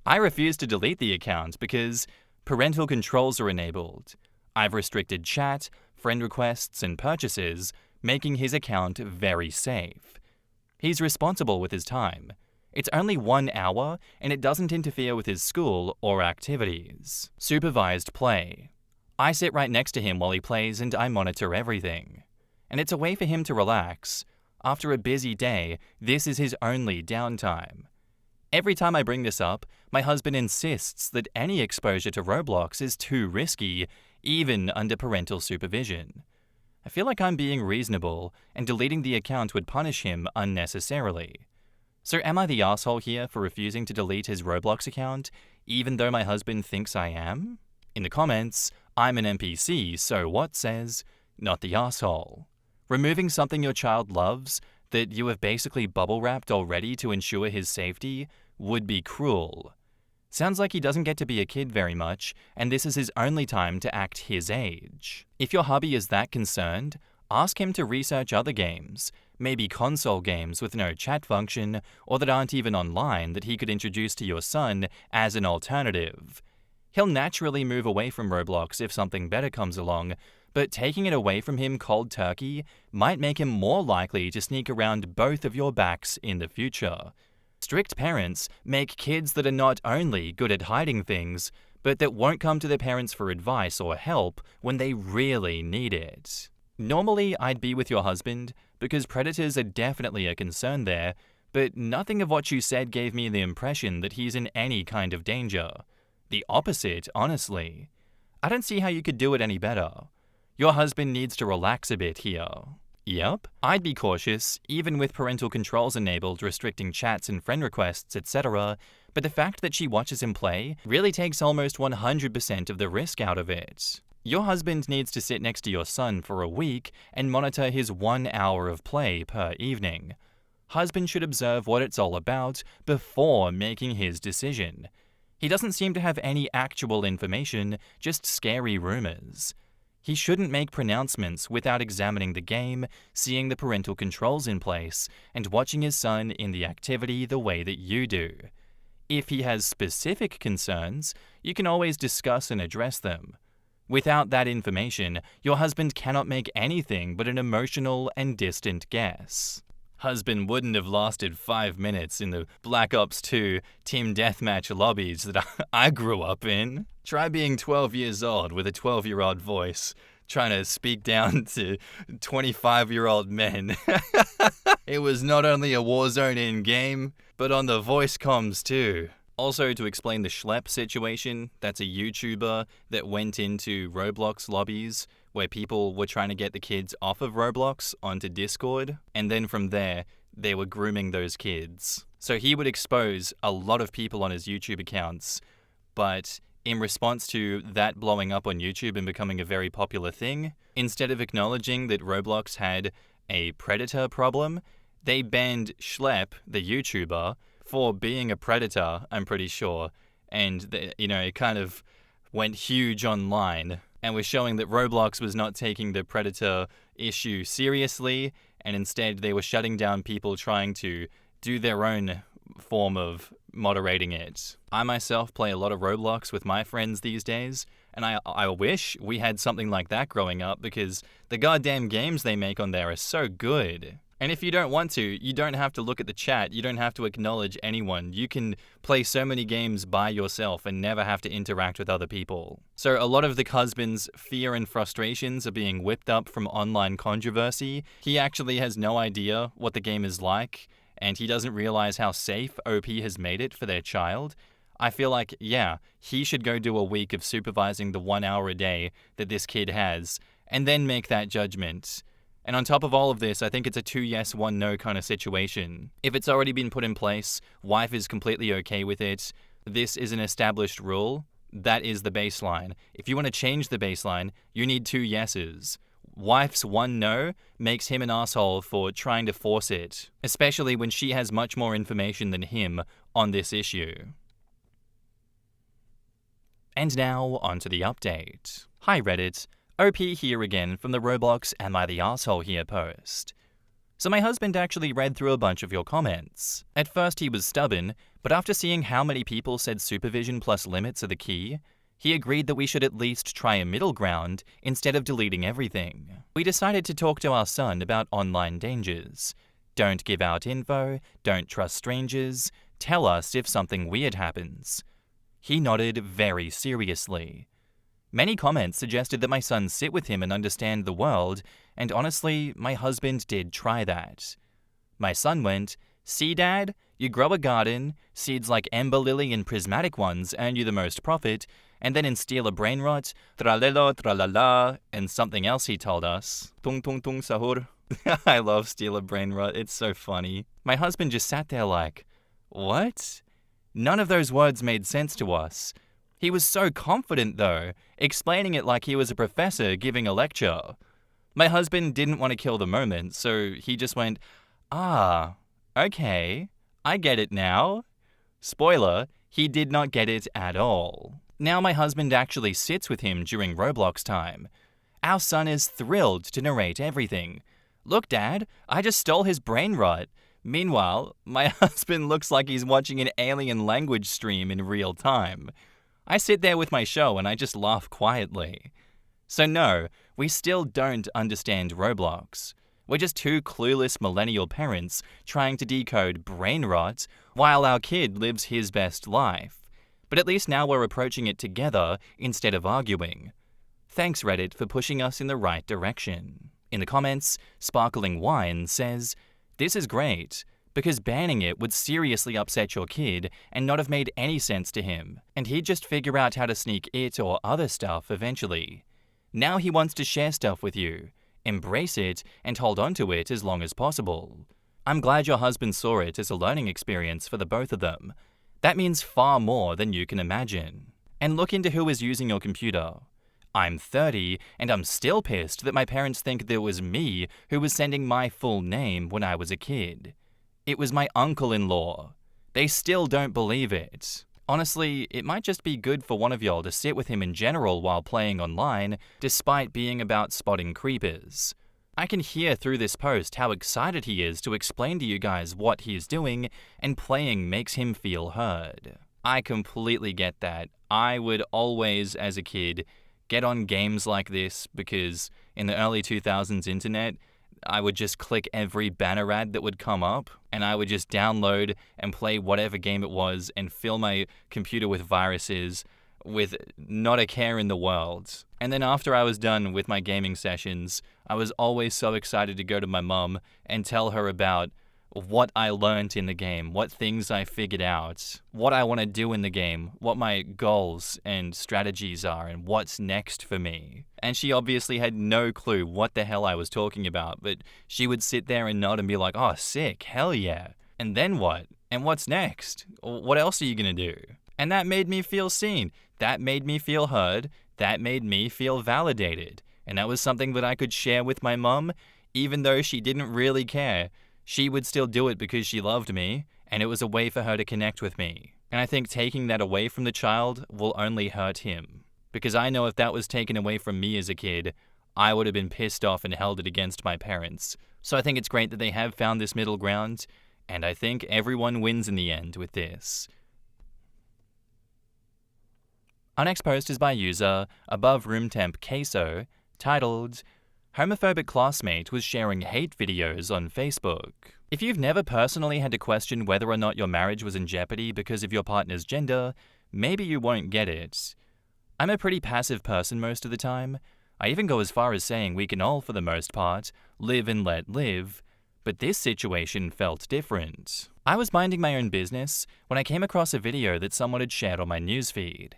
I refuse to delete the account because parental controls are enabled. I've restricted chat, friend requests, and purchases, making his account very safe. He's responsible with his time. It's only 1 hour, and it doesn't interfere with his school or activities. Supervised play. I sit right next to him while he plays and I monitor everything. And it's a way for him to relax. After a busy day, this is his only downtime. Every time I bring this up, my husband insists that any exposure to Roblox is too risky, even under parental supervision. I feel like I'm being reasonable, and deleting the account would punish him unnecessarily. So am I the asshole here for refusing to delete his Roblox account, even though my husband thinks I am? In the comments, I'm an NPC, so what says, not the asshole. Removing something your child loves, that you have basically bubble wrapped already to ensure his safety, would be cruel. Sounds like he doesn't get to be a kid very much, and this is his only time to act his age. If your hubby is that concerned, ask him to research other games, maybe console games with no chat function, or that aren't even online that he could introduce to your son as an alternative. He'll naturally move away from Roblox if something better comes along, but taking it away from him cold turkey might make him more likely to sneak around both of your backs in the future. Strict parents make kids that are not only good at hiding things, but that won't come to their parents for advice or help when they really need it. Normally, I'd be with your husband, because predators are definitely a concern there, but nothing of what you said gave me the impression that he's in any kind of danger. The opposite, honestly. I don't see how you could do it any better. Your husband needs to relax a bit here. Yep, I'd be cautious, even with parental controls enabled restricting chats and friend requests, etc., but the fact that she watches him play really takes almost 100% of the risk out of it. Your husband needs to sit next to your son for a week and monitor his 1 hour of play per evening. Husband should observe what it's all about before making his decision. He doesn't seem to have any actual information, just scary rumors. He shouldn't make pronouncements without examining the game, seeing the parental controls in place, and watching his son in the activity the way that you do. If he has specific concerns, you can always discuss and address them. Without that information, your husband cannot make anything but an emotional and distant guess. Husband wouldn't have lasted 5 minutes in the Black Ops 2 team deathmatch lobbies that I grew up in. Try being 12 years old with a 12-year-old voice, trying to speak down to 25-year-old men. It was not only a war zone in-game, but on the voice comms too. Also, to explain the Schlepp situation, that's a YouTuber that went into Roblox lobbies where people were trying to get the kids off of Roblox onto Discord, and then from there, they were grooming those kids. So he would expose a lot of people on his YouTube accounts, but in response to that blowing up on YouTube and becoming a very popular thing, instead of acknowledging that Roblox had a predator problem, they banned Schlepp, the YouTuber, for being a predator, I'm pretty sure. And, it kind of went huge online and was showing that Roblox was not taking the predator issue seriously, and instead they were shutting down people trying to do their own form of moderating it. I myself play a lot of Roblox with my friends these days, and I wish we had something like that growing up, because the goddamn games they make on there are so good. And if you don't want to, you don't have to look at the chat, you don't have to acknowledge anyone. You can play so many games by yourself and never have to interact with other people. So a lot of the husband's fear and frustrations are being whipped up from online controversy. He actually has no idea what the game is like, and he doesn't realize how safe OP has made it for their child. I feel like, yeah, he should go do a week of supervising the 1 hour a day that this kid has, and then make that judgment. And on top of all of this, I think it's a 2 yes, 1 no kind of situation. If it's already been put in place, wife is completely okay with it, this is an established rule, that is the baseline. If you want to change the baseline, you need 2 yeses. Wife's 1 no makes him an asshole for trying to force it, especially when she has much more information than him on this issue. And now, onto the update. Hi Reddit. OP here again from the Roblox Am I the Asshole Here post. So my husband actually read through a bunch of your comments. At first he was stubborn, but after seeing how many people said supervision plus limits are the key, he agreed that we should at least try a middle ground instead of deleting everything. We decided to talk to our son about online dangers. Don't give out info, don't trust strangers, tell us if something weird happens. He nodded very seriously. Many comments suggested that my son sit with him and understand the world, and honestly, my husband did try that. My son went, "See, Dad, you grow a garden, seeds like Ember Lily and prismatic ones earn you the most profit, and then instill a brain rot, tralelo tralala, and something else he told us. Tung tung tung sahur." I love steal a brain rot, it's so funny. My husband just sat there like, what? None of those words made sense to us. He was so confident though, explaining it like he was a professor giving a lecture. My husband didn't want to kill the moment, so he just went, okay, I get it now. Spoiler, he did not get it at all. Now my husband actually sits with him during Roblox time. Our son is thrilled to narrate everything. Look, Dad, I just stole his brain rot. Meanwhile, my husband looks like he's watching an alien language stream in real time. I sit there with my show and I just laugh quietly. So no, we still don't understand Roblox. We're just 2 clueless millennial parents trying to decode brain rot while our kid lives his best life. But at least now we're approaching it together instead of arguing. Thanks Reddit for pushing us in the right direction. In the comments, Sparkling Wine says, "This is great, because banning it would seriously upset your kid and not have made any sense to him, and he'd just figure out how to sneak it or other stuff eventually. Now he wants to share stuff with you. Embrace it and hold on to it as long as possible. I'm glad your husband saw it as a learning experience for the both of them. That means far more than you can imagine. And look into who is using your computer. I'm 30 and I'm still pissed that my parents think that it was me who was sending my full name when I was a kid. It was my uncle-in-law. They still don't believe it. Honestly, it might just be good for one of y'all to sit with him in general while playing online, despite being about spotting creepers. I can hear through this post how excited he is to explain to you guys what he is doing, and playing makes him feel heard. I completely get that. I would always, as a kid, get on games like this because in the early 2000s internet, I would just click every banner ad that would come up, and I would just download and play whatever game it was and fill my computer with viruses with not a care in the world. And then after I was done with my gaming sessions, I was always so excited to go to my mum and tell her about what I learned in the game, what things I figured out, what I want to do in the game, what my goals and strategies are, and what's next for me. And she obviously had no clue what the hell I was talking about, but she would sit there and nod and be like, oh, sick, hell yeah. And then what? And what's next? What else are you gonna do? And that made me feel seen. That made me feel heard. That made me feel validated. And that was something that I could share with my mum, even though she didn't really care. She would still do it because she loved me, and it was a way for her to connect with me. And I think taking that away from the child will only hurt him. Because I know if that was taken away from me as a kid, I would have been pissed off and held it against my parents. So I think it's great that they have found this middle ground, and I think everyone wins in the end with this. Our next post is by user AboveRoomTempQueso, titled, Homophobic classmate was sharing hate videos on Facebook. If you've never personally had to question whether or not your marriage was in jeopardy because of your partner's gender, maybe you won't get it. I'm a pretty passive person most of the time. I even go as far as saying we can all, for the most part, live and let live. But this situation felt different. I was minding my own business when I came across a video that someone had shared on my newsfeed.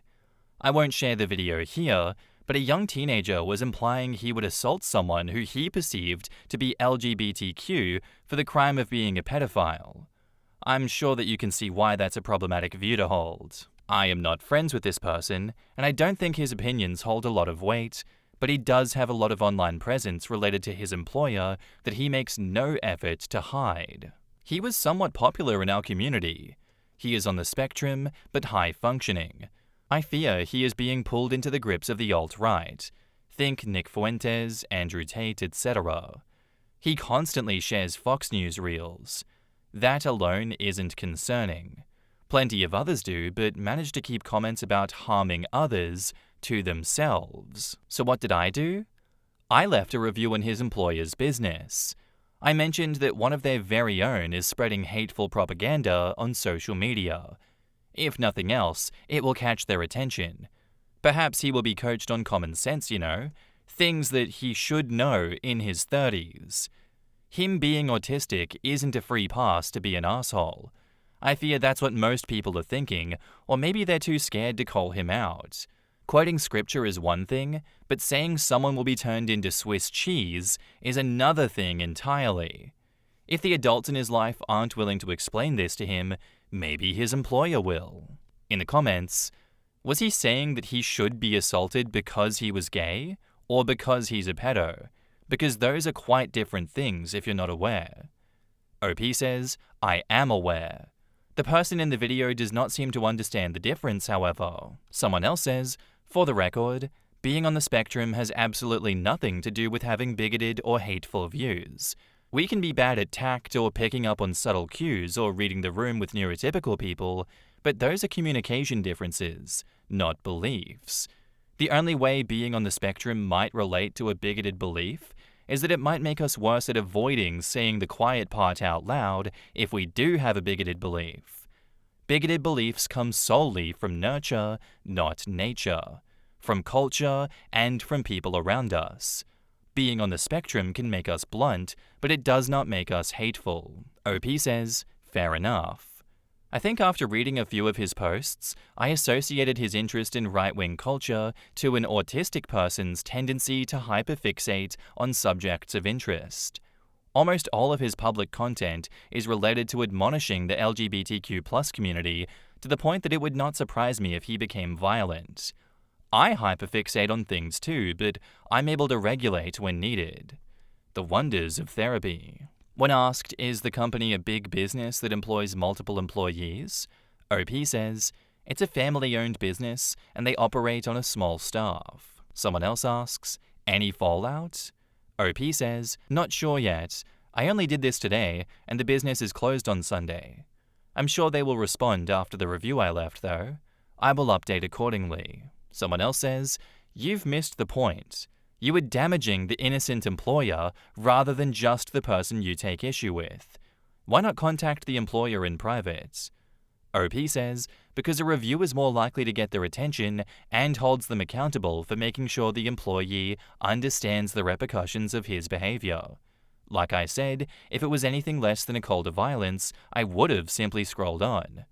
I won't share the video here, but a young teenager was implying he would assault someone who he perceived to be LGBTQ for the crime of being a pedophile. I'm sure that you can see why that's a problematic view to hold. I am not friends with this person, and I don't think his opinions hold a lot of weight, but he does have a lot of online presence related to his employer that he makes no effort to hide. He was somewhat popular in our community. He is on the spectrum, but high functioning. I fear he is being pulled into the grips of the alt-right. Think Nick Fuentes, Andrew Tate, etc. He constantly shares Fox News reels. That alone isn't concerning. Plenty of others do, but manage to keep comments about harming others to themselves. So what did I do? I left a review in his employer's business. I mentioned that one of their very own is spreading hateful propaganda on social media. If nothing else, it will catch their attention. Perhaps he will be coached on common sense, things that he should know in his 30s. Him being autistic isn't a free pass to be an asshole. I fear that's what most people are thinking, or maybe they're too scared to call him out. Quoting scripture is one thing, but saying someone will be turned into Swiss cheese is another thing entirely. If the adults in his life aren't willing to explain this to him, maybe his employer will. In the comments, was he saying that he should be assaulted because he was gay, or because he's a pedo? Because those are quite different things if you're not aware. OP says, I am aware. The person in the video does not seem to understand the difference, however. Someone else says, for the record, being on the spectrum has absolutely nothing to do with having bigoted or hateful views. We can be bad at tact or picking up on subtle cues or reading the room with neurotypical people, but those are communication differences, not beliefs. The only way being on the spectrum might relate to a bigoted belief is that it might make us worse at avoiding saying the quiet part out loud if we do have a bigoted belief. Bigoted beliefs come solely from nurture, not nature, from culture, and from people around us. Being on the spectrum can make us blunt, but it does not make us hateful. OP says, fair enough. I think after reading a few of his posts, I associated his interest in right-wing culture to an autistic person's tendency to hyperfixate on subjects of interest. Almost all of his public content is related to admonishing the LGBTQ+ community to the point that it would not surprise me if he became violent. I hyperfixate on things too, but I'm able to regulate when needed. The wonders of therapy. When asked, is the company a big business that employs multiple employees? OP says, it's a family-owned business and they operate on a small staff. Someone else asks, any fallout? OP says, not sure yet. I only did this today and the business is closed on Sunday. I'm sure they will respond after the review I left though. I will update accordingly. Someone else says, You've missed the point. You are damaging the innocent employer rather than just the person you take issue with. Why not contact the employer in private? OP says, because a review is more likely to get their attention and holds them accountable for making sure the employee understands the repercussions of his behavior. Like I said, if it was anything less than a call to violence, I would have simply scrolled on.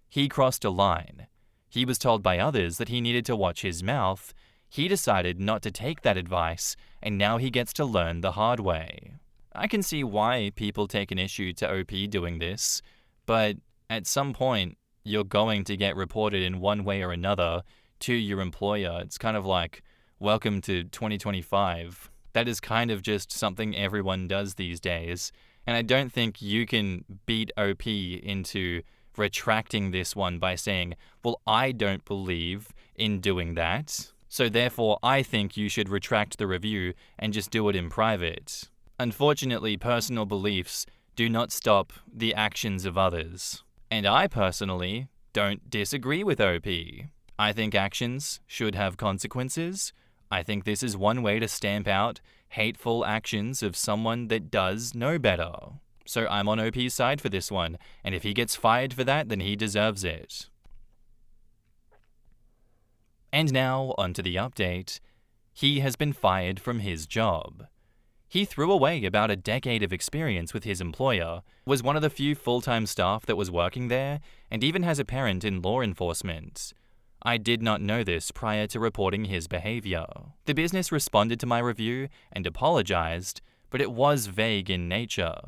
He crossed a line. He was told by others that he needed to watch his mouth. He decided not to take that advice, and now he gets to learn the hard way. I can see why people take an issue to OP doing this, but at some point, you're going to get reported in one way or another to your employer. It's kind of like, welcome to 2025. That is kind of just something everyone does these days, and I don't think you can beat OP into retracting this one by saying, well, I don't believe in doing that, so therefore I think you should retract the review and just do it in private. Unfortunately, personal beliefs do not stop the actions of others. And I personally don't disagree with OP. I think actions should have consequences. I think this is one way to stamp out hateful actions of someone that does know better. So I'm on OP's side for this one, and if he gets fired for that, then he deserves it. And now, onto the update. He has been fired from his job. He threw away about a decade of experience with his employer, was one of the few full-time staff that was working there, and even has a parent in law enforcement. I did not know this prior to reporting his behavior. The business responded to my review and apologized, but it was vague in nature.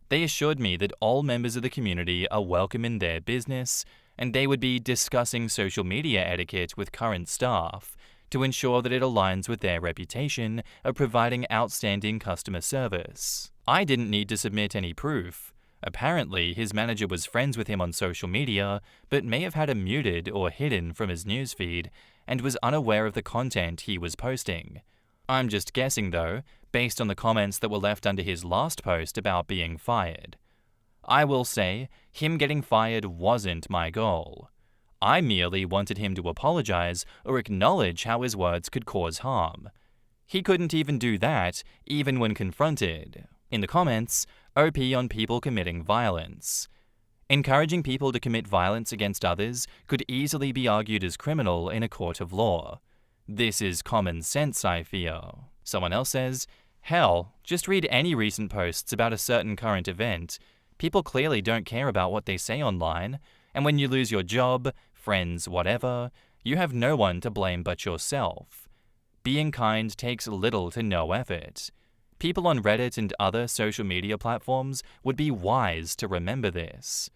They assured me that all members of the community are welcome in their business, and they would be discussing social media etiquette with current staff to ensure that it aligns with their reputation of providing outstanding customer service. I didn't need to submit any proof. Apparently, his manager was friends with him on social media, but may have had him muted or hidden from his newsfeed, and was unaware of the content he was posting. I'm just guessing though, based on the comments that were left under his last post about being fired. I will say, him getting fired wasn't my goal. I merely wanted him to apologize or acknowledge how his words could cause harm. He couldn't even do that, even when confronted. In the comments, OP on people committing violence. Encouraging people to commit violence against others could easily be argued as criminal in a court of law. This is common sense, I fear. Someone else says, hell, just read any recent posts about a certain current event. People clearly don't care about what they say online, and when you lose your job, friends, whatever, you have no one to blame but yourself. Being kind takes little to no effort. People on Reddit and other social media platforms would be wise to remember this.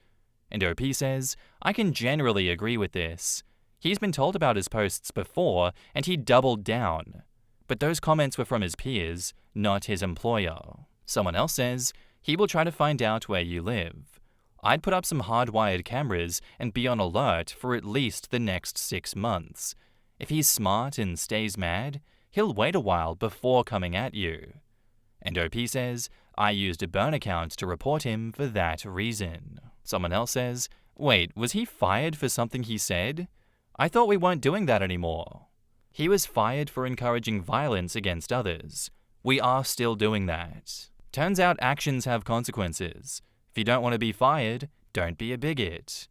And OP says, I can generally agree with this. He's been told about his posts before, and he doubled down. But those comments were from his peers, not his employer. Someone else says, he will try to find out where you live. I'd put up some hardwired cameras and be on alert for at least the next 6 months. If he's smart and stays mad, he'll wait a while before coming at you. And OP says, I used a burn account to report him for that reason. Someone else says, wait, was he fired for something he said? I thought we weren't doing that anymore. He was fired for encouraging violence against others. We are still doing that. Turns out actions have consequences. If you don't want to be fired, don't be a bigot.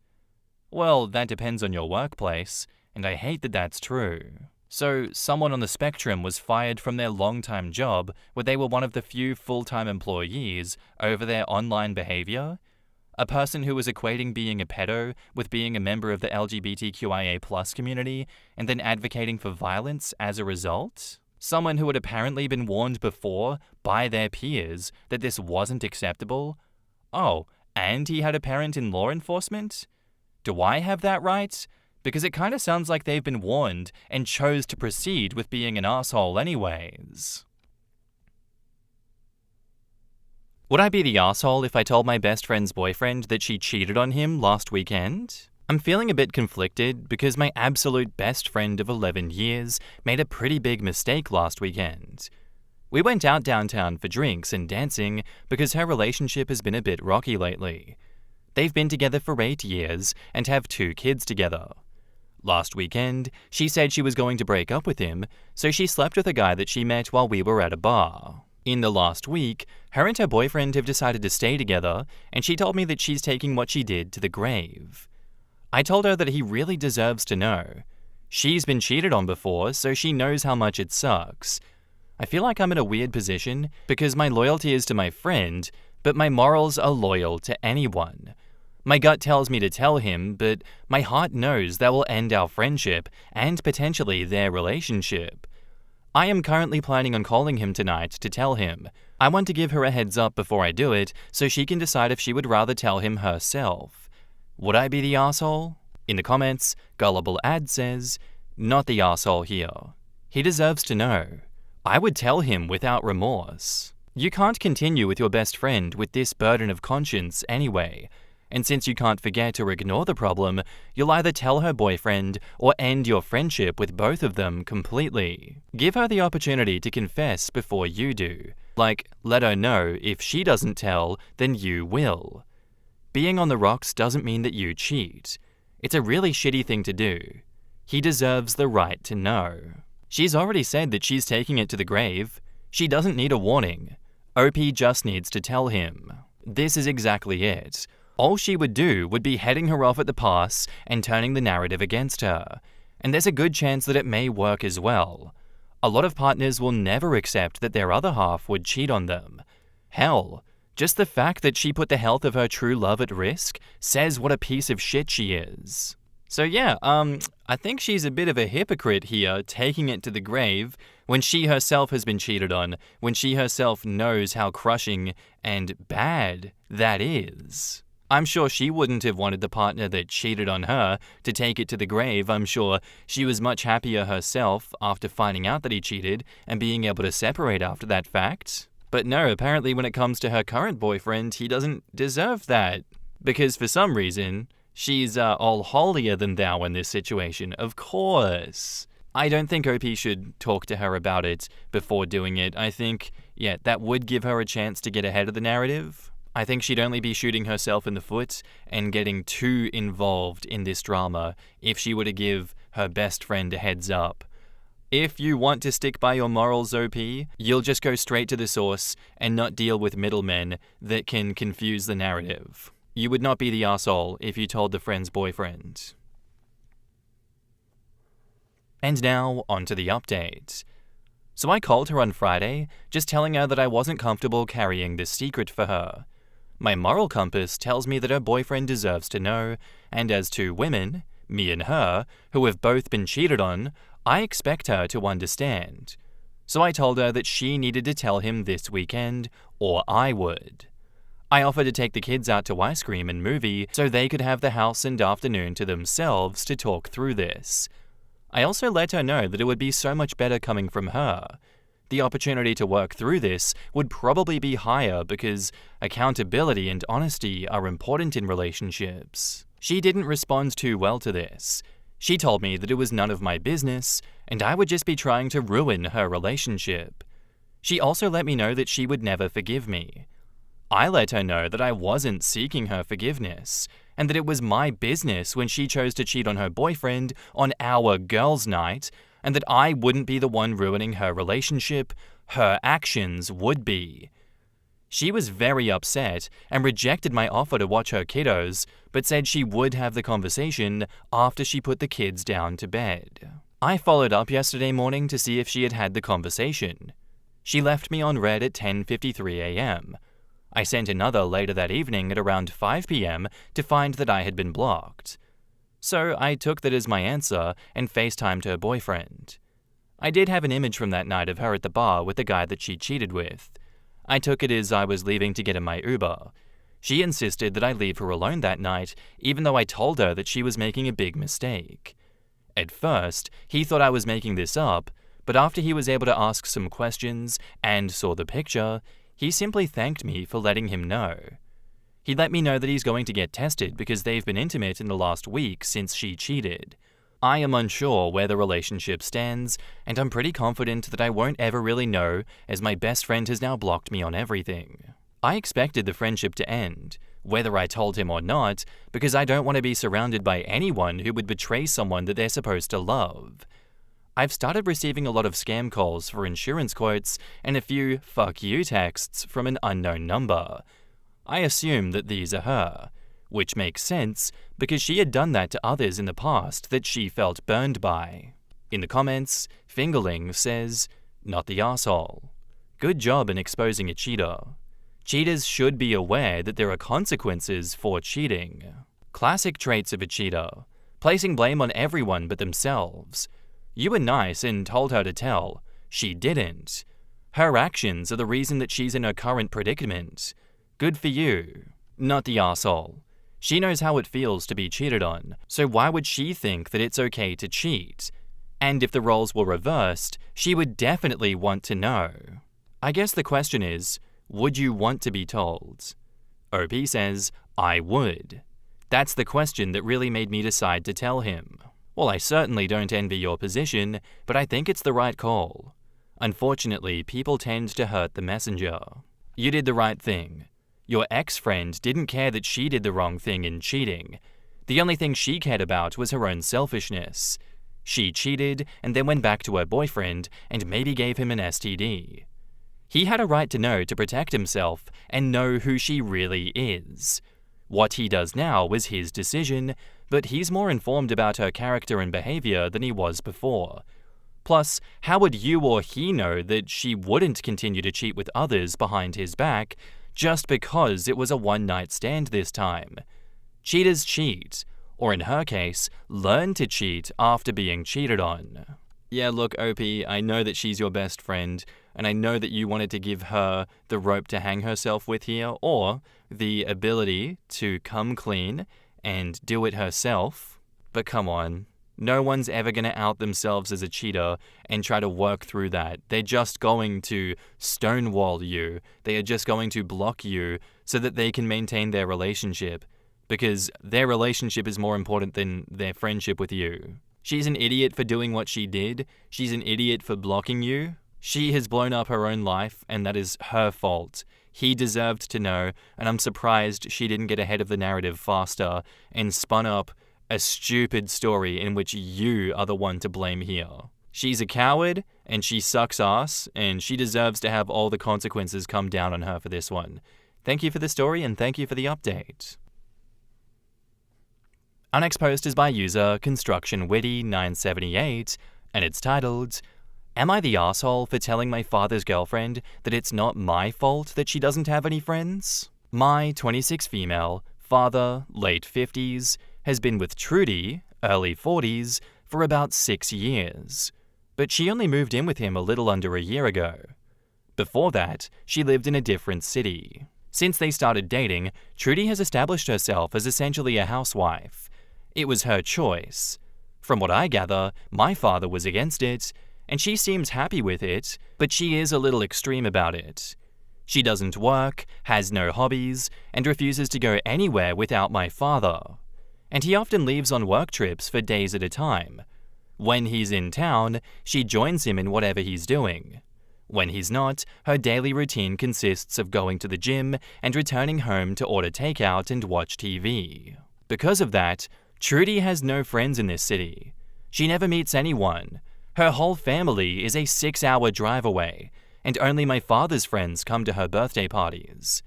Well, that depends on your workplace, and I hate that that's true. So, someone on the spectrum was fired from their long-time job where they were one of the few full-time employees over their online behavior? A person who was equating being a pedo with being a member of the LGBTQIA+ community and then advocating for violence as a result? Someone who had apparently been warned before by their peers that this wasn't acceptable? Oh, and he had a parent in law enforcement? Do I have that right? Because it kind of sounds like they've been warned and chose to proceed with being an asshole anyways. Would I be the asshole if I told my best friend's boyfriend that she cheated on him last weekend? I'm feeling a bit conflicted because my absolute best friend of 11 years made a pretty big mistake last weekend. We went out downtown for drinks and dancing because her relationship has been a bit rocky lately. They've been together for 8 years and have 2 kids together. Last weekend, she said she was going to break up with him, so she slept with a guy that she met while we were at a bar. In the last week, her and her boyfriend have decided to stay together, and she told me that she's taking what she did to the grave. I told her that he really deserves to know. She's been cheated on before, so she knows how much it sucks. I feel like I'm in a weird position because my loyalty is to my friend, but my morals are loyal to anyone. My gut tells me to tell him, but my heart knows that will end our friendship and potentially their relationship. I am currently planning on calling him tonight to tell him. I want to give her a heads up before I do it so she can decide if she would rather tell him herself. Would I be the asshole? In the comments, Gullible Ad says, "Not the asshole here. He deserves to know. I would tell him without remorse. You can't continue with your best friend with this burden of conscience anyway. And since you can't forget or ignore the problem, you'll either tell her boyfriend or end your friendship with both of them completely. Give her the opportunity to confess before you do. Like, let her know if she doesn't tell, then you will. Being on the rocks doesn't mean that you cheat. It's a really shitty thing to do. He deserves the right to know." She's already said that she's taking it to the grave. She doesn't need a warning. OP just needs to tell him. This is exactly it. All she would do would be heading her off at the pass and turning the narrative against her. And there's a good chance that it may work as well. A lot of partners will never accept that their other half would cheat on them. Hell, just the fact that she put the health of her true love at risk says what a piece of shit she is. So yeah, I think she's a bit of a hypocrite here, taking it to the grave when she herself has been cheated on, when she herself knows how crushing and bad that is. I'm sure she wouldn't have wanted the partner that cheated on her to take it to the grave. I'm sure she was much happier herself after finding out that he cheated and being able to separate after that fact. But no, apparently when it comes to her current boyfriend, he doesn't deserve that. Because for some reason, she's all holier than thou in this situation, of course. I don't think OP should talk to her about it before doing it. I think, yeah, that would give her a chance to get ahead of the narrative. I think she'd only be shooting herself in the foot and getting too involved in this drama if she were to give her best friend a heads up. If you want to stick by your morals, OP, you'll just go straight to the source and not deal with middlemen that can confuse the narrative. You would not be the arsehole if you told the friend's boyfriend. And now, on to the update. So I called her on Friday, just telling her that I wasn't comfortable carrying this secret for her. My moral compass tells me that her boyfriend deserves to know, and as two women, me and her, who have both been cheated on, I expect her to understand. So I told her that she needed to tell him this weekend, or I would. I offered to take the kids out to ice cream and movie so they could have the house and afternoon to themselves to talk through this. I also let her know that it would be so much better coming from her. The opportunity to work through this would probably be higher because accountability and honesty are important in relationships. She didn't respond too well to this. She told me that it was none of my business and I would just be trying to ruin her relationship. She also let me know that she would never forgive me. I let her know that I wasn't seeking her forgiveness, and that it was my business when she chose to cheat on her boyfriend on our girls' night, and that I wouldn't be the one ruining her relationship, her actions would be. She was very upset and rejected my offer to watch her kiddos, but said she would have the conversation after she put the kids down to bed. I followed up yesterday morning to see if she had had the conversation. She left me on red at 10:53 a.m. I sent another later that evening at around 5 p.m. to find that I had been blocked. So I took that as my answer and FaceTimed her boyfriend. I did have an image from that night of her at the bar with the guy that she cheated with. I took it as I was leaving to get in my Uber. She insisted that I leave her alone that night, even though I told her that she was making a big mistake. At first, he thought I was making this up, but after he was able to ask some questions and saw the picture, he simply thanked me for letting him know. He let me know that he's going to get tested because they've been intimate in the last week since she cheated. I am unsure where the relationship stands, and I'm pretty confident that I won't ever really know as my best friend has now blocked me on everything. I expected the friendship to end. whether I told him or not, because I don't want to be surrounded by anyone who would betray someone that they're supposed to love. I've started receiving a lot of scam calls for insurance quotes and a few "fuck you" texts from an unknown number. I assume that these are her, which makes sense because she had done that to others in the past that she felt burned by. In the comments, Fingerling says, "Not the arsehole. Good job in exposing a cheater. Cheaters should be aware that there are consequences for cheating." Classic traits of a cheater: placing blame on everyone but themselves. You were nice and told her to tell. She didn't. Her actions are the reason that she's in her current predicament. Good for you. Not the arsehole. She knows how it feels to be cheated on, so why would she think that it's okay to cheat? And if the roles were reversed, she would definitely want to know. I guess the question is, would you want to be told? OP says, I would. That's the question that really made me decide to tell him. Well, I certainly don't envy your position, but I think it's the right call. Unfortunately, people tend to hurt the messenger. You did the right thing. Your ex-friend didn't care that she did the wrong thing in cheating. The only thing she cared about was her own selfishness. She cheated and then went back to her boyfriend and maybe gave him an STD. He had a right to know to protect himself and know who she really is. What he does now was his decision, but he's more informed about her character and behavior than he was before. Plus, how would you or he know that she wouldn't continue to cheat with others behind his back just because it was a one-night stand this time? Cheaters cheat, or in her case, learn to cheat after being cheated on. Yeah, look, OP, I know that she's your best friend, and I know that you wanted to give her the rope to hang herself with here, or the ability to come clean and do it herself. But come on, no one's ever going to out themselves as a cheater and try to work through that. They're just going to stonewall you. They are just going to block you so that they can maintain their relationship, because their relationship is more important than their friendship with you. She's an idiot for doing what she did. She's an idiot for blocking you. She has blown up her own life, and that is her fault. He deserved to know, and I'm surprised she didn't get ahead of the narrative faster and spun up a stupid story in which you are the one to blame here. She's a coward, and she sucks ass, and she deserves to have all the consequences come down on her for this one. Thank you for the story, and thank you for the update. Our next post is by user ConstructionWitty978, and it's titled, "Am I the asshole for telling my father's girlfriend that it's not my fault that she doesn't have any friends? My 26 female, father, late 50s, has been with Trudy, early 40s, for about 6 years. But she only moved in with him a little under a year ago. Before that, she lived in a different city. Since they started dating, Trudy has established herself as essentially a housewife. It was her choice. From what I gather, my father was against it, and she seems happy with it, but she is a little extreme about it. She doesn't work, has no hobbies, and refuses to go anywhere without my father. And he often leaves on work trips for days at a time. When he's in town, she joins him in whatever he's doing. When he's not, her daily routine consists of going to the gym and returning home to order takeout and watch TV. Because of that, Trudy has no friends in this city. She never meets anyone. Her whole family is a 6-hour drive away, and only my father's friends come to her birthday parties.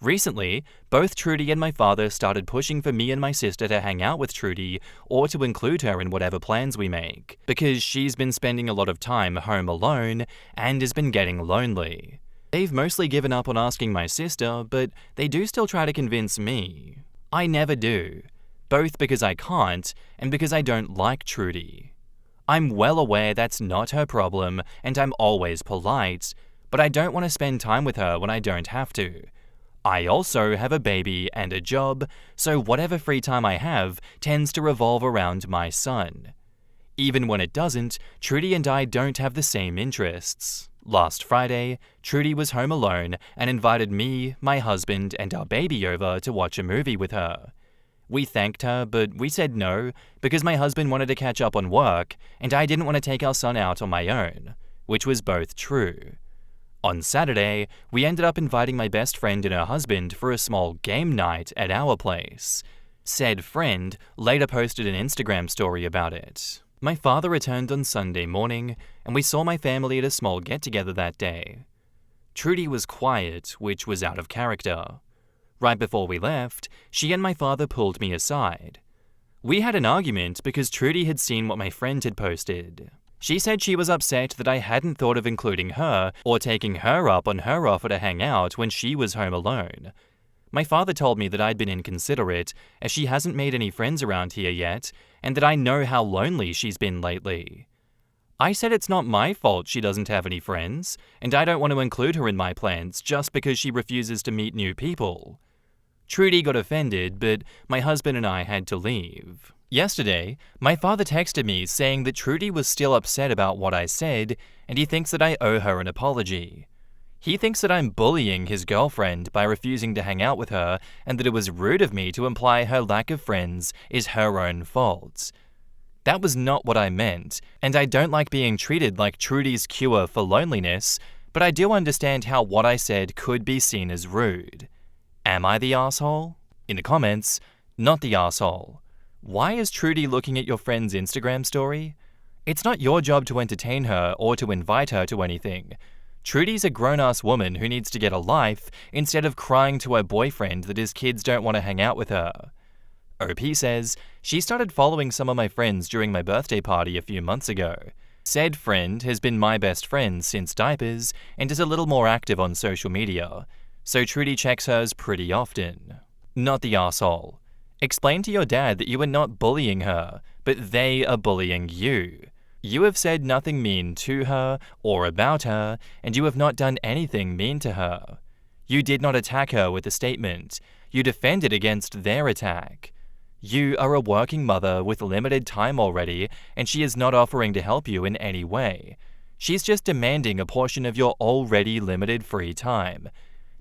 Recently, both Trudy and my father started pushing for me and my sister to hang out with Trudy or to include her in whatever plans we make, because she's been spending a lot of time home alone and has been getting lonely. They've mostly given up on asking my sister, but they do still try to convince me. I never do, both because I can't and because I don't like Trudy. I'm well aware that's not her problem and I'm always polite, but I don't want to spend time with her when I don't have to. I also have a baby and a job, so whatever free time I have tends to revolve around my son. Even when it doesn't, Trudy and I don't have the same interests. Last Friday, Trudy was home alone and invited me, my husband, and our baby over to watch a movie with her. We thanked her, but we said no because my husband wanted to catch up on work and I didn't want to take our son out on my own, which was both true. On Saturday, we ended up inviting my best friend and her husband for a small game night at our place. Said friend later posted an Instagram story about it. My father returned on Sunday morning, and we saw my family at a small get-together that day. Trudy was quiet, which was out of character. Right before we left, she and my father pulled me aside. We had an argument because Trudy had seen what my friend had posted. She said she was upset that I hadn't thought of including her or taking her up on her offer to hang out when she was home alone. My father told me that I'd been inconsiderate, as she hasn't made any friends around here yet, and that I know how lonely she's been lately. I said it's not my fault she doesn't have any friends, and I don't want to include her in my plans just because she refuses to meet new people. Trudy got offended, but my husband and I had to leave. Yesterday, my father texted me saying that Trudy was still upset about what I said, and he thinks that I owe her an apology. He thinks that I'm bullying his girlfriend by refusing to hang out with her, and that it was rude of me to imply her lack of friends is her own fault. That was not what I meant, and I don't like being treated like Trudy's cure for loneliness, but I do understand how what I said could be seen as rude. Am I the asshole? In the comments, not the asshole. Why is Trudy looking at your friend's Instagram story? It's not your job to entertain her or to invite her to anything. Trudy's a grown-ass woman who needs to get a life instead of crying to her boyfriend that his kids don't want to hang out with her. OP says, she started following some of my friends during my birthday party a few months ago. Said friend has been my best friend since diapers and is a little more active on social media, so Trudy checks hers pretty often. Not the asshole. Explain to your dad that you are not bullying her, but they are bullying you. You have said nothing mean to her or about her, and you have not done anything mean to her. You did not attack her with a statement. You defended against their attack. You are a working mother with limited time already, and she is not offering to help you in any way. She's just demanding a portion of your already limited free time.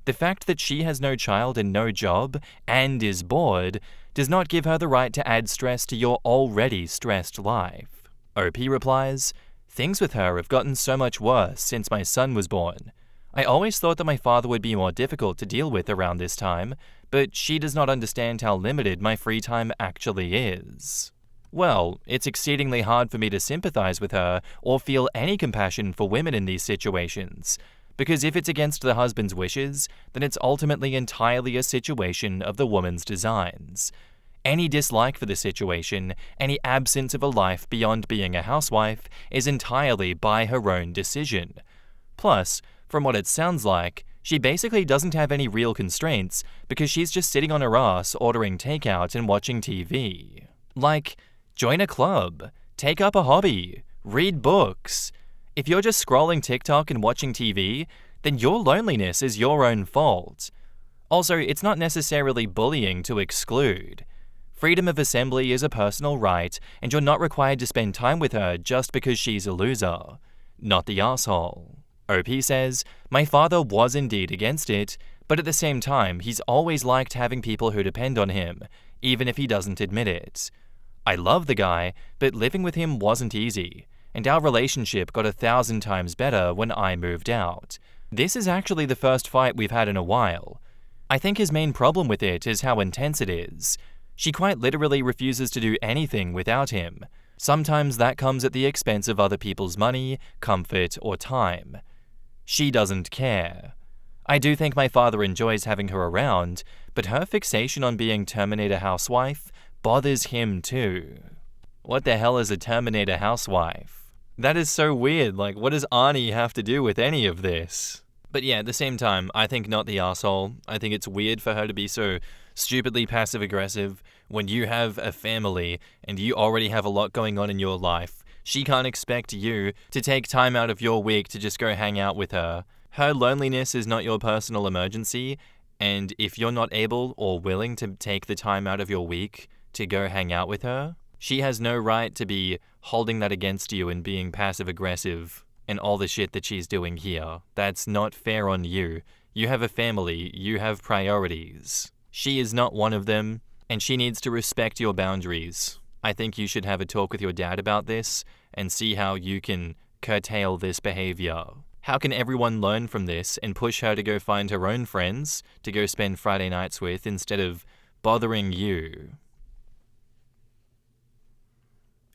The fact that she has no child and no job, and is bored, does not give her the right to add stress to your already stressed life. OP replies, things with her have gotten so much worse since my son was born. I always thought that my father would be more difficult to deal with around this time, but she does not understand how limited my free time actually is. Well, it's exceedingly hard for me to sympathize with her or feel any compassion for women in these situations, because if it's against the husband's wishes, then it's ultimately entirely a situation of the woman's designs. Any dislike for the situation, any absence of a life beyond being a housewife, is entirely by her own decision. Plus, from what it sounds like, she basically doesn't have any real constraints because she's just sitting on her ass ordering takeout and watching TV. Like, join a club, take up a hobby, read books. If you're just scrolling TikTok and watching TV, then your loneliness is your own fault. Also, it's not necessarily bullying to exclude. Freedom of assembly is a personal right, and you're not required to spend time with her just because she's a loser. Not the asshole. OP says, my father was indeed against it, but at the same time, he's always liked having people who depend on him, even if he doesn't admit it. I love the guy, but living with him wasn't easy, and our relationship got 1,000 times better when I moved out. This is actually the first fight we've had in a while. I think his main problem with it is how intense it is. She quite literally refuses to do anything without him. Sometimes that comes at the expense of other people's money, comfort, or time. She doesn't care. I do think my father enjoys having her around, but her fixation on being Terminator housewife bothers him too. What the hell is a Terminator housewife? That is so weird, like what does Arnie have to do with any of this? But yeah, at the same time, I think not the asshole. I think it's weird for her to be so stupidly passive-aggressive when you have a family and you already have a lot going on in your life. She can't expect you to take time out of your week to just go hang out with her. Her loneliness is not your personal emergency, and if you're not able or willing to take the time out of your week to go hang out with her, she has no right to be holding that against you and being passive-aggressive and all the shit that she's doing here. That's not fair on you. You have a family, you have priorities. She is not one of them, and she needs to respect your boundaries. I think you should have a talk with your dad about this and see how you can curtail this behavior. How can everyone learn from this and push her to go find her own friends to go spend Friday nights with instead of bothering you?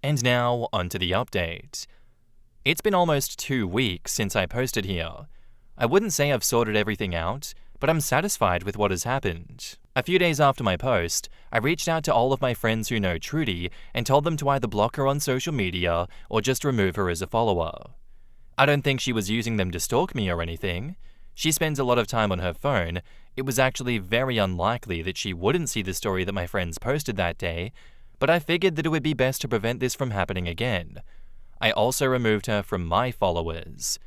And now, onto the update. It's been almost 2 weeks since I posted here. I wouldn't say I've sorted everything out, but I'm satisfied with what has happened. A few days after my post, I reached out to all of my friends who know Trudy and told them to either block her on social media or just remove her as a follower. I don't think she was using them to stalk me or anything. She spends a lot of time on her phone. It was actually very unlikely that she wouldn't see the story that my friends posted that day, but I figured that it would be best to prevent this from happening again. I also removed her from my followers.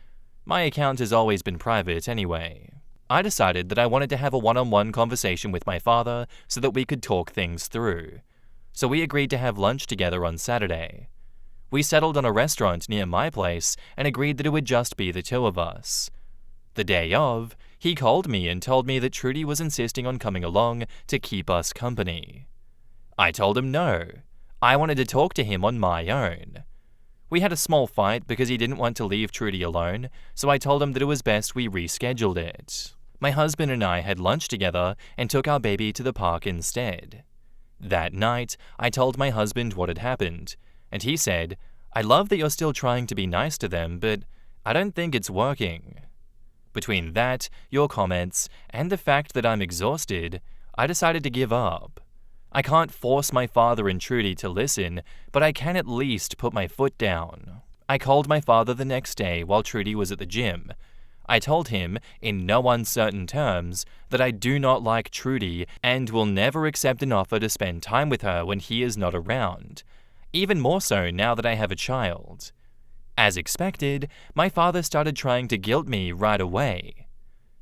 My account has always been private anyway. I decided that I wanted to have a one-on-one conversation with my father so that we could talk things through. So we agreed to have lunch together on Saturday. We settled on a restaurant near my place and agreed that it would just be the two of us. The day of, he called me and told me that Trudy was insisting on coming along to keep us company. I told him no. I wanted to talk to him on my own. We had a small fight because he didn't want to leave Trudy alone, so I told him that it was best we rescheduled it. My husband and I had lunch together and took our baby to the park instead. That night, I told my husband what had happened, and he said, "I love that you're still trying to be nice to them, but I don't think it's working." Between that, your comments, and the fact that I'm exhausted, I decided to give up. I can't force my father and Trudy to listen, but I can at least put my foot down. I called my father the next day while Trudy was at the gym. I told him, in no uncertain terms, that I do not like Trudy and will never accept an offer to spend time with her when he is not around, even more so now that I have a child. As expected, my father started trying to guilt me right away.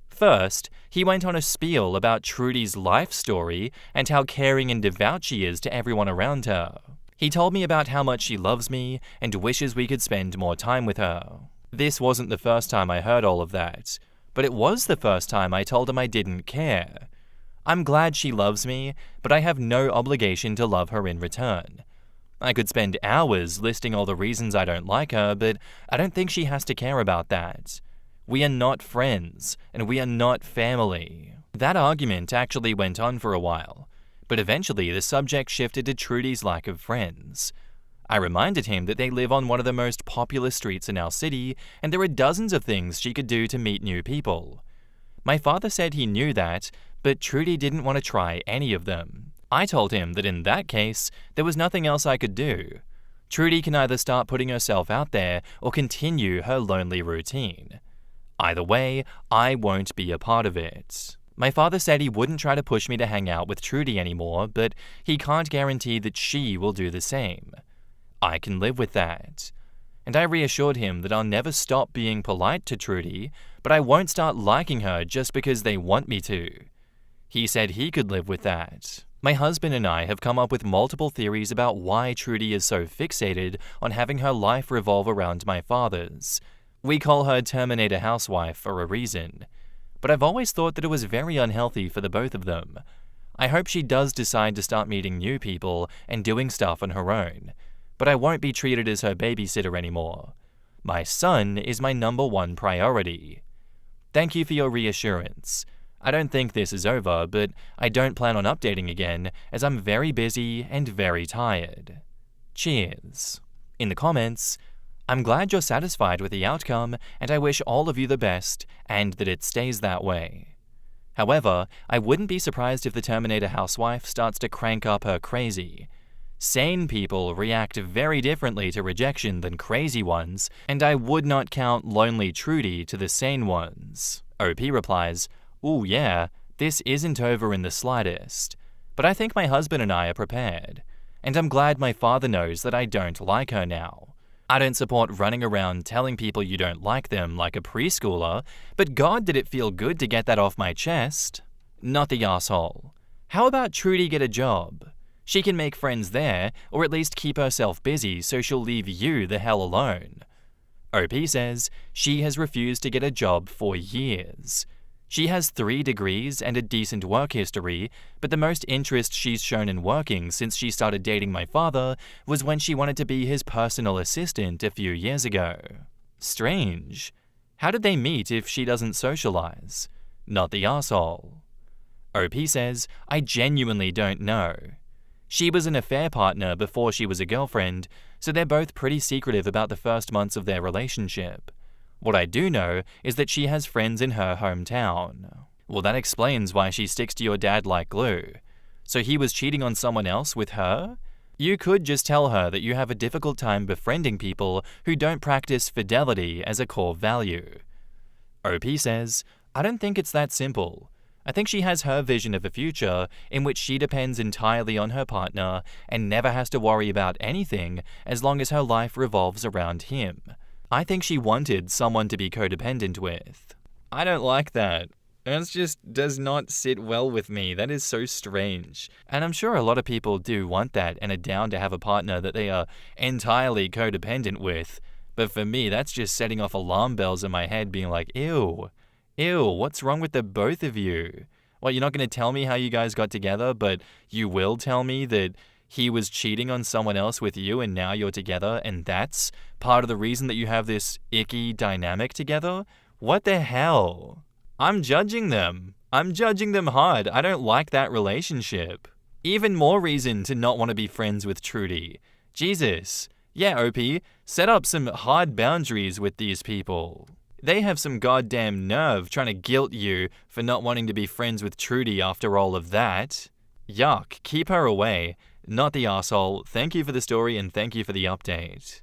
First, he went on a spiel about Trudy's life story and how caring and devout she is to everyone around her. He told me about how much she loves me and wishes we could spend more time with her. This wasn't the first time I heard all of that, but it was the first time I told him I didn't care. I'm glad she loves me, but I have no obligation to love her in return. I could spend hours listing all the reasons I don't like her, but I don't think she has to care about that. We are not friends, and we are not family. That argument actually went on for a while, but eventually the subject shifted to Trudy's lack of friends. I reminded him that they live on one of the most popular streets in our city, and there are dozens of things she could do to meet new people. My father said he knew that, but Trudy didn't want to try any of them. I told him that in that case, there was nothing else I could do. Trudy can either start putting herself out there or continue her lonely routine. Either way, I won't be a part of it. My father said he wouldn't try to push me to hang out with Trudy anymore, but he can't guarantee that she will do the same. I can live with that. And I reassured him that I'll never stop being polite to Trudy, but I won't start liking her just because they want me to. He said he could live with that. My husband and I have come up with multiple theories about why Trudy is so fixated on having her life revolve around my father's. We call her Terminator Housewife for a reason, but I've always thought that it was very unhealthy for the both of them. I hope she does decide to start meeting new people and doing stuff on her own, but I won't be treated as her babysitter anymore. My son is my #1 priority. Thank you for your reassurance. I don't think this is over, but I don't plan on updating again as I'm very busy and very tired. Cheers. In the comments, I'm glad you're satisfied with the outcome, and I wish all of you the best, and that it stays that way. However, I wouldn't be surprised if the Terminator housewife starts to crank up her crazy. Sane people react very differently to rejection than crazy ones, and I would not count lonely Trudy to the sane ones. OP replies, "Ooh yeah, this isn't over in the slightest. But I think my husband and I are prepared, and I'm glad my father knows that I don't like her now. I don't support running around telling people you don't like them like a preschooler, but God did it feel good to get that off my chest." Not the asshole. How about Trudy get a job? She can make friends there, or at least keep herself busy so she'll leave you the hell alone. OP says she has refused to get a job for years. She has 3 degrees and a decent work history, but the most interest she's shown in working since she started dating my father was when she wanted to be his personal assistant a few years ago. Strange. How did they meet if she doesn't socialize? Not the arsehole. OP says, I genuinely don't know. She was an affair partner before she was a girlfriend, so they're both pretty secretive about the first months of their relationship. What I do know is that she has friends in her hometown. Well, that explains why she sticks to your dad like glue. So he was cheating on someone else with her? You could just tell her that you have a difficult time befriending people who don't practice fidelity as a core value. OP says, I don't think it's that simple. I think she has her vision of a future in which she depends entirely on her partner and never has to worry about anything as long as her life revolves around him. I think she wanted someone to be codependent with. I don't like that. That just does not sit well with me. That is so strange. And I'm sure a lot of people do want that and are down to have a partner that they are entirely codependent with. But for me, that's just setting off alarm bells in my head being like, ew, what's wrong with the both of you? Well, you're not going to tell me how you guys got together, but you will tell me that he was cheating on someone else with you and now you're together and that's part of the reason that you have this icky dynamic together? What the hell? I'm judging them. I'm judging them hard. I don't like that relationship. Even more reason to not want to be friends with Trudy. Jesus. Yeah, OP, set up some hard boundaries with these people. They have some goddamn nerve trying to guilt you for not wanting to be friends with Trudy after all of that. Yuck, keep her away. Not the arsehole. Thank you for the story and thank you for the update.